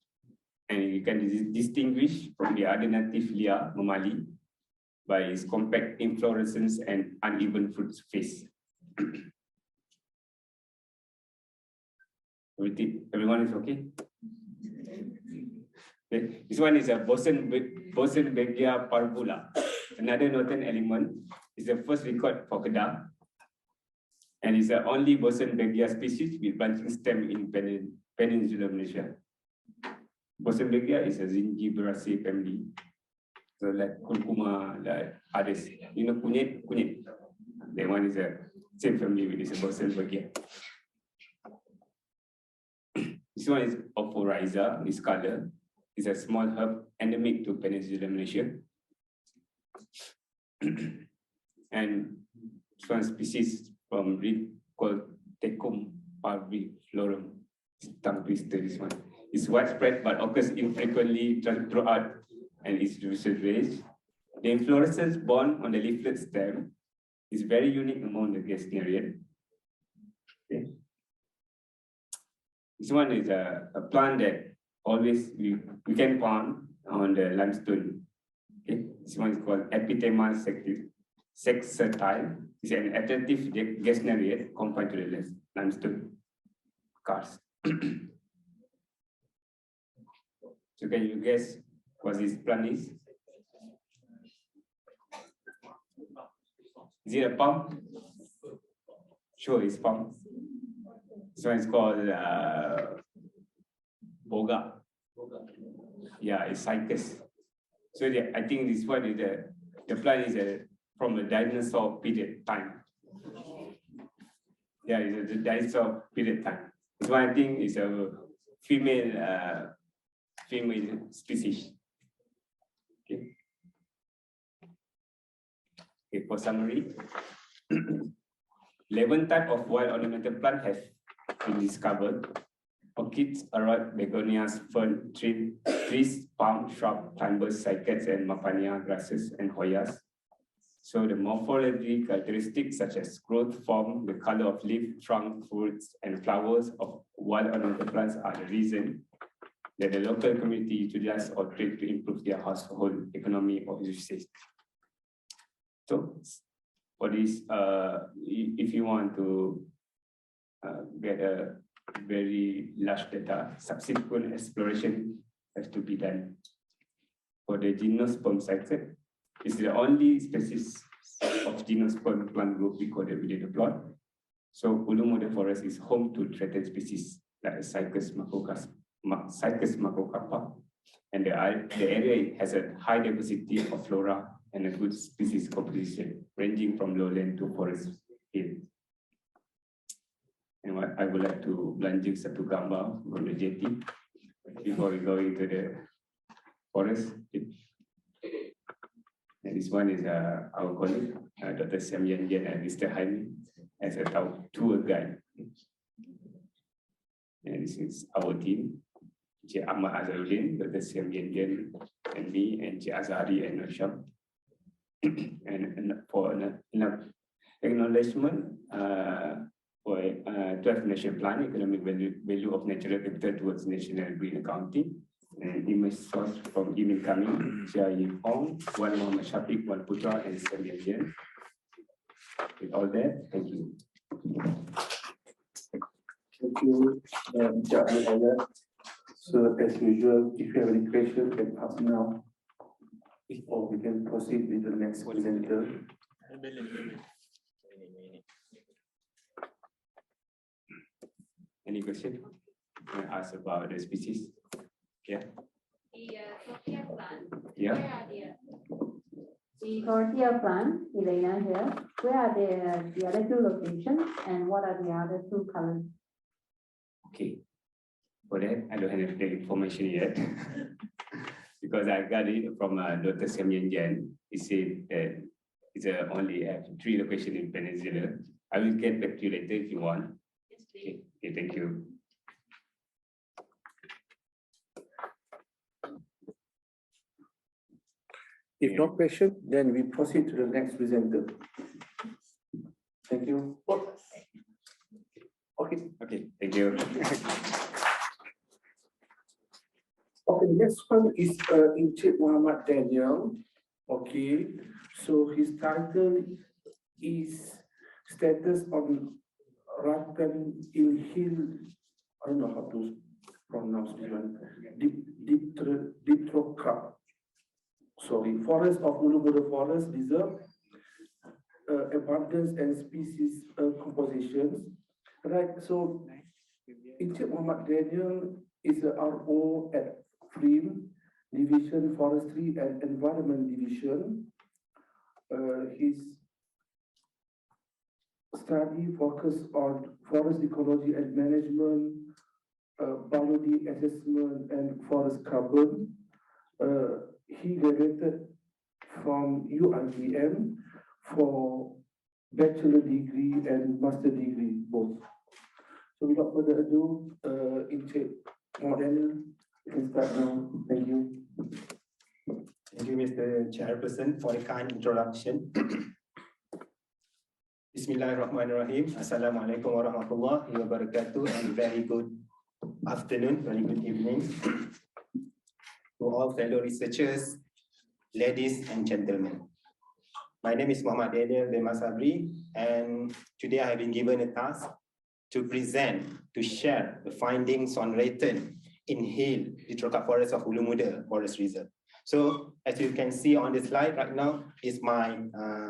and you can distinguish from the other native Lia mamali by its compact inflorescence and uneven fruit face. Everyone is okay? Okay. This one is a 𝗪𝗪𝗏𝗃𝗪𝗏 parvula. Another northern element. Is the first record for Kedah, and is the only 𝗪𝗪𝗏𝗃𝗪𝗏 species with branching stem in Peninsular Malaysia. 𝗪𝗪𝗏𝗃𝗪𝗏 is a Zingiberaceae family. So like kurkuma, like others. You know kunyit? That one is a same family with this 𝗪𝗪𝗏𝗃𝗪𝗏. This one is Ophoryza, this color. It's a small herb endemic to Peninsular Malaysia. And this one species from reed called 𝗃𝗹𝗿𝗃𝗪𝗏. Tongue twister, this one. It's widespread but occurs infrequently throughout and its distribution range. The inflorescence borne on the leaflet stem is very unique among the Gesnerian. Okay. This one is a plant that always we can find on the limestone. Okay. This one is called Epithema sexatile. It's an attractive Gesnerian confined to the limestone cars. So can you guess what this plant is? Is it a palm? Sure, it's palm. This one is called boga. Yeah, it's 𝗪𝗔𝗏. So I think this one is the plant is from a dinosaur period time. Yeah, it's a dinosaur period time. This one I think is a female species. Okay. Okay, for summary, 11 types of wild ornamental plant have been discovered. Orchids, aroid, begonias, fern, trees, palm, shrub, climbers, cycads, and mapania, grasses, and hoyas. So the morphology characteristics such as growth, form, the color of leaf, trunk, fruits, and flowers of wild ornamental plants are the reason that the local community utilize or trade to improve their household economy or usage. So for this, if you want to get a very large data, subsequent exploration has to be done. For the gymnosperm cycad, it's the only species of gymnosperm plant group recorded within the plot. So Ulu Muda forest is home to threatened species like 𝗪𝗪𝗏𝗃𝗪𝗏, and the area has a high diversity of flora and a good species composition, ranging from lowland to forest hill. And what I would like to belanjing satu gambar from the jetty before we go into the forest. And this one is our colleague, Dr. Semenanjung and Mr. Jaime, as a tour guide. And this is our team, Cik Ahmad Azharuddin, Dr. Semenanjung, and me, and Cik Azhari and Nasham. And for acknowledgement for 12 national plan, economic value of natural capital towards national green accounting, and image source from Imin Kami, Chia Yin Hong, Wan Muhammad Shafiq, Wan Putra, and Semenanjung. With all that, thank you. Thank you, So as usual, if you have any questions, you can ask now, or we can proceed with the next presenter. Any question? Can I ask about the species? Yeah. The plant. Yeah. Where are they? The tortilla plant, Elena here, where are the other two locations and what are the other two colors? Okay. For that, I don't have the information yet because I got it from Dr. Semenanjung. He said that It's only have 3 locations in Peninsula. I will get back to you later if you want. Okay, thank you. If no question, then we proceed to the next presenter. Thank you. Okay. Okay, thank you. Okay, next one is Encik Muhammad Daniel. Okay, so his title is Status on Ratan Il-Hill. I don't know how to pronounce this one. 𝗦𝗘𝗘𝗘𝗖𝗛. Sorry, Forest of Ulu-Mula Forest Reserve, Abundance and Species Compositions. Right, so Encik Muhammad Daniel is a RO at FRIM, Division Forestry and Environment Division. His study focused on forest ecology and management, biology assessment, and forest carbon. He graduated from UITM for bachelor degree and master degree both. So without further ado, Encik Muhammad Daniel, you can start now. Thank you. Thank you, Mr. Chairperson, for the kind introduction. Bismillahirrahmanirrahim. Assalamualaikum warahmatullahi wabarakatuh, and very good afternoon, very good evening to all fellow researchers, ladies and gentlemen. My name is Muhammad Daniel 𝗪𝗪𝗏, and today I have been given a task to present, to share the findings on Ratan in Hill, the Tropical Forest of Ulu-Mula Forest Reserve. So as you can see on the slide right now is my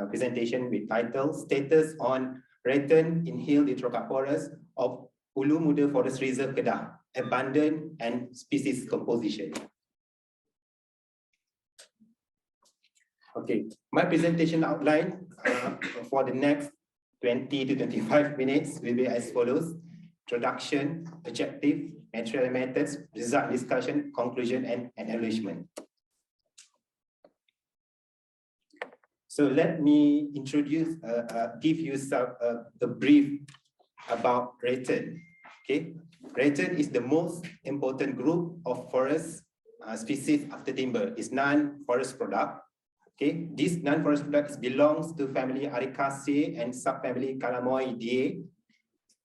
presentation with title, Status on Ratan in Hill, the Tropical Forest of Ulu-Mula Forest Reserve Kedah, Abundant and Species Composition. Okay, my presentation outline for the next 20 to 25 minutes will be as follows: introduction, objective, material methods, result discussion, conclusion, and acknowledgement. So let me introduce, give you a brief about Ratan. Okay, Ratan is the most important group of forest species after timber. It's non-forest product. Okay, this non-forest product belongs to family Ericaceae and subfamily Calamoideae.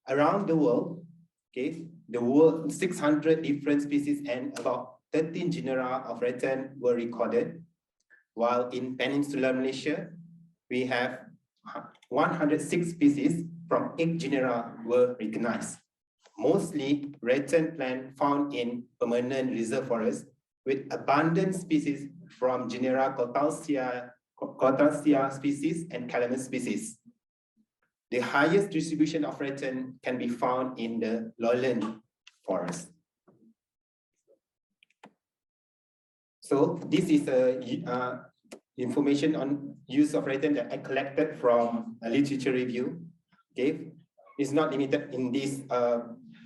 Around the world, okay, the world 600 different species and about 13 genera of Ratan were recorded. While in Peninsular Malaysia, we have 106 species from 8 genera were recognized. Mostly Ratan plant found in permanent reserve forest with abundant species from genera 𝗙𝗪𝗪𝗪 species and Calamus species. The highest distribution of Ratan can be found in the lowland forest. So this is information on use of Ratan that I collected from a literature review. Okay, it's not limited in this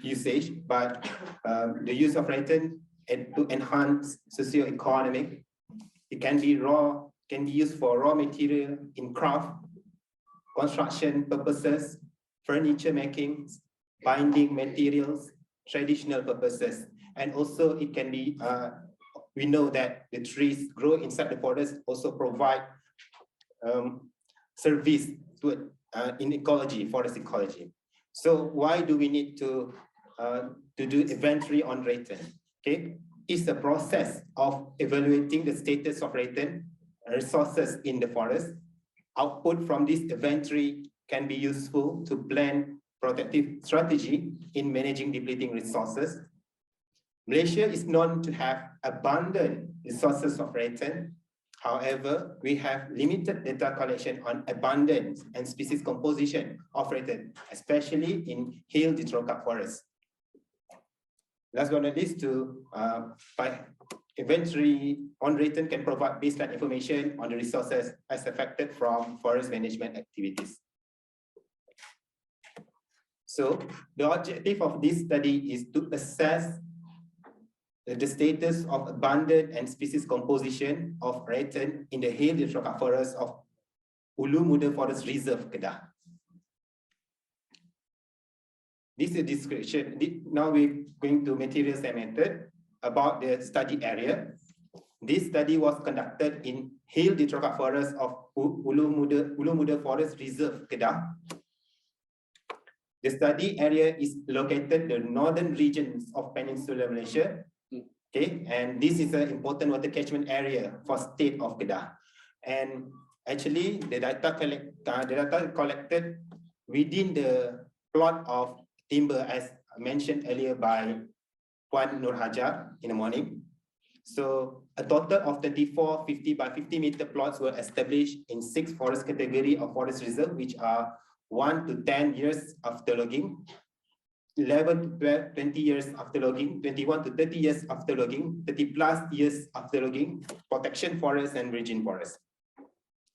usage, but the use of Ratan to enhance socio-economic. It can be used for raw material in craft, construction purposes, furniture making, binding materials, traditional purposes, and also it can be. We know that the trees grow inside the forest also provide service to in ecology, forest ecology. So why do we need to do inventory on Ratan? Okay, it's a process of evaluating the status of Ratan resources in the forest. Output from this inventory can be useful to plan protective strategy in managing depleting resources. Malaysia is known to have abundant resources of Ratan. However, we have limited data collection on abundance and species composition of Ratan, especially in hill tropical forest. Last but not least, by inventory on Ratan can provide baseline information on the resources as affected from forest management activities. So the objective of this study is to assess the status of abundant and species composition of Ratan in the hill tropical forest of Ulu Muda Forest Reserve Kedah. This is a description. Now we're going to materials and method about the study area. This study was conducted in Hill Ditrokat Forest of Ulu Muda Forest Reserve Kedah. The study area is located in the northern regions of Peninsular Malaysia. Okay, and this is an important water catchment area for state of Kedah. And actually, the data collected within the plot of timber, as mentioned earlier by Puan Nur Hajar in the morning. So a total of 34 50 by 50 meter plots were established in 6 forest category of forest reserve, which are 1 to 10 years after logging, 11 to 12, 20 years after logging, 21 to 30 years after logging, 30 plus years after logging, protection forest and virgin forest.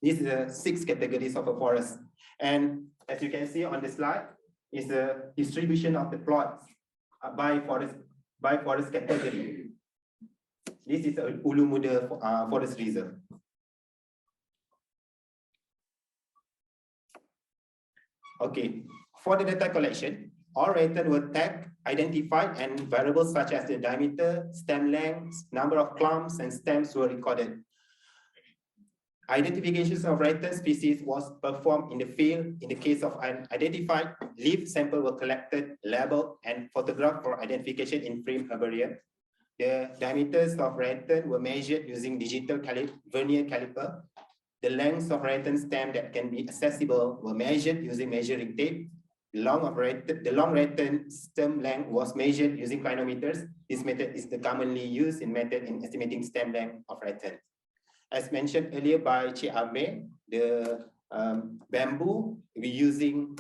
These are 6 categories of a forest. And as you can see on the slide, is the distribution of the plots by forest category. This is a Ulu Muda Forest Reserve. Okay, for the data collection, all rattan were tagged, identified, and variables such as the diameter, stem length, number of clumps, and stems were recorded. Identifications of rattan species was performed in the field. In the case of an identified leaf sample were collected, labeled, and photographed for identification in FRIM herbarium. The diameters of rattan were measured using digital vernier caliper. The lengths of rattan stem that can be accessible were measured using measuring tape. The long rattan stem length was measured using clinometers. This method is the commonly used method in estimating stem length of rattan. As mentioned earlier by 𝗙𝗵𝗂, the bamboo we're using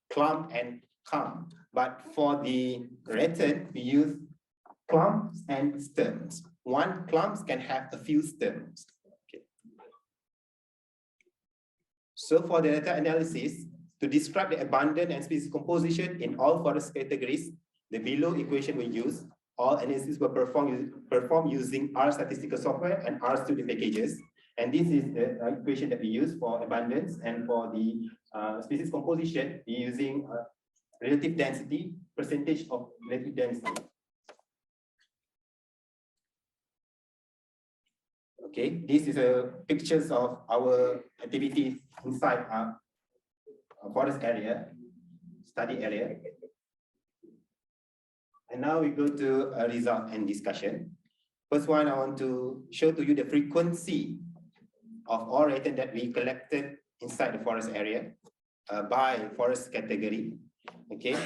clump and clump, but for the rattan we use clumps and stems. One clump can have a few stems. Okay. So for the data analysis, to describe the abundance and species composition in all forest categories, the below equation we use. All analysis were performed using R statistical software and R studio packages. And this is the equation that we use for abundance, and for the species composition, we're using relative density, percentage of relative density. Okay, this is a pictures of our activities inside a forest area, study area. And now we go to a result and discussion. First one, I want to show to you the frequency of all rattan that we collected inside the forest area by forest category. Okay.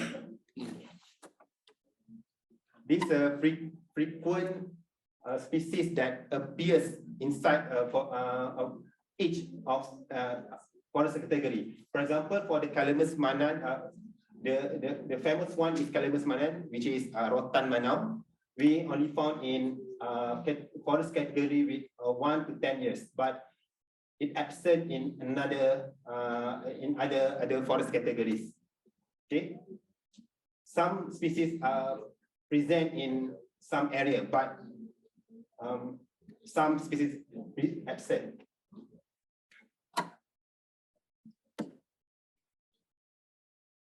This frequent species that appears inside each of forest category. For example, for the Calamus manan, the famous one is Calamus manan, which is Rotan Manau. We only found in forest category with 1 to 10 years, but it absent in another other forest categories. Okay, some species are present in some area, but some species absent.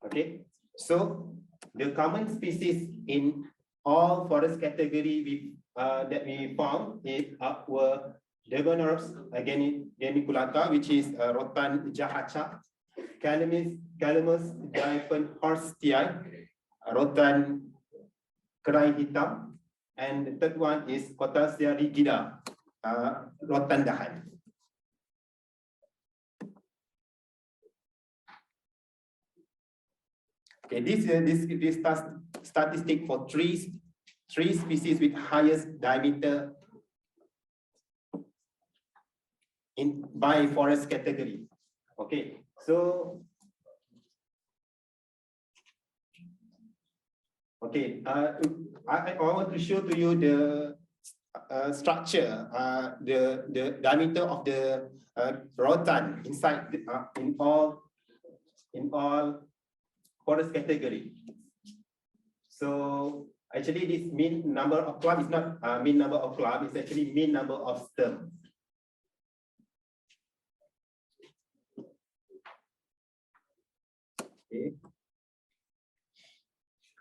Okay, so the common species in all forest category that we found were Degonops geniculata, which is Rotan jahacha, Calamus diaphenhorstii, Rotan kerai hitam, and the third one is Potasia rigida, Rotan dahan. Okay, this statistic for three species with highest diameter by forest category. Okay, so okay, I want to show to you the structure, the diameter of the rotan inside in all forest category. So actually, this mean number of clump is not mean number of clump; it's actually mean number of stem.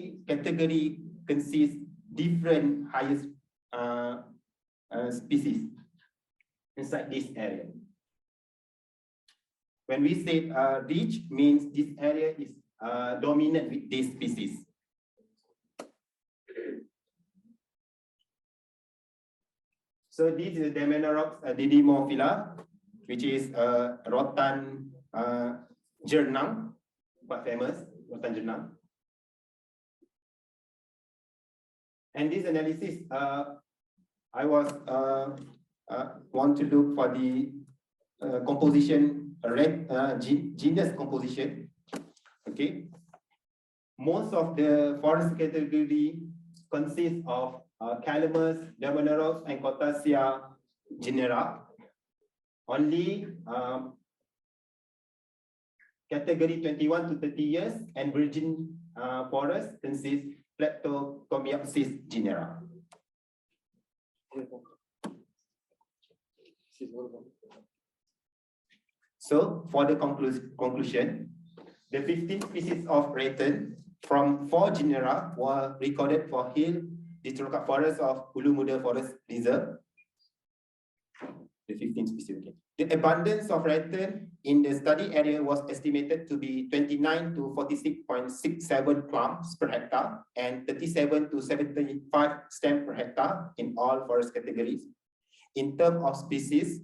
every category consists different highest species inside this area. When we say rich, means this area is dominant with this species. So this is the 𝗦𝗘𝗬𝗡𝗙𝗀, which is rotan jernang, quite famous, rotan jernang. And this analysis, I was want to look for the composition, genus composition. Okay, most of the forest category consists of Calamus, Lemoniferous, and Quaternaria genera. Only category 21 to 30 years and virgin forest consists 𝗨𝗪𝗂𝗂𝗂𝗂𝗧 genera. So for the conclusion, the 15 species of rattan from 4 genera were recorded for hill diterrokat forest of Ulu Muda Forest Reserve. The 15 species. Okay. The abundance of rattan in the study area was estimated to be 29 to 46.67 clumps per hectare and 37 to 75 stems per hectare in all forest categories. In terms of species,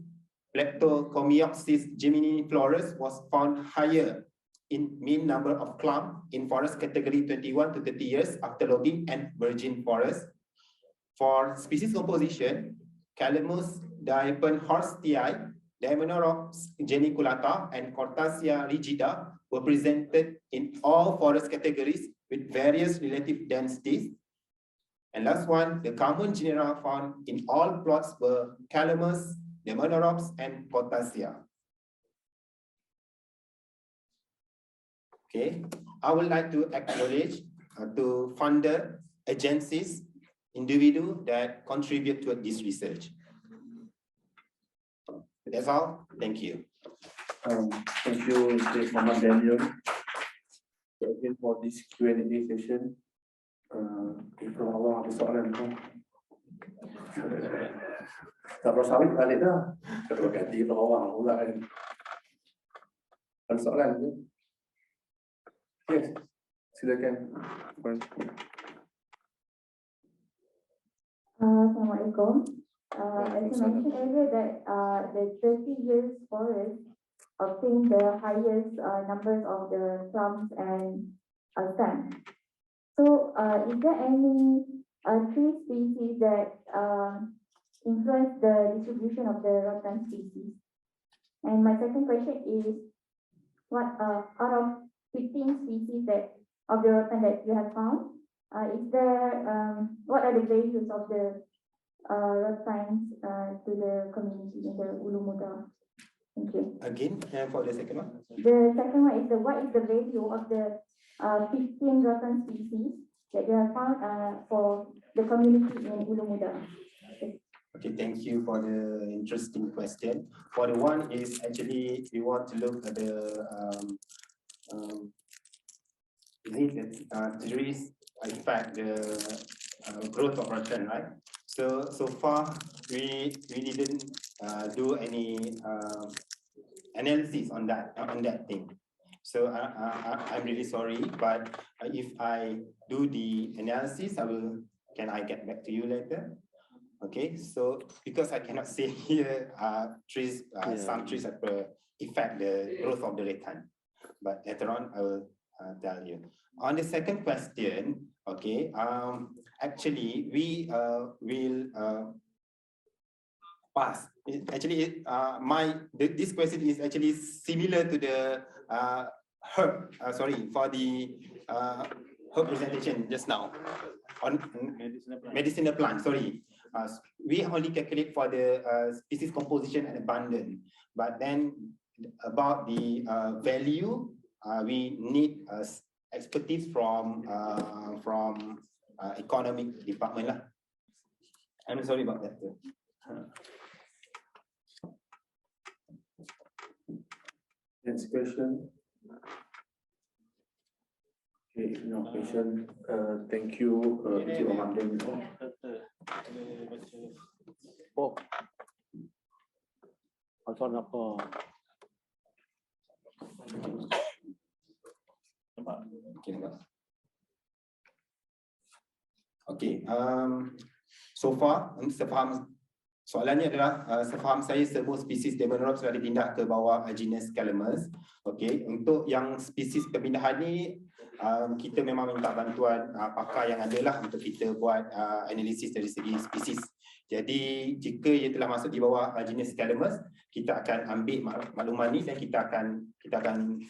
𝗏𝗏𝗃𝗃 was found higher in mean number of clump in forest category 21 to 30 years after logging and virgin forest. For species composition, 𝗨𝗹𝗂 𝗨𝗪𝗋𝗃𝗍𝗍 and 𝗏𝗪𝗃 rigida were presented in all forest categories with various relative densities. And last one, the common genera found in all plots were calamus, 𝗨𝗪𝗋 and 𝗏𝗪𝗃. Okay, I would like to acknowledge to funder, agencies, individuals that contribute to this research. That's all. Thank you. Thank you, Mr. Muhammad Daniel. So again, for this Q&A session, kalau awak ada soalan tu, tak bersawit balik dah. Kalau ganti kalau awak pula kan. Ada soalan tu? Yes, silakan. Assalamualaikum. As you mentioned earlier that the 30 years forest obtained the highest numbers of the clumps and stems. So is there any tree species that influence the distribution of the rattan species? And my second question is, what out of 15 species that of the rattan that you have found, is there what are the values of the rattans to the community in the Ulu Muda? Thank you. Again, for the second one. The second one is what is the value of the 15 rattan species that you have found for the community in Ulu Muda? Okay, thank you for the interesting question. For the one is actually we want to look at the trees affect the growth of rattan, right? So far we didn't do any analysis on that thing. So I'm really sorry, but if I do the analysis, can I get back to you later? Okay, so because I cannot say here trees, some trees affect the growth of the rattan, but later on I will tell you. On the second question, okay, actually we will pass. Actually, this question is actually similar to the herb. For the herb presentation just now on medicinal plant. Sorry. We only calculate for the species composition and abundance, but then about the value, we need expertise from economic department lah. I'm sorry about that. Next question. Okay, no question. Thank you, Mr. Muhammad Daniel. Oh, pasal apa? Okay. So far, soalannya adalah sefaham saya semua spesies 𝗨𝗪𝗋 sudah dipindah ke bawah genus 𝗨𝗪𝗋. Okay. Untuk yang spesies perpindahan ni, kita memang minta bantuan pakar yang ada lah untuk kita buat analisis dari segi spesies. Jadi jika ia telah masuk di bawah jenis 𝗨𝗪𝗋, kita akan ambil makluman ni dan kita akan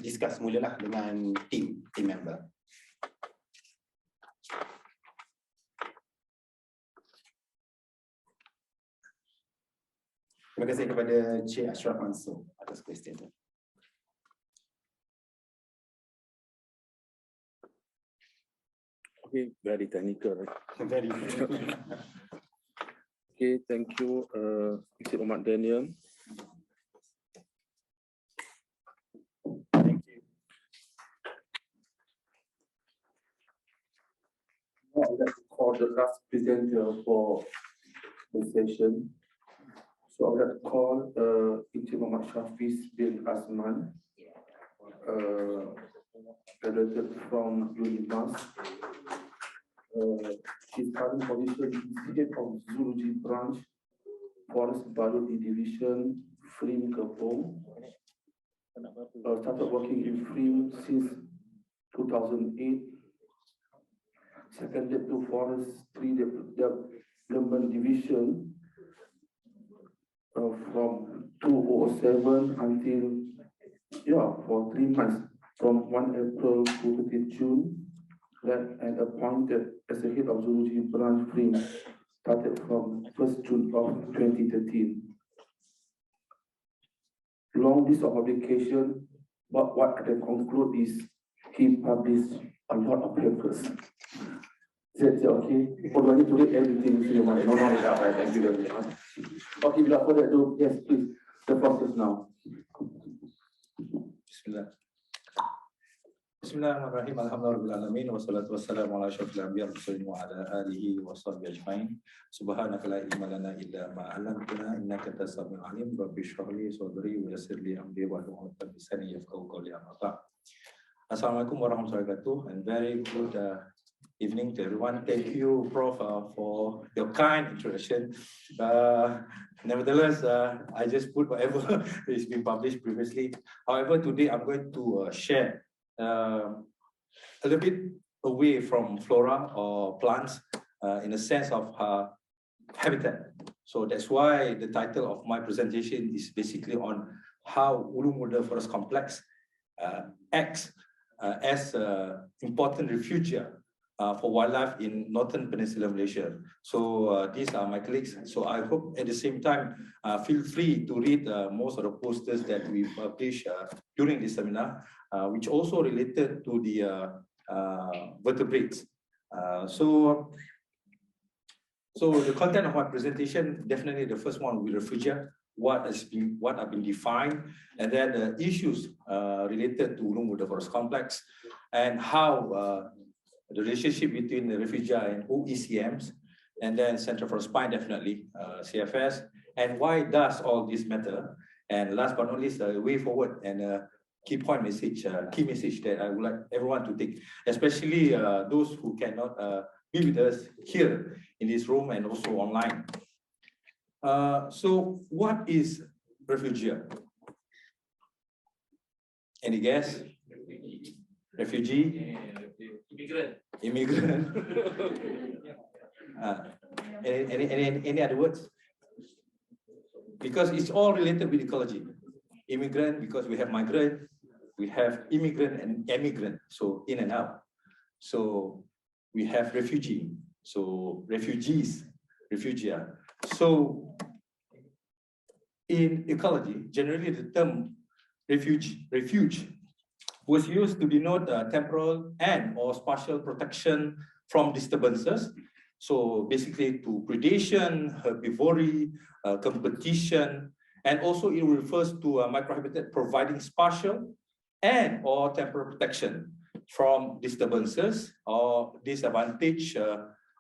discuss mulalah dengan team member. Terima kasih kepada Cik Ashraf Mansur atas question itu. Okay, very technical, right? Very. Okay, thank you, Mr. Muhammad Daniel. Thank you. I would like to call the last presenter for the session. So I would like to call 𝗙𝗵𝗶𝗃𝗏 graduated from Universiti. His current position is head of Zoology Branch, Forest Biology Division, FRIM Kampung. Started working in FRIM since 2008. Seconded to Forestry Development Division from 2007 until, for 3 months, from 1 April to 30 June, and appointed as the head of Zoology Branch FRIM, started from 1st June of 2013. Long list of publication, but what I can conclude is he published a lot of papers. Is that okay? Or do I need to read everything? No, right. Thank you very much. Okay, without further ado, yes, please, the process now. Bismillah. Bismillahirrahmanirrahim. Alhamdulillahirabbil alamin wassalatu wassalamu ala asyrafil anbiya'i wal mursalin wa ala alihi wa sahbihi ajmain. Subhanaka la ilma lana illa ma 'allamtana innaka antas samiul alim. Rabbi shrah li sadri wa yassir li amri wahlul 'uqdatam min lisani yafqahu qawli. Amma ba'd. Assalamualaikum warahmatullahi wabarakatuh, and very good evening to everyone. Thank you, Prof, for your kind introduction. Nevertheless, I just put whatever is been published previously. However, today I'm going to share a little bit away from flora or plants in a sense of habitat. So that's why the title of my presentation is basically on how Ulu Muda Forest Complex acts as an important refuge for wildlife in northern Peninsula Malaysia. So these are my colleagues. So I hope at the same time, feel free to read most of the posters that we published during this seminar, which also related to the vertebrates. So the content of my presentation, definitely the first one will be refugia, what have been defined, and then the issues related to Ulu Muda Forest Complex, and how the relationship between the refugia and OECMs, and then Central for Spine, definitely, CFS, and why does all this matter? And last but not least, the way forward and key message that I would like everyone to take, especially those who cannot be with us here in this room and also online. So what is refugia? Any guess? Refugee? Immigrant. Any other words? Because it's all related with ecology. Immigrant, because we have migrant, we have immigrant and emigrant, so in and out. So we have refugee, so refugees, refugia. So in ecology, generally the term refuge was used to denote temporal and or spatial protection from disturbances. So basically to predation, herbivory, competition, and also it refers to a microhabitat providing spatial and or temporal protection from disturbances or disadvantage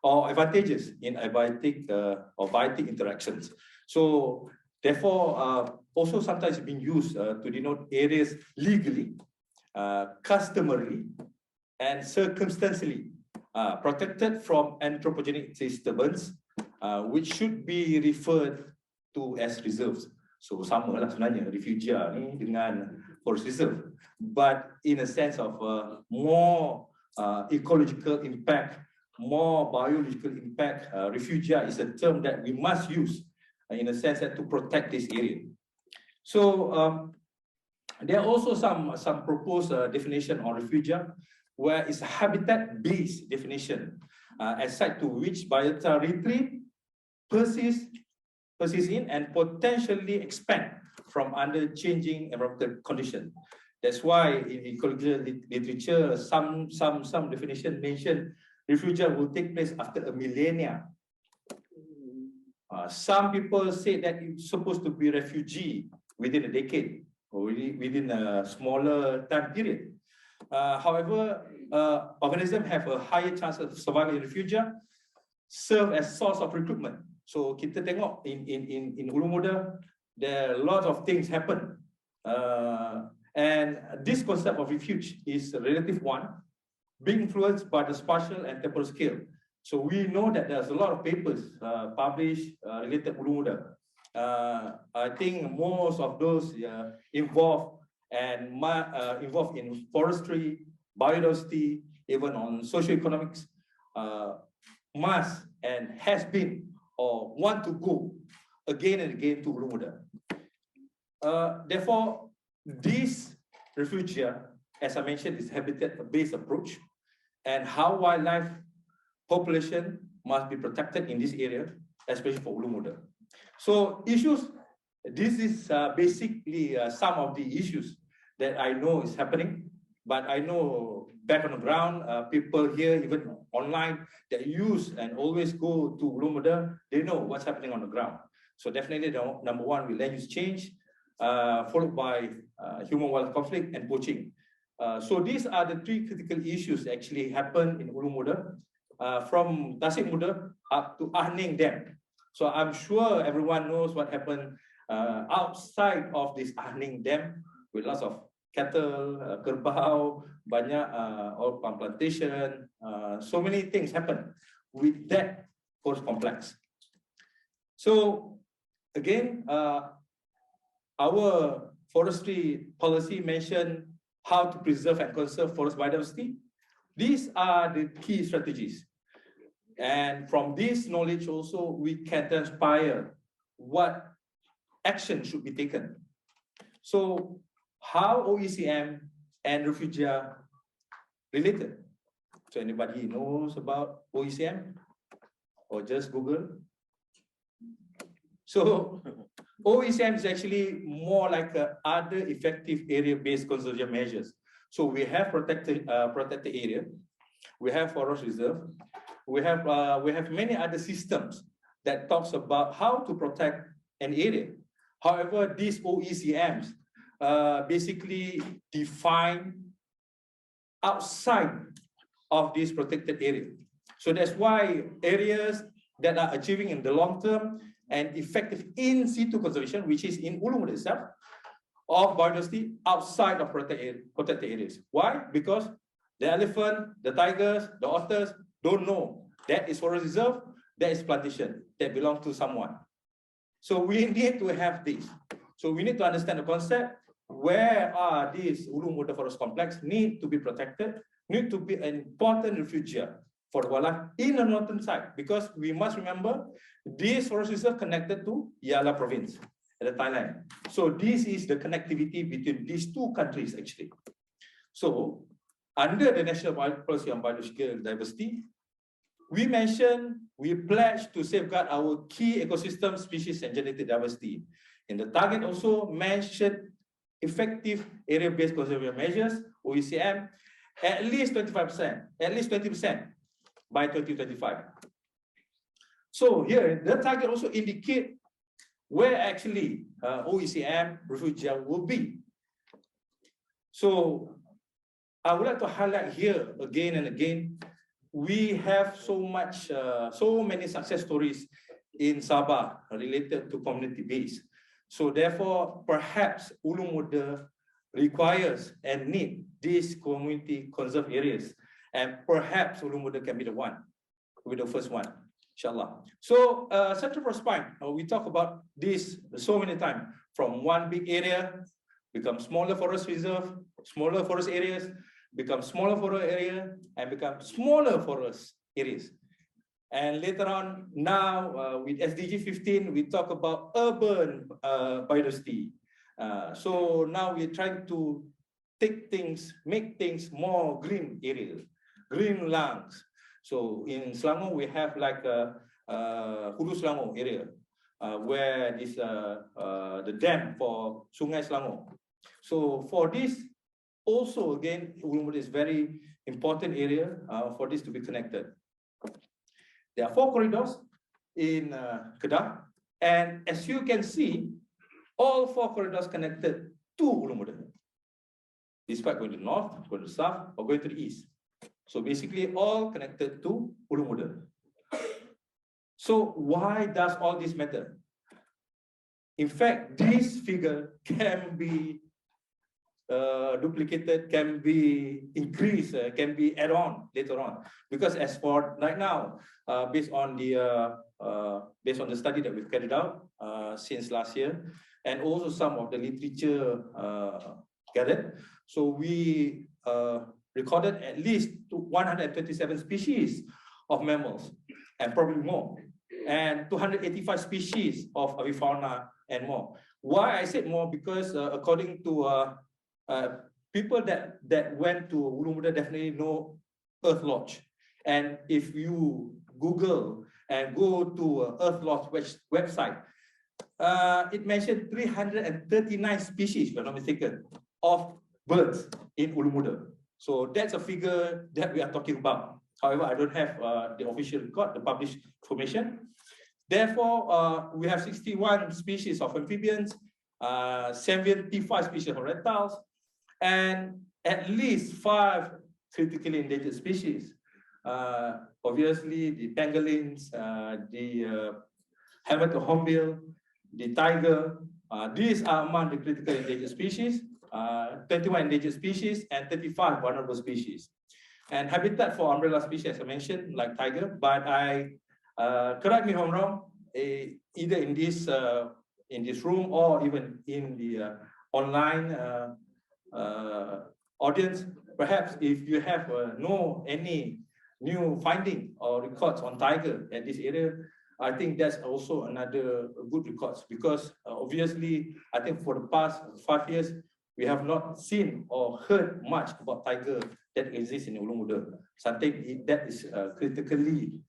or advantages in abiotic or biotic interactions. So therefore, also sometimes being used to denote areas legally, customarily, and circumstantially protected from anthropogenic disturbance, which should be referred to as reserves. So sama lah sebenarnya refugia ni dengan forest reserve, but in a sense of more ecological impact, more biological impact. Refugia is a term that we must use in a sense that to protect this area. So there are also some proposed definition on refugia, where it's a habitat-based definition, as site to which biota retreat, persist in, and potentially expand from under changing environmental condition. That's why in ecological literature, some definition mention refugia will take place after a millennia. Some people say that it's supposed to be refugee within a decade or within a smaller time period. However, organisms have a higher chance of survival in the future, serve as source of recruitment. So kita tengok in Ulu Muda, there are lots of things happen. And this concept of refuge is a relative one, being influenced by the spatial and temporal scale. So we know that there's a lot of papers published related to Ulu Muda. I think most of those involved in forestry, biodiversity, even on socioeconomics, must and has been or want to go again and again to Ulu Muda. Therefore, this refuge, as I mentioned, is habitat-based approach, and how wildlife population must be protected in this area, especially for Ulu Muda. So issues, this is basically some of the issues that I know is happening, but I know back on the ground, people here, even online, that use and always go to Ulu Muda, they know what's happening on the ground. So definitely, number one, will land use change, followed by human-wildlife conflict and poaching. So these are the three critical issues that actually happen in Ulu Muda, from Tasik Muda up to Ahning Dam. So I'm sure everyone knows what happened outside of this Ahning Dam, with lots of cattle, kerbau, banyak oil palm plantation, so many things happen with that forest complex. So again, our forestry policy mentioned how to preserve and conserve forest biodiversity. These are the key strategies. And from this knowledge also, we can transpire what action should be taken. So how OECM and refuge are related? So anybody knows about OECM? Or just Google? So OECM is actually more like other effective area-based conservation measures. So we have protected area, we have forest reserve, we have many other systems that talks about how to protect an area. However, these OECMs basically define outside of this protected area. So that's why areas that are achieving in the long term and effective in situ conservation, which is in Ulu Muda itself, of biodiversity outside of protected areas. Why? Because the elephant, the tigers, the otters don't know that is forest reserve, that is plantation, that belongs to someone. So we need to have this. So we need to understand the concept. Where are these Ulu Muda forest complex need to be protected, need to be an important refuge for wildlife in the northern side, because we must remember this forest reserve connected to Yala province at Thailand. So this is the connectivity between these two countries actually. So under the National Policy on Biological Diversity, we pledge to safeguard our key ecosystem, species, and genetic diversity. And the target also mentioned effective area-based conservation measures, OECM, at least 25%, at least 20% by 2025. So here, the target also indicate where actually OECM refuge will be. So I would like to highlight here again and again, we have so many success stories in Sabah related to community-based. So therefore, perhaps Ulu Muda requires and need these community conserved areas. And perhaps Ulu Muda can be the one, with the first one, inshallah. So Central Forest Spine, we talk about this so many times, from one big area, become smaller forest reserve, smaller forest areas, become smaller forest area, and become smaller forest areas. And later on, now with SDG 15, we talk about urban biodiversity. So now we're trying to make things more green areas, green lands. So in Selangor, we have like Hulu Selangor area, where this the dam for Sungai Selangor. So for this, also again, Ulu Muda is very important area for this to be connected. There are 4 corridors in Kedah, and as you can see, all 4 corridors connected to Ulu Muda. despite going to the north, going to the south, or going to the east. So basically all connected to Ulu Muda. So why does all this matter? In fact, this figure can be duplicated, can be increased, can be added on later on. Because as for right now, based on the study that we've carried out since last year, and also some of the literature gathered, so we recorded at least 127 species of mammals, and probably more, and 285 species of avifauna and more. Why I said more? Because according to people that went to Ulu Muda definitely know Earth Lodge. And if you Google and go to Earth Lodge website, it mentioned 339 species, if I'm not mistaken, of birds in Ulu Muda. So that's a figure that we are talking about. However, I don't have the official record, the published information. Therefore, we have 61 species of amphibians, 75 species of reptiles, and at least 5 critically endangered species. Obviously, the pangolins, the helmet of hornbill, the tiger. These are among the critically endangered species. 21 endangered species and 35 vulnerable species. And habitat for umbrella species, as I mentioned, like tiger. But correct me if I'm wrong, either in this room or even in the online audience, perhaps if you have know any new finding or records on tiger at this area, I think that's also another good records, because obviously I think for the past 5 years we have not seen or heard much about tiger that exists in Ulu Muda. Something that is critically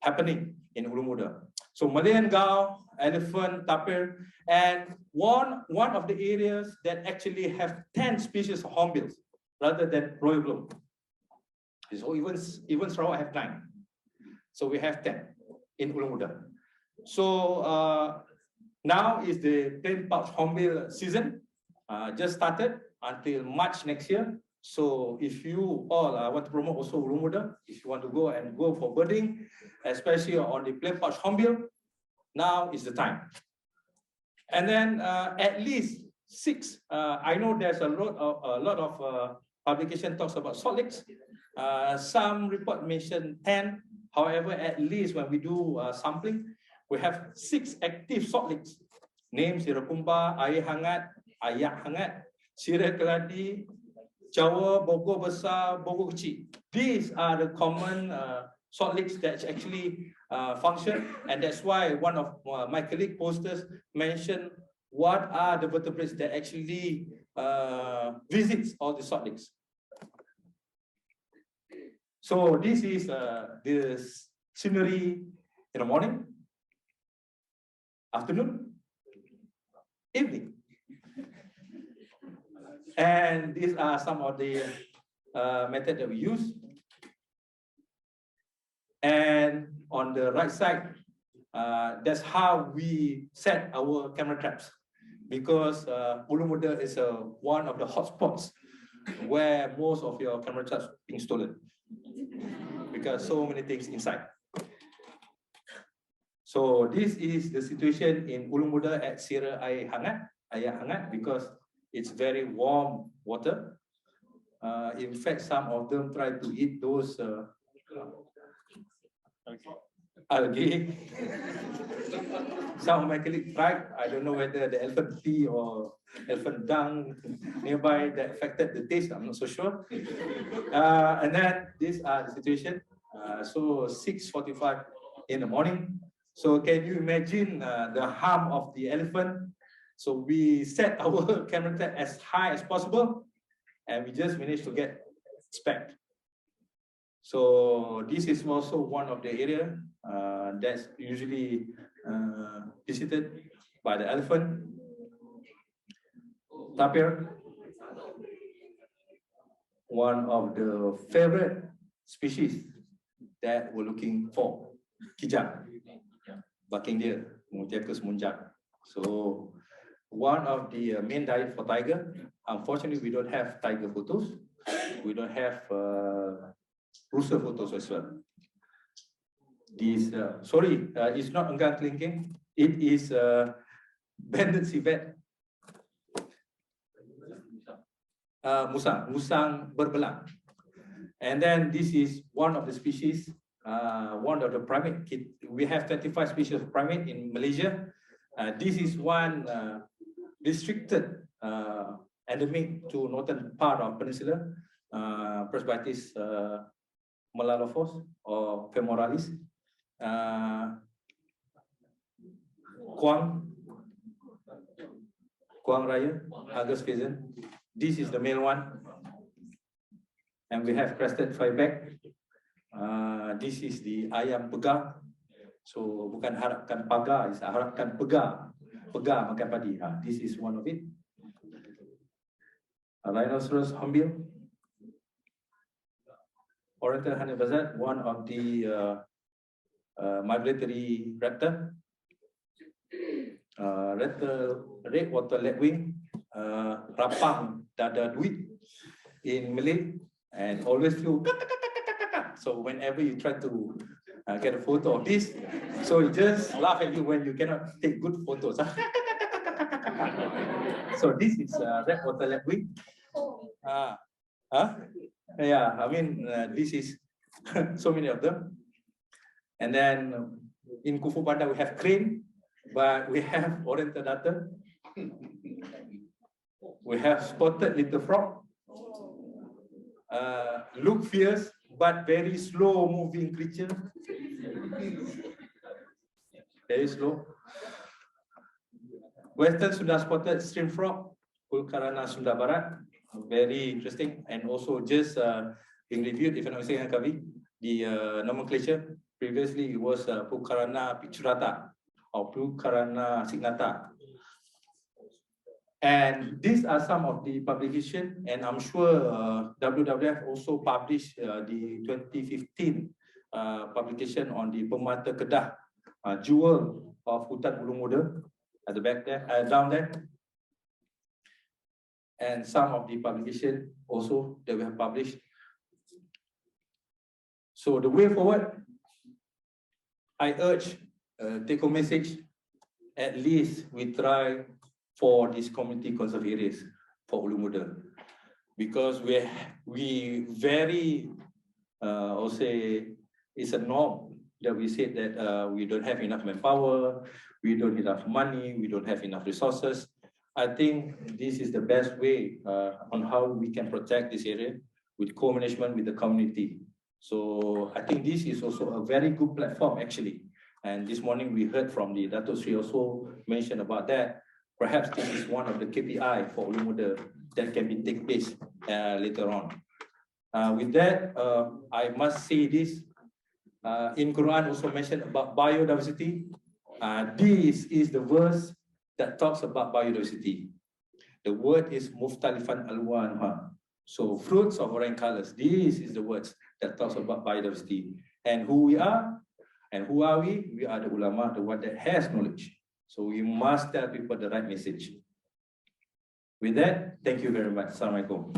happening in Ulu Muda. So Malayan Gao, elephant, tapir, and one of the areas that actually have 10 species of hornbills rather than royal blue. So even Sarawak have 9. So we have 10 in Ulu Muda. So now is the plain pouch hornbill season. Just started until March next year. So if you all want to promote also Ulu Muda, if you want to go for birding, especially on the plain pouch hornbill, now is the time. And then at least 6. I know there's a lot of publication talks about salt licks. Some report mention 10. However, at least when we do sampling, we have 6 active salt licks. Names Irakumba, Air Hangat, Ayak Hangat, Sirih Keladi, Jawa, Bogor Besar, Bogor Kecil. These are the common salt licks that actually function, and that's why one of my colleague posters mentioned what are the vertebrates that actually visits all the salt licks. So this is the scenery in the morning, afternoon, evening. And these are some of the methods that we use. And on the right side, that's how we set our camera traps, because Ulu Muda is one of the hotspots where most of your camera traps are being stolen, because so many things inside. So this is the situation in Ulu Muda at Sirih Ayak Hangat, because it's very warm water. In fact, some of them try to eat those algae. Some of my colleagues tried. I don't know whether the elephant tea or elephant dung nearby that affected the taste. I'm not so sure. And then these are the situation. So 6:45 in the morning. So can you imagine the harm of the elephant? So we set our camera trap as high as possible, and we just managed to get specked. So this is also one of the area that's usually visited by the elephant. Tapir, one of the favorite species that we're looking for. Kijang, barking deer, 𝗦𝗘𝗘𝗖𝗛𝗄. So one of the main diet for tiger Unfortunately, we don't have tiger photos. We don't have rooster photos as well. This, sorry, it's not enggang kelingking. It is banded civet. Musang berbelang. And then this is one of the species, one of the primate. We have 25 species of primate in Malaysia. This is one restricted endemic to northern part of peninsula, Presbytis melalophos or femoralis. Quang Raya, August pheasant. This is the male one. And we have crested flyback. This is the ayam pegar. So bukan harapkan pagar, it's harapkan pegar. Pegar makan padi. This is one of it. A rhinoceros hornbill. Oriental honey buzzard, one of the migratory raptor. Red water lapwing, rapang dada duit in Malay, and always flew. So whenever you try to get a photo of this, so you just laugh at you when you cannot take good photos. So this is red water lapwing. Yeah, I mean this is so many of them. And then in Kufu Panda we have crane, but we have oriental darter. We have spotted little frog. Look fierce but very slow moving creature. Very slow. Western Sunda spotted stream frog, Pulkarana Sunda Barat. Very interesting, and also just being reviewed, if I'm not mistaken, the nomenclature. Previously it was Pulkarana picturata or Pulkarana signata. And these are some of the publications, and I'm sure WWF also published the 2015 publication on the Permata Kedah, jewel of Hutan Ulu Muda, at the back there, down there. And some of the publication also that we have published. So the way forward, I urge take home message, at least we try for these community conserve areas for Ulu Muda, because we very, I'll say, it's a norm that we say that we don't have enough manpower, we don't have enough money, we don't have enough resources. I think this is the best way on how we can protect this area with co-management with the community. So I think this is also a very good platform actually. And this morning we heard from the Dato' Sri also mentioned about that. Perhaps this is one of the KPI for Ulu Muda that can be take place later on. With that, I must say this. In Quran also mentioned about biodiversity. This is the verse that talks about biodiversity. The word is Mukhtalifan Alwanha. So fruits of varying colors. This is the words that talks about biodiversity. And who we are and who are we? We are the ulama, the one that has knowledge. So we must tell people the right message. With that, thank you very much. Assalamualaikum.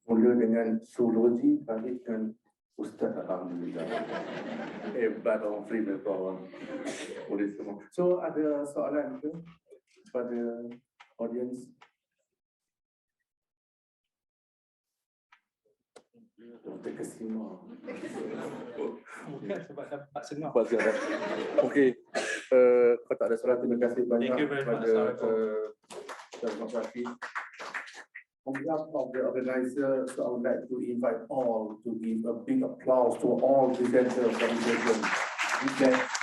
Mula dengan zoologi, balik dengan Ustaz Alhamdulillah. Hebat orang free orang. Boleh semua. So ada soalan ke pada audience? Terkesima. Bukan sebab dapat senang. Okey. Kalau tak ada soalan, terima kasih banyak kepada Terima kasih. On behalf of the organizer, so I would like to invite all to give a big applause to all presenters of the session.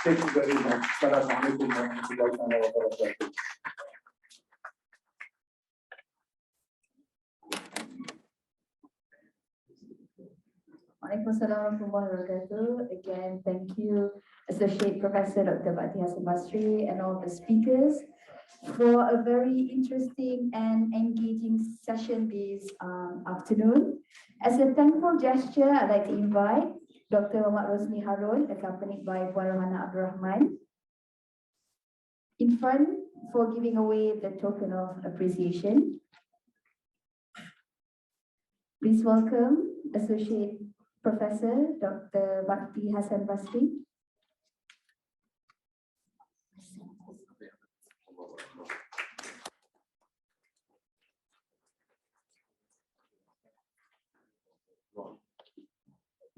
Thank you very much. Assalamualaikum warahmatullahi wabarakatuh. Waalaikumsalam warahmatullahi wabarakatuh. Again, thank you, Associate Professor Dr. 𝗏𝗏𝗧 HaSamasri and all the speakers for a very interesting and engaging session this afternoon. As a thankful gesture, I'd like to invite Dr. Muhammad Rosli Harun, accompanied by Puan Rohana Abdul Rahman, in front for giving away the token of appreciation. Please welcome Associate Professor Dr. Bakti Hassan Basri.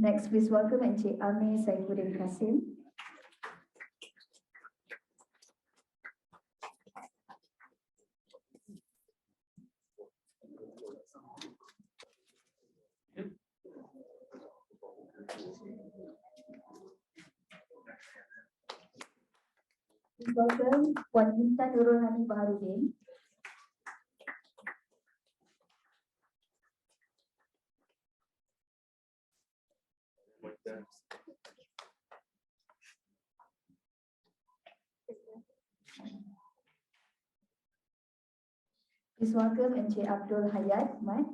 Next, please welcome Encik Ame Saifuddin Kasim. Please welcome 𝗦𝗘𝗘𝗘𝗖𝗛. Please welcome Encik Abdul Hayat Mat.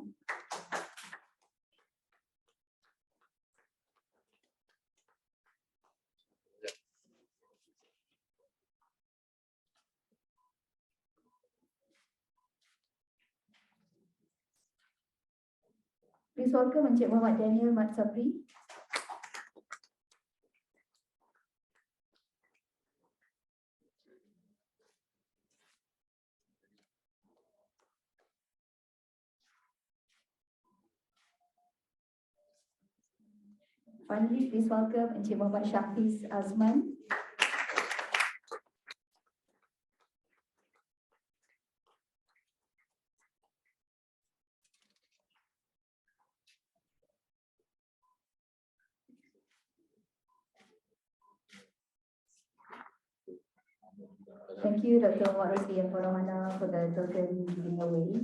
Please welcome Encik Muhammad Daniel Mat Sabri. Finally, please welcome Encik Muhammad Syafiz Azman. Thank you, Dr. Warisi and Farahana, for the token giving away.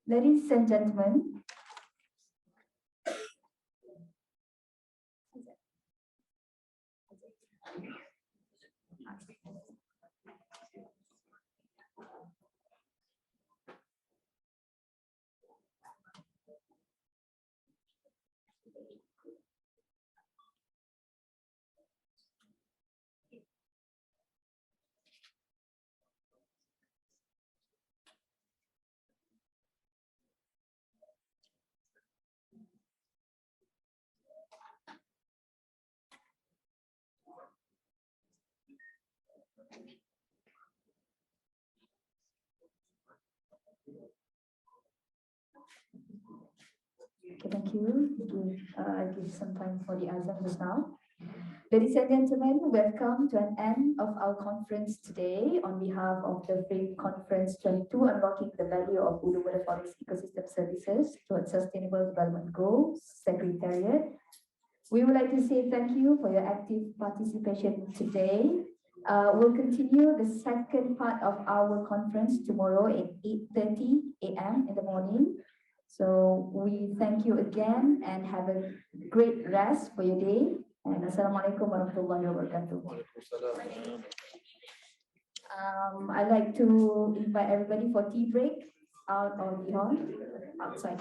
Ladies and gentlemen, okay, thank you. I give some time for the azan just now. Ladies and gentlemen, welcome to an end of our conference today on behalf of the FRIM Conference 22, Unlocking the Value of Ulu-Mula Forest Ecosystem Services towards Sustainable Development Goals, Secretariat. We would like to say thank you for your active participation today. We'll continue the second part of our conference tomorrow at 8:30 a.m. in the morning. So we thank you again and have a great rest for your day. And Assalamualaikum warahmatullahi wabarakatuh. I'd like to invite everybody for tea break out of the hall, outside.